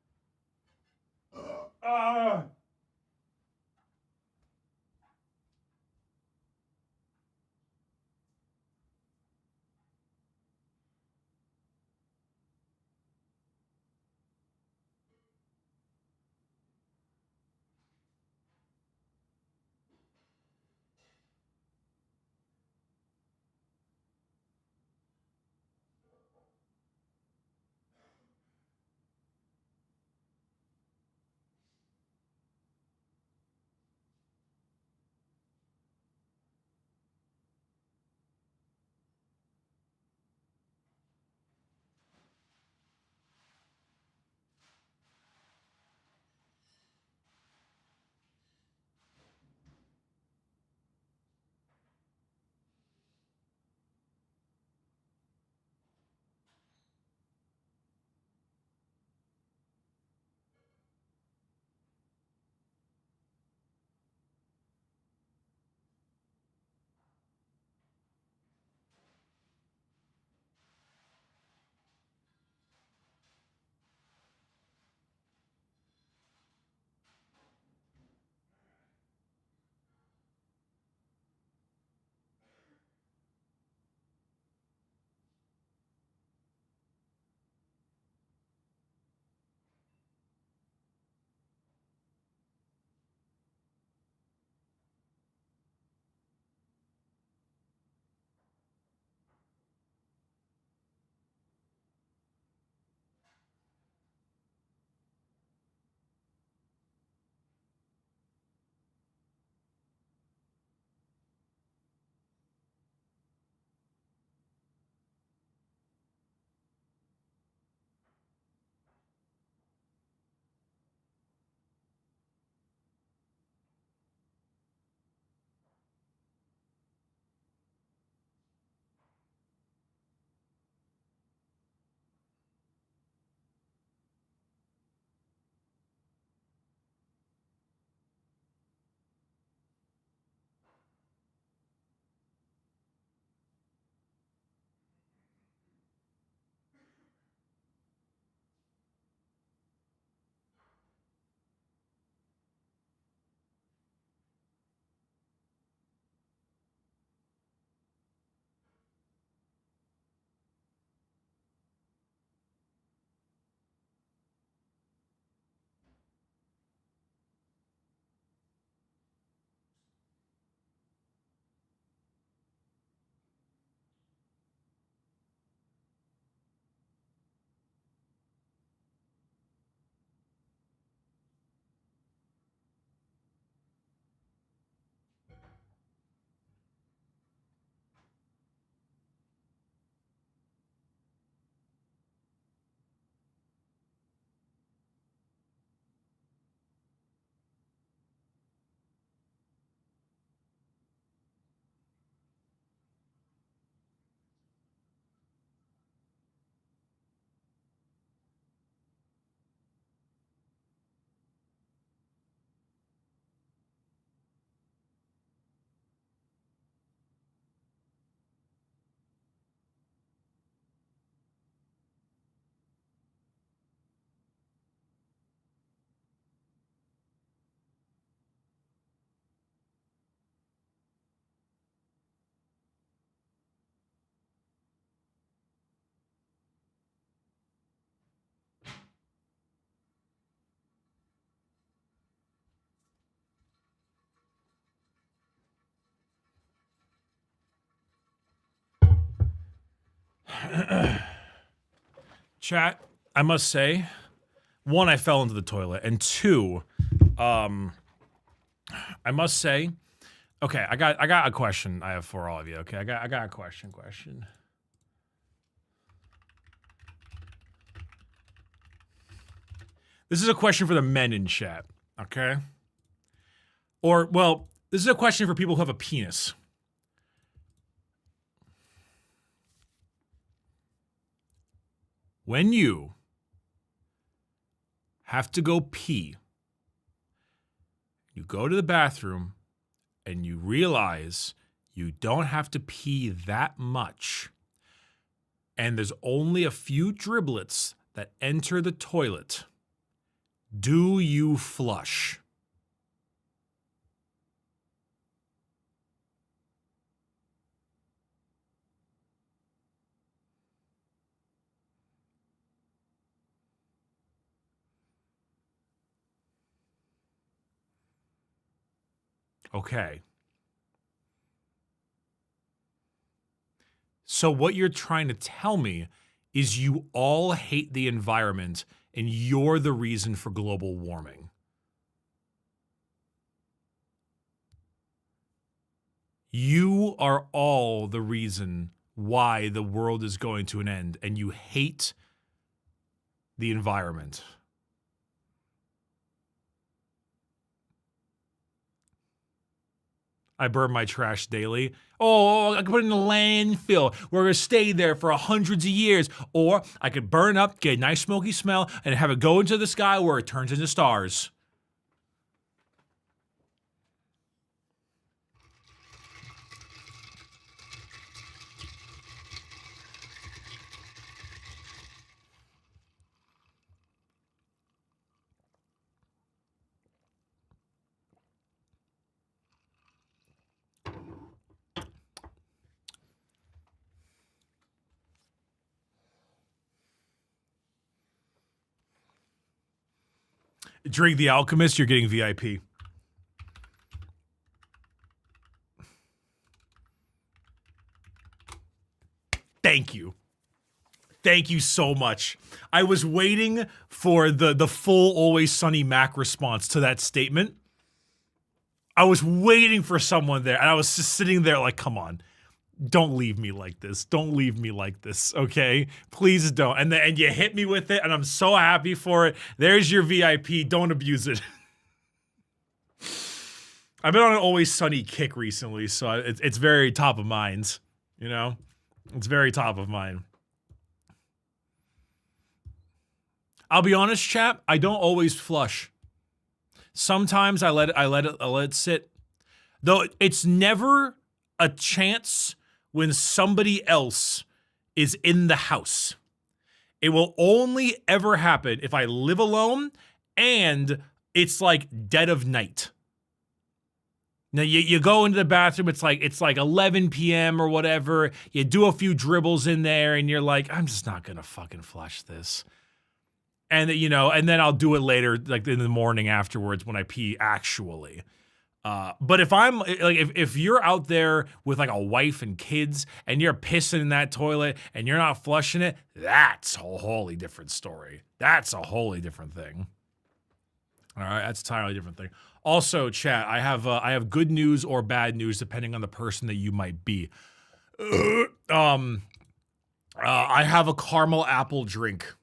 Chat, I must say, one, I fell into the toilet, and two, I must say, okay, I got a question I have for all of you. Okay, I got a question. This is a question for the men in chat, okay? Or, well, this is a question for people who have a penis. When you have to go pee, you go to the bathroom and you realize you don't have to pee that much, and there's only a few driblets that enter the toilet, do you flush? Okay. So what you're trying to tell me is you all hate the environment and you're the reason for global warming. You are all the reason why the world is going to an end, and you hate the environment. I burn my trash daily. Oh, I could put it in the landfill. We're gonna stay there for hundreds of years. Or I could burn up, get a nice smoky smell, and have it go into the sky where it turns into stars. Drink the Alchemist, you're getting VIP. Thank you. Thank you so much. I was waiting for the full Always Sunny Mac response to that statement. I was waiting for someone there, and I was just sitting there like, come on. Don't leave me like this. Don't leave me like this, okay? Please don't. And you hit me with it, and I'm so happy for it. There's your VIP. Don't abuse it. I've been on an Always Sunny kick recently, so it's very top of mind, you know? It's very top of mind. I'll be honest, chap, I don't always flush. Sometimes I let it sit. Though it's never a chance when somebody else is in the house. It will only ever happen if I live alone and it's like dead of night. Now you go into the bathroom, it's like 11 p.m. or whatever. You do a few dribbles in there and you're like, I'm just not gonna fucking flush this. And and then I'll do it later, like in the morning afterwards when I pee actually. But if I'm like, if you're out there with like a wife and kids and you're pissing in that toilet and you're not flushing it, that's a wholly different story. That's a wholly different thing. All right, that's a entirely different thing. Also, chat, I have good news or bad news depending on the person that you might be. I have a caramel apple drink.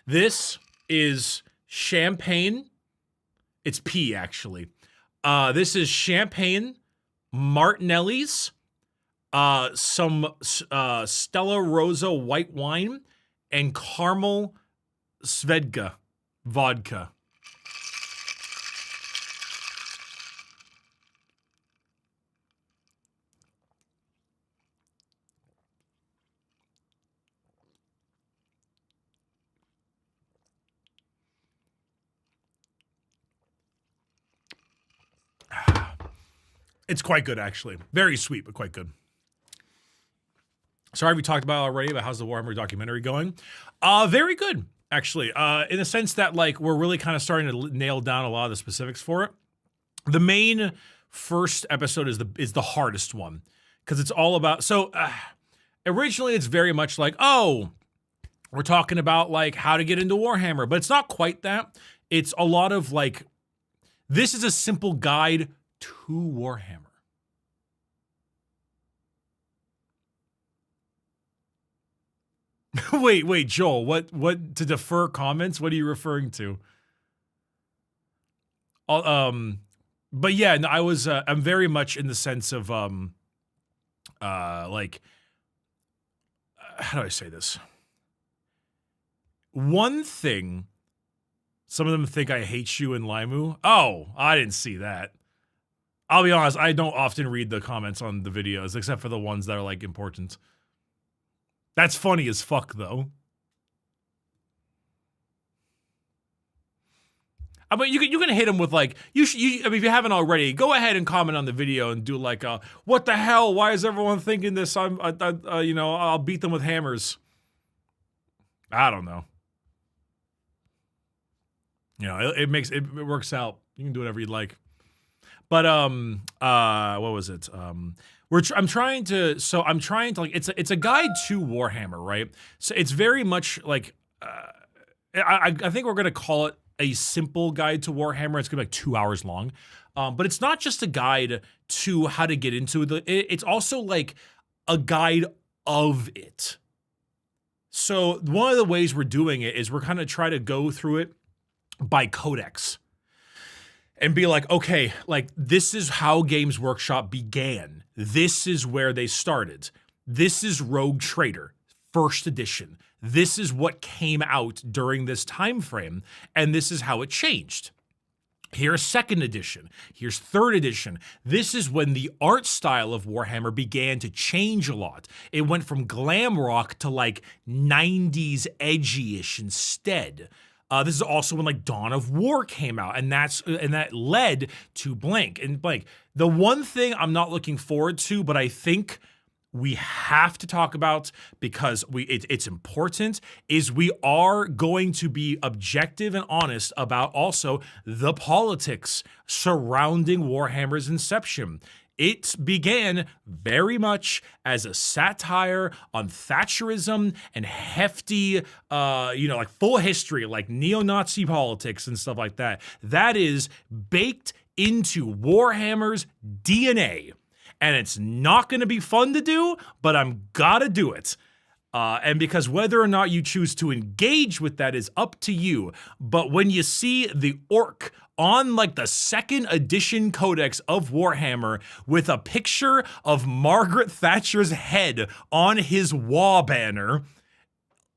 This is champagne. It's pea, actually. This is champagne, Martinelli's, some Stella Rosa white wine, and caramel Svedka vodka. It's quite good, actually. Very sweet, but quite good. Sorry, we talked about it already, but how's the Warhammer documentary going? Very good, actually. In the sense that, like, we're really kind of starting to nail down a lot of the specifics for it. The main first episode is the hardest one because it's all about. So originally, it's very much like, oh, we're talking about like how to get into Warhammer, but it's not quite that. It's a lot of like, this is a simple guide to Warhammer. wait, Joel, what to defer comments? What are you referring to? But yeah, no, I'm very much in the sense of like, how do I say this? One thing, some of them think I hate you in Limu. Oh, I didn't see that. I'll be honest, I don't often read the comments on the videos, except for the ones that are like important. That's funny as fuck, though. I mean, you can hit them with like, I mean, if you haven't already, go ahead and comment on the video and do like, what the hell? Why is everyone thinking this? You know, I'll beat them with hammers. I don't know. You know, it works out. You can do whatever you'd like. But what was it? I'm trying to like, it's a guide to Warhammer, right? So it's very much like, I think we're gonna call it a simple guide to Warhammer. It's gonna be like 2 hours long. But it's not just a guide to how to get into it. It's also like a guide of it. So one of the ways we're doing it is we're kind of trying to go through it by codex and be like, okay, like this is how Games Workshop began. This is where they started. This is Rogue Trader, first edition. This is what came out during this time frame, and this is how it changed. Here's second edition. Here's third edition. This is when the art style of Warhammer began to change a lot. It went from glam rock to like 90s edgy-ish instead. This is also when like Dawn of War came out, and that led to blank and blank. The one thing I'm not looking forward to, but I think we have to talk about because it's important, is we are going to be objective and honest about also the politics surrounding Warhammer's inception. It began very much as a satire on Thatcherism and hefty, like full history, like neo-Nazi politics and stuff like that. That is baked into Warhammer's DNA. And it's not going to be fun to do, but I'm gotta do it. And because whether or not you choose to engage with that is up to you. But when you see the orc on like the second edition codex of Warhammer with a picture of Margaret Thatcher's head on his wall banner,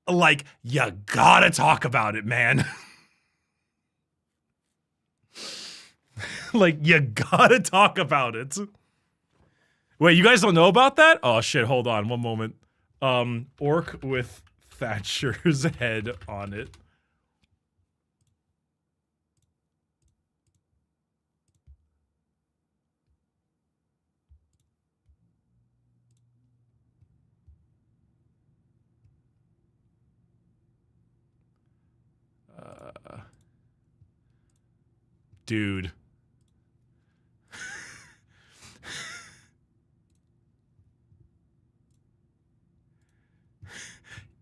like, you gotta talk about it, man. Like, you gotta talk about it. Wait, you guys don't know about that? Oh shit, hold on one moment. Orc with Thatcher's head on it. Dude.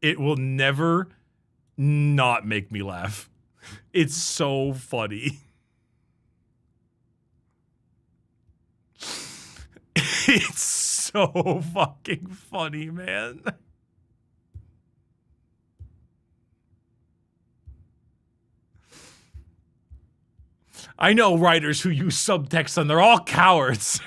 It will never not make me laugh. It's so funny. It's so fucking funny, man. I know writers who use subtext and they're all cowards.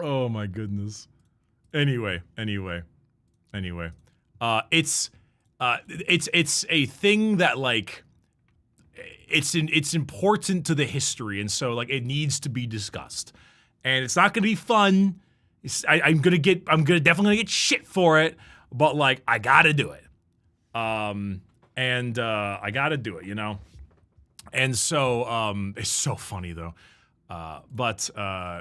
Oh my goodness. Anyway. It's a thing that like it's important to the history, and so like it needs to be discussed. And it's not gonna be fun. I'm definitely gonna get shit for it, but like I gotta do it. I gotta do it, you know? And so it's so funny though. But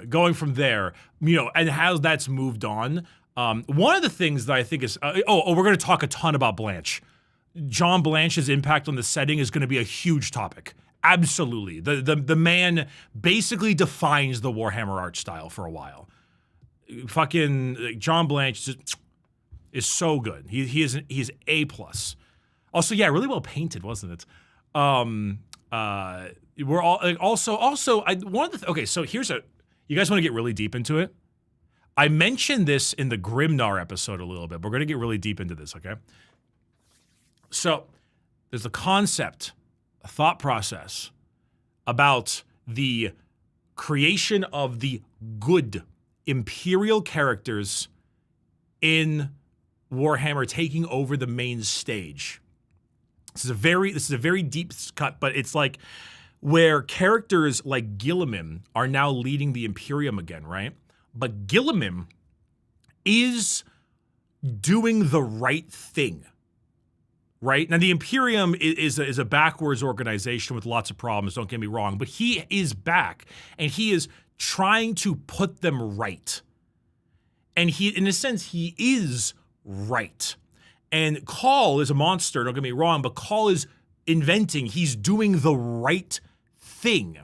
going from there, you know, and how that's moved on. One of the things that I think is, we're going to talk a ton about Blanche. John Blanche's impact on the setting is going to be a huge topic. Absolutely. The man basically defines the Warhammer art style for a while. Fucking John Blanche is so good. He's A+. Also, yeah, really well painted, wasn't it? We're all okay, so you guys want to get really deep into it? I mentioned this in the Grimnar episode a little bit. We're going to get really deep into this, okay? So there's a concept, a thought process about the creation of the good Imperial characters in Warhammer taking over the main stage. This is a very deep cut, but it's like where characters like Guilliman are now leading the Imperium again, right? But Guilliman is doing the right thing, right? Now, the Imperium is a backwards organization with lots of problems, don't get me wrong, but he is back, and he is trying to put them right. And he, in a sense, he is right. And Call is a monster, don't get me wrong, but Call is inventing, he's doing the right thing,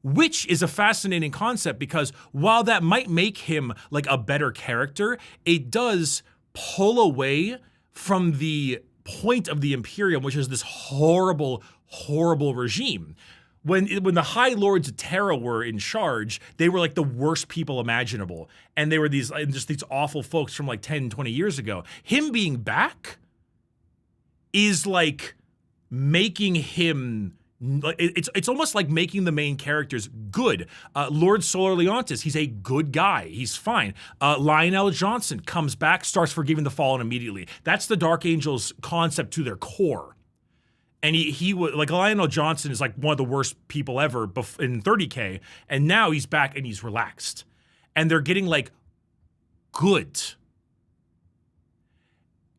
which is a fascinating concept because while that might make him like a better character, it does pull away from the point of the Imperium, which is this horrible, horrible regime. When the High Lords of Terra were in charge, they were like the worst people imaginable. And they were these awful folks from like 10, 20 years ago. Him being back is like making him, it's almost like making the main characters good. Lord Solar Leontis, he's a good guy. He's fine. Lionel Johnson comes back, starts forgiving the fallen immediately. That's the Dark Angels concept to their core. And he was like, Lionel Johnson is like one of the worst people ever in 30K. And now he's back and he's relaxed. And they're getting like good.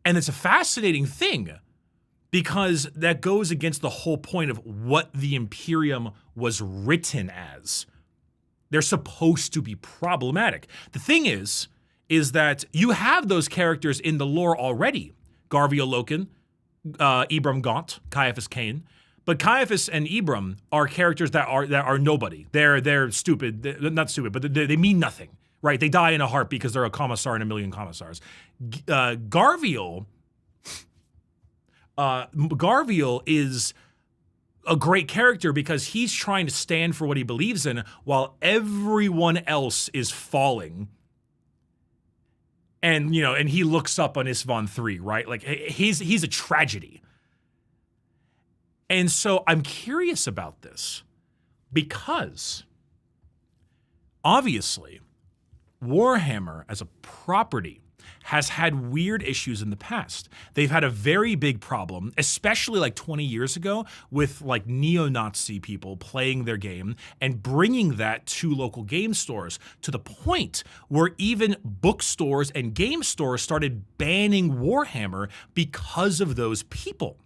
And it's a fascinating thing because that goes against the whole point of what the Imperium was written as. They're supposed to be problematic. The thing is that you have those characters in the lore already. Garvio Loken, Ibram Gaunt, Caiaphas Cain, but Caiaphas and Ibram are characters that are nobody. They're stupid. They're not stupid, but they mean nothing, right? They die in a heart because they're a commissar in a million commissars. Garviel is a great character because he's trying to stand for what he believes in while everyone else is falling. And, and he looks up on Isvan 3, right? Like, he's a tragedy. And so I'm curious about this because, obviously, Warhammer as a property has had weird issues in the past. They've had a very big problem, especially like 20 years ago, with like neo-Nazi people playing their game and bringing that to local game stores to the point where even bookstores and game stores started banning Warhammer because of those people.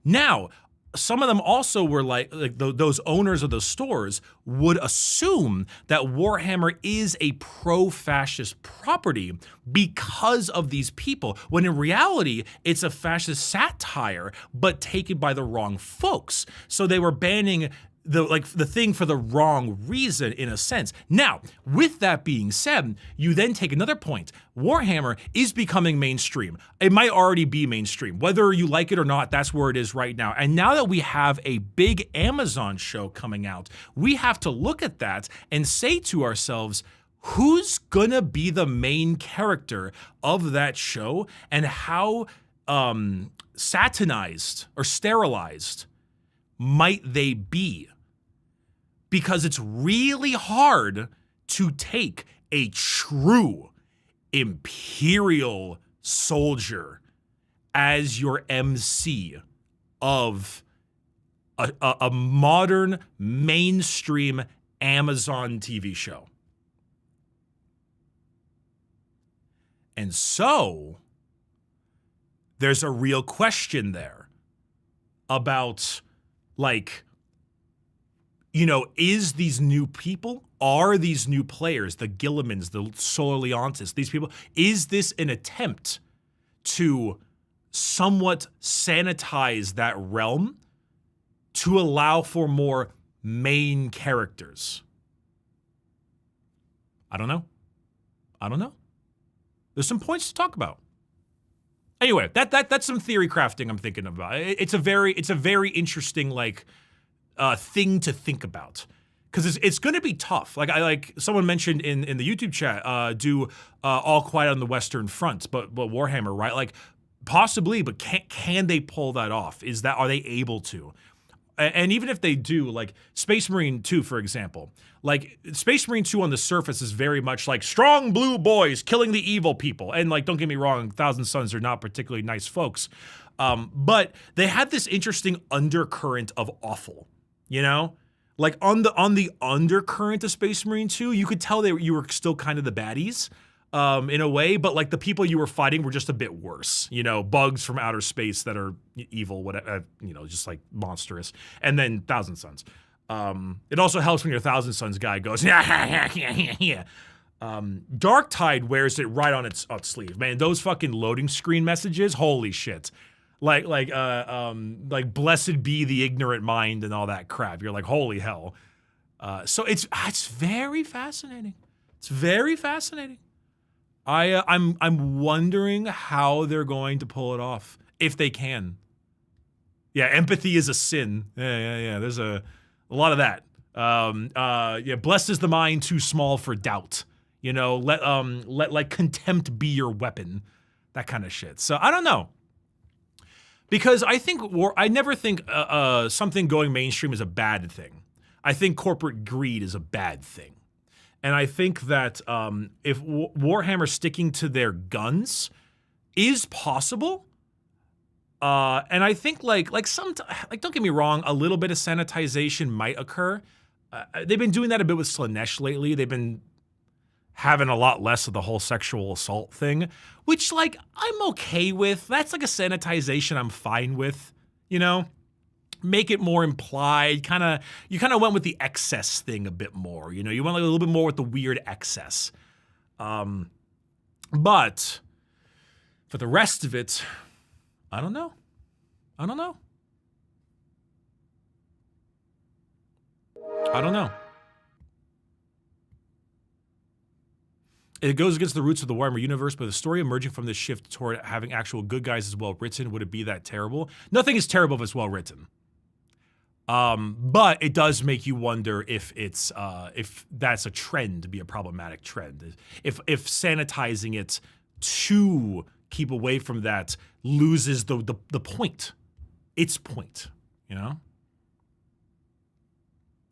Now, some of them also were like those owners of those stores would assume that Warhammer is a pro-fascist property because of these people, when in reality, it's a fascist satire, but taken by the wrong folks. So they were banning the thing for the wrong reason, in a sense. Now, with that being said, you then take another point. Warhammer is becoming mainstream. It might already be mainstream. Whether you like it or not, that's where it is right now. And now that we have a big Amazon show coming out, we have to look at that and say to ourselves, who's gonna be the main character of that show and how satanized or sterilized might they be? Because it's really hard to take a true Imperial soldier as your MC of a modern mainstream Amazon TV show. And so there's a real question there about, like, is these new people, are these new players, the Guillimans, the Solar Leontis, these people, is this an attempt to somewhat sanitize that realm to allow for more main characters. I don't know. There's some points to talk about. Anyway, that's some theory crafting I'm thinking about. It's a very interesting like thing to think about, because it's going to be tough. Like someone mentioned in the YouTube chat, do All Quiet on the Western Front, but Warhammer, right? Like possibly, but can they pull that off? Are they able to? And even if they do, like Space Marine 2, for example, like Space Marine 2 on the surface is very much like strong blue boys killing the evil people. And like, don't get me wrong, Thousand Sons are not particularly nice folks. But they had this interesting undercurrent of awful, you know? Like on the undercurrent of Space Marine 2, you could tell you were still kind of the baddies. In a way, but like the people you were fighting were just a bit worse, you know, bugs from outer space that are evil, whatever, you know, just like monstrous. And then Thousand Sons. It also helps when your Thousand Sons guy goes, yeah. Darktide wears it right on its sleeve, man. Those fucking loading screen messages, holy shit. Like blessed be the ignorant mind and all that crap. You're like, holy hell. So it's very fascinating. It's very fascinating. I'm wondering how they're going to pull it off, if they can. Yeah, empathy is a sin. Yeah. There's a lot of that. Yeah, blessed is the mind too small for doubt. You know, let like contempt be your weapon. That kind of shit. So I don't know. Because I never think something going mainstream is a bad thing. I think corporate greed is a bad thing. And I think that if Warhammer sticking to their guns is possible, and I think like don't get me wrong, a little bit of sanitization might occur. They've been doing that a bit with Slanesh lately. They've been having a lot less of the whole sexual assault thing, which like I'm okay with. That's like a sanitization I'm fine with, you know? Make it more implied, you kind of went with the excess thing a bit more, you know, you went like a little bit more with the weird excess. But for the rest of it, I don't know. It goes against the roots of the Warhammer universe, but the story emerging from this shift toward having actual good guys is well written. Would it be that terrible? Nothing is terrible if it's well written. But it does make you wonder if that's a trend to be a problematic trend. If sanitizing it to keep away from that loses the point, its point, you know?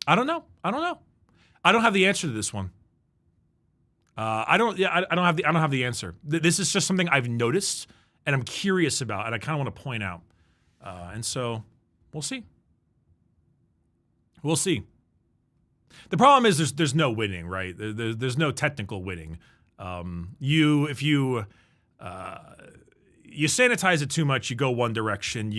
I don't know. I don't have the answer to this one. I don't have the answer. This is just something I've noticed and I'm curious about, and I kind of want to point out. And so we'll see. We'll see. The problem is there's no winning, right? There's no technical winning. If you sanitize it too much, you go one direction.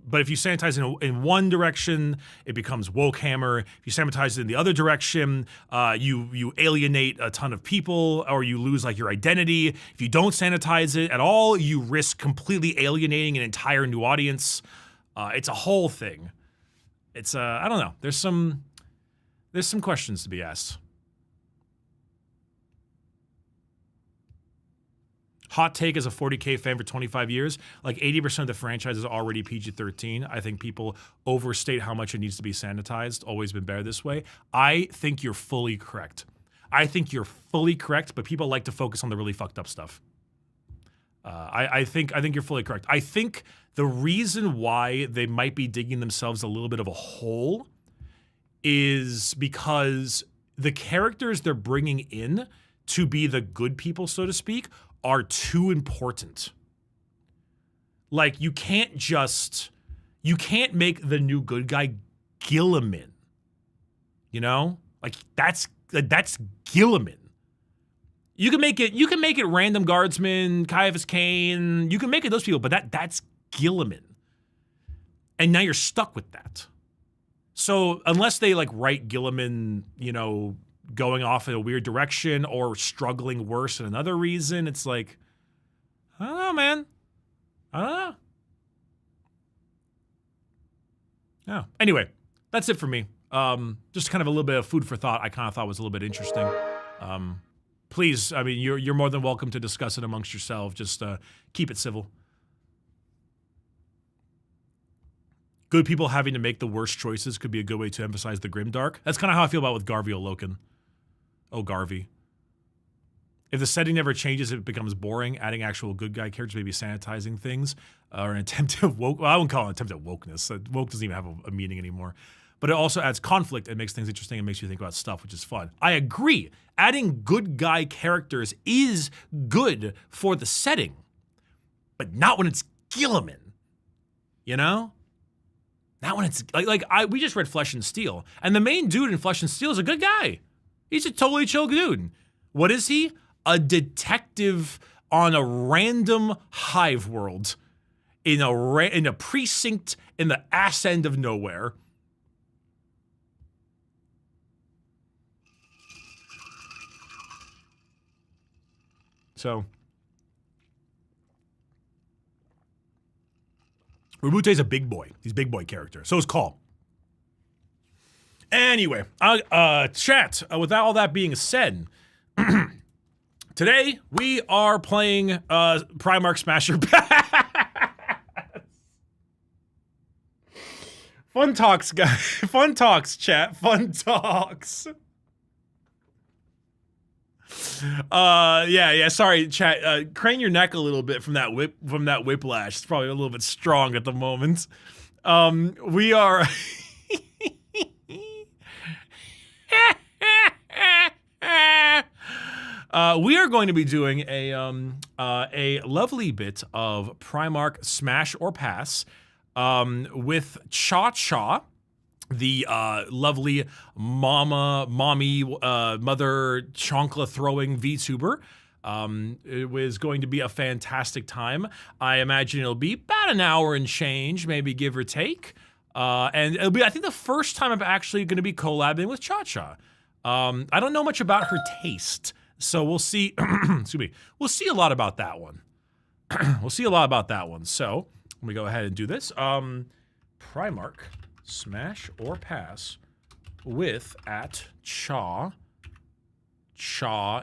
But if you sanitize in one direction, it becomes wokehammer. If you sanitize it in the other direction, you alienate a ton of people, or you lose like your identity. If you don't sanitize it at all, you risk completely alienating an entire new audience. It's a whole thing. It's I don't know. There's some questions to be asked. Hot take as a 40K fan for 25 years, like 80% of the franchise is already PG-13. I think people overstate how much it needs to be sanitized. Always been better this way. I think you're fully correct. But people like to focus on the really fucked up stuff. I think you're fully correct. I think the reason why they might be digging themselves a little bit of a hole is because the characters they're bringing in to be the good people, so to speak, are too important. Like, you can't make the new good guy Gilliman. You know? Like, that's Gilliman. You can make it Random Guardsman, Caiaphas Cain, you can make it those people, but that's Gilliman. And now you're stuck with that. So unless they like write Gilliman, you know, going off in a weird direction or struggling worse in another reason, it's like, I don't know, man. I don't know. Yeah. Anyway, that's it for me. Just kind of a little bit of food for thought. I kind of thought was a little bit interesting. Please, I mean, you're more than welcome to discuss it amongst yourself. Just keep it civil. Good people having to make the worst choices could be a good way to emphasize the grimdark. That's kind of how I feel about with Garvey O'Loken. Oh, Garvey. If the setting never changes, it becomes boring. Adding actual good guy characters, maybe sanitizing things, or an attempt at woke. Well, I wouldn't call it an attempt at wokeness. Woke doesn't even have a meaning anymore. But it also adds conflict and makes things interesting and makes you think about stuff, which is fun. I agree. Adding good guy characters is good for the setting, but not when it's Gilliman. You know? Not when it's we just read Flesh and Steel, and the main dude in Flesh and Steel is a good guy. He's a totally chill dude. What is he? A detective on a random hive world in a precinct in the ass end of nowhere. So, Rabute's a big boy. He's a big boy character. So is Call. Anyway, chat, with all that being said, today we are playing Primarch Smasher Pass. Fun talks, guys. Fun talks, chat. Fun talks. Yeah, sorry, chat. Crane your neck a little bit from that whiplash. It's probably a little bit strong at the moment. We are we are going to be doing a lovely bit of Primarch Smash or Pass with ChaCha, the lovely mommy, mother chancla throwing VTuber. It was going to be a fantastic time. I imagine it'll be about an hour and change, maybe give or take. And it'll be, I think, the first time I'm actually going to be collabing with ChaCha. I don't know much about her taste, so we'll see. Excuse me. We'll see a lot about that one. We'll see a lot about that one. So let me go ahead and do this. Primarch Smash or Pass with @Cha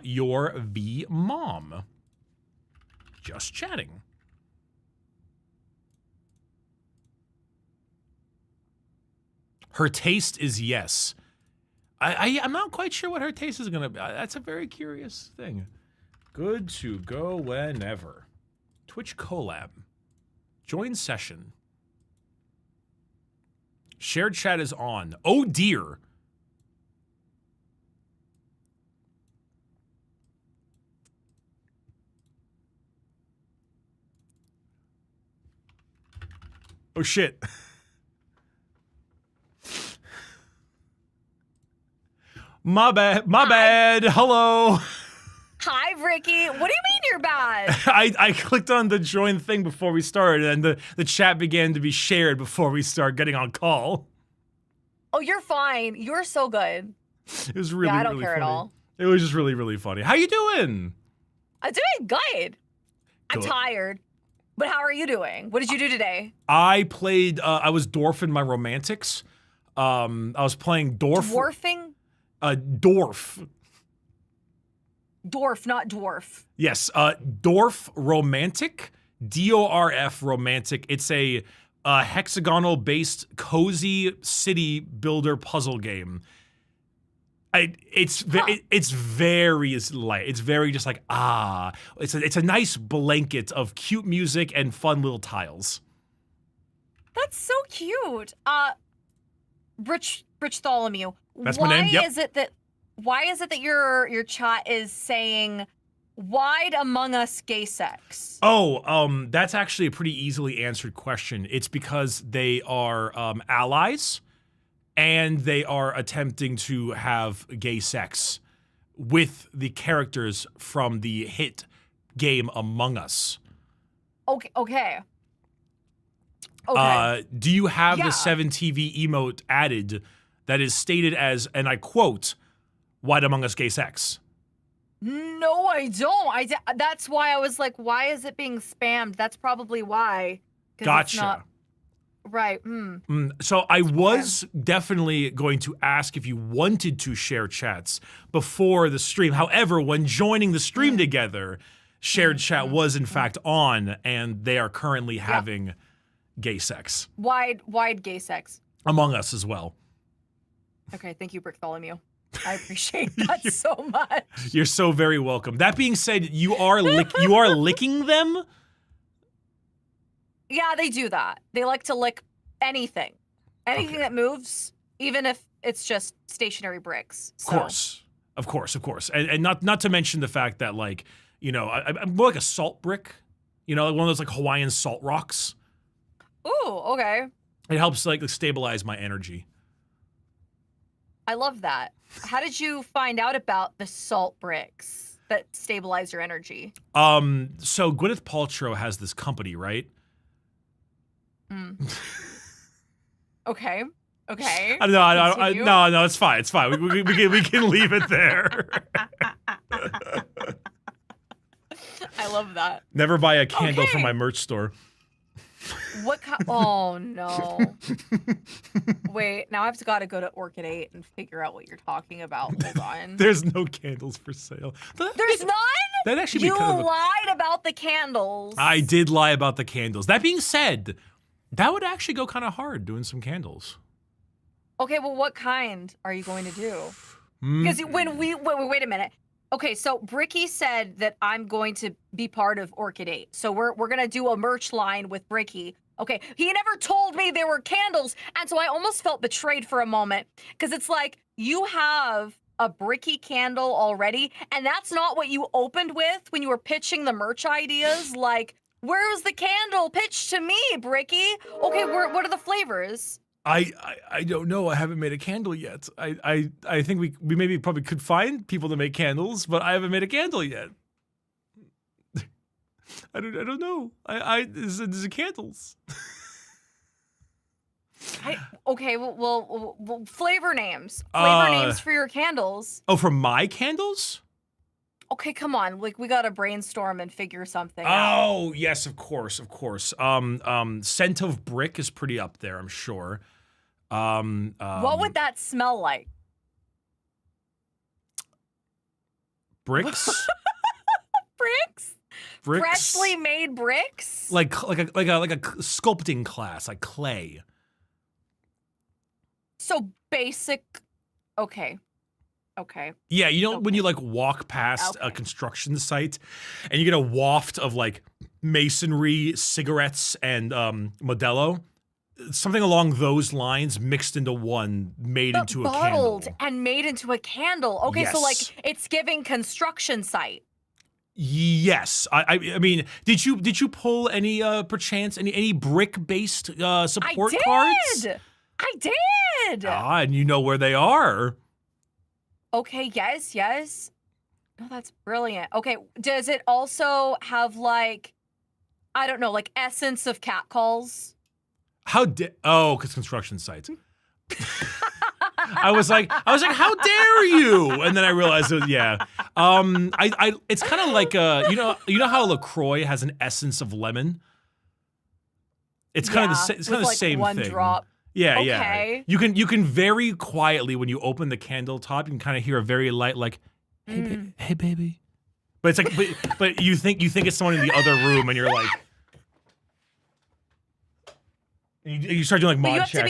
your V mom. Just chatting. Her taste is yes. I'm not quite sure what her taste is gonna be. That's a very curious thing. Good to go whenever. Twitch collab. Join session. Shared chat is on. Oh dear. Oh shit. My bad. Hello. Hi, Bricky. What do you mean you're bad? I clicked on the join thing before we started, and the chat began to be shared before we start getting on call. Oh, you're fine. You're so good. It was really, I don't really care funny. at all. It was just really, really funny. How you doing? I'm doing good. I'm tired. But how are you doing? What did you do today? I played, I was dwarfing my romantics. I was playing dwarf. Dwarfing? Dwarf. Dwarf, not dwarf. Yes, Dwarf Romantic, DORF Romantic. It's a hexagonal-based cozy city builder puzzle game. It's very light. It's very just like It's a nice blanket of cute music and fun little tiles. That's so cute. Rich Tholomew. That's my name. Yep. Why is it that your chat is saying wide among us gay sex? Oh, that's actually a pretty easily answered question. It's because they are allies, and they are attempting to have gay sex with the characters from the hit game Among Us. Okay. Do you have the 7TV emote added that is stated as, and I quote, "Wide Among Us gay sex"? No, I don't. That's why I was like, why is it being spammed? That's probably why. 'Cause Gotcha. It's not, right. So I was definitely going to ask if you wanted to share chats before the stream. However, when joining the stream together, shared chat was in fact on, and they are currently having gay sex. Wide gay sex. Among Us as well. Okay, thank you, Bartholomew. I appreciate that so much. You're so very welcome. That being said, you are licking them? Yeah, they do that. They like to lick anything. Anything that moves, even if it's just stationary bricks. Of course. And not to mention the fact that, like, you know, I'm more like a salt brick. You know, like one of those like Hawaiian salt rocks. Ooh, okay. It helps like stabilize my energy. I love that. How did you find out about the salt bricks that stabilize your energy? So Gwyneth Paltrow has this company, right? Okay. Okay. No, it's fine. It's fine. We can leave it there. I love that. Never buy a candle from my merch store. What oh no. Wait, now I've got to go to Orchid 8 and figure out what you're talking about. Hold on. There's no candles for sale. There's none? That actually You be kind of lied about the candles. I did lie about the candles. That being said, that would actually go kind of hard doing some candles. Okay, well, what kind are you going to do? Because when wait a minute. Okay, so Bricky said that I'm going to be part of Orchid 8. So we're going to do a merch line with Bricky. Okay, he never told me there were candles, and so I almost felt betrayed for a moment. Because it's like, you have a Bricky candle already, and that's not what you opened with when you were pitching the merch ideas. Like, where was the candle pitched to me, Bricky? Okay, what are the flavors? I don't know. I haven't made a candle yet. I think we maybe probably could find people to make candles, but I haven't made a candle yet. I don't know. There's candles. Okay, well, flavor names. Flavor names for your candles. Oh, for my candles? Okay, come on. Like, we gotta brainstorm and figure something out. Oh, yes, of course. Scent of brick is pretty up there, I'm sure. What would that smell like? Bricks? Bricks? Freshly made bricks? Like a sculpting class, like clay. So basic. Okay. Yeah, you know when you like walk past a construction site and you get a waft of like masonry, cigarettes, and Modelo? Something along those lines mixed into one, made into a candle. Bottled and made into a candle. Okay, yes. So like it's giving construction site. Yes, I mean, did you pull any perchance any brick based support cards? I did. Ah, and you know where they are. Okay, yes. Oh, that's brilliant. Okay, does it also have like, I don't know, like essence of catcalls? because construction sites. I was like, how dare you? And then I realized, yeah. It's kind of like you know how LaCroix has an essence of lemon. It's kind of the same one thing. Drop. Yeah, okay. yeah. You can very quietly when you open the candle top, you can kind of hear a very light like, hey baby. But it's like, but you think it's someone in the other room, and you're like. You start doing like mod check.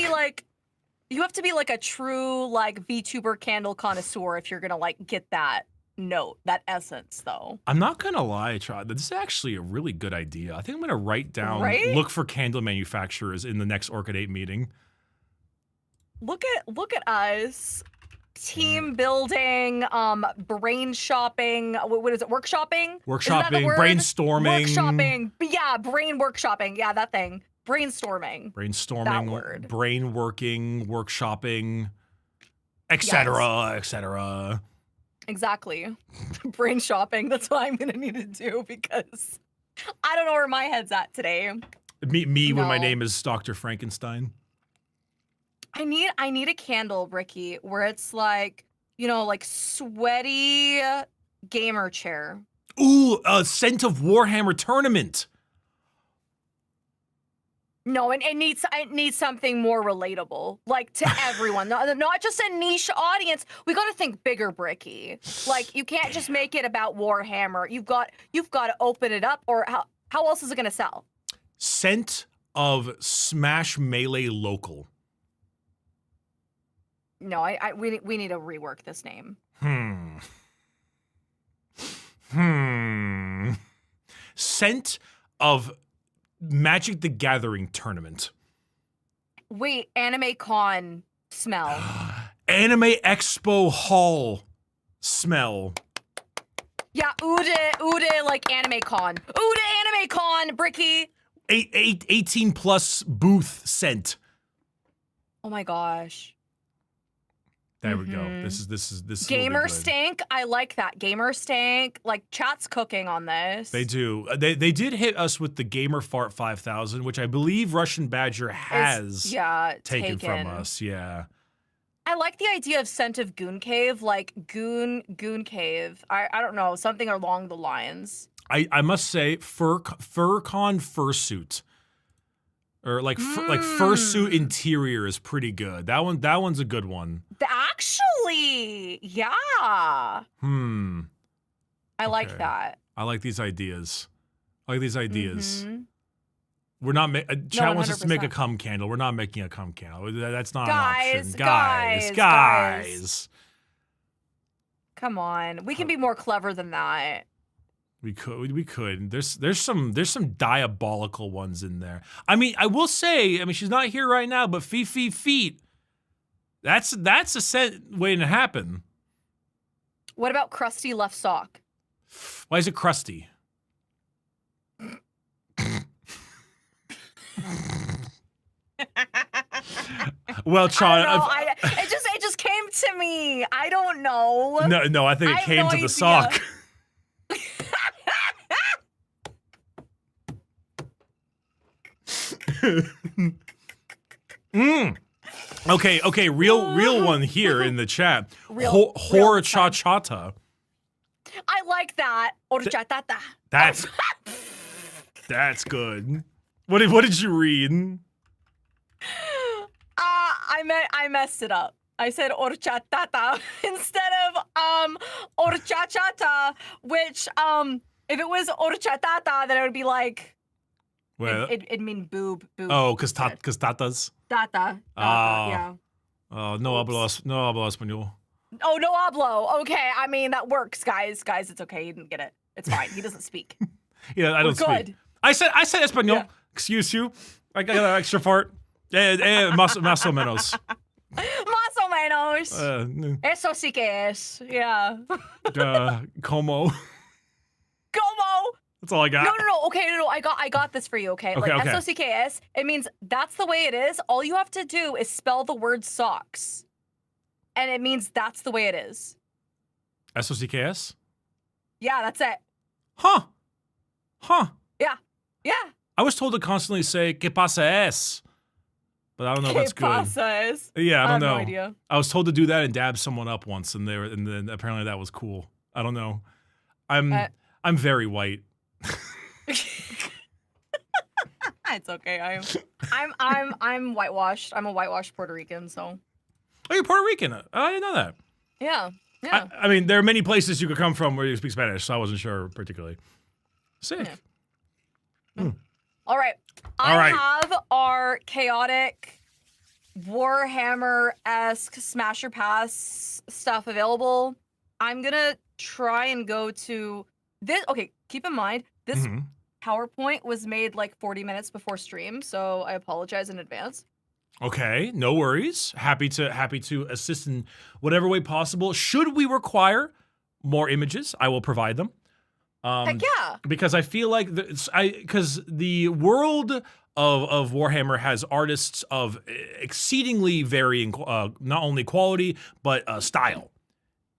You have to be like a true like VTuber candle connoisseur if you're gonna like get that note, that essence though. I'm not gonna lie, Chad. This is actually a really good idea. I think I'm gonna write down look for candle manufacturers in the next Orchid 8 meeting. Look at us. Team building, brain shopping, what is it, workshopping? Brainstorming. Workshopping, yeah, brain workshopping, yeah, that thing. Brainstorming, that word. Brain working, workshopping, etc., etc. Exactly. Brain shopping, that's what I'm gonna need to do because I don't know where my head's at today. Me when my name is Dr. Frankenstein. I need a candle, Bricky, where it's like, you know, like sweaty gamer chair. Ooh, a Scent of Warhammer tournament. No, it needs something more relatable, like to everyone, not just a niche audience. We got to think bigger, Bricky. Like you can't just make it about Warhammer. You've got to open it up, or how else is it gonna sell? Scent of Smash Melee Local. No, we need to rework this name. Scent of Magic the Gathering tournament. Wait, Anime Con smell. Anime Expo Hall smell. Yeah, Ude, like Anime Con. Ude Anime Con, Bricky. 18 plus booth scent. Oh my gosh. There we go. This is Gamer Stank. I like that. Gamer Stank. Like chat's cooking on this. They do. They did hit us with the Gamer Fart 5000, which I believe Russian Badger has taken from us. Yeah. I like the idea of Scent of Goon Cave, like Goon Cave. I don't know, something along the lines. I must say FurCon fursuit. Or like fursuit interior is pretty good. That one's a good one. Actually, yeah. I like that. I like these ideas. We're not chat wants us to make a cum candle. We're not making a cum candle. That's not an option. Guys. Come on. We can be more clever than that. We could. There's some diabolical ones in there. I mean, I will say, she's not here right now, but Fifi Feet. That's a set waiting to happen. What about crusty left sock? Why is it crusty? Well, Sean, it just came to me. I don't know. No, I think it came to the sock. Okay, real one here in the chat. Horror ChaCha. I like that. Horchata. That's good. What did you read? I messed it up. I said horchata instead of horchachata, which if it was horchatata, then it would be like it'd mean boob. Oh, cause tatas. Tata. Yeah. Oh, no hablo español. Oh, no hablo. Okay, I mean that works, guys. Guys, it's okay. You didn't get it. It's fine. He doesn't speak. Yeah, I don't speak. I said español. Yeah. Excuse you. I got an extra fart. Más o menos. Más o menos. Eso sí que es. Yeah. Como. That's all I got. No. Okay, no. I got this for you. Okay. Like SOCKS. It means that's the way it is. All you have to do is spell the word socks, and it means that's the way it is. SOCKS. Yeah, that's it. Huh. Yeah. I was told to constantly say "Que pasa es," but I don't know if that's good. Pasa es? Yeah, I don't know. No idea. I was told to do that and dab someone up once, and then apparently that was cool. I don't know. I'm very white. It's okay. I'm whitewashed. I'm a whitewashed Puerto Rican, so. Oh, you're Puerto Rican? I didn't know that. Yeah. I mean, there are many places you could come from where you speak Spanish, so I wasn't sure particularly. Sick. Yeah. All right. I have our chaotic Warhammer-esque Smasher Pass stuff available. I'm gonna try and go to this. Okay, keep in mind this PowerPoint was made like 40 minutes before stream, so I apologize in advance. Okay, no worries. Happy to assist in whatever way possible. Should we require more images, I will provide them. Heck yeah! Because I feel like because the world of Warhammer has artists of exceedingly varying, not only quality but style,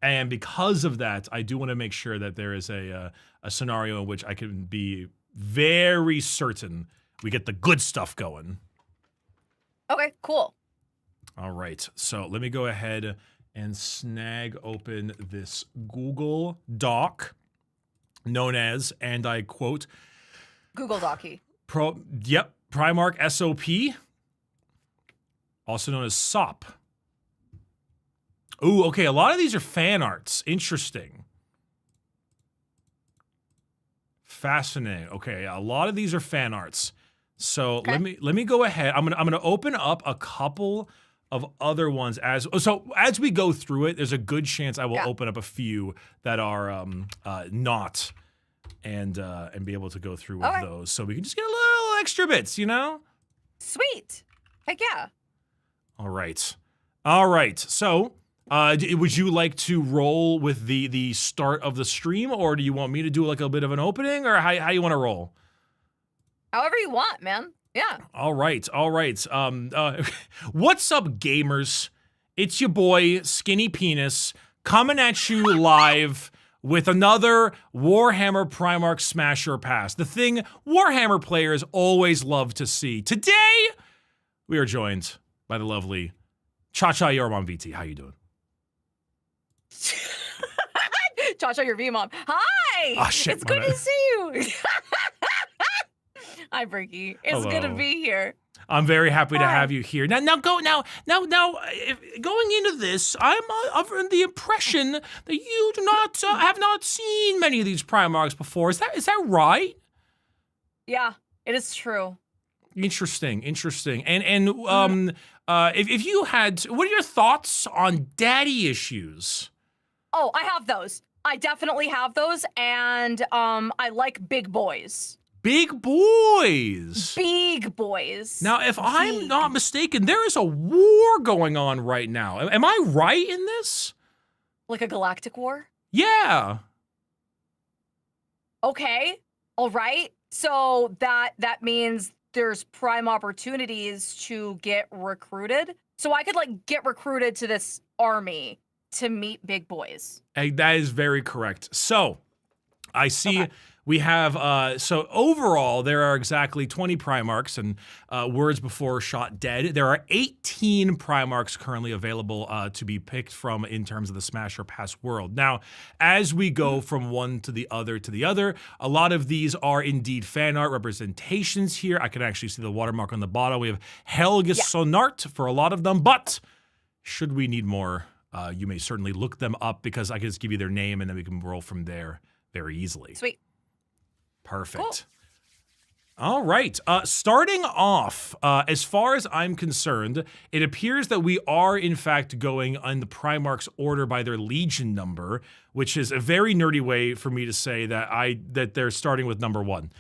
and because of that, I do want to make sure that there is a scenario in which I can be very certain we get the good stuff going. Okay, cool. All right, so let me go ahead and snag open this Google Doc known as, and I quote, Google Docky. Primarch SOP, also known as SOP. Ooh, okay, a lot of these are fan arts. Interesting. Fascinating. Okay, a lot of these are fan arts. So let me go ahead. I'm gonna open up a couple of other ones as we go through it. There's a good chance I will open up a few that are not, and be able to go through with those, so we can just get a little extra bits, you know. Sweet. Heck yeah. All right. So. Would you like to roll with the start of the stream, or do you want me to do like a bit of an opening, or how you want to roll? However you want, man. Yeah. All right. What's up, gamers? It's your boy, Skinny Penis, coming at you live with another Warhammer Primarch Smash or Pass. The thing Warhammer players always love to see. Today, we are joined by the lovely ChaCha Yormon VT. How you doing? ChaCha, your V-Mom. Hi! Oh, shit, it's good to see you. Hi, Bricky. It's good to be here. I'm very happy to have you here. Now, going into this, I'm under the impression that you do not have not seen many of these Primarchs before. Is that right? Yeah, it is true. Interesting. And if you had, what are your thoughts on daddy issues? Oh, I have those. I definitely have those, and I like big boys. Big boys. Big boys. Now, if I'm not mistaken, there is a war going on right now. Am I right in this? Like a galactic war? Yeah. Okay. All right. So that means there's prime opportunities to get recruited. So I could like get recruited to this army to meet big boys. Hey, that is very correct. So I see we have, so overall, there are exactly 20 Primarchs, and words before shot dead. There are 18 Primarchs currently available to be picked from in terms of the Smash or Pass world. Now, as we go from one to the other, a lot of these are indeed fan art representations here. I can actually see the watermark on the bottom. We have Helge Sonart for a lot of them, but should we need more, you may certainly look them up, because I can just give you their name and then we can roll from there very easily. Sweet. Perfect. Cool. All right. Starting off, as far as I'm concerned, it appears that we are, in fact, going on the Primarch's order by their Legion number, which is a very nerdy way for me to say that they're starting with number 1.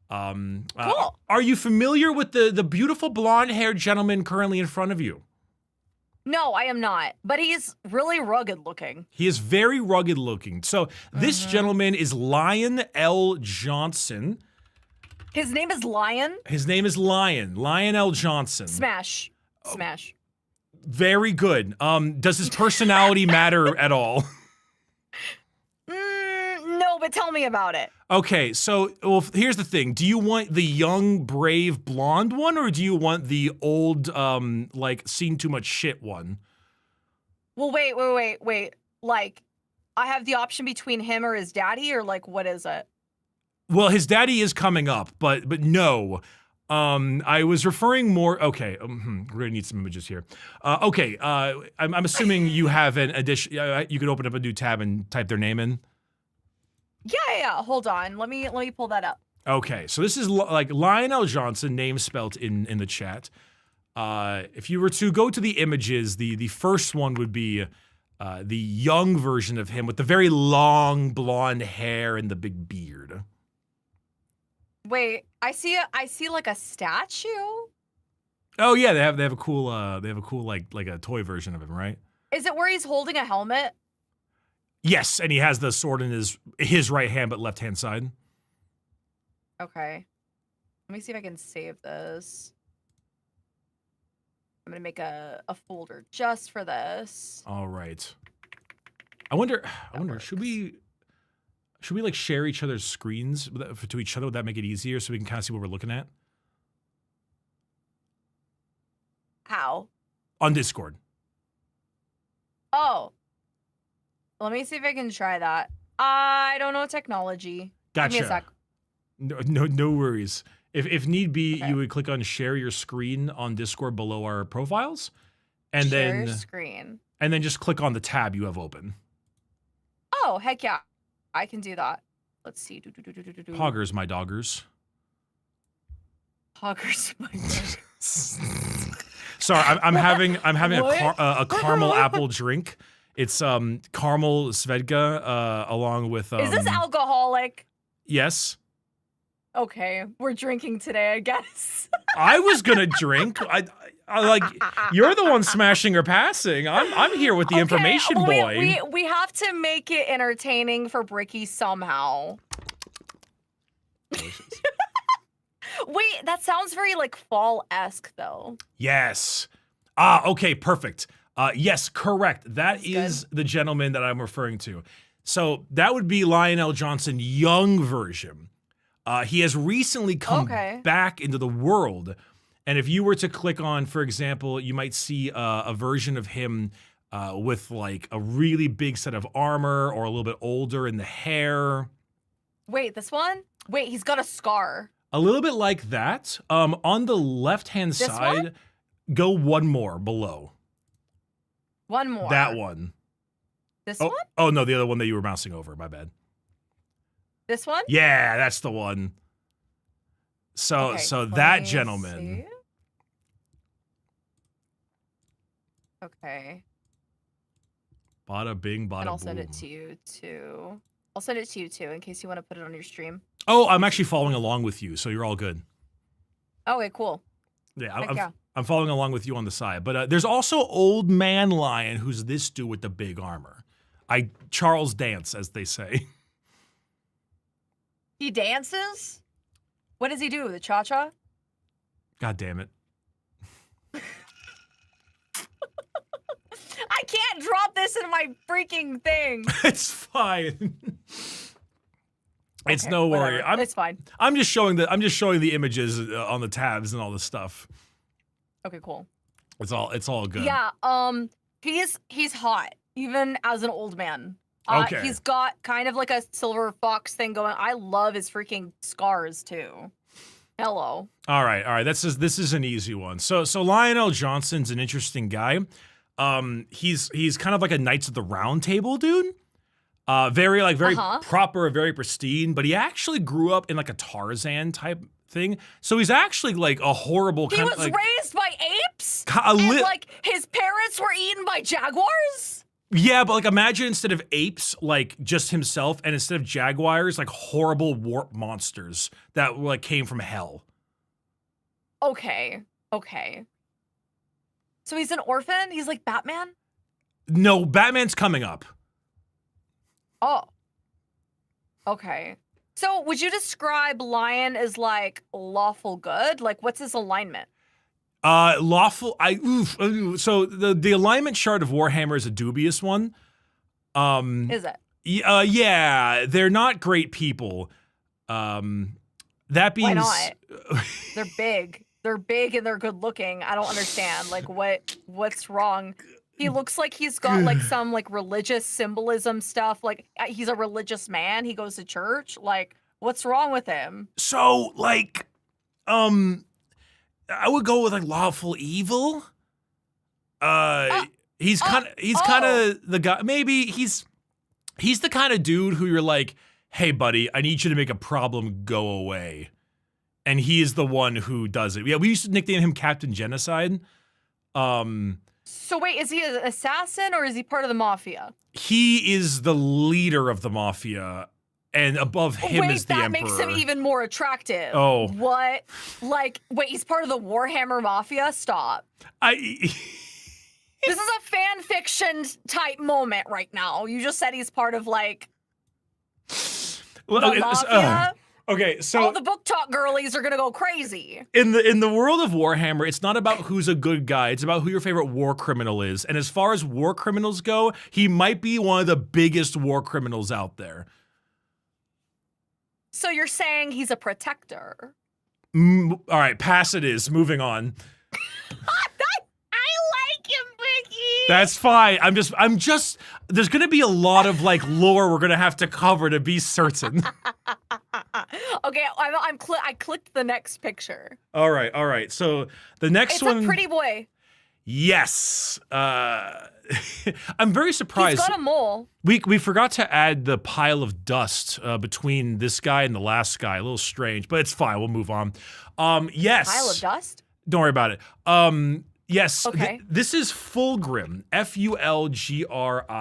Cool. Are you familiar with the beautiful blonde-haired gentleman currently in front of you? No, I am not. But he's really rugged looking. He is very rugged looking. So this gentleman is Lion L. Johnson. His name is Lion? His name is Lion L. Johnson. Smash. Very good. Does his personality matter at all? No, but tell me about it. Okay, so here's the thing. Do you want the young, brave, blonde one, or do you want the old, like, seen too much shit one? Well, wait. Like, I have the option between him or his daddy, or like, what is it? Well, his daddy is coming up, but no. I was referring more. Okay, we're gonna need some images here. Okay, I'm assuming you have an addition. You could open up a new tab and type their name in. Yeah. Hold on. Let me pull that up. Okay, so this is like Lionel Johnson, name spelt in the chat. If you were to go to the images, the first one would be the young version of him with the very long blonde hair and the big beard. Wait, I see like a statue. Oh yeah, they have a cool like a toy version of him, right? Is it where he's holding a helmet? Yes, and he has the sword in his right hand, but left hand side. Okay. Let me see if I can save this. I'm gonna make a folder just for this. All right. I wonder, should we like share each other's screens to each other? Would that make it easier so we can kind of see what we're looking at? How? On Discord. Oh. Let me see if I can try that. I don't know technology. Give me a Gotcha. sec. No worries. If need be, Okay. you would click on share your screen on Discord below our profiles, and Share your then screen. just click on the tab you have open. Oh, heck yeah. I can do that. Let's see. Poggers, my doggers. Poggers, my God. Sorry, I'm having What? a caramel apple drink. It's caramel svedka along with Is this alcoholic? yes. Okay, we're drinking today, I guess. I was gonna drink. I like you're the one smashing or passing. I'm here with the information boy. We have to make it entertaining for Bricky somehow. Wait, that sounds very like fall-esque though. Yes. Okay, perfect. Yes, correct. That is the gentleman that I'm referring to. So that would be Lionel Johnson, young version. He has recently come back into the world. And if you were to click on, for example, you might see a version of him with like a really big set of armor or a little bit older in the hair. Wait, this one? Wait, he's got a scar. A little bit like that. On the left-hand side, go one more below. One more. That one. This one? Oh, no, the other one that you were mousing over. My bad. This one? Yeah, that's the one. So that gentleman. See. Okay. Bada bing, bada And I'll boom. send it to you too. I'll send it to you too in case you want to put it on your stream. Oh, I'm actually following along with you, so you're all good. Okay, cool. Yeah, I'm following along with you on the side. But there's also Old Man Lion, who's this dude with the big armor. Charles Dance, as they say. He dances? What does he do? The ChaCha? God damn it. I can't drop this in my freaking thing. It's fine. It's Okay, no worry. whatever. It's fine. I'm just showing the images on the tabs and all this stuff. Okay, cool. It's all good. Yeah, he's hot, even as an old man. Okay. He's got kind of like a silver fox thing going. I love his freaking scars too. Hello. All right. This is an easy one. So Lionel Johnson's an interesting guy. He's kind of like a Knights of the Round Table dude. Very proper, very pristine, but he actually grew up in like a Tarzan type thing. So he's actually like a horrible He kind was of like raised by apes? And like his parents were eaten by jaguars? Yeah, but like imagine instead of apes, like just himself, and instead of jaguars, like horrible warp monsters that like came from hell. Okay. So he's an orphan? He's like Batman? No, Batman's coming up. Oh. Okay. So would you describe Lion as like lawful good? Like what's his alignment? Lawful. So the alignment chart of Warhammer is a dubious one. Is it? Yeah, they're not great people. That being Why not? They're big. They're big and they're good looking. I don't understand. Like what's wrong? He looks like he's got like some like religious symbolism stuff. Like he's a religious man. He goes to church. Like what's wrong with him? So like, I would go with like lawful evil. He's kind of the guy. Maybe he's the kind of dude who you're like, hey buddy, I need you to make a problem go away. And he is the one who does it. Yeah, we used to nickname him Captain Genocide. So wait, is he an assassin or is he part of the mafia? He is the leader of the mafia, and above him is the emperor. That makes him even more attractive. Oh. What? Like, wait, he's part of the Warhammer Mafia? Stop. This is a fan fiction type moment right now. You just said he's part of like the mafia. Okay, so all the book talk girlies are gonna go crazy. In the world of Warhammer, it's not about who's a good guy. It's about who your favorite war criminal is. And as far as war criminals go, he might be one of the biggest war criminals out there. So you're saying he's a protector? All right, pass it is. Moving on. I like him, Bricky. That's fine. I'm just. There's gonna be a lot of like lore we're gonna have to cover to be certain. Okay, I clicked the next picture. All right. So the next It's one. a pretty boy. Yes. I'm very surprised. He's got a mole. We forgot to add the pile of dust between this guy and the last guy. A little strange, but it's fine. We'll move on. Yes. Pile of dust? Don't worry about it. Yes. Okay. This is Fulgrim. Fulgrim.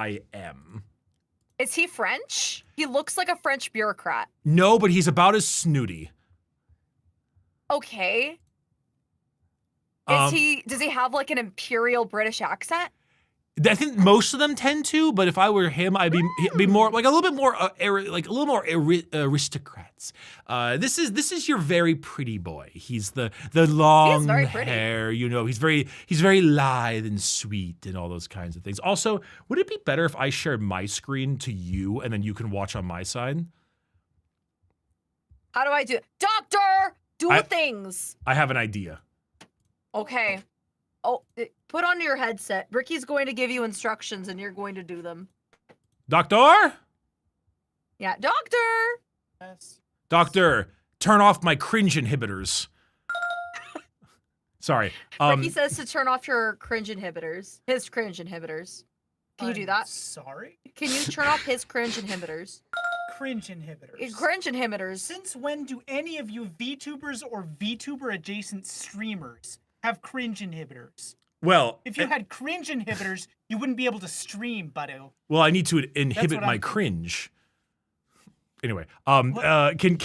Is he French? He looks like a French bureaucrat. No, but he's about as snooty. Okay. Does he have like an imperial British accent? I think most of them tend to, but if I were him, I'd be more like a little bit more aristocrats. This is your very pretty boy. He's the long very pretty. hair. You know, he's very lithe and sweet and all those kinds of things. Also, would it be better if I shared my screen to you and then you can watch on my side? How do I do it? Doctor, do things. I have an idea. Okay. Oh, put on your headset. Ricky's going to give you instructions and you're going to do them. Doctor? Yeah, doctor. Yes. Doctor, turn off my cringe inhibitors. Sorry. Ricky says to turn off your cringe inhibitors. His cringe inhibitors. Can you do that? Sorry? Can you turn off his cringe inhibitors? Cringe inhibitors. Cringe inhibitors. Since when do any of you VTubers or VTuber adjacent streamers have cringe inhibitors? Well, If you had cringe inhibitors, you wouldn't be able to stream, buddo. well, I need to inhibit what my I'm thinking. cringe. Anyway, can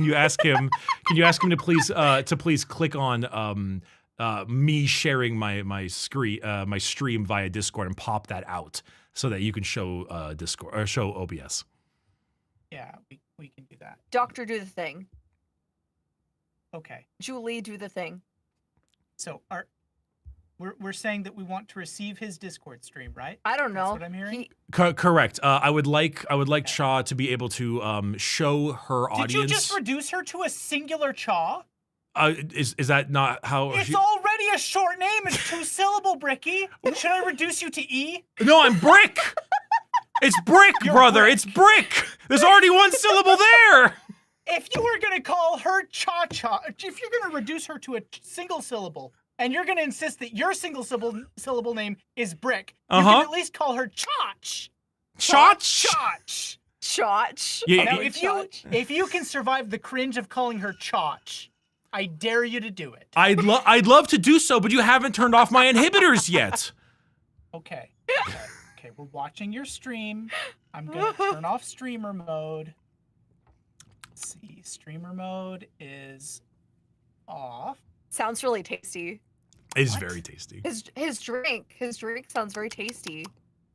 you ask him to please click on me sharing my stream via Discord and pop that out so that you can show Discord or show OBS. Yeah, we can do that. Doctor, do the thing. Okay. Julie, do the thing. So we're saying that we want to receive his Discord stream, right? I don't know. That's what I'm hearing? Correct. I would like Cha to be able to show her audience. Did you just reduce her to a singular Cha? Is that not how? It's already a short name. It's 2-syllable, Bricky. Should I reduce you to E? No, I'm Brick. It's Brick, You're brother. Brick. It's Brick. There's already one syllable there. If you were gonna call her ChaCha, if you're gonna reduce her to a single syllable, and you're gonna insist that your single syllable name is Brick, you can at least call her Chotch. Chotch. Chotch. Yeah, Now, yeah. if you can survive the cringe of calling her Chotch, I dare you to do it. I'd love to do so, but you haven't turned off my inhibitors yet. Okay, we're watching your stream. I'm gonna turn off streamer mode. Let's see, streamer mode is off. Sounds really tasty. It's What? very tasty. His drink sounds very tasty.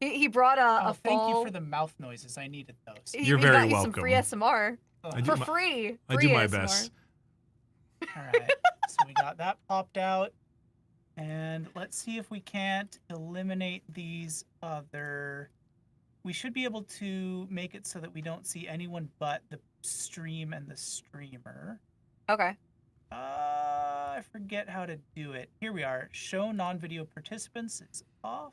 He brought a Thank fall. you for the mouth noises. I needed those. You're he very got you some free welcome. SMR Ugh. I do for my- free. I do Free my ASMR. best. All right, so we got that popped out. And let's see if we can't eliminate these other... We should be able to make it so that we don't see anyone but the stream and the streamer. Okay. I forget how to do it. Here we are. Show non-video participants is off.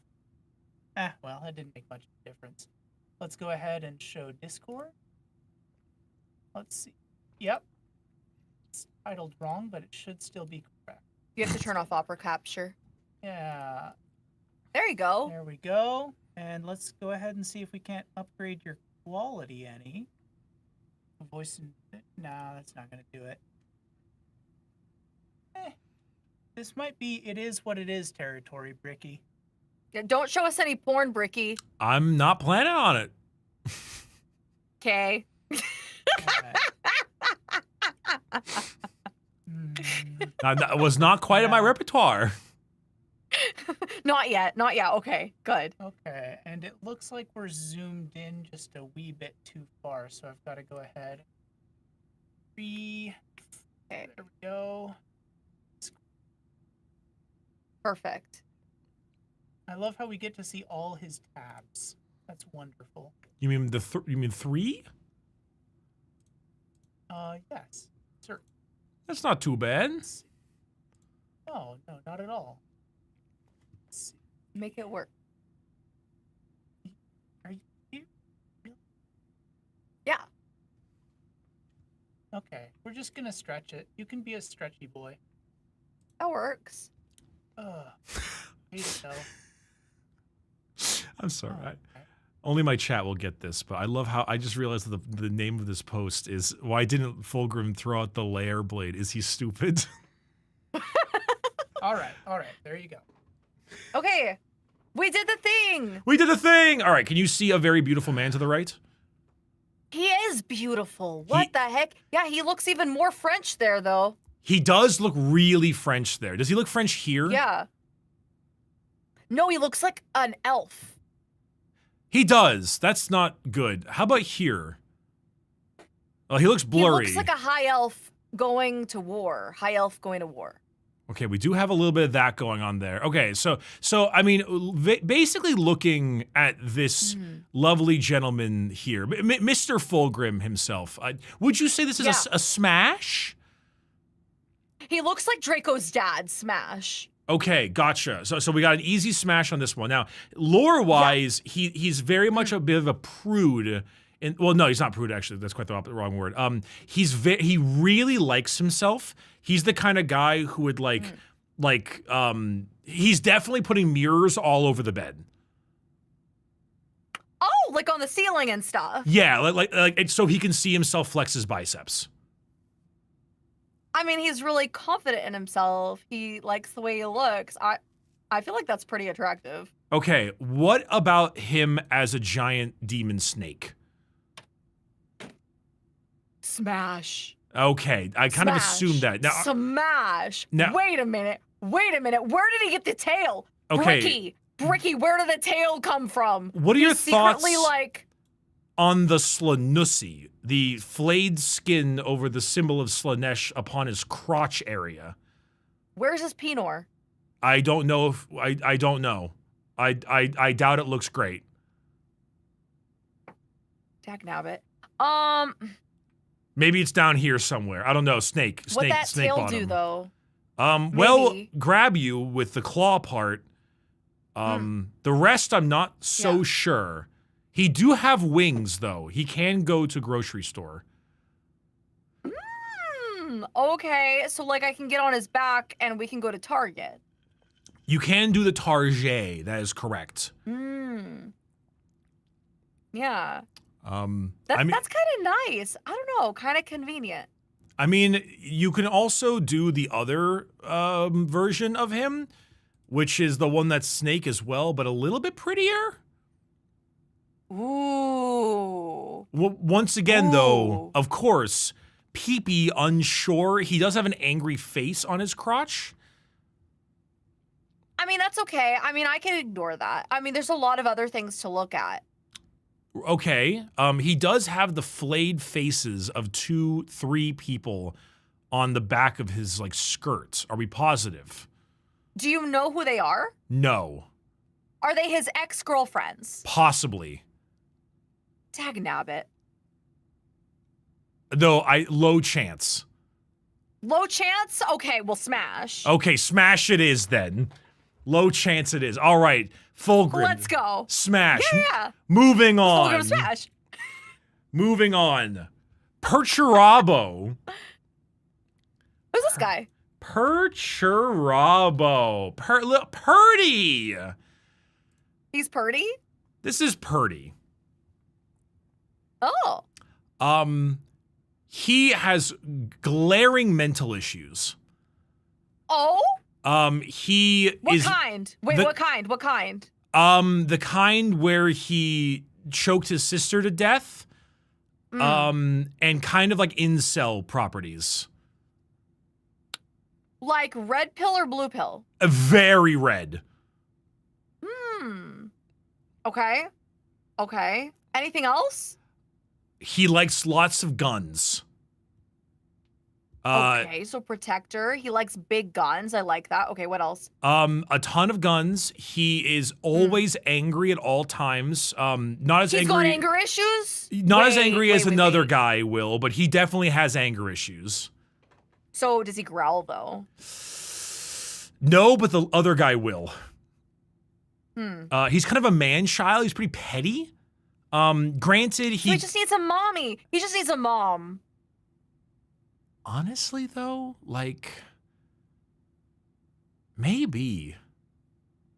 Well, that didn't make much of a difference. Let's go ahead and show Discord. Let's see. Yep. It's titled wrong, but it should still be correct. You have to turn off opera capture. Yeah. There you go. There we go. And let's go ahead and see if we can't upgrade your quality any. Voice and... No, that's not going to do it. This might be it is what it is territory, Bricky. Yeah, don't show us any porn, Bricky. I'm not planning on it. Okay. That was not quite in my Yeah. repertoire. Not yet. Not yet. Okay. Good. Okay, and it looks like we're zoomed in just a wee bit too far, so I've got to go ahead. Okay. There we go. Perfect. I love how we get to see all his tabs. That's wonderful. You mean you mean 3? Yes. Sir. That's not too bad. No, not at all. Let's see. Make it work. Are you here? Yeah. Okay, we're just gonna stretch it. You can be a stretchy boy. That works. Ugh. Hate it though. I'm sorry. Oh, okay. Only my chat will get this, but I love how I just realized that the name of this post is why didn't Fulgrim throw out the lair blade? Is he stupid? All right, there you go. Okay. We did the thing. We did the thing. All right. Can you see a very beautiful man to the right? He is beautiful. What the heck? Yeah, he looks even more French there, though. He does look really French there. Does he look French here? Yeah. No, he looks like an elf. He does. That's not good. How about here? Oh, he looks blurry. He looks like a high elf going to war. High elf going to war. Okay, we do have a little bit of that going on there. Okay, so I mean, basically looking at this lovely gentleman here, Mr. Fulgrim himself, would you say this is a smash? He looks like Draco's dad, Smash. Okay, gotcha. So we got an easy smash on this one. Now, lore-wise, he's very much a bit of a prude. Well, no, he's not prude, actually. That's quite the wrong word. He really likes himself. He's the kind of guy who would he's definitely putting mirrors all over the bed. Oh, like on the ceiling and stuff. Yeah, like so he can see himself flex his biceps. I mean, he's really confident in himself. He likes the way he looks. I feel like that's pretty attractive. Okay, what about him as a giant demon snake? Smash. Okay, I kind of assumed that. Now, Smash. Now, Wait a minute. Where did he get the tail? Okay. Bricky, where did the tail come from? What are your thoughts secretly on the Slanusi, the flayed skin over the symbol of Slanesh upon his crotch area? Where's his Pinor? I don't know if I don't know. I doubt it looks great. Dagnabbit. Maybe it's down here somewhere. I don't know. Snake What that snake tail bottom. do though? Well, Maybe. grab you with the claw part. The rest I'm not so sure. He do have wings though. He can go to grocery store. Okay, so like I can get on his back and we can go to Target. You can do the Target. That is correct. Yeah. I mean, that's kind of nice. I don't know, kind of convenient. I mean, you can also do the other version of him, which is the one that's snake as well, but a little bit prettier. Ooh. Well, once again, though, of course, Pee-Pee unsure. He does have an angry face on his crotch. I mean, that's okay. I mean, I can ignore that. I mean, there's a lot of other things to look at. Okay. He does have the flayed faces of 2-3 people on the back of his skirt. Are we positive? Do you know who they are? No. Are they his ex-girlfriends? Possibly. Dagnabbit. Though low chance. Low chance? Okay, well, smash. Okay, smash it is then. Low chance it is. All right, Fulgrim. Let's go. Smash. Yeah. Moving on. Fulgrim smash. Moving on. Perturabo. Who's this guy? Perturabo. Purdy. He's Purdy? This is Purdy. Oh. He has glaring mental issues. Oh? He What is kind? Wait, what kind? What kind? the kind where he choked his sister to death. And kind of like incel properties. Like red pill or blue pill? Very red. Okay. Okay. Anything else? He likes lots of guns. Okay, so protector. He likes big guns. I like that. Okay, what else? A ton of guns. He is always angry at all times. Not as He's angry. got anger issues? Not as angry as another guy will, but he definitely has anger issues. So does he growl though? No, but the other guy will. He's kind of a man-child. He's pretty petty. Granted, he just needs a mommy. He just needs a mom. Honestly, though, like, maybe.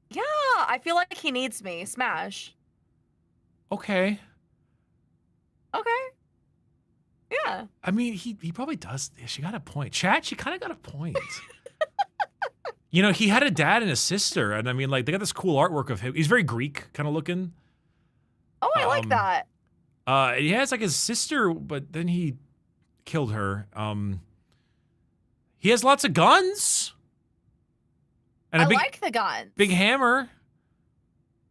Yeah, I feel like he needs me. Smash. Okay. Okay. Yeah. I mean, he probably does. She got a point. Chat, she kind of got a point. You know, he had a dad and a sister, and I mean, like, they got this cool artwork of him. He's very Greek kind of looking. Oh, I like that. He has like his sister, but then he killed her. He has lots of guns. And I like the guns. Big hammer.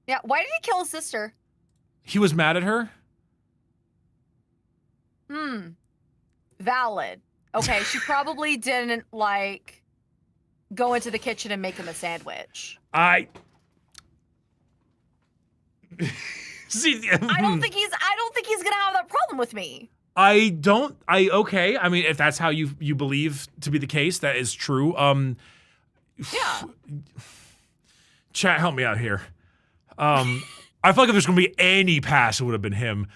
Yeah, why did he kill his sister? He was mad at her. Valid. Okay, she probably didn't, like, go into the kitchen and make him a sandwich. See, I don't think he's gonna have that problem with me. Okay. I mean, if that's how you believe to be the case, that is true. Yeah. Chat, help me out here. I feel like if there's gonna be any pass, it would have been him.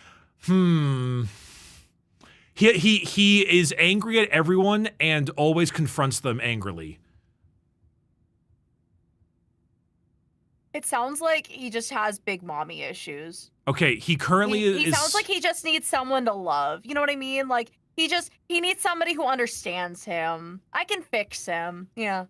He is angry at everyone and always confronts them angrily. It sounds like he just has big mommy issues. Okay, he currently is. He sounds like he just needs someone to love. You know what I mean? Like, he needs somebody who understands him. I can fix him. Yeah.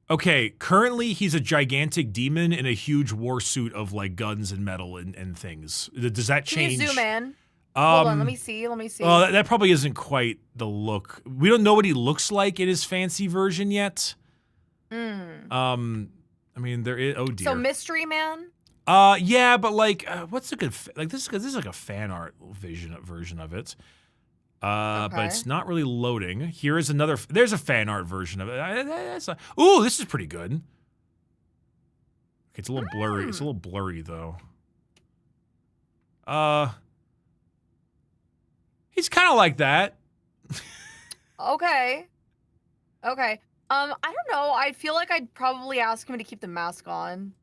Okay, currently he's a gigantic demon in a huge war suit of like guns and metal and things. Does that change? Can you zoom in? Hold on, let me see. Well, that probably isn't quite the look. We don't know what he looks like in his fancy version yet. I mean, there is. Oh dear. So Mystery Man. Yeah, but like, what's a good like this? This is like a fan art version of it. But it's not really loading. Here is another. There's a fan art version of it. Ooh, this is pretty good. Okay, it's a little blurry. It's a little blurry though. He's kind of like that. Okay. I don't know. I feel like I'd probably ask him to keep the mask on.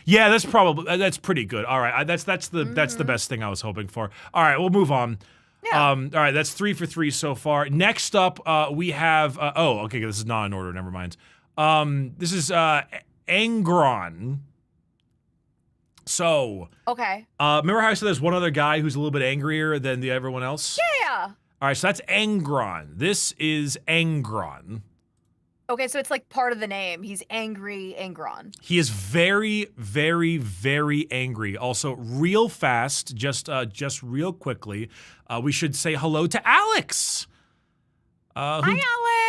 Yeah, that's pretty good. All right, that's the best thing I was hoping for. All right, we'll move on. Yeah. All right, that's 3 for 3 so far. Next up, we have. Oh, okay, this is not in order. Never mind. This is Angron. So. Okay. Remember how I said there's one other guy who's a little bit angrier than everyone else? Yeah. All right, so that's Angron. This is Angron. Okay, so it's like part of the name. He's angry Angron. He is very, very, very angry. Also, real fast, just real quickly, we should say hello to Alex. Hi,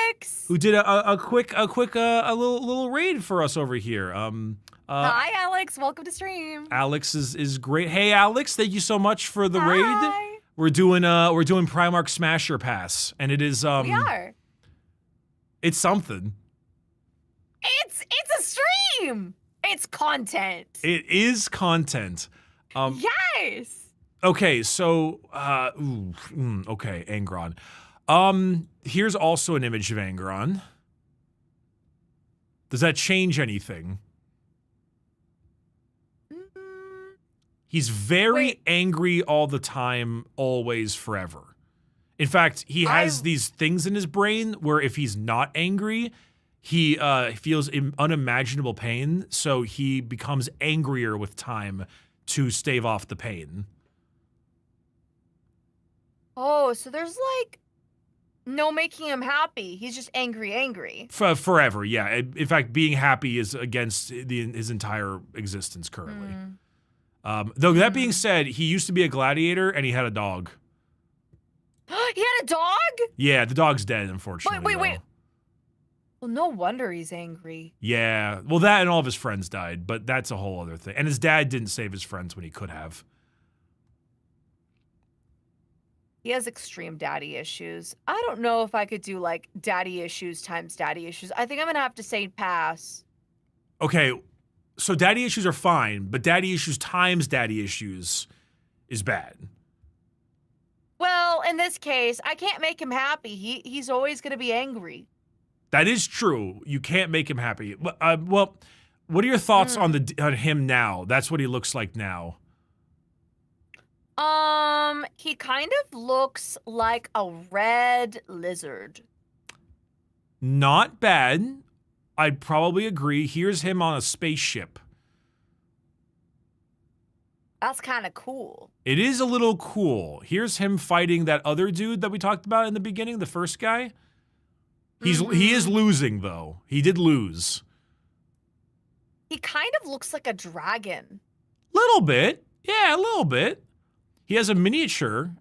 Alex. Who did a quick little raid for us over here. Hi, Alex. Welcome to stream. Alex is great. Hey, Alex, thank you so much for the Hi. raid. We're doing Primarch Smasher Pass, and it is We are. It's something. It's a stream. It's content. It is content. Yes. Okay, so okay, Angron. Here's also an image of Angron. Does that change anything? He's very angry all the time, always, forever. In fact, he has these things in his brain where if he's not angry, he feels unimaginable pain, so he becomes angrier with time to stave off the pain. Oh, so there's like no making him happy. He's just angry. Forever, yeah. In fact, being happy is against his entire existence currently. Though that being said, he used to be a gladiator and he had a dog. He had a dog? Yeah, the dog's dead, unfortunately. Wait. Well, no wonder he's angry. Yeah. Well, that and all of his friends died, but that's a whole other thing. And his dad didn't save his friends when he could have. He has extreme daddy issues. I don't know if I could do like daddy issues times daddy issues. I think I'm gonna have to say pass. Okay, so daddy issues are fine, but daddy issues times daddy issues is bad. Well, in this case, I can't make him happy. He's always gonna be angry. That is true. You can't make him happy. Well, What are your thoughts on him now? That's what he looks like now. He kind of looks like a red lizard. Not bad. I'd probably agree. Here's him on a spaceship. That's kind of cool. It is a little cool. Here's him fighting that other dude that we talked about in the beginning, the first guy. He is losing though. He did lose. He kind of looks like a dragon. Little bit. Yeah, a little bit. He has a miniature.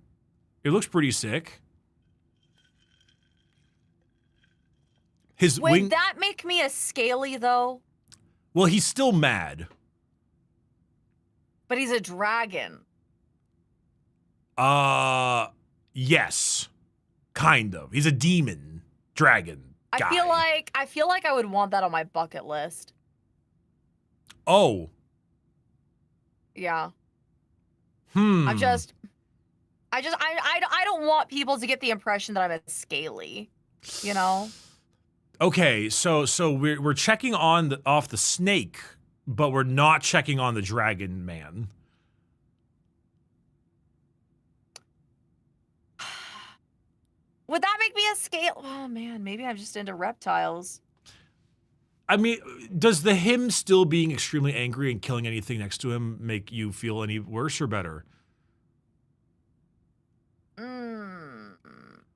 It looks pretty sick. His Would wing. that make me a scaly though? Well, he's still mad. But he's a dragon. Yes. Kind of. He's a demon dragon guy. I feel like I would want that on my bucket list. Oh. Yeah. I don't want people to get the impression that I'm a scaly, you know? Okay, so we're checking on off the snake, but we're not checking on the dragon man. Would that make me a scale? Oh man, maybe I'm just into reptiles. I mean, does the him still being extremely angry and killing anything next to him make you feel any worse or better?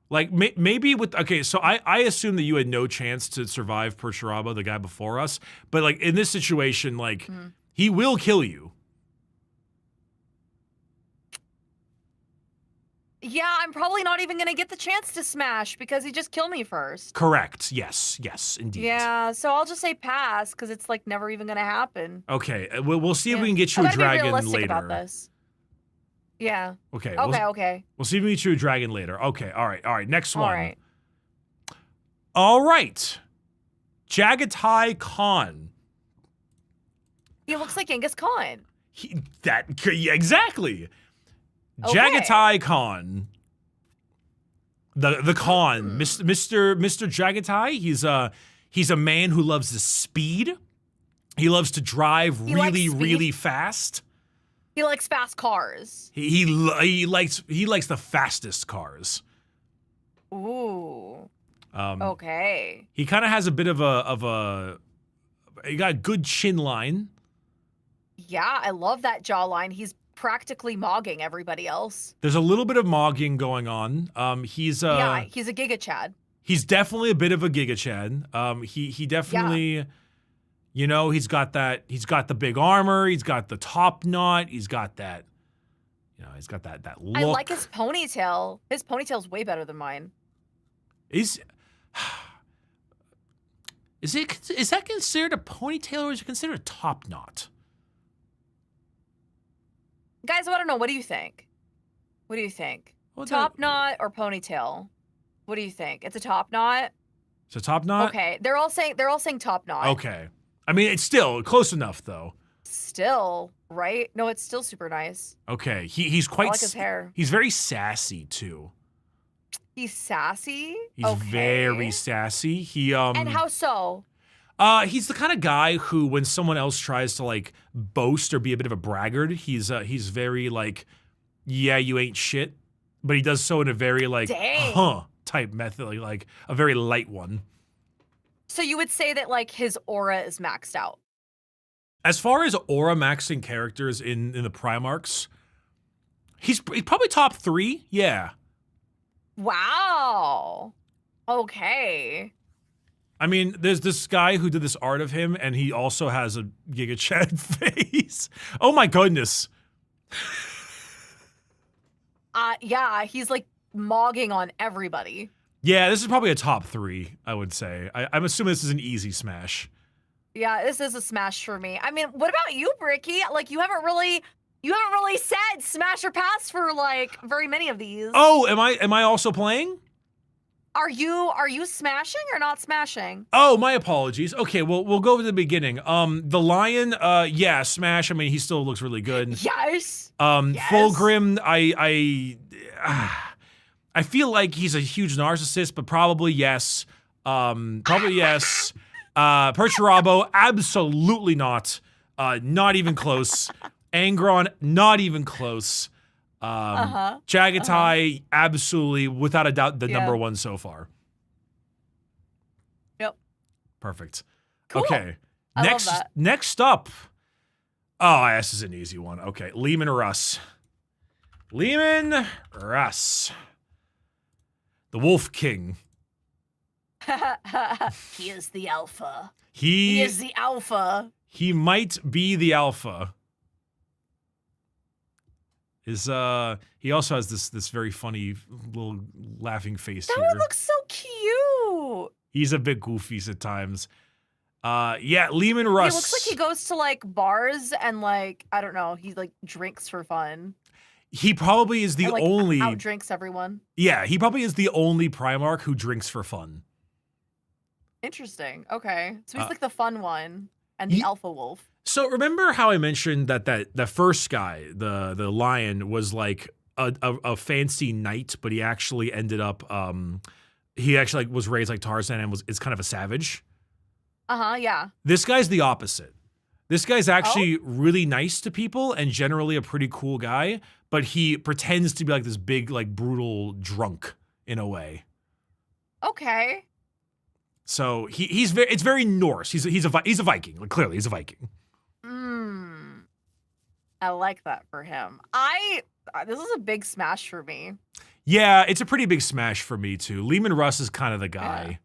Like, maybe with... Okay, so I assume that you had no chance to survive Perturaba, the guy before us. But, like, in this situation, like, he will kill you. Yeah, I'm probably not even going to get the chance to smash because he just killed me first. Correct. Yes, indeed. Yeah, so I'll just say pass because it's, like, never even going to happen. Okay, we'll see if we can get you a dragon be realistic later. About this. Yeah. Okay. Okay. We'll see if we can get you a dragon later. Okay, all right. Next one. All right. All right. Jagatai Khan. He looks like Genghis Khan. Yeah, exactly. Okay. Jagatai Khan. The Khan. Mr. Jagatai, he's a man who loves the speed. He loves to drive really fast. He likes fast cars. He likes the fastest cars. Ooh. Okay. He kind of has a bit of a he got a good chin line. Yeah, I love that jawline. He's practically mogging everybody else. There's a little bit of mogging going on. He's a Giga Chad. He's definitely a bit of a Giga Chad. He definitely, you know, he's got the big armor, he's got the top knot, he's got that, you know, he's got that look. I like his ponytail. His ponytail's way better than mine. Is that considered a ponytail or is it considered a top knot? Guys, I want to know, what do you think? What do you think? Well, top knot or ponytail? What do you think? It's a top knot? It's a top knot? Okay. They're all saying top knot. Okay. I mean, it's still close enough though. Still, right? No, it's still super nice. Okay. He's quite I like his hair. He's very sassy too. He's sassy? He's very sassy. And how so? He's the kind of guy who, when someone else tries to like boast or be a bit of a braggart, he's very like, yeah, you ain't shit, but he does so in a very like, type method, like a very light one. So you would say that like his aura is maxed out. As far as aura maxing characters in the Primarchs, he's probably top 3. Yeah. Wow. Okay. I mean, there's this guy who did this art of him, and he also has a Giga Chad face. Oh my goodness. Yeah, he's like mogging on everybody. Yeah, this is probably a top 3, I would say. I'm assuming this is an easy smash. Yeah, this is a smash for me. I mean, what about you, Bricky? Like, you haven't really said smash or pass for like very many of these. Oh, am I also playing? Are you smashing or not smashing? Oh, my apologies. Okay, well, we'll go to the beginning. The lion, yeah, smash. I mean, he still looks really good. Yes. Yes. Fulgrim, I feel like he's a huge narcissist, but probably yes. Probably yes. Perturabo, absolutely not. Not even close. Angron, not even close. Chagatai, absolutely, without a doubt, the number one so far. Yep. Perfect. Cool. Okay. I love that. Next up. Oh, this is an easy one. Okay, Lehman Russ. Lehman Russ. The Wolf King. He is the alpha. He is the alpha. He might be the alpha. He also has this very funny little laughing face That here. one looks so cute. He's a bit goofy at times. Yeah, Lehman Russ. He looks like he goes to like bars and like, I don't know, he like drinks for fun. He probably is the and, like, only out drinks everyone. Yeah, he probably is the only Primarch who drinks for fun. Interesting. Okay. So he's like the fun one and the alpha wolf. So remember how I mentioned that the first guy, the lion, was like a fancy knight, but he actually ended up he actually like was raised like Tarzan and is kind of a savage. Yeah. This guy's the opposite. This guy's actually really nice to people and generally a pretty cool guy, but he pretends to be like this big, like brutal drunk in a way. Okay. So it's very Norse. He's a Viking. Like clearly he's a Viking. I like that for him. This is a big smash for me. Yeah, it's a pretty big smash for me too. Lehman Russ is kind of the guy. Yeah.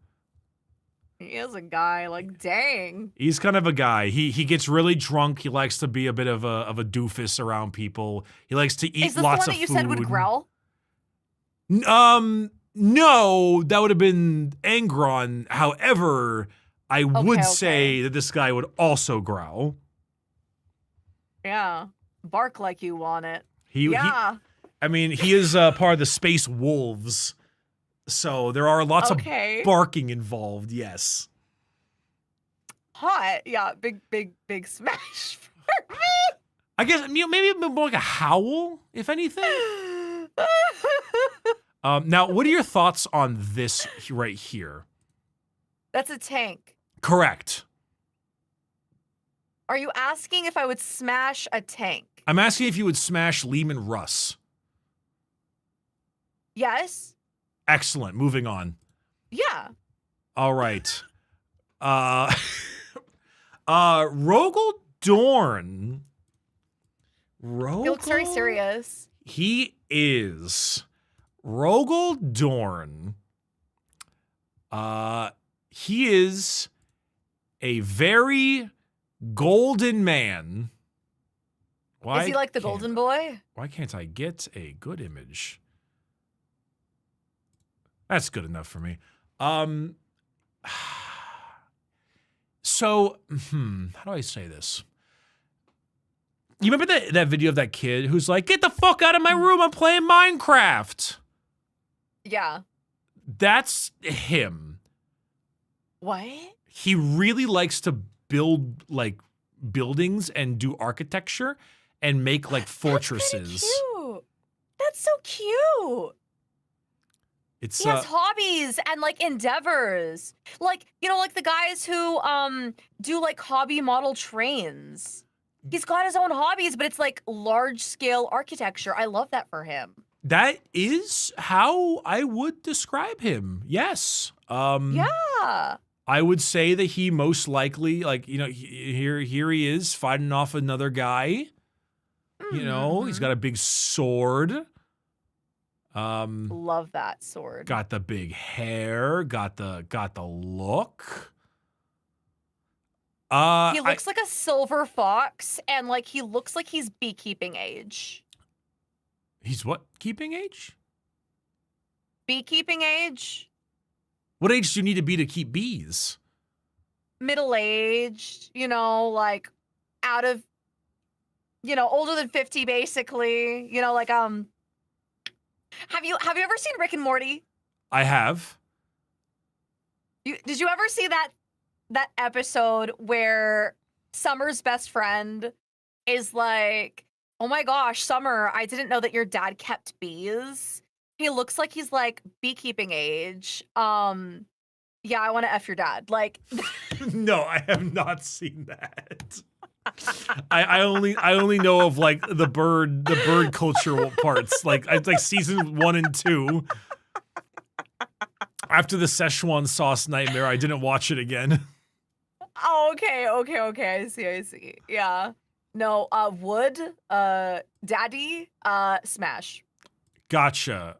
He is a guy, like dang. He's kind of a guy. He gets really drunk. He likes to be a bit of a doofus around people. He likes to eat Is this lots the of one that you food. said would growl? No, that would have been Angron. However, I would say that this guy would also growl. Yeah. Bark like you want it. He is part of the space wolves. So there are lots of barking involved, yes. Hot. Yeah, big smash for me. I guess maybe more like a howl, if anything. Now, what are your thoughts on this right here? That's a tank. Correct. Are you asking if I would smash a tank? I'm asking if you would smash Lehman Russ. Yes. Excellent. Moving on. Yeah. All right. Rogel Dorn. He looks very serious. He is. Rogel Dorn. He is a very golden man. Is he like the golden boy? Why can't I get a good image? That's good enough for me. So, how do I say this? You remember that video of that kid who's like, "Get the fuck out of my room, I'm playing Minecraft." Yeah. That's him. What? He really likes to build like buildings and do architecture and make like fortresses. That's cute. That's so cute. He has hobbies and like endeavors. Like, you know, like the guys who do like hobby model trains. He's got his own hobbies, but it's like large scale architecture. I love that for him. That is how I would describe him. Yes. Yeah. I would say that he most likely, like, you know, here he is fighting off another guy. You know, he's got a big sword. Love that sword. Got the big hair. Got the look. He looks like a silver fox, and like he looks like he's beekeeping age. He's what? Keeping age? Beekeeping age. What age do you need to be to keep bees? Middle-aged, you know, like out of, you know, older than 50 basically. You know, like have you ever seen Rick and Morty? I have. Did you ever see that episode where Summer's best friend is like, "Oh my gosh, Summer, I didn't know that your dad kept bees." He looks like he's like beekeeping age. Yeah, I want to F your dad. Like, No, I have not seen that. I only know of like the bird cultural parts. Like season 1 and 2. After the Szechuan sauce nightmare, I didn't watch it again. oh, okay. I see. Yeah. No, wood, daddy, smash. Gotcha.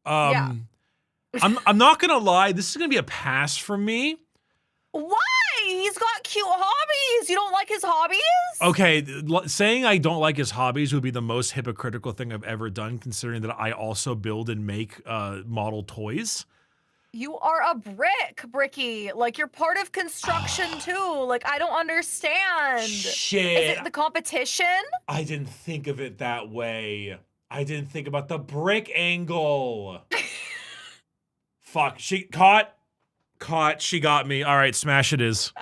Yeah. I'm not gonna lie, this is gonna be a pass from me. Why? He's got cute hobbies. You don't like his hobbies? Okay, saying I don't like his hobbies would be the most hypocritical thing I've ever done, considering that I also build and make model toys. You are a Bricky. Like, you're part of construction too. Like, I don't understand. Shit. Is it the competition? I didn't think of it that way. I didn't think about the brick angle. Fuck, she caught, she got me. All right, smash it is.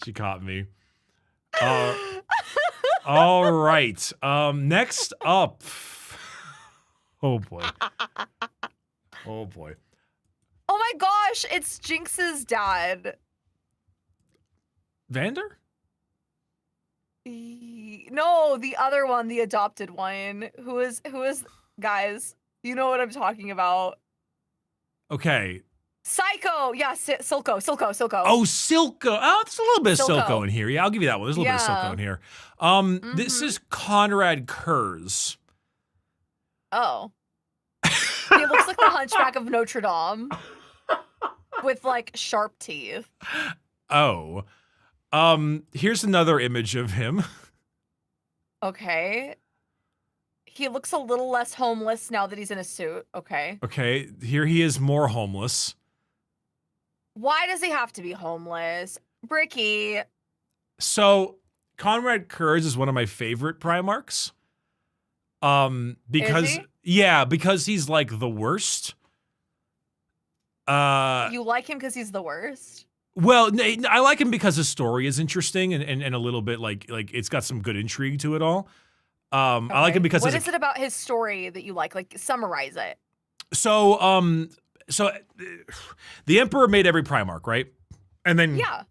She caught me. All right. Next up. Oh boy. Oh boy. Oh my gosh, it's Jinx's dad. Vander? No, the other one, the adopted one. Who is guys, you know what I'm talking about. Okay. Psycho. Yeah, Silco. Oh, Silco. Oh, there's a little bit of Silco. Silco in here. Yeah, I'll give you that one. There's a little bit of Silco in here. This is Conrad Kurz. Oh. He looks like the Hunchback of Notre Dame with like sharp teeth. Oh. Here's another image of him. Okay. He looks a little less homeless now that he's in a suit. Okay. Okay, here he is more homeless. Why does he have to be homeless? Bricky. So, Conrad Kurz is one of my favorite Primarchs. Because Is he? yeah, because he's like the worst. You like him because he's the worst? Well, I like him because his story is interesting and a little bit like it's got some good intrigue to it all. Okay. I like him because what is it about his story that you like? Like, summarize it. So the Emperor made every Primarch, right? And then Yeah.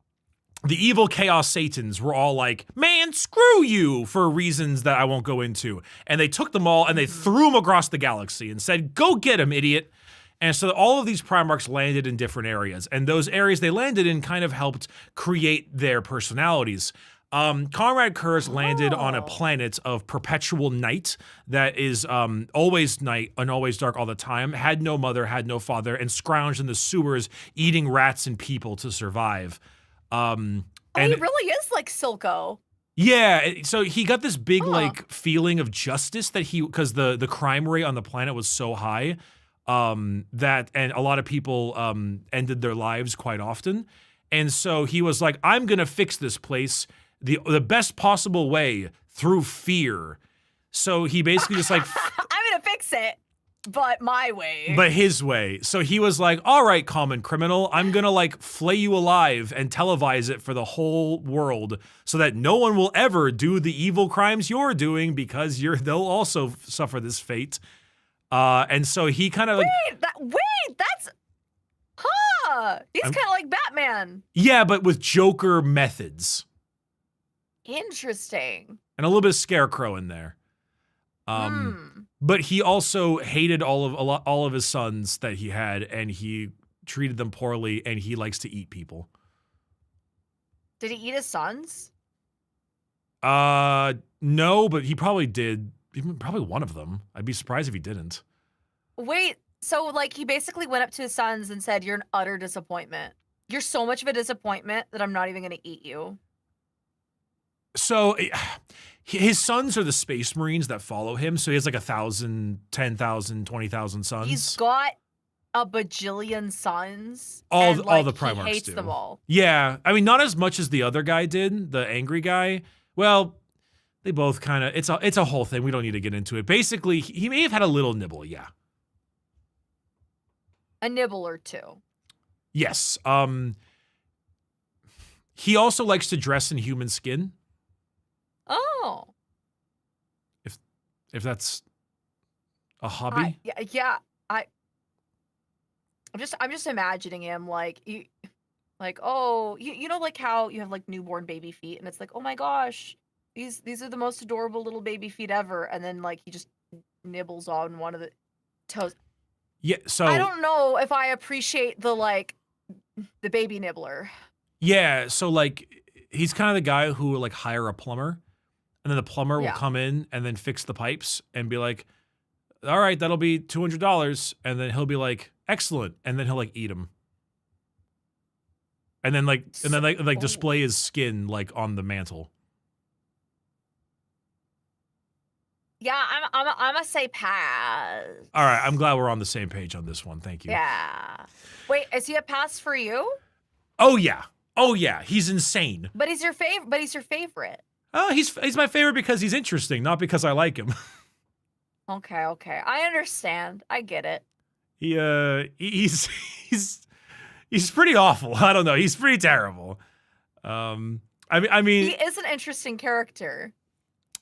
the evil Chaos Satans were all like, man, screw you, for reasons that I won't go into. And they took them all and they threw them across the galaxy and said, go get them, idiot. And so all of these Primarchs landed in different areas. And those areas they landed in kind of helped create their personalities. Conrad Kurz landed on a planet of perpetual night that is always night and always dark all the time, had no mother, had no father, and scrounged in the sewers eating rats and people to survive. And he really is like Silco. Yeah, so he got this big like feeling of justice that because the crime rate on the planet was so high that and a lot of people ended their lives quite often. And so he was like, I'm gonna fix this place the best possible way, through fear. So he basically just like I'm gonna fix it, but my way. But his way. So he was like, all right, common criminal, I'm gonna like flay you alive and televise it for the whole world so that no one will ever do the evil crimes you're doing because they'll also suffer this fate. And so he kind of like That's he's kind of like Batman. Yeah, but with Joker methods. Interesting. And a little bit of Scarecrow in there. But he also hated all of his sons that he had, and he treated them poorly, and he likes to eat people. Did he eat his sons? No, but he probably did. Probably one of them. I'd be surprised if he didn't. Wait, so like he basically went up to his sons and said, "You're an utter disappointment. You're so much of a disappointment that I'm not even going to eat you." So his sons are the Space Marines that follow him. So he has like 1,000, 10,000, 20,000 sons. He's got a bajillion sons. All the Primarchs he hates do. them all. Yeah, I mean, not as much as the other guy did, the angry guy. Well, they both kind of. It's a whole thing. We don't need to get into it. Basically, he may have had a little nibble. Yeah. A nibble or two. Yes. He also likes to dress in human skin. Oh. If that's a hobby. I'm just imagining him like oh, you know like how you have like newborn baby feet and it's like, oh my gosh, these are the most adorable little baby feet ever, and then like he just nibbles on one of the toes. Yeah, so I don't know if I appreciate the baby nibbler. yeah, so like he's kind of the guy who will like hire a plumber, and then the plumber will Yeah. come in and then fix the pipes and be like, "All right, that'll be $200," and then he'll be like, "Excellent," and then he'll like eat them, and then like Oh. display his skin like on the mantle. Yeah, I'm gonna say pass. All right, I'm glad we're on the same page on this one. Thank you. Yeah. Wait, is he a pass for you? Oh yeah, he's insane. But he's your favorite. But he's your favorite. Oh, he's my favorite because he's interesting, not because I like him. Okay, okay. I understand. I get it. He's he's pretty awful. I don't know. He's pretty terrible. I mean, He is an interesting character.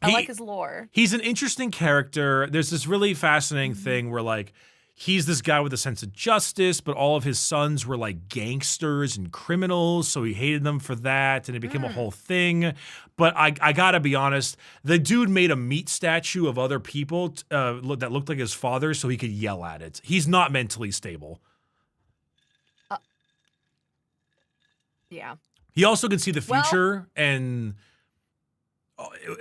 I He- like his lore. he's an interesting character. There's this really fascinating thing where like he's this guy with a sense of justice, but all of his sons were like gangsters and criminals, so he hated them for that, and it became a whole thing. But I gotta be honest, the dude made a meat statue of other people that looked like his father, so he could yell at it. He's not mentally stable. Yeah. He also can see the Well- future, and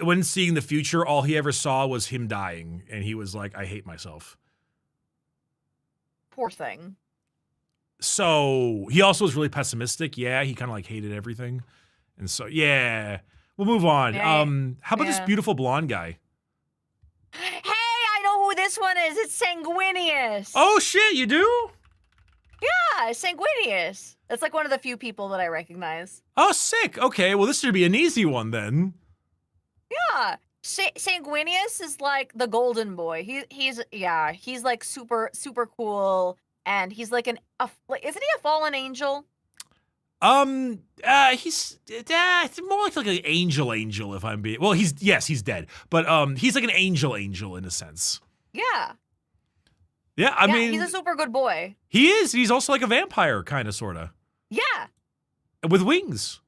when seeing the future, all he ever saw was him dying, and he was like, "I hate myself." Poor thing. So he also was really pessimistic. Yeah, he kind of like hated everything, and so yeah, we'll move on. Yeah. How about this Yeah. beautiful blonde guy? Hey, I know who this one is. It's Sanguinius. Oh shit, you do? Yeah, Sanguinius. That's like one of the few people that I recognize. Oh, sick. Okay, well this should be an easy one then. Yeah. Sanguinius is like the golden boy. He's like super cool, and he's like isn't he a fallen angel? He's it's more like an angel, if I'm being well. He's dead, but he's like an angel in a sense. Yeah. Yeah, I mean, he's a super good boy. he is. He's also like a vampire, kind of, sorta, Yeah. with wings.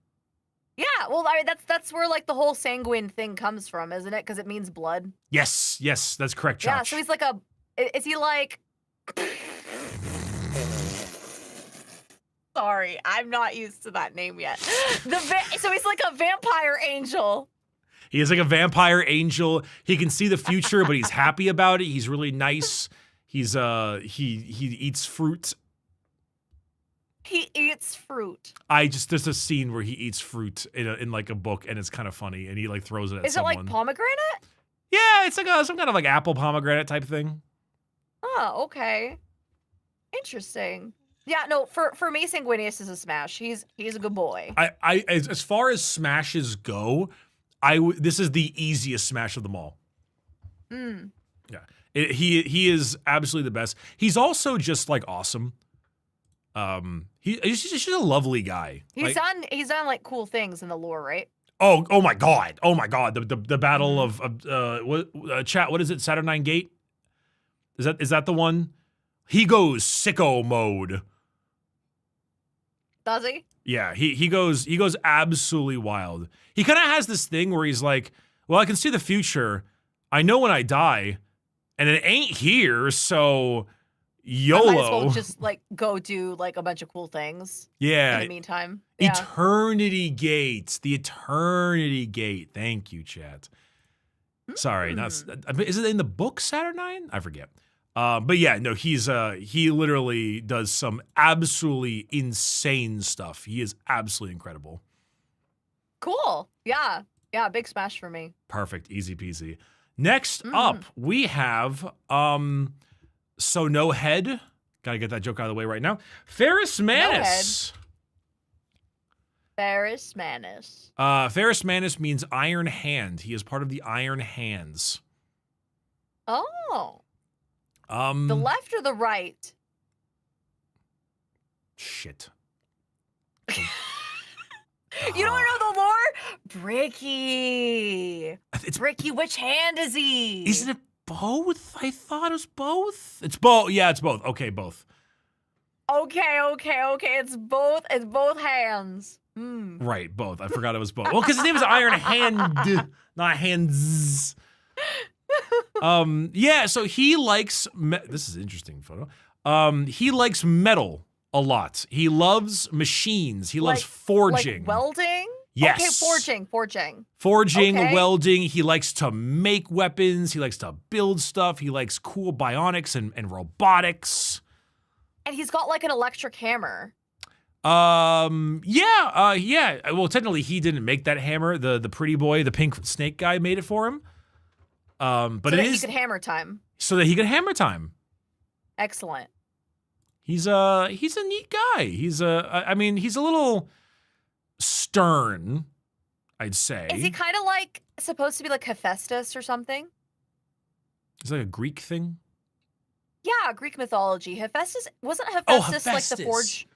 Yeah. Well, I mean, that's where like the whole sanguine thing comes from, isn't it? Because it means blood. Yes, that's correct, Yeah. Chach. So he's like is he like? Sorry, I'm not used to that name yet. So he's like a vampire angel. He is like a vampire angel. He can see the future, but he's happy about it. He's really nice. He's he eats fruit. He eats fruit. There's a scene where he eats fruit in like a book, and it's kind of funny, and he like throws it at Is someone. it like pomegranate? Yeah, it's like some kind of like apple pomegranate type thing. Oh, okay. Interesting. Yeah, no, for me, Sanguinius is a smash. He's a good boy. As far as smashes go, this is the easiest smash of them all. Mm. Yeah, he is absolutely the best. He's also just like awesome. He's just a lovely guy. He's done like cool things in the lore, right? Oh my god. The battle of chat. What is it? Saturnine Gate. Is that the one? He goes sicko mode. Does he? Yeah, he goes absolutely wild. He kind of has this thing where he's like, well, I can see the future. I know when I die, and it ain't here, so YOLO. I might as well just like go do like a bunch of cool things. Yeah. In the meantime. Yeah. Eternity Gate. The Eternity Gate. Thank you, chat. Sorry, is it in the book Saturnine? I forget. But yeah, no, he literally does some absolutely insane stuff. He is absolutely incredible. Cool. Yeah. Yeah, big smash for me. Perfect, easy peasy. Next up, we have So No Head. Gotta get that joke out of the way right now. Ferris Manus. Ferris Manus. Ferris Manus means Iron Hand. He is part of the Iron Hands. Oh. The Mm. left or the right? Shit. You don't know the lore? Bricky. It's Bricky, which hand is he? Isn't it both? I thought it was both. It's both. Yeah, it's both. Okay, both. Okay. It's both hands. Right, both. I forgot it was both. Well, because his name is Iron Hand, not Hands. Yeah, so he likes, this is an interesting photo. He likes metal a lot. He loves machines. He loves forging. Like welding? Yes. Okay, forging. Forging, Okay. welding. He likes to make weapons. He likes to build stuff. He likes cool bionics and robotics. And he's got like an electric hammer. Yeah. Well, technically, he didn't make that hammer. The pretty boy, the pink snake guy, made it for him. But so it that is he could hammer time. so that he could hammer time. Excellent. He's a neat guy. He's a little stern, I'd say. Is he kind of like supposed to be like Hephaestus or something? Is that a Greek thing? Yeah, Greek mythology. Hephaestus wasn't Hephaestus like the forge?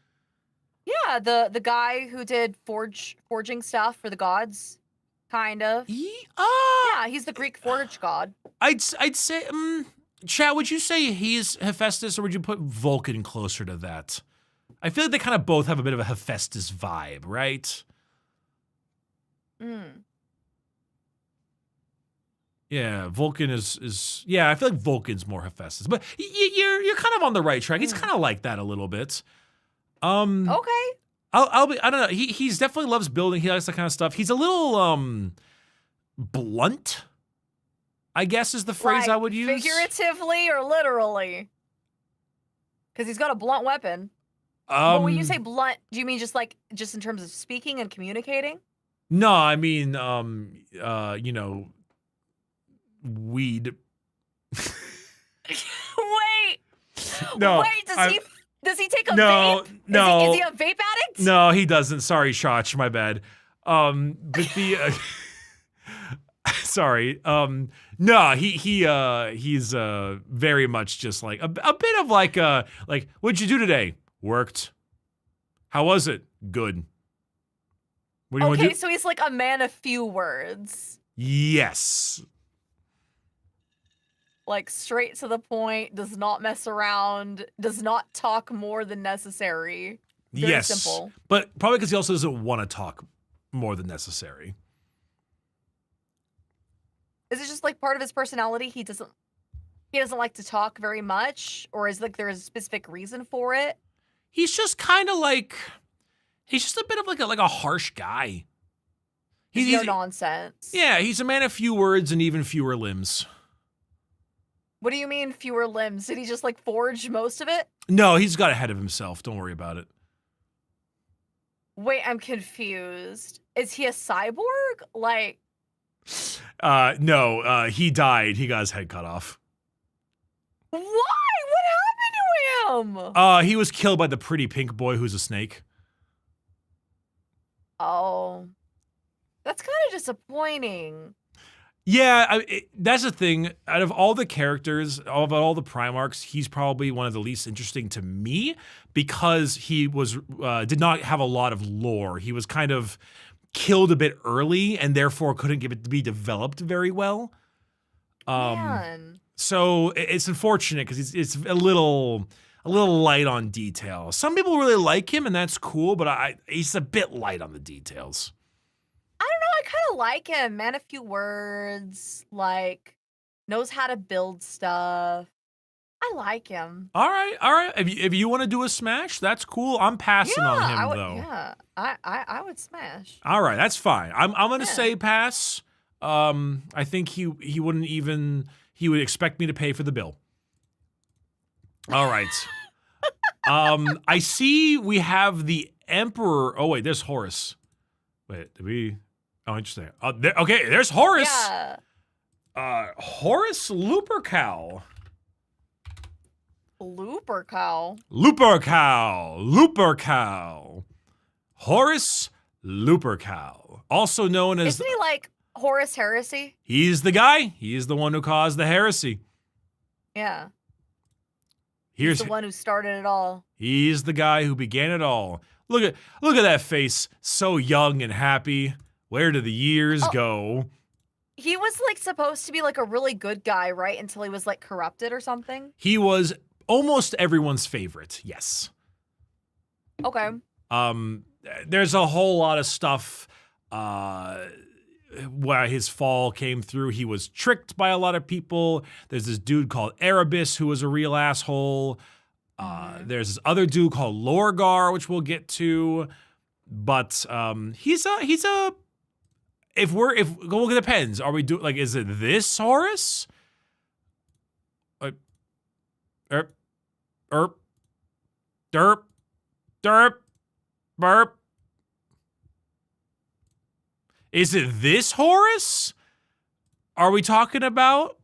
Yeah, the guy who did forging stuff for the gods, kind of. Yeah, he's the Greek forge god. I'd say, Chad, would you say he's Hephaestus, or would you put Vulcan closer to that? I feel like they kind of both have a bit of a Hephaestus vibe, right? Yeah, Vulcan is yeah. I feel like Vulcan's more Hephaestus, but you're kind of on the right track. He's kind of like that a little bit. Okay. I don't know. He's definitely loves building. He likes that kind of stuff. He's a little blunt, I guess is the phrase I would use. Figuratively or literally? Because he's got a blunt weapon. But when you say blunt, do you mean just in terms of speaking and communicating? No, I mean weed. Wait. No. Wait, does he take a no, vape? No. Is he a vape addict? No, he doesn't. Sorry, Shach, my bad. But the sorry. No, he's very much just like a bit of like what'd you do today? Worked. How was it? Good. What do you want to do? So he's like a man of few words. Yes. Like straight to the point, does not mess around, does not talk more than necessary. Very simple. But probably because he also doesn't want to talk more than necessary. Is it just like part of his personality? He doesn't like to talk very much, or is like there is a specific reason for it? He's just kind of like he's just a bit of like a harsh guy. He's no nonsense. Yeah, he's a man of few words and even fewer limbs. What do you mean fewer limbs? Did he just like forge most of it? No, he's got ahead of himself. Don't worry about it. Wait, I'm confused. Is he a cyborg? Like no, he died. He got his head cut off. Why? What happened to him? He was killed by the pretty pink boy who's a snake. Oh. That's kind of disappointing. Yeah, that's the thing. Out of all the characters, of all the Primarchs, he's probably one of the least interesting to me because he was did not have a lot of lore. He was kind of killed a bit early and therefore couldn't give it to be developed very well. Man. So it's unfortunate because it's a little light on detail. Some people really like him and that's cool, but he's a bit light on the details. I don't know, I kind of like him. Man, a few words, like, knows how to build stuff. I like him. All right. If you want to do a smash, that's cool. I'm passing on him, though. Yeah, I would smash. All right, that's fine. I'm going to say pass. I think he wouldn't even, he would expect me to pay for the bill. All right. I see we have the Emperor. Oh, wait, there's Horus. Wait, did we? Oh, interesting. Okay, there's Horus. Yeah. Horus Lupercal. Lupercal. Horus Lupercal. Also known as... Isn't he like Horus Heresy? He's the guy. He's the one who caused the heresy. Yeah. He's the one who started it all. He's the guy who began it all. Look at that face. So young and happy. Where do the years go? He was like supposed to be like a really good guy, right? Until he was like corrupted or something. He was almost everyone's favorite. Yes. Okay. There's a whole lot of stuff where his fall came through. He was tricked by a lot of people. There's this dude called Erebus who was a real asshole. There's this other dude called Lorgar, which we'll get to. But he's a well, it depends. Are we doing is it this Horus? Derp, burp. Is it this Horus? Are we talking about?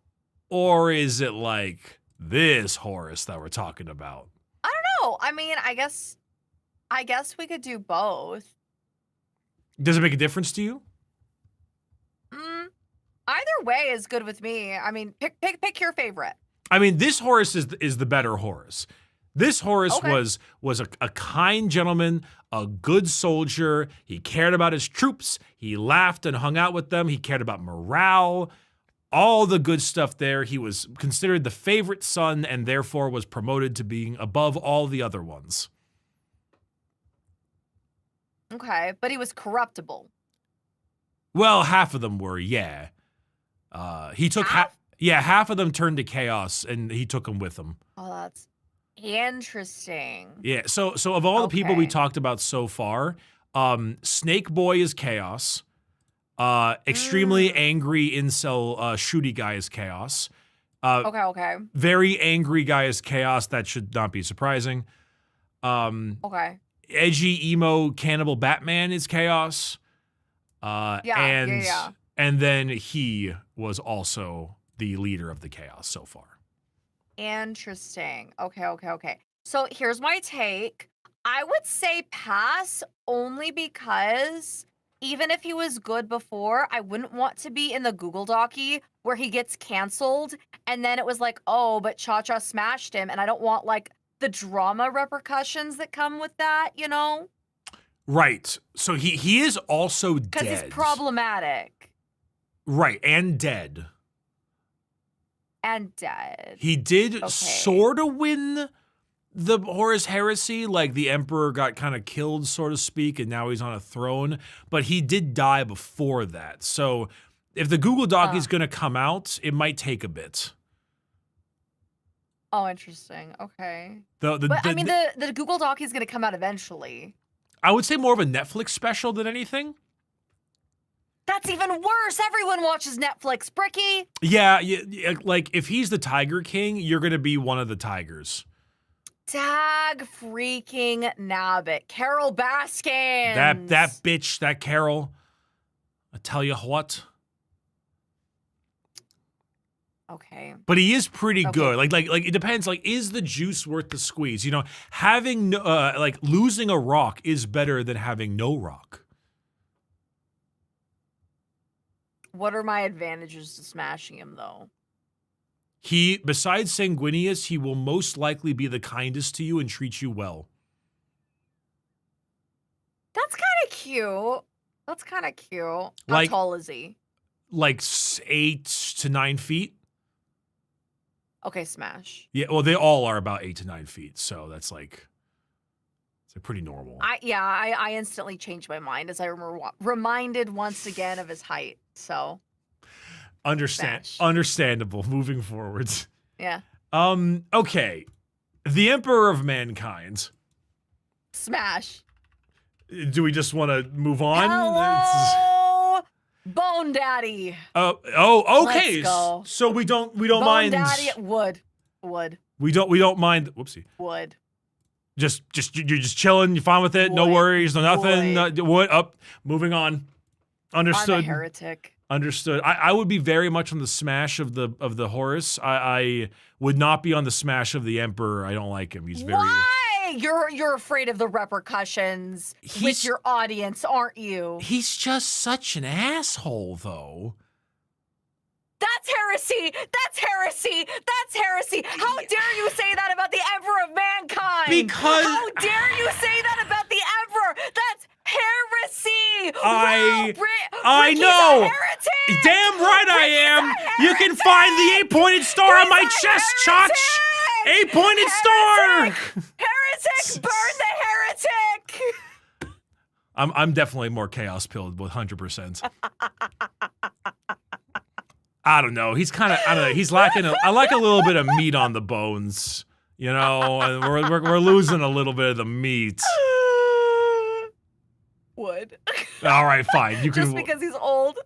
Or is it like this Horus that we're talking about? I don't know. I mean, I guess we could do both. Does it make a difference to you? Either way is good with me. I mean, pick your favorite. I mean, this Horus is the better Horus. This Horus Okay. was a kind gentleman, a good soldier. He cared about his troops. He laughed and hung out with them. He cared about morale, all the good stuff there. He was considered the favorite son and therefore was promoted to being above all the other ones. Okay, but he was corruptible. Well, half of them were, yeah. He took half of them turned to chaos, and he took them with him. Oh, that's interesting. Yeah. So of all the people we Okay. talked about so far, Snake Boy is chaos. Extremely angry incel shooty guy is chaos. Okay. Very angry guy is chaos. That should not be surprising. Okay. Edgy emo cannibal Batman is chaos. Yeah. And then he was also the leader of the chaos so far. Interesting. Okay. So here's my take. I would say pass only because even if he was good before, I wouldn't want to be in the Google Docie where he gets canceled and then it was like, oh, but ChaCha smashed him, and I don't want like the drama repercussions that come with that, you know? Right. So he is also dead. Because he's problematic Right, and dead. and dead. He did Okay. sort of win the Horus Heresy, like the Emperor got kind of killed, so to speak, and now he's on a throne, but he did die before that. So if the Google Doc is going to come out, it might take a bit. Oh, interesting. Okay. The Google Doc is going to come out eventually. I would say more of a Netflix special than anything. That's even worse. Everyone watches Netflix, Bricky. Yeah, like if he's the Tiger King, you're going to be one of the tigers. Dag freaking nabbit. Carol Baskins. That bitch, that Carol. I tell you what. Okay. But he is pretty Okay. good. Like it depends. Like, is the juice worth the squeeze? You know, having losing a rock is better than having no rock. What are my advantages to smashing him, though? He, besides Sanguinius, he will most likely be the kindest to you and treat you well. That's kind of cute. How Like- tall is he? Like 8 to 9 feet. Okay, smash. Yeah, well, they all are about 8 to 9 feet, so that's like it's pretty normal. I instantly changed my mind as I reminded once again of his height. So smash. Understandable. Moving forwards. yeah, Okay, the Emperor of Mankind. smash. Do we just want to move on? Hello, Bone Daddy. Okay. Let's go. So we don't Bone mind. Daddy would. We don't mind. Whoopsie. Would. You're just chilling. You're fine with it. No Would. worries. No nothing. Would. What up? Moving on. Understood. I'm a heretic. Understood. I would be very much on the smash of the Horus. I would not be on the smash of the Emperor. I don't like him. He's very. Why? You're afraid of the repercussions with your audience, aren't you? He's just such an asshole, though. That's heresy. How dare you say that about the Emperor of Mankind? Because- How dare you say that about the Emperor? That's heresy. I Ricky's know. A heretic. Damn right I am. You can find the 8-pointed star on my chest, Chach. 8-pointed star. Heretic. Burn the heretic. I'm definitely more chaos pilled with 100%. I don't know. He's kind of, I don't know. He's lacking. I like a little bit of meat on the bones, you know. And we're losing a little bit of the meat. Would. All right, fine. You can. Just because he's old.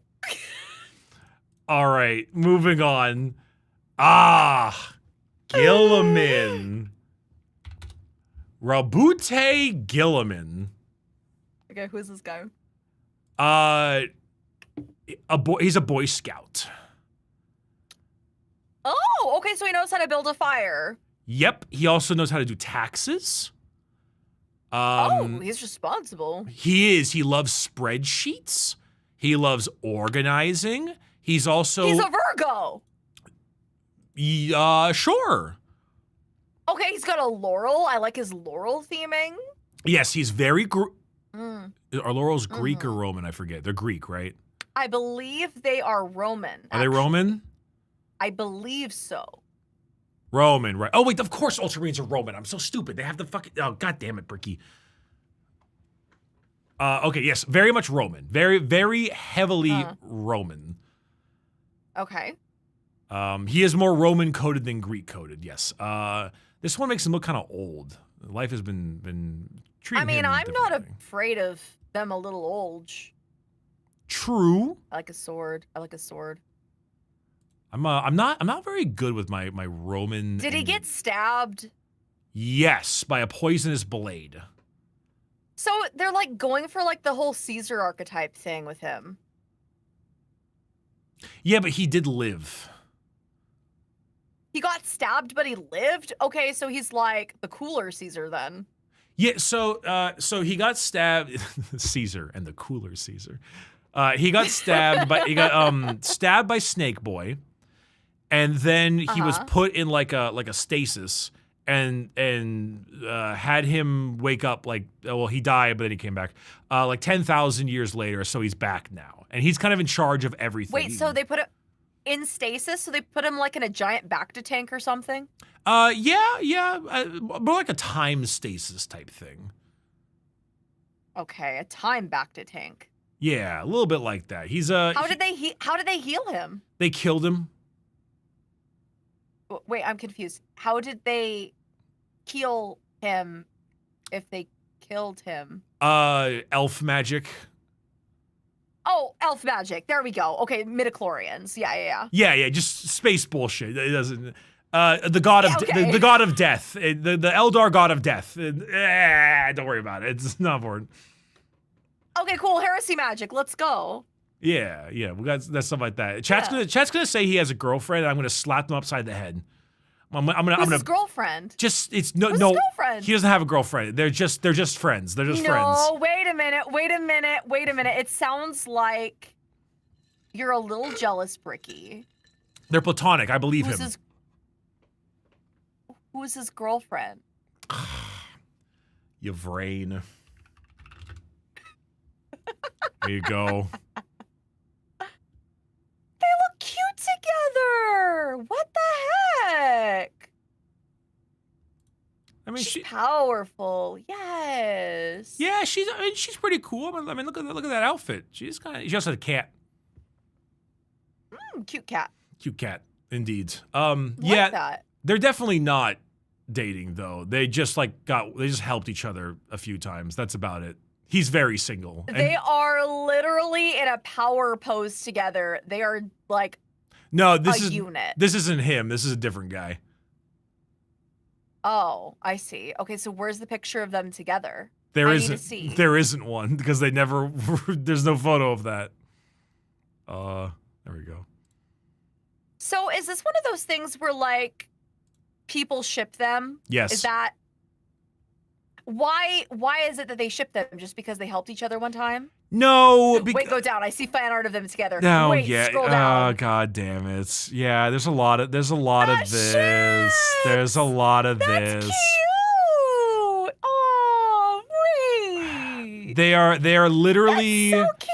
All right, moving on. Ah, Gilliman. Rabute Gilliman. Okay, who's this guy? A boy. He's a Boy Scout. Oh, okay, so he knows how to build a fire. Yep. He also knows how to do taxes. Oh, he's responsible. He is. He loves spreadsheets. He loves organizing. He's also. He's a Virgo. Sure. Okay, he's got a laurel. I like his laurel theming. Yes, he's very. Are laurels Greek or Roman? I forget. They're Greek, right? I believe they are Roman. Are they Roman? I believe so. Roman, right? Oh wait, of course Ultramarines are Roman. I'm so stupid. They have the fucking. Oh god damn it, Bricky. Okay, yes, very much Roman. Very, very heavily Roman. Okay. He is more Roman coded than Greek coded. Yes. This one makes him look kind of old. Life has been treating him I'm not differently. afraid of them a little old. True. I like a sword. I'm not very good with my Roman. Did he get stabbed? Yes, by a poisonous blade. So they're like going for like the whole Caesar archetype thing with him. Yeah, but he did live. He got stabbed, but he lived? Okay, so he's like the cooler Caesar then. Yeah, so he got stabbed. Caesar and the cooler Caesar. He got stabbed stabbed by Snake Boy, and then he was put in like a stasis, and had him wake up he died, but then he came back like 10,000 years later. So he's back now, and he's kind of in charge of everything. Wait, so they put it in stasis? So they put him like in a giant Bacta tank or something? Yeah, more like a time stasis type thing. Okay, a time Bacta tank. Yeah, a little bit like that. He's How did they heal him? They killed him. Wait, I'm confused. How did they heal him if they killed him? Elf magic. Oh, elf magic. There we go. Okay, midichlorians. Yeah. Yeah, just space bullshit. It doesn't. The god of the god of death, the Eldar god of death. Don't worry about it. It's not important. Okay, cool. Heresy magic. Let's go. Yeah, we got that stuff like that. Chat's gonna say he has a girlfriend, and I'm gonna slap them upside the head. I'm gonna his girlfriend? Just it's Who's his girlfriend? He doesn't have a girlfriend. They're just friends. They're just friends. No, wait a minute. It sounds like you're a little jealous, Bricky. They're platonic. I believe him. Who's his girlfriend? Yvrain. There you go. They look cute together. What the heck? I mean, she's powerful. Yes. Yeah, she's pretty cool. I mean, look at that outfit. She also has a cat. Cute cat. Cute cat, indeed. Like that. They're definitely not dating though. They just helped each other a few times. That's about it. He's very single. They are literally in a power pose together. They are like a unit. This isn't him. This is a different guy. Oh, I see. Okay, so where's the picture of them together? There isn't one because they never. There's no photo of that. There we go. So is this one of those things where like people ship them? Yes. Is that why is it that they ship them? Just because they helped each other one time? No. Wait, go down. I see fan art of them together. No, Wait, yeah. scroll down. Oh, god damn it. Yeah, there's a lot of this. There's a lot of That's this. Cute. Oh, wait. They are literally. That's so cute.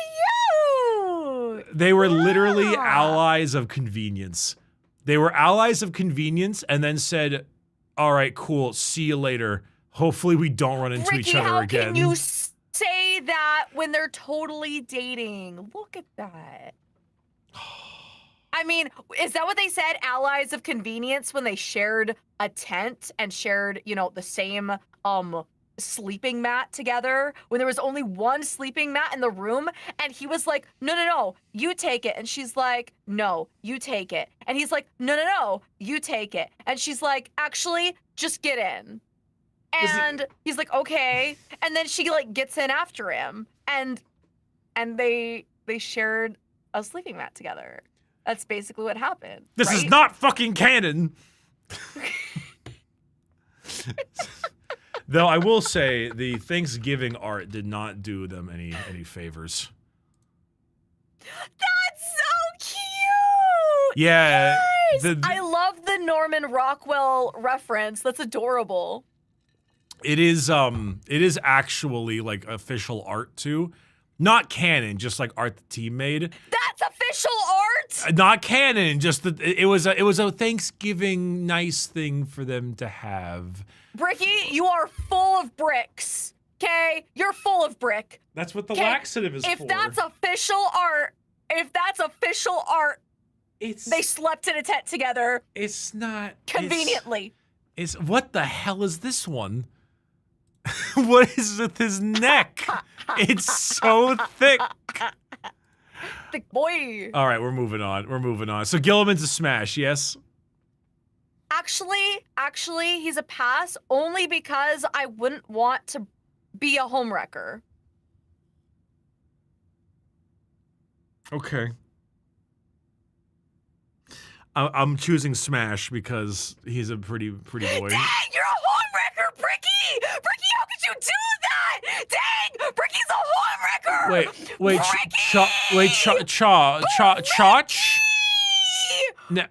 They were literally allies of convenience. They were allies of convenience, and then said, "All right, cool. See you later. Hopefully, we don't run into Bricky, each other how again." can you say say that when they're totally dating. Look at that. I mean, is that what they said? Allies of convenience when they shared a tent and shared, you know, the same sleeping mat together when there was only one sleeping mat in the room, and he was like, no, you take it. And she's like, no, you take it. And he's like, no, you take it. And she's like, actually, just get in. And he's like, okay. And then she like gets in after him, and they shared a sleeping mat together. That's basically what happened. This right? is not fucking canon. Though I will say the Thanksgiving art did not do them any favors. That's so cute. Yeah. Guys, I love the Norman Rockwell reference. That's adorable. It is actually like official art too. Not canon, just like art the team made. That's official art? Not canon, just that it was a Thanksgiving nice thing for them to have. Bricky, you are full of bricks. Okay? You're full of brick. That's what the laxative is for. If that's official art, they slept in a tent together. It's not conveniently. It's what the hell is this one? What is with his neck? It's so thick. Thick boy. All right, we're moving on. So Gilliman's a smash, yes? Actually, he's a pass only because I wouldn't want to be a homewrecker. Okay. I'm choosing smash because he's a pretty boy. Dang, you're a homewrecker, Bricky! Bricky, how could you do that? Dang, Bricky's a homewrecker! Wait, Chach? Nah,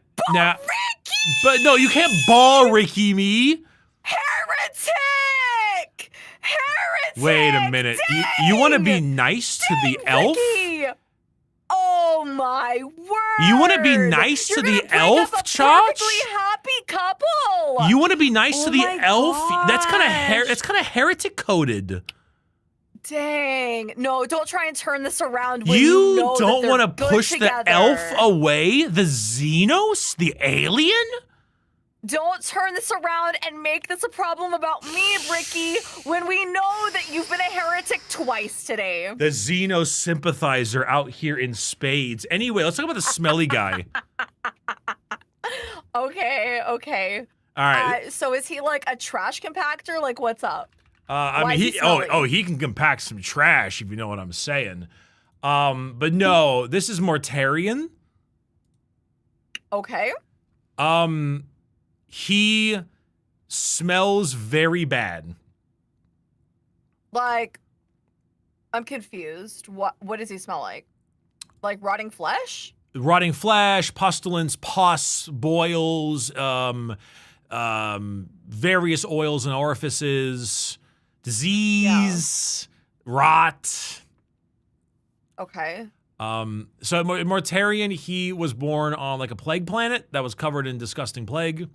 but no, you can't ball Ricky me. Heretic! Wait a minute. You want to be nice to the elf? Ricky. Oh my word! You want to be nice to the elf, Chach? Perfectly happy couple. You want to be nice to the elf? Gosh. That's kind of heretic coded. Dang. No, don't try and turn this around when you know don't want to push together. The elf away? The Xenos? The alien? Don't turn this around and make this a problem about me, Bricky, when we know that you've been a heretic twice today. The Xenos sympathizer out here in spades. Anyway, let's talk about the smelly guy. Okay. All right. So is he like a trash compactor? Like, what's up? I mean, he can compact some trash, if you know what I'm saying. But no, this is Mortarian. Okay. He smells very bad. Like, I'm confused. What does he smell like? Like rotting flesh? Rotting flesh, pestilence, pus, boils, various oils and orifices, disease, rot. Okay. So Mortarian, he was born on like a plague planet that was covered in disgusting plague.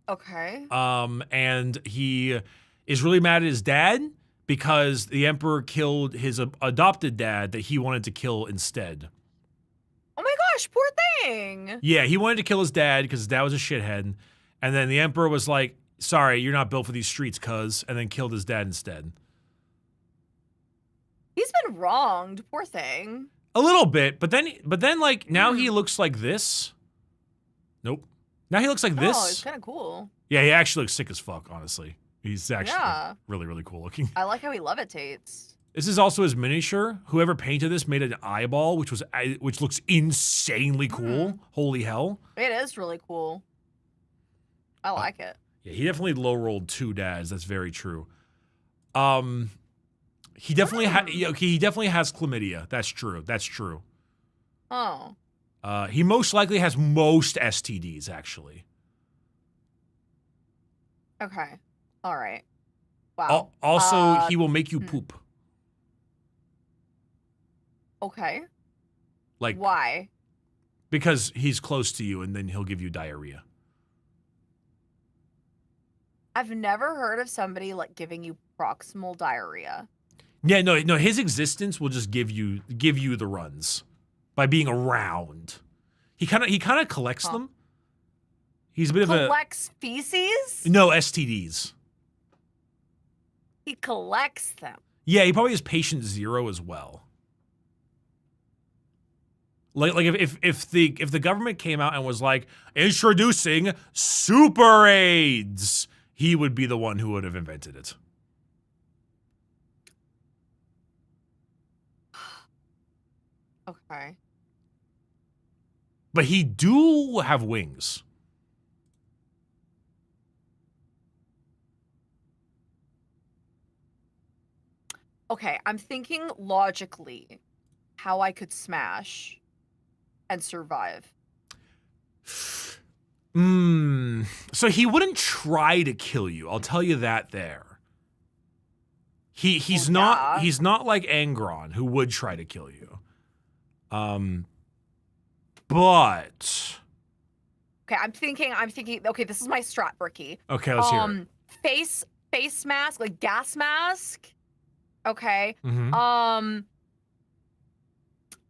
Okay. And he is really mad at his dad because the Emperor killed his adopted dad that he wanted to kill instead. Oh my gosh, poor thing. Yeah, he wanted to kill his dad because his dad was a shithead. And then the Emperor was like, sorry, you're not built for these streets, cuz, and then killed his dad instead. He's been wronged, poor thing. A little bit, but then like now he looks like this. Nope. Now he looks like this. Oh, it's kind of cool. Yeah, he actually looks sick as fuck, honestly. He's actually Yeah. really, really cool looking. I like how he levitates. This is also his miniature. Whoever painted this made an eyeball, which looks insanely cool. Holy hell. It is really cool. I like it. Yeah, he definitely low-rolled 2 dads. That's very true. He definitely he definitely has chlamydia. That's true. Oh. He most likely has most STDs, actually. Okay. All right. Wow. Also, he will make you poop. Okay. Like, why? Because he's close to you, and then he'll give you diarrhea. I've never heard of somebody like giving you proximal diarrhea. Yeah, no. His existence will just give you the runs by being around. He kind of collects them. He's a bit collects feces? No, STDs. He collects them. Yeah, he probably has patient 0 as well. Like if the government came out and was like introducing super AIDS, he would be the one who would have invented it. Okay. But he do have wings. Okay, I'm thinking logically how I could smash and survive. So he wouldn't try to kill you. I'll tell you that there. He's not like Angron, who would try to kill you. But okay, I'm thinking. Okay, this is my strat, Bricky. Okay, let's hear it. Face mask, like gas mask. Okay. Mm-hmm.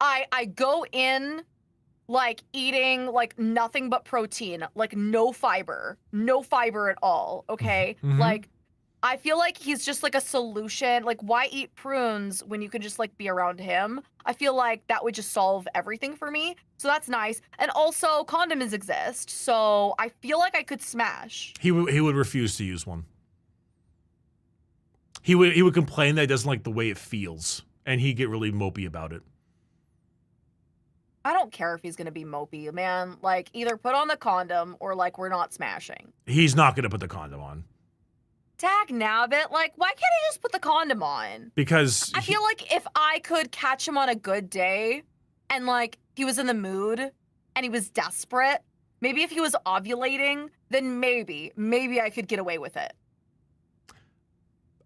I go in like eating like nothing but protein, like no fiber at all. Okay. Mm-hmm. Like I feel like he's just like a solution. Like, why eat prunes when you can just like be around him? I feel like that would just solve everything for me. So that's nice. And also condoms exist. So I feel like I could smash. He would refuse to use one. He would complain that he doesn't like the way it feels, and he'd get really mopey about it. I don't care if he's gonna be mopey, man. Like, either put on the condom or like we're not smashing. He's not gonna put the condom on. Dag nabbit, like, why can't he just put the condom on? Because I feel like if I could catch him on a good day and like he was in the mood and he was desperate, maybe if he was ovulating, then maybe I could get away with it.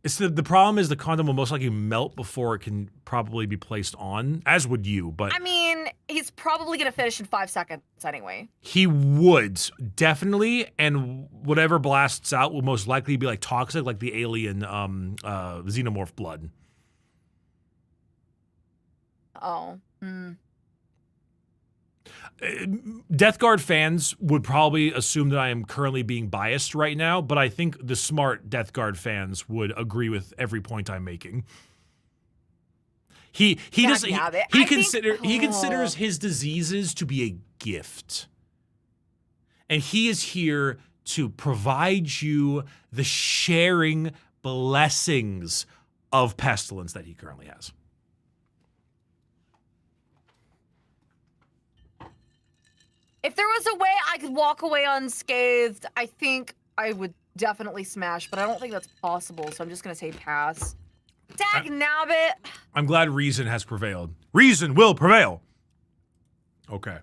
It's the problem is the condom will most likely melt before it can probably be placed on, as would you, but I mean, he's probably gonna finish in 5 seconds anyway. he would, definitely, and whatever blasts out will most likely be like toxic, like the alien xenomorph blood. Oh. Death Guard fans would probably assume that I am currently being biased right now, but I think the smart Death Guard fans would agree with every point I'm making. He considers his diseases to be a gift. And he is here to provide you the sharing blessings of pestilence that he currently has. If there was a way I could walk away unscathed, I think I would definitely smash, but I don't think that's possible, so I'm just gonna say pass. Dag nabbit! I'm glad reason has prevailed. Reason will prevail. Okay.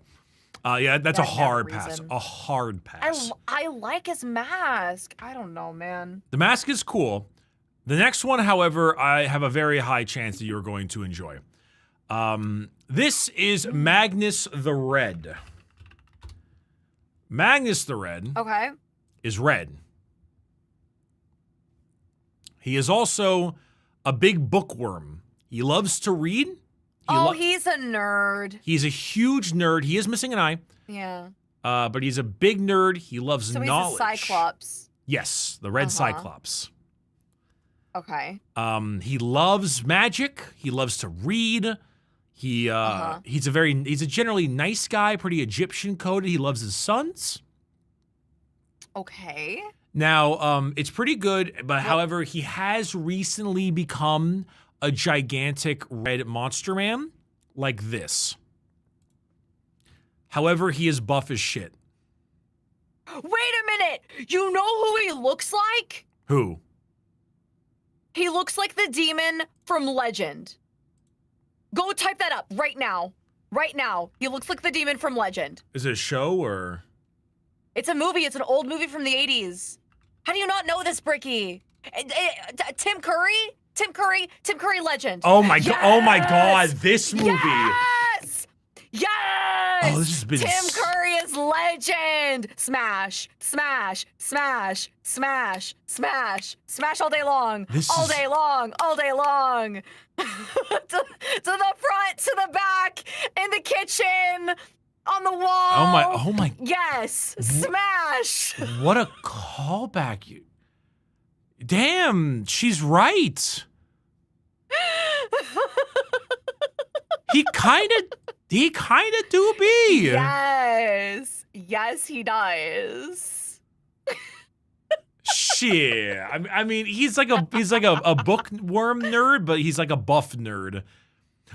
Yeah, that's a hard pass. A hard pass. I like his mask. I don't know, man. The mask is cool. The next one, however, I have a very high chance that you're going to enjoy. This is Magnus the Red. Magnus the Red is red. He is also a big bookworm. He loves to read. He's a nerd. He's a huge nerd. He is missing an eye. Yeah. But he's a big nerd. He loves knowledge. So he's a Cyclops. Yes, the red Cyclops. Okay. He loves magic. He loves to read. He's a generally nice guy, pretty Egyptian coded. He loves his sons. Okay. Now, it's pretty good, but however, he has recently become a gigantic red monster man like this. However, he is buff as shit. Wait a minute! You know who he looks like? Who? He looks like the demon from Legend. Go type that up right now. Right now. He looks like the demon from Legend. Is it a show or? It's a movie. It's an old movie from the 80s. How do you not know this, Bricky? Tim Curry? Tim Curry Legend. Oh my god! Oh my god! This movie. Yes! Yes! Oh, this has been Tim Curry is legend! Smash, smash, smash, smash, smash, smash all day long. All day long, all day long. to the front, to the back, in the kitchen, on the wall. Oh my. Yes, smash. What a callback. Damn, she's right. He kind of do be. Yes. Yes, he does. Shit. I mean, he's like a bookworm nerd, but he's like a buff nerd.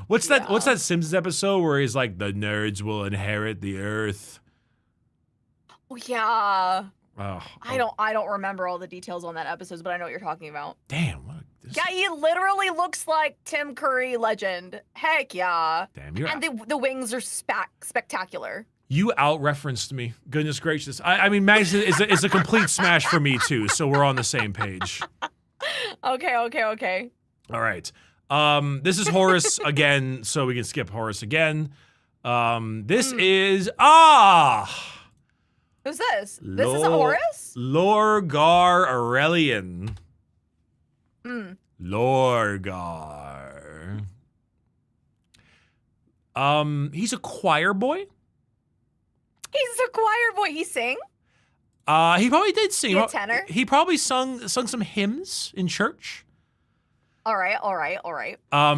What's that Simpsons episode where he's like, the nerds will inherit the earth? Oh, yeah. Oh, I don't remember all the details on that episode, but I know what you're talking about. Damn. Yeah, he literally looks like Tim Curry legend. Heck yeah. Damn, you're and the wings are spectacular. You out-referenced me. Goodness gracious. I mean, Max is a complete smash for me too, so we're on the same page. Okay. All right. This is Horus again, so we can skip Horus again. This is Who's this? This is a Horus? Lorgar Aurelian. Lorgar. He's a choir boy. He's a choir boy. He sing? He probably did sing. He a tenor? He probably sung some hymns in church. All right.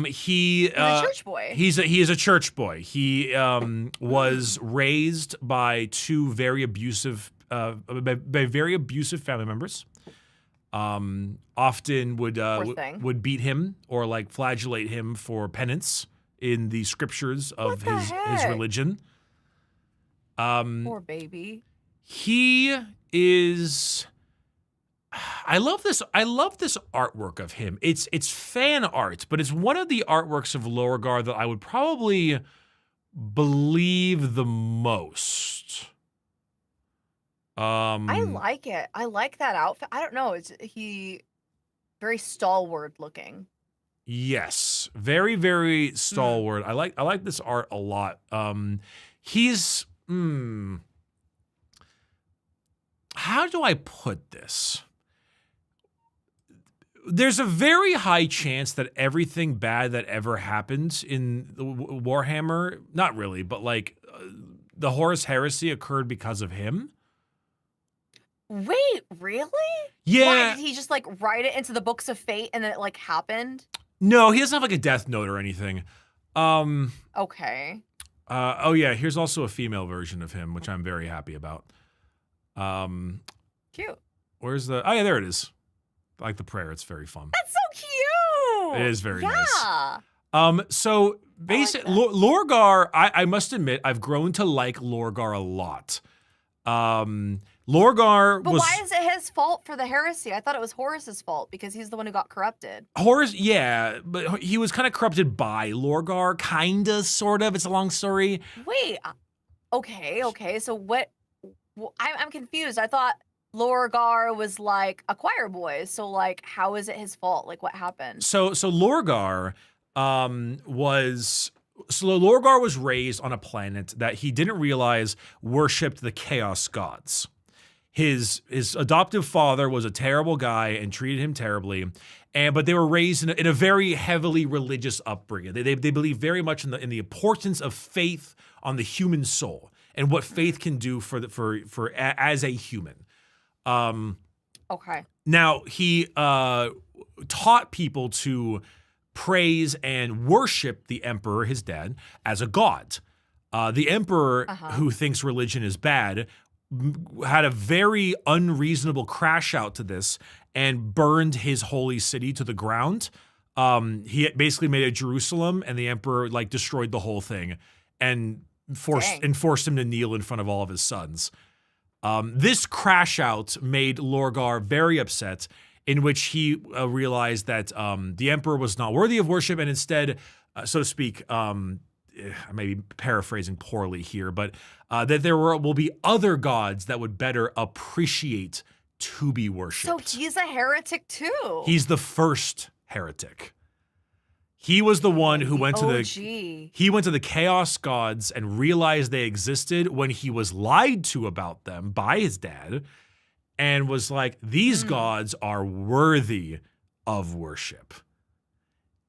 He's a church boy. He is a church boy. He was raised by two very abusive family members. Often would beat him or like flagellate him for penance in the scriptures of his religion. Poor baby. He is. I love this artwork of him. It's fan art, but it's one of the artworks of Lorgar that I would probably believe the most. I like it. I like that outfit. I don't know. He very stalwart looking. Yes, very, very stalwart. I like this art a lot. He's how do I put this? There's a very high chance that everything bad that ever happened in Warhammer, not really, but like the Horus Heresy occurred because of him. Wait, really? Yeah. Why, did he just like write it into the books of fate and then it like happened? No, he doesn't have like a death note or anything. Okay. Oh yeah, here's also a female version of him, which I'm very happy about. Cute. Where's the? Oh yeah, there it is. I like the prayer. It's very fun. That's so cute. It is very nice. So basically, like Lorgar, I must admit, I've grown to like Lorgar a lot. Lorgar but was. Why is it his fault for the heresy? I thought it was Horus's fault because he's the one who got corrupted. Horus, yeah, but he was kind of corrupted by Lorgar, kinda, sort of. It's a long story. Wait. Okay. So what? Well, I'm confused. I thought Lorgar was like a choir boy. So like, how is it his fault? Like, what happened? So Lorgar Lorgar was raised on a planet that he didn't realize worshipped the Chaos Gods. His adoptive father was a terrible guy and treated him terribly, but they were raised in a very heavily religious upbringing. They believe very much in the importance of faith on the human soul and what faith can do for as a human. Okay. Now he taught people to praise and worship the emperor, his dad, as a god. The emperor, who thinks religion is bad, had a very unreasonable crash out to this and burned his holy city to the ground. He basically made a Jerusalem, and the emperor like destroyed the whole thing and forced him to kneel in front of all of his sons. This crash out made Lorgar very upset, in which he realized that the emperor was not worthy of worship, and instead, so to speak, I may be paraphrasing poorly here, but that there will be other gods that would better appreciate to be worshipped. So he's a heretic too. He's the first heretic. He was the one who went to OG. he went to the Chaos Gods and realized they existed when he was lied to about them by his dad, and was like, these gods are worthy of worship.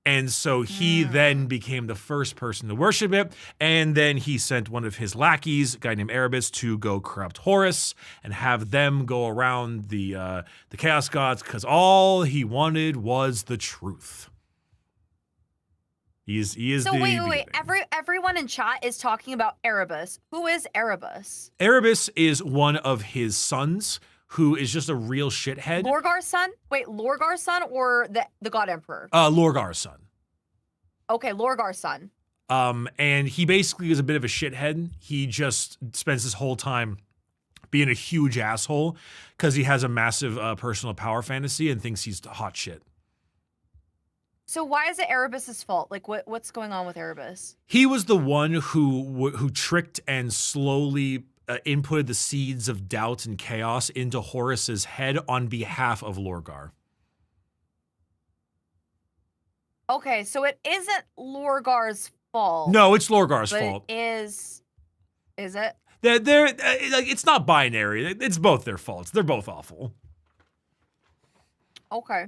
And so he then became the first person to worship it, and then he sent one of his lackeys, a guy named Erebus, to go corrupt Horus and have them go around the Chaos Gods, because all he wanted was the truth. He is So the wait. beginning. Everyone in chat is talking about Erebus. Who is Erebus? Erebus is one of his sons, who is just a real shithead. Lorgar's son? Wait, Lorgar's son or the God Emperor? Lorgar's son. Okay, Lorgar's son. And he basically is a bit of a shithead. He just spends his whole time being a huge asshole because he has a massive personal power fantasy and thinks he's hot shit. So why is it Erebus's fault? Like, what's going on with Erebus? He was the one who tricked and slowly inputted the seeds of doubt and chaos into Horus's head on behalf of Lorgar. Okay, so it isn't Lorgar's fault. No, it's Lorgar's but fault. It is it? They're like, it's not binary. It's both their faults. They're both awful. Okay.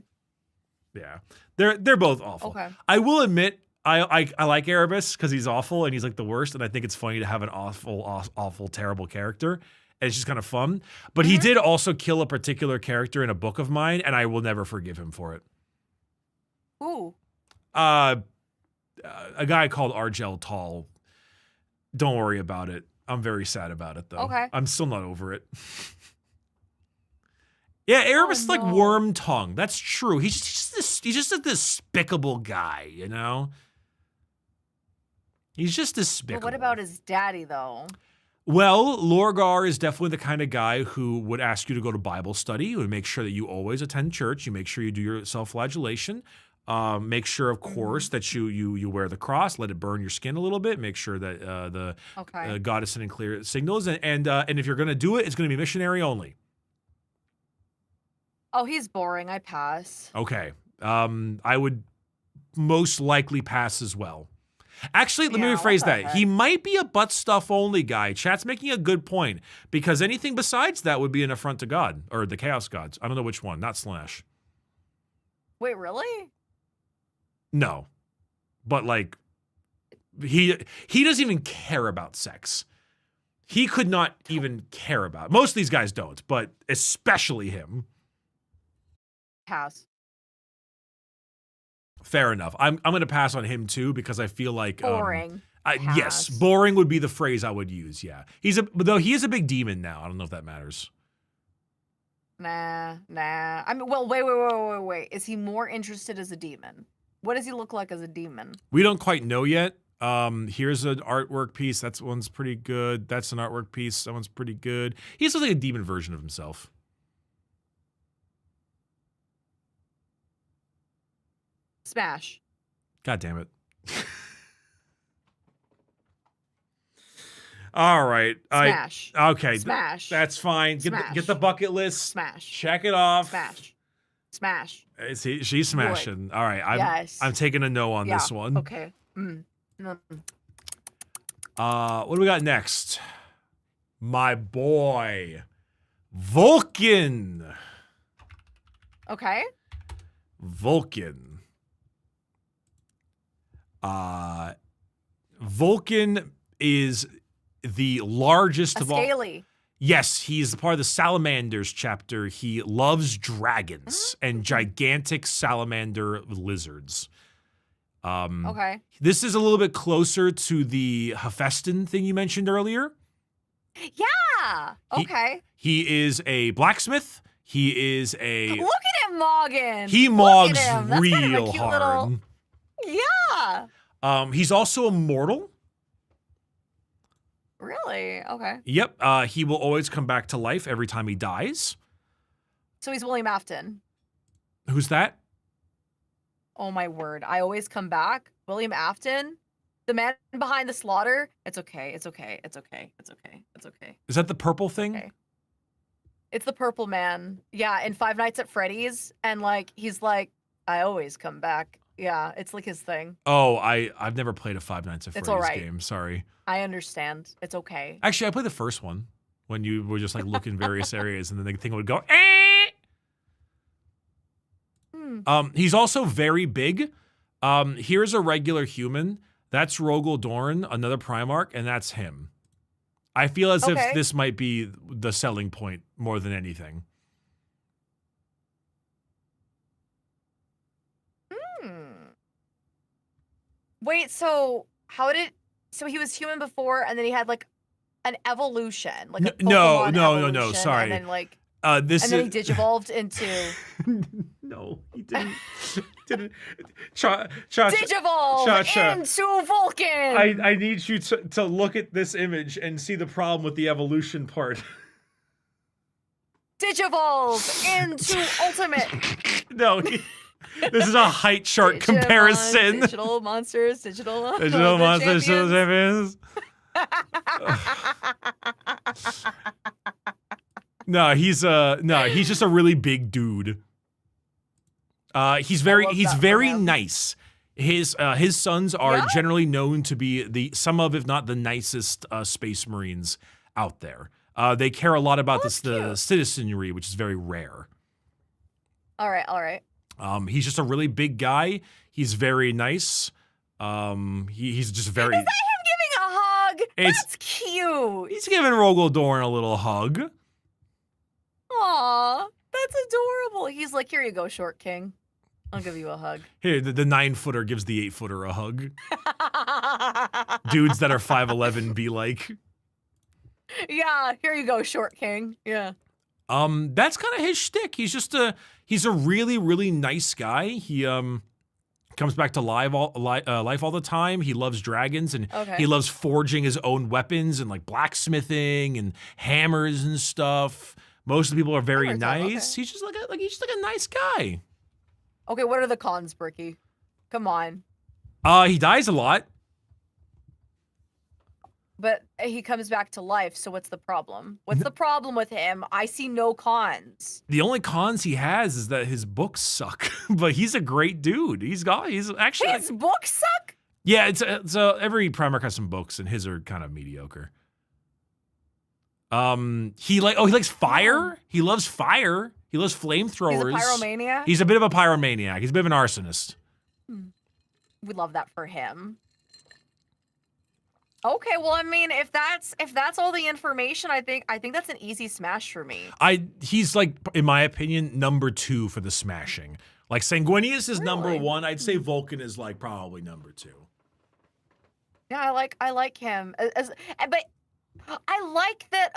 Yeah, they're both awful. Okay. I will admit, I like Erebus because he's awful and he's like the worst, and I think it's funny to have an awful, terrible character, and it's just kind of fun. But he did also kill a particular character in a book of mine, and I will never forgive him for it. Ooh. A guy called Argel Tall. Don't worry about it. I'm very sad about it though. Okay. I'm still not over it. Yeah, Erebus is like worm tongue. That's true. He's just a despicable guy, you know? He's just despicable. But what about his daddy though? Well, Lorgar is definitely the kind of guy who would ask you to go to Bible study. He would make sure that you always attend church. You make sure you do your self-flagellation. Make sure, of course, that you wear the cross. Let it burn your skin a little bit. Make sure that God is sending clear signals. And if you're going to do it, it's going to be missionary only. Oh, he's boring. I pass. Okay. I would most likely pass as well. Actually, let me rephrase that. He might be a butt stuff only guy. Chat's making a good point, because anything besides that would be an affront to God or the Chaos Gods. I don't know which one. Not Slash. Wait, really? No. But like he doesn't even care about sex. He could not even care about it. Most of these guys don't, but especially him. Pass. Fair enough. I'm going to pass on him too, because I feel like Boring. Yes, boring would be the phrase I would use. Yeah, though he is a big demon now. I don't know if that matters. Nah. I mean, well, wait. Is he more interested as a demon? What does he look like as a demon? We don't quite know yet. Here's an artwork piece. That one's pretty good. That's an artwork piece. That one's pretty good. He's like a demon version of himself. Smash. God damn it. All right. Smash. Okay. Smash. That's fine. Get the bucket list. Smash. Check it off. Smash. She's smashing. All right. I'm taking a no on this one. Okay. No. What do we got next? My boy, Vulcan. Okay. Vulcan. Vulcan is the largest of all. Scaly. Yes, he's part of the Salamanders chapter. He loves dragons and gigantic salamander lizards. Okay. This is a little bit closer to the Hephaestion thing you mentioned earlier. Yeah. Okay. He is a blacksmith. He is a. Look at him mogging. He Look mogs at him. That's real kind of a cute hard. Little... Yeah. He's also immortal. Really? Okay. Yep. He will always come back to life every time he dies. So he's William Afton. Who's that? Oh my word. I always come back. William Afton, the man behind the slaughter. It's okay. It's okay. It's okay. It's okay. It's okay. Is that the purple thing? Okay. It's the purple man. Yeah, in Five Nights at Freddy's. And like, he's like, I always come back. Yeah, it's like his thing. Oh, I've never played a Five Nights at It's Freddy's alright. game. Sorry. I understand. It's okay. Actually, I played the first one when you would just like look in various areas and then the thing would go. Eh! He's also very big. Here's a regular human. That's Rogel Dorn, another Primarch, and that's him. I feel as if this might be the selling point more than anything. Wait, so how did? So he was human before, and then he had like an evolution, like a Pokemon evolution, sorry. and then like, this and then he digivolved into. No, he didn't. didn't. ChaCha. Digivolve into Vulcan. I need you to look at this image and see the problem with the evolution part. Digivolve into Ultimate. No, this is a height chart comparison. Digital monsters, digital monsters, champions. No, he's just a really big dude. He's very nice. His sons are generally known to be some of, if not the nicest space marines out there. They care a lot about the citizenry, which is very rare. All right. He's just a really big guy. He's very nice. He's just very. Is that him giving a hug? That's cute. He's giving Rogel Dorn a little hug. Aw, that's adorable. He's like, here you go, short king. I'll give you a hug. Here, the 9-footer gives the 8-footer a hug. Dudes that are 5'11" be like. Yeah, here you go, short king. Yeah. That's kind of his shtick. He's a really, really nice guy. He comes back to life all the time. He loves dragons and he loves forging his own weapons and like blacksmithing and hammers and stuff. Most of the people are very nice. He's just like a nice guy. Okay, what are the cons, Bricky? Come on. He dies a lot. But he comes back to life, so what's the problem? What's the problem with him? I see no cons. The only cons he has is that his books suck. But he's a great dude. He's actually his books suck? Yeah, so every Primarch has some books, and his are kind of mediocre. He likes fire. He loves fire. He loves flamethrowers. He's a pyromaniac? He's a bit of a pyromaniac. He's a bit of an arsonist. We love that for him. Okay, well, I mean, if that's all the information, I think that's an easy smash for me. He's like, in my opinion, number 2 for the smashing. Like Sanguinius is number 1. I'd say Vulcan is like probably number 2. Yeah, I like him. But I like that,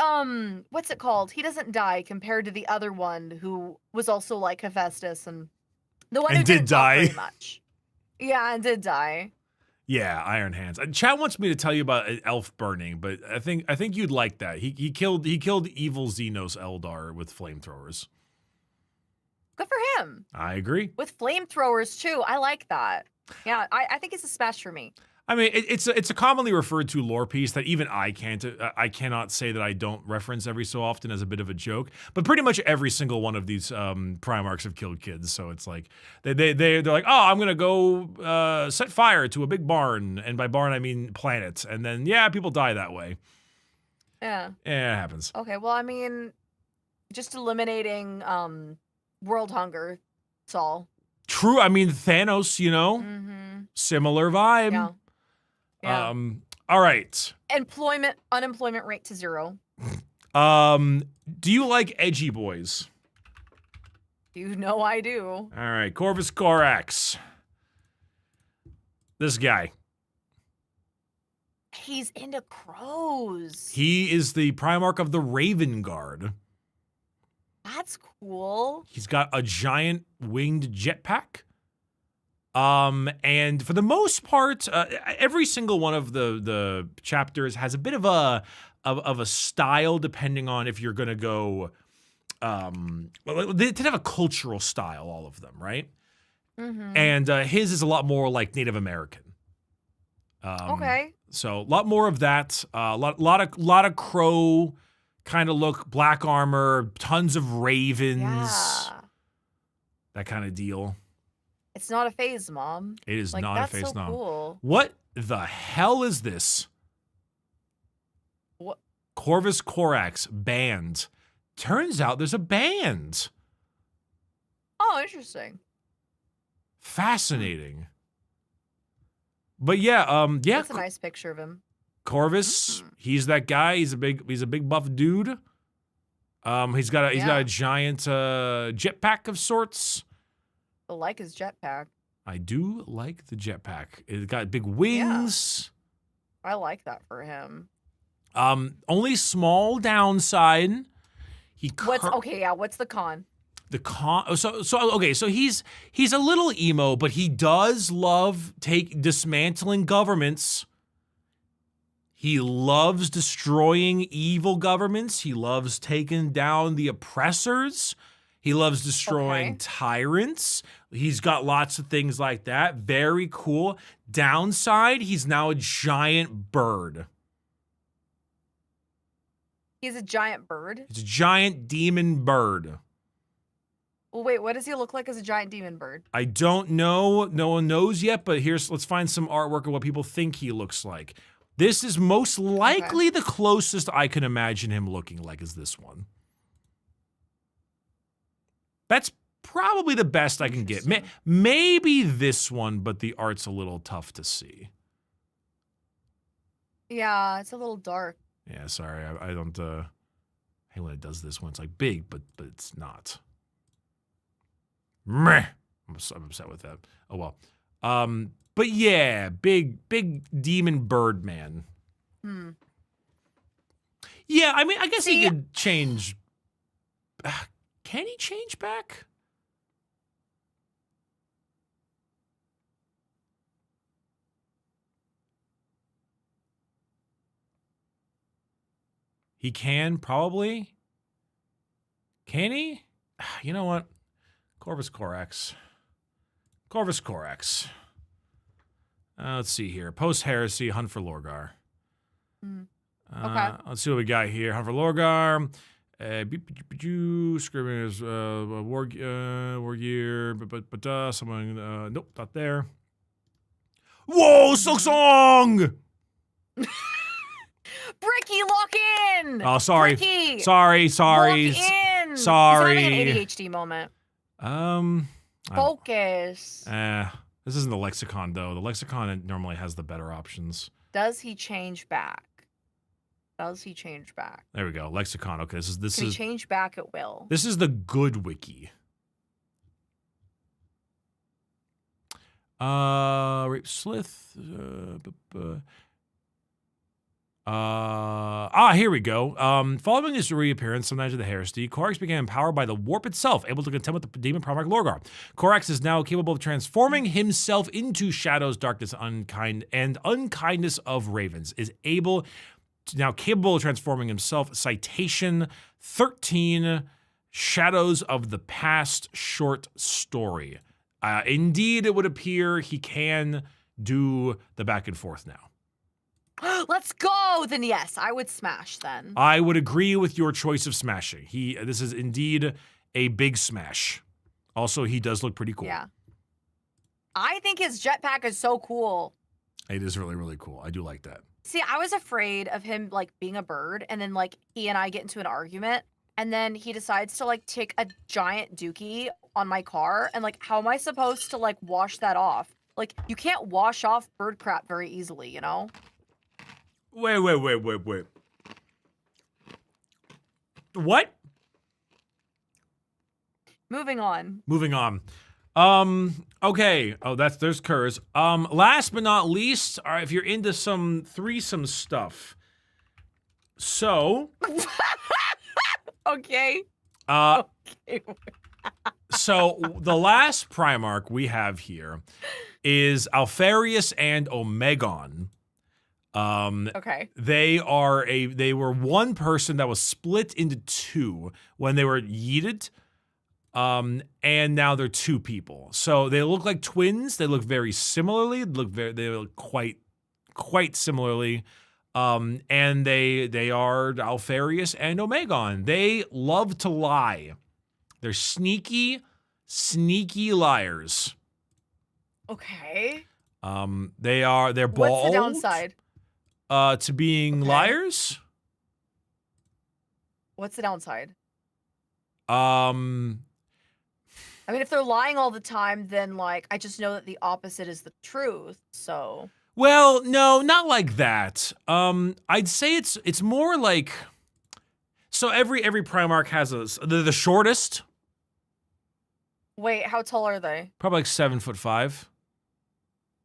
what's it called? He doesn't die compared to the other one who was also like Hephaestus and the one who didn't die very much. Yeah, and did die. Yeah, Iron Hands. Chat wants me to tell you about elf burning, but I think you'd like that. He killed evil Xenos Eldar with flamethrowers. Good for him. I agree. With flamethrowers too. I like that. Yeah, I think it's a smash for me. I mean, it's a commonly referred to lore piece that even I cannot say that I don't reference every so often as a bit of a joke. But pretty much every single one of these Primarchs have killed kids, so it's like they're like, oh, I'm gonna go set fire to a big barn, and by barn I mean planet, and then people die that way. Yeah. Yeah, it happens. Okay, well, I mean, just eliminating world hunger. That's all. True. I mean, Thanos, similar vibe. Yeah. Yeah. All right. Unemployment rate to 0. Do you like edgy boys? You know I do. All right, Corvus Corax. This guy. He's into crows. He is the Primarch of the Raven Guard. That's cool. He's got a giant winged jetpack. And for the most part, every single one of the chapters has a bit of a style, depending on if you're gonna go. They tend to have a cultural style, all of them, right? Mm-hmm. And his is a lot more like Native American. Okay. So a lot more of that. Lot of crow kind of look, black armor, tons of ravens, Yeah. that kind of deal. It's not a phase, Mom. It is Like, not that's a face so nom. cool. What the hell is this? What? Corvus Corax band. Turns out there's a band. Oh, interesting. Fascinating. But yeah, yeah. That's a nice picture of him. Corvus, he's that guy. He's a big buff dude. He's got a giant jetpack of sorts. I like his jetpack. I do like the jetpack. It got big wings. I like that for him. Only small downside. What's the con? The con. So he's a little emo, but he does love dismantling governments. He loves destroying evil governments. He loves taking down the oppressors. He loves destroying tyrants. He's got lots of things like that. Very cool. Downside, he's now a giant bird. He's a giant bird? He's a giant demon bird. Well, wait, what does he look like as a giant demon bird? I don't know. No one knows yet, but let's find some artwork of what people think he looks like. This is most likely the closest I can imagine him looking like is this one. That's probably the best I can get. Maybe this one, but the art's a little tough to see. Yeah, it's a little dark. Yeah, sorry. I don't hate when it does this one. It's like big, but it's not. Meh. I'm upset with that. Oh well. But yeah, big demon bird man. Yeah, I mean, I guess he could change. Can he change back? He can, probably. Can he? You know what? Corvus Corax. Let's see here. Post-heresy, hunt for Lorgar. Let's see what we got here. Hunt for Lorgar. Screaming is war gear. But someone. Nope, not there. Whoa, Silksong! Bricky, lock in! Oh, sorry. Bricky, sorry. lock in! Sorry. He's having an ADHD moment. Focus. This isn't the lexicon, though. The lexicon normally has the better options. Does he change back? There we go. Lexicon. Okay, this Can is he change back at will? This is the good wiki. Rape Slith. Here we go. Following his reappearance some night of the heresy, Corax became empowered by the warp itself, able to contend with the demon Primarch Lorgar. Corax is now capable of transforming himself into shadows, darkness, unkindness of ravens. Now capable of transforming himself. Citation 13, Shadows of the Past short story. Indeed, it would appear he can do the back and forth now. Let's go! Then yes, I would smash then. I would agree with your choice of smashing. This is indeed a big smash. Also, he does look pretty cool. Yeah. I think his jetpack is so cool. It is really, really cool. I do like that. See, I was afraid of him like being a bird and then like he and I get into an argument and then he decides to like take a giant dookie on my car and like how am I supposed to like wash that off? Like you can't wash off bird crap very easily, you know? Wait. What? Moving on. Okay. Oh, there's Kurz. Last but not least, if you're into some threesome stuff. So. Okay. Okay. So the last Primarch we have here is Alfarius and Omegon. Okay. They were one person that was split into two when they were yeeted. And now they're two people. So they look like twins. They look very similarly. They look quite similarly. And they are Alfarius and Omegon. They love to lie. They're sneaky liars. Okay. They're bald. What's the downside? To being Okay. liars. What's the downside? Um, I mean, if they're lying all the time, then like I just know that the opposite is the truth. So well, no, not like that. I'd say it's more like, so every Primarch has the shortest, wait, how tall are they? probably like 7'5".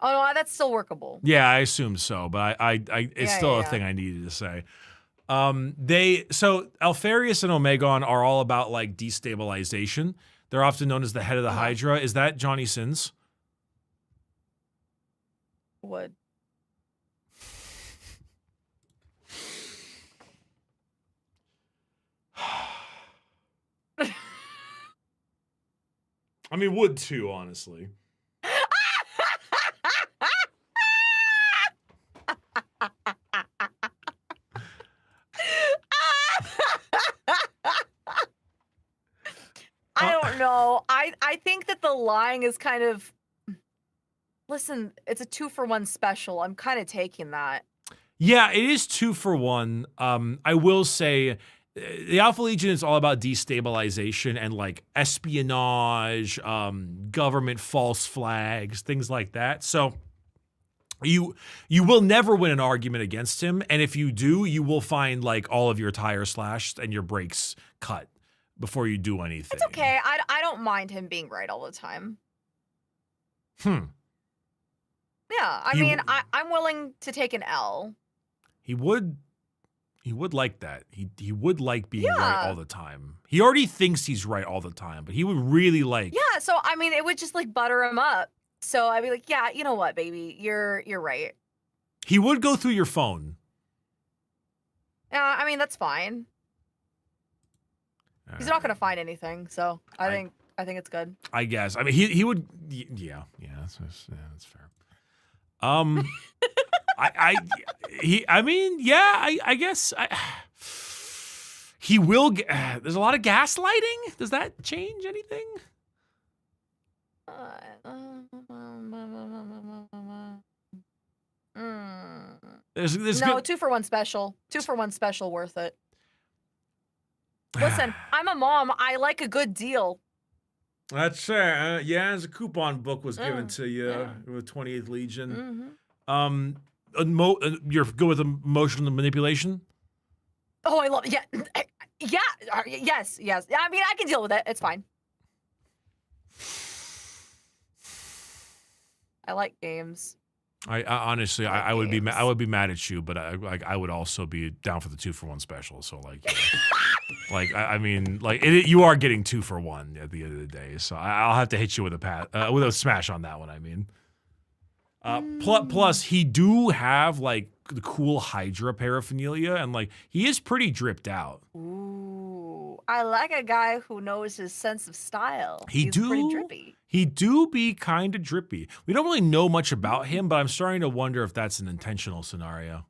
Oh no, that's still workable. Yeah, I assume so, but I it's Yeah, still yeah, a yeah. thing I needed to say. So Alfarius and Omegon are all about like destabilization. They're often known as the head of the Hydra. Is that Johnny Sins? Would. I mean, would too, honestly. I don't know. I think that the lying is kind of. Listen, it's a 2-for-1 special. I'm kind of taking that. Yeah, it is 2-for-1. I will say the Alpha Legion is all about destabilization and like espionage, government false flags, things like that. So you will never win an argument against him, and if you do, you will find like all of your tires slashed and your brakes cut before you do anything. It's okay. I don't mind him being right all the time. Yeah, I mean, I'm willing to take an L. He would like that. He would like being right Yeah. all the time. He already thinks he's right all the time, but he would really like. Yeah, so I mean, it would just like butter him up. So I'd be like, yeah, you know what, baby, you're right. He would go through your phone. Yeah, I mean that's fine. He's not gonna find anything, so I think it's good. I guess. I mean, he would. Yeah, that's fair. I guess he will. There's a lot of gaslighting. Does that change anything? There's No, 2-for-1 special. 2-for-1 special, worth it. Listen, I'm a mom. I like a good deal. That's fair. Yeah, as a coupon book was given to you with 28th Legion. You're good with emotional manipulation? Oh, I love it. Yeah. Yes. I mean, I can deal with it. It's fine. I like games. I honestly, I would be I would be mad at you, but I would also be down for the 2-for-1 special. So like, like I mean, like you are getting 2-for-1 at the end of the day. So I'll have to hit you with a smash on that one. I mean, plus he do have like the cool Hydra paraphernalia, and like he is pretty dripped out. Ooh, I like a guy who knows his sense of style. He's pretty drippy. He do be kind of drippy. We don't really know much about him, but I'm starting to wonder if that's an intentional scenario.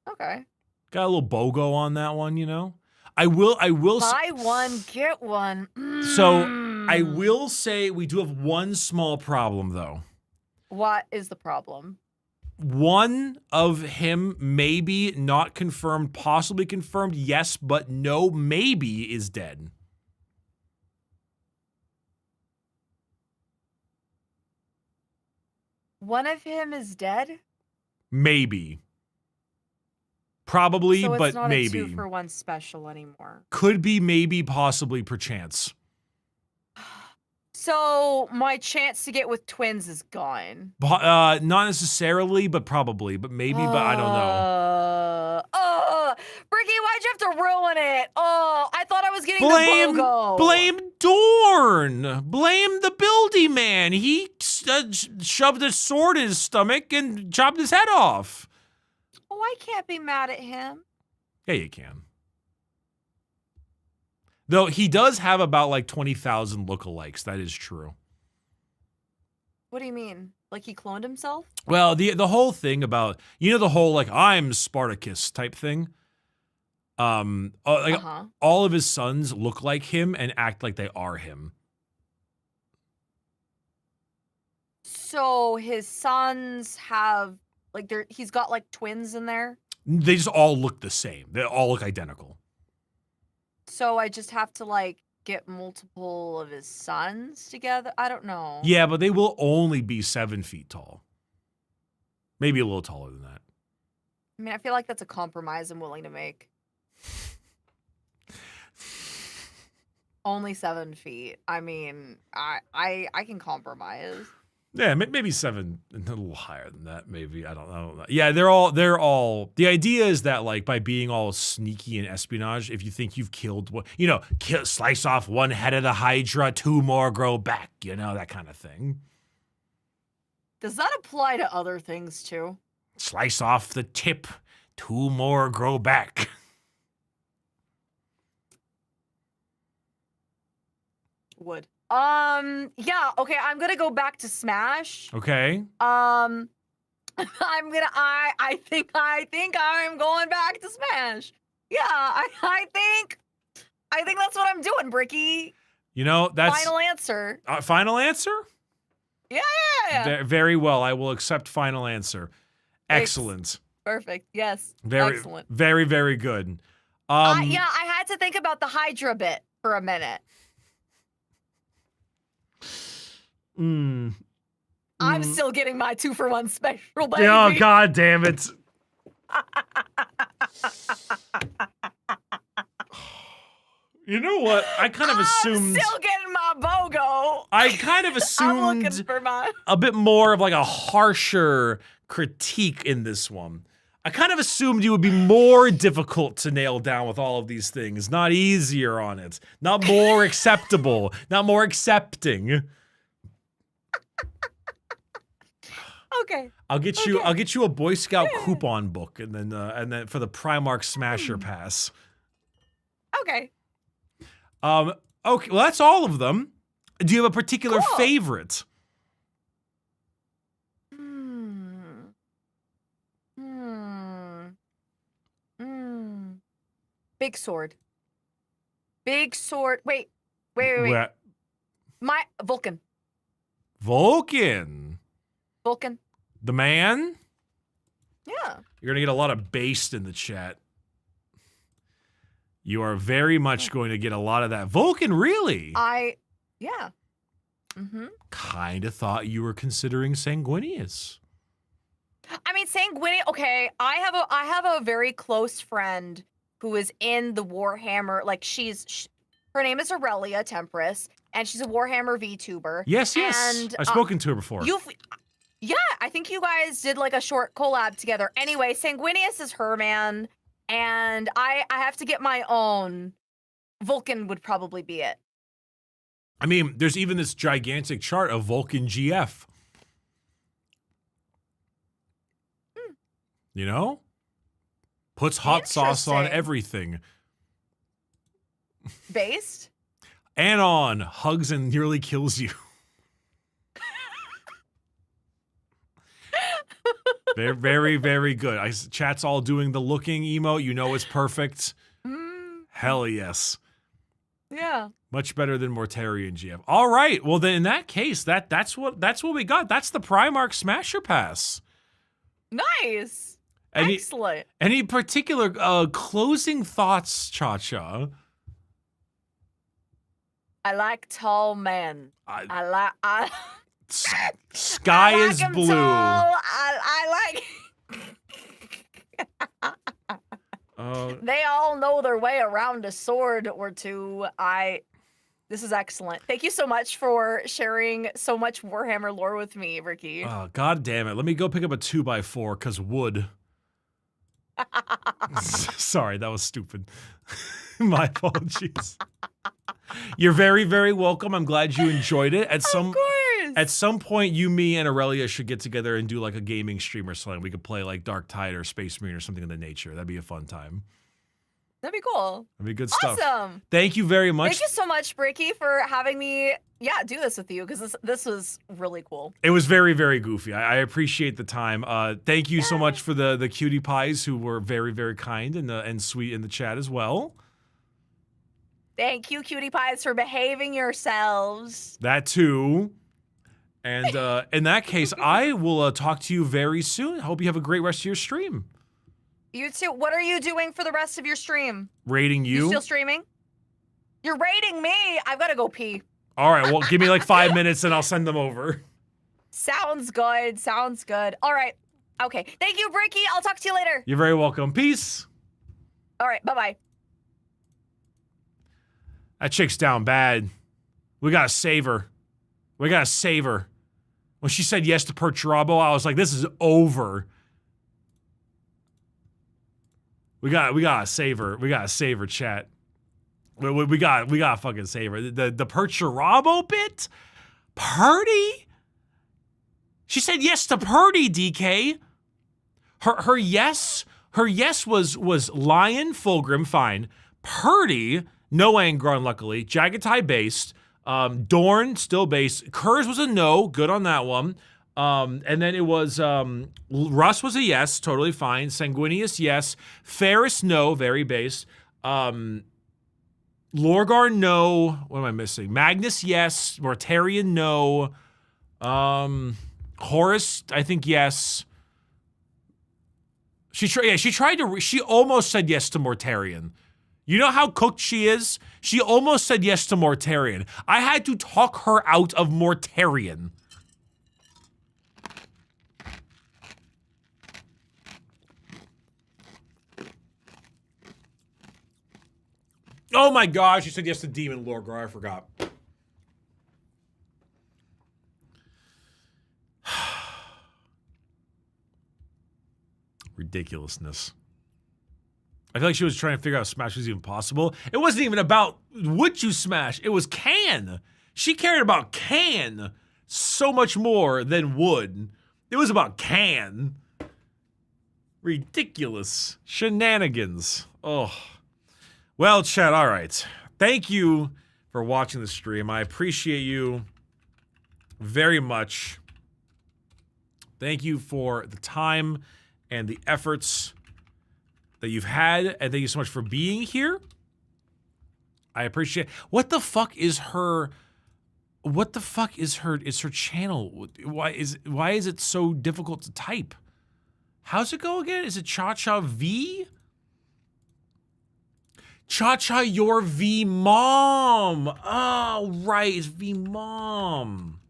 Okay. Got a little BOGO on that one, you know? I will buy one, get one. So I will say we do have one small problem though. What is the problem? One of him, maybe not confirmed, possibly confirmed, yes, but no, maybe is dead. One of him is dead? Maybe. Probably, so it's but not maybe. a 2-for-1 special anymore. Could be, maybe, possibly, perchance. So my chance to get with twins is gone. Not necessarily, but probably. But maybe, but I don't know. Bricky, why'd you have to ruin it? Oh, I thought I was getting the BOGO. Blame Dorn. Blame the buildy man. He shoved a sword in his stomach and chopped his head off. Oh, I can't be mad at him. Yeah, you can. Though he does have about like 20,000 lookalikes. That is true. What do you mean? Like he cloned himself? Well, the whole thing about, you know, the whole like I'm Spartacus type thing. All of his sons look like him and act like they are him. So his sons have like he's got like twins in there. They just all look the same. They all look identical. So I just have to like get multiple of his sons together. I don't know. Yeah, but they will only be 7 feet tall. Maybe a little taller than that. I mean, I feel like that's a compromise I'm willing to make. Only 7 feet. I mean, I can compromise. Yeah, maybe 7, a little higher than that. Maybe I don't know. Yeah, they're all. The idea is that like by being all sneaky and espionage, if you think you've killed one, slice off one head of the Hydra, 2 more grow back. That kind of thing. Does that apply to other things too? Slice off the tip, 2 more grow back. Would. Yeah, okay, I'm gonna go back to Smash. Okay. I think I'm going back to Smash. Yeah, I think that's what I'm doing, Bricky. That's final answer. Final answer? Yeah. Very well. I will accept final answer. Excellent. Perfect. Yes. Very excellent. Very, very good. Yeah, I had to think about the Hydra bit for a minute. I'm still getting my 2-for-1 special, baby. Oh, God damn it. You know what? I kind of assumed. I'm still getting my BOGO. I kind of I'm assumed looking for my. a bit more of like a harsher critique in this one. I kind of assumed you would be more difficult to nail down with all of these things, not easier on it, not more acceptable, not more accepting. Okay. I'll get you a Boy Scout coupon book and then for the Primarch Smasher Pass. Okay. Okay, well that's all of them. Do you have a particular favorite? Big sword. Big sword. Wait. My Vulcan. Vulcan. The man? Yeah. You're gonna get a lot of based in the chat. You are very much going to get a lot of that. Vulcan, really? Yeah. Kinda thought you were considering Sanguinius. I mean, Sanguinius, okay, I have a very close friend who is in the Warhammer, like her name is Aurelia Tempest, and she's a Warhammer VTuber. Yes. And, I've spoken to her before. Yeah, I think you guys did like a short collab together. Anyway, Sanguinius is her man, and I have to get my own. Vulcan would probably be it. I mean, there's even this gigantic chart of Vulcan GF. Puts hot sauce on everything. Based? Anon hugs and nearly kills you. They're very, very good. Chat's all doing the looking emote. It's perfect. Hell yes. Yeah. Much better than Mortarian GF. All right. Well, then in that case, that's what we got. That's the Primarch Smasher Pass. Nice. Excellent. Any particular closing thoughts, ChaCha? I like tall men. Sky is blue. Tall. I like. They all know their way around a sword or two. This is excellent. Thank you so much for sharing so much Warhammer lore with me, Ricky. Oh, God damn it. Let me go pick up a 2x4 because wood. Sorry, that was stupid. My apologies. You're very, very welcome. I'm glad you enjoyed it. Of course. At some point, you, me, and Aurelia should get together and do like a gaming stream or something. We could play like Dark Tide or Space Marine or something of the nature. That'd be a fun time. That'd be cool. That'd be good stuff. Awesome. Thank you very much. Thank you so much, Bricky, for having me, do this with you, because this was really cool. It was very, very goofy. I appreciate the time. Thank you so much for the cutie pies who were very, very kind and sweet in the chat as well. Thank you, cutie pies, for behaving yourselves. That too. And in that case, I will talk to you very soon. Hope you have a great rest of your stream. You too. What are you doing for the rest of your stream? Rating you. You still streaming? You're rating me. I've got to go pee. All right, well, give me like 5 minutes and I'll send them over. Sounds good. Sounds good. All right. Okay. Thank you, Bricky. I'll talk to you later. You're very welcome. Peace. All right. Bye-bye. That chick's down bad. We gotta save her. We gotta save her. When she said yes to Perturabo, I was like, this is over. We gotta save her. We gotta save her, chat. We gotta fucking save her. The Perturabo bit? Purdy? She said yes to Purdy, DK. Her yes was Lion, Fulgrim, fine. Purdy, no Angron, luckily. Jagatai based. Dorn, still based. Kurz was a no, good on that one. And then it was Russ was a yes, totally fine. Sanguinius, yes. Ferris, no, very based. Lorgar, no. What am I missing? Magnus, yes. Mortarion, no. Horus, I think yes. She almost said yes to Mortarion. You know how cooked she is? She almost said yes to Mortarion. I had to talk her out of Mortarion. Oh my gosh, she said yes to Demon Lorgar. I forgot. Ridiculousness. I feel like she was trying to figure out if Smash was even possible. It wasn't even about would you smash. It was can. She cared about can so much more than would. It was about can. Ridiculous. Shenanigans. Oh. Well, chat, all right. Thank you for watching the stream. I appreciate you very much. Thank you for the time and the efforts that you've had, and thank you so much for being here. I appreciate. What the fuck is her channel? Why is it so difficult to type? How's it go again? Is it ChaCha V? ChaCha, your V mom. Oh, right, it's V mom.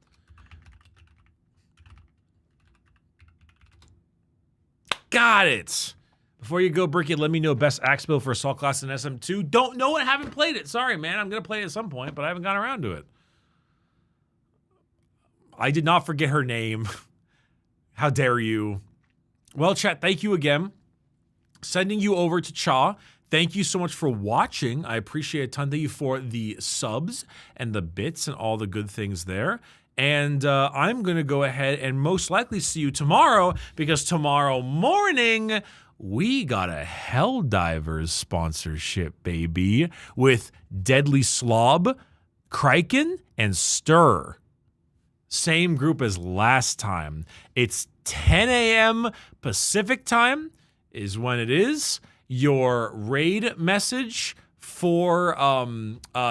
Got it. Before you go, Bricky, let me know best axe build for Assault Class in SM2. Don't know it, haven't played it. Sorry, man. I'm going to play it at some point, but I haven't gone around to it. I did not forget her name. How dare you? Well, chat, thank you again. Sending you over to Cha. Thank you so much for watching. I appreciate it a ton. Thank you for the subs and the bits and all the good things there. And I'm going to go ahead and most likely see you tomorrow, because tomorrow morning we got a Helldivers sponsorship, baby, with Deadly Slob, Kraken, and Stir. Same group as last time. It's 10 a.m. Pacific time is when it is. Your raid message for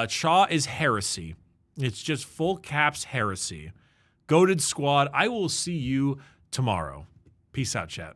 Cha is Heresy. It's just full caps Heresy. Goated Squad, I will see you tomorrow. Peace out, chat.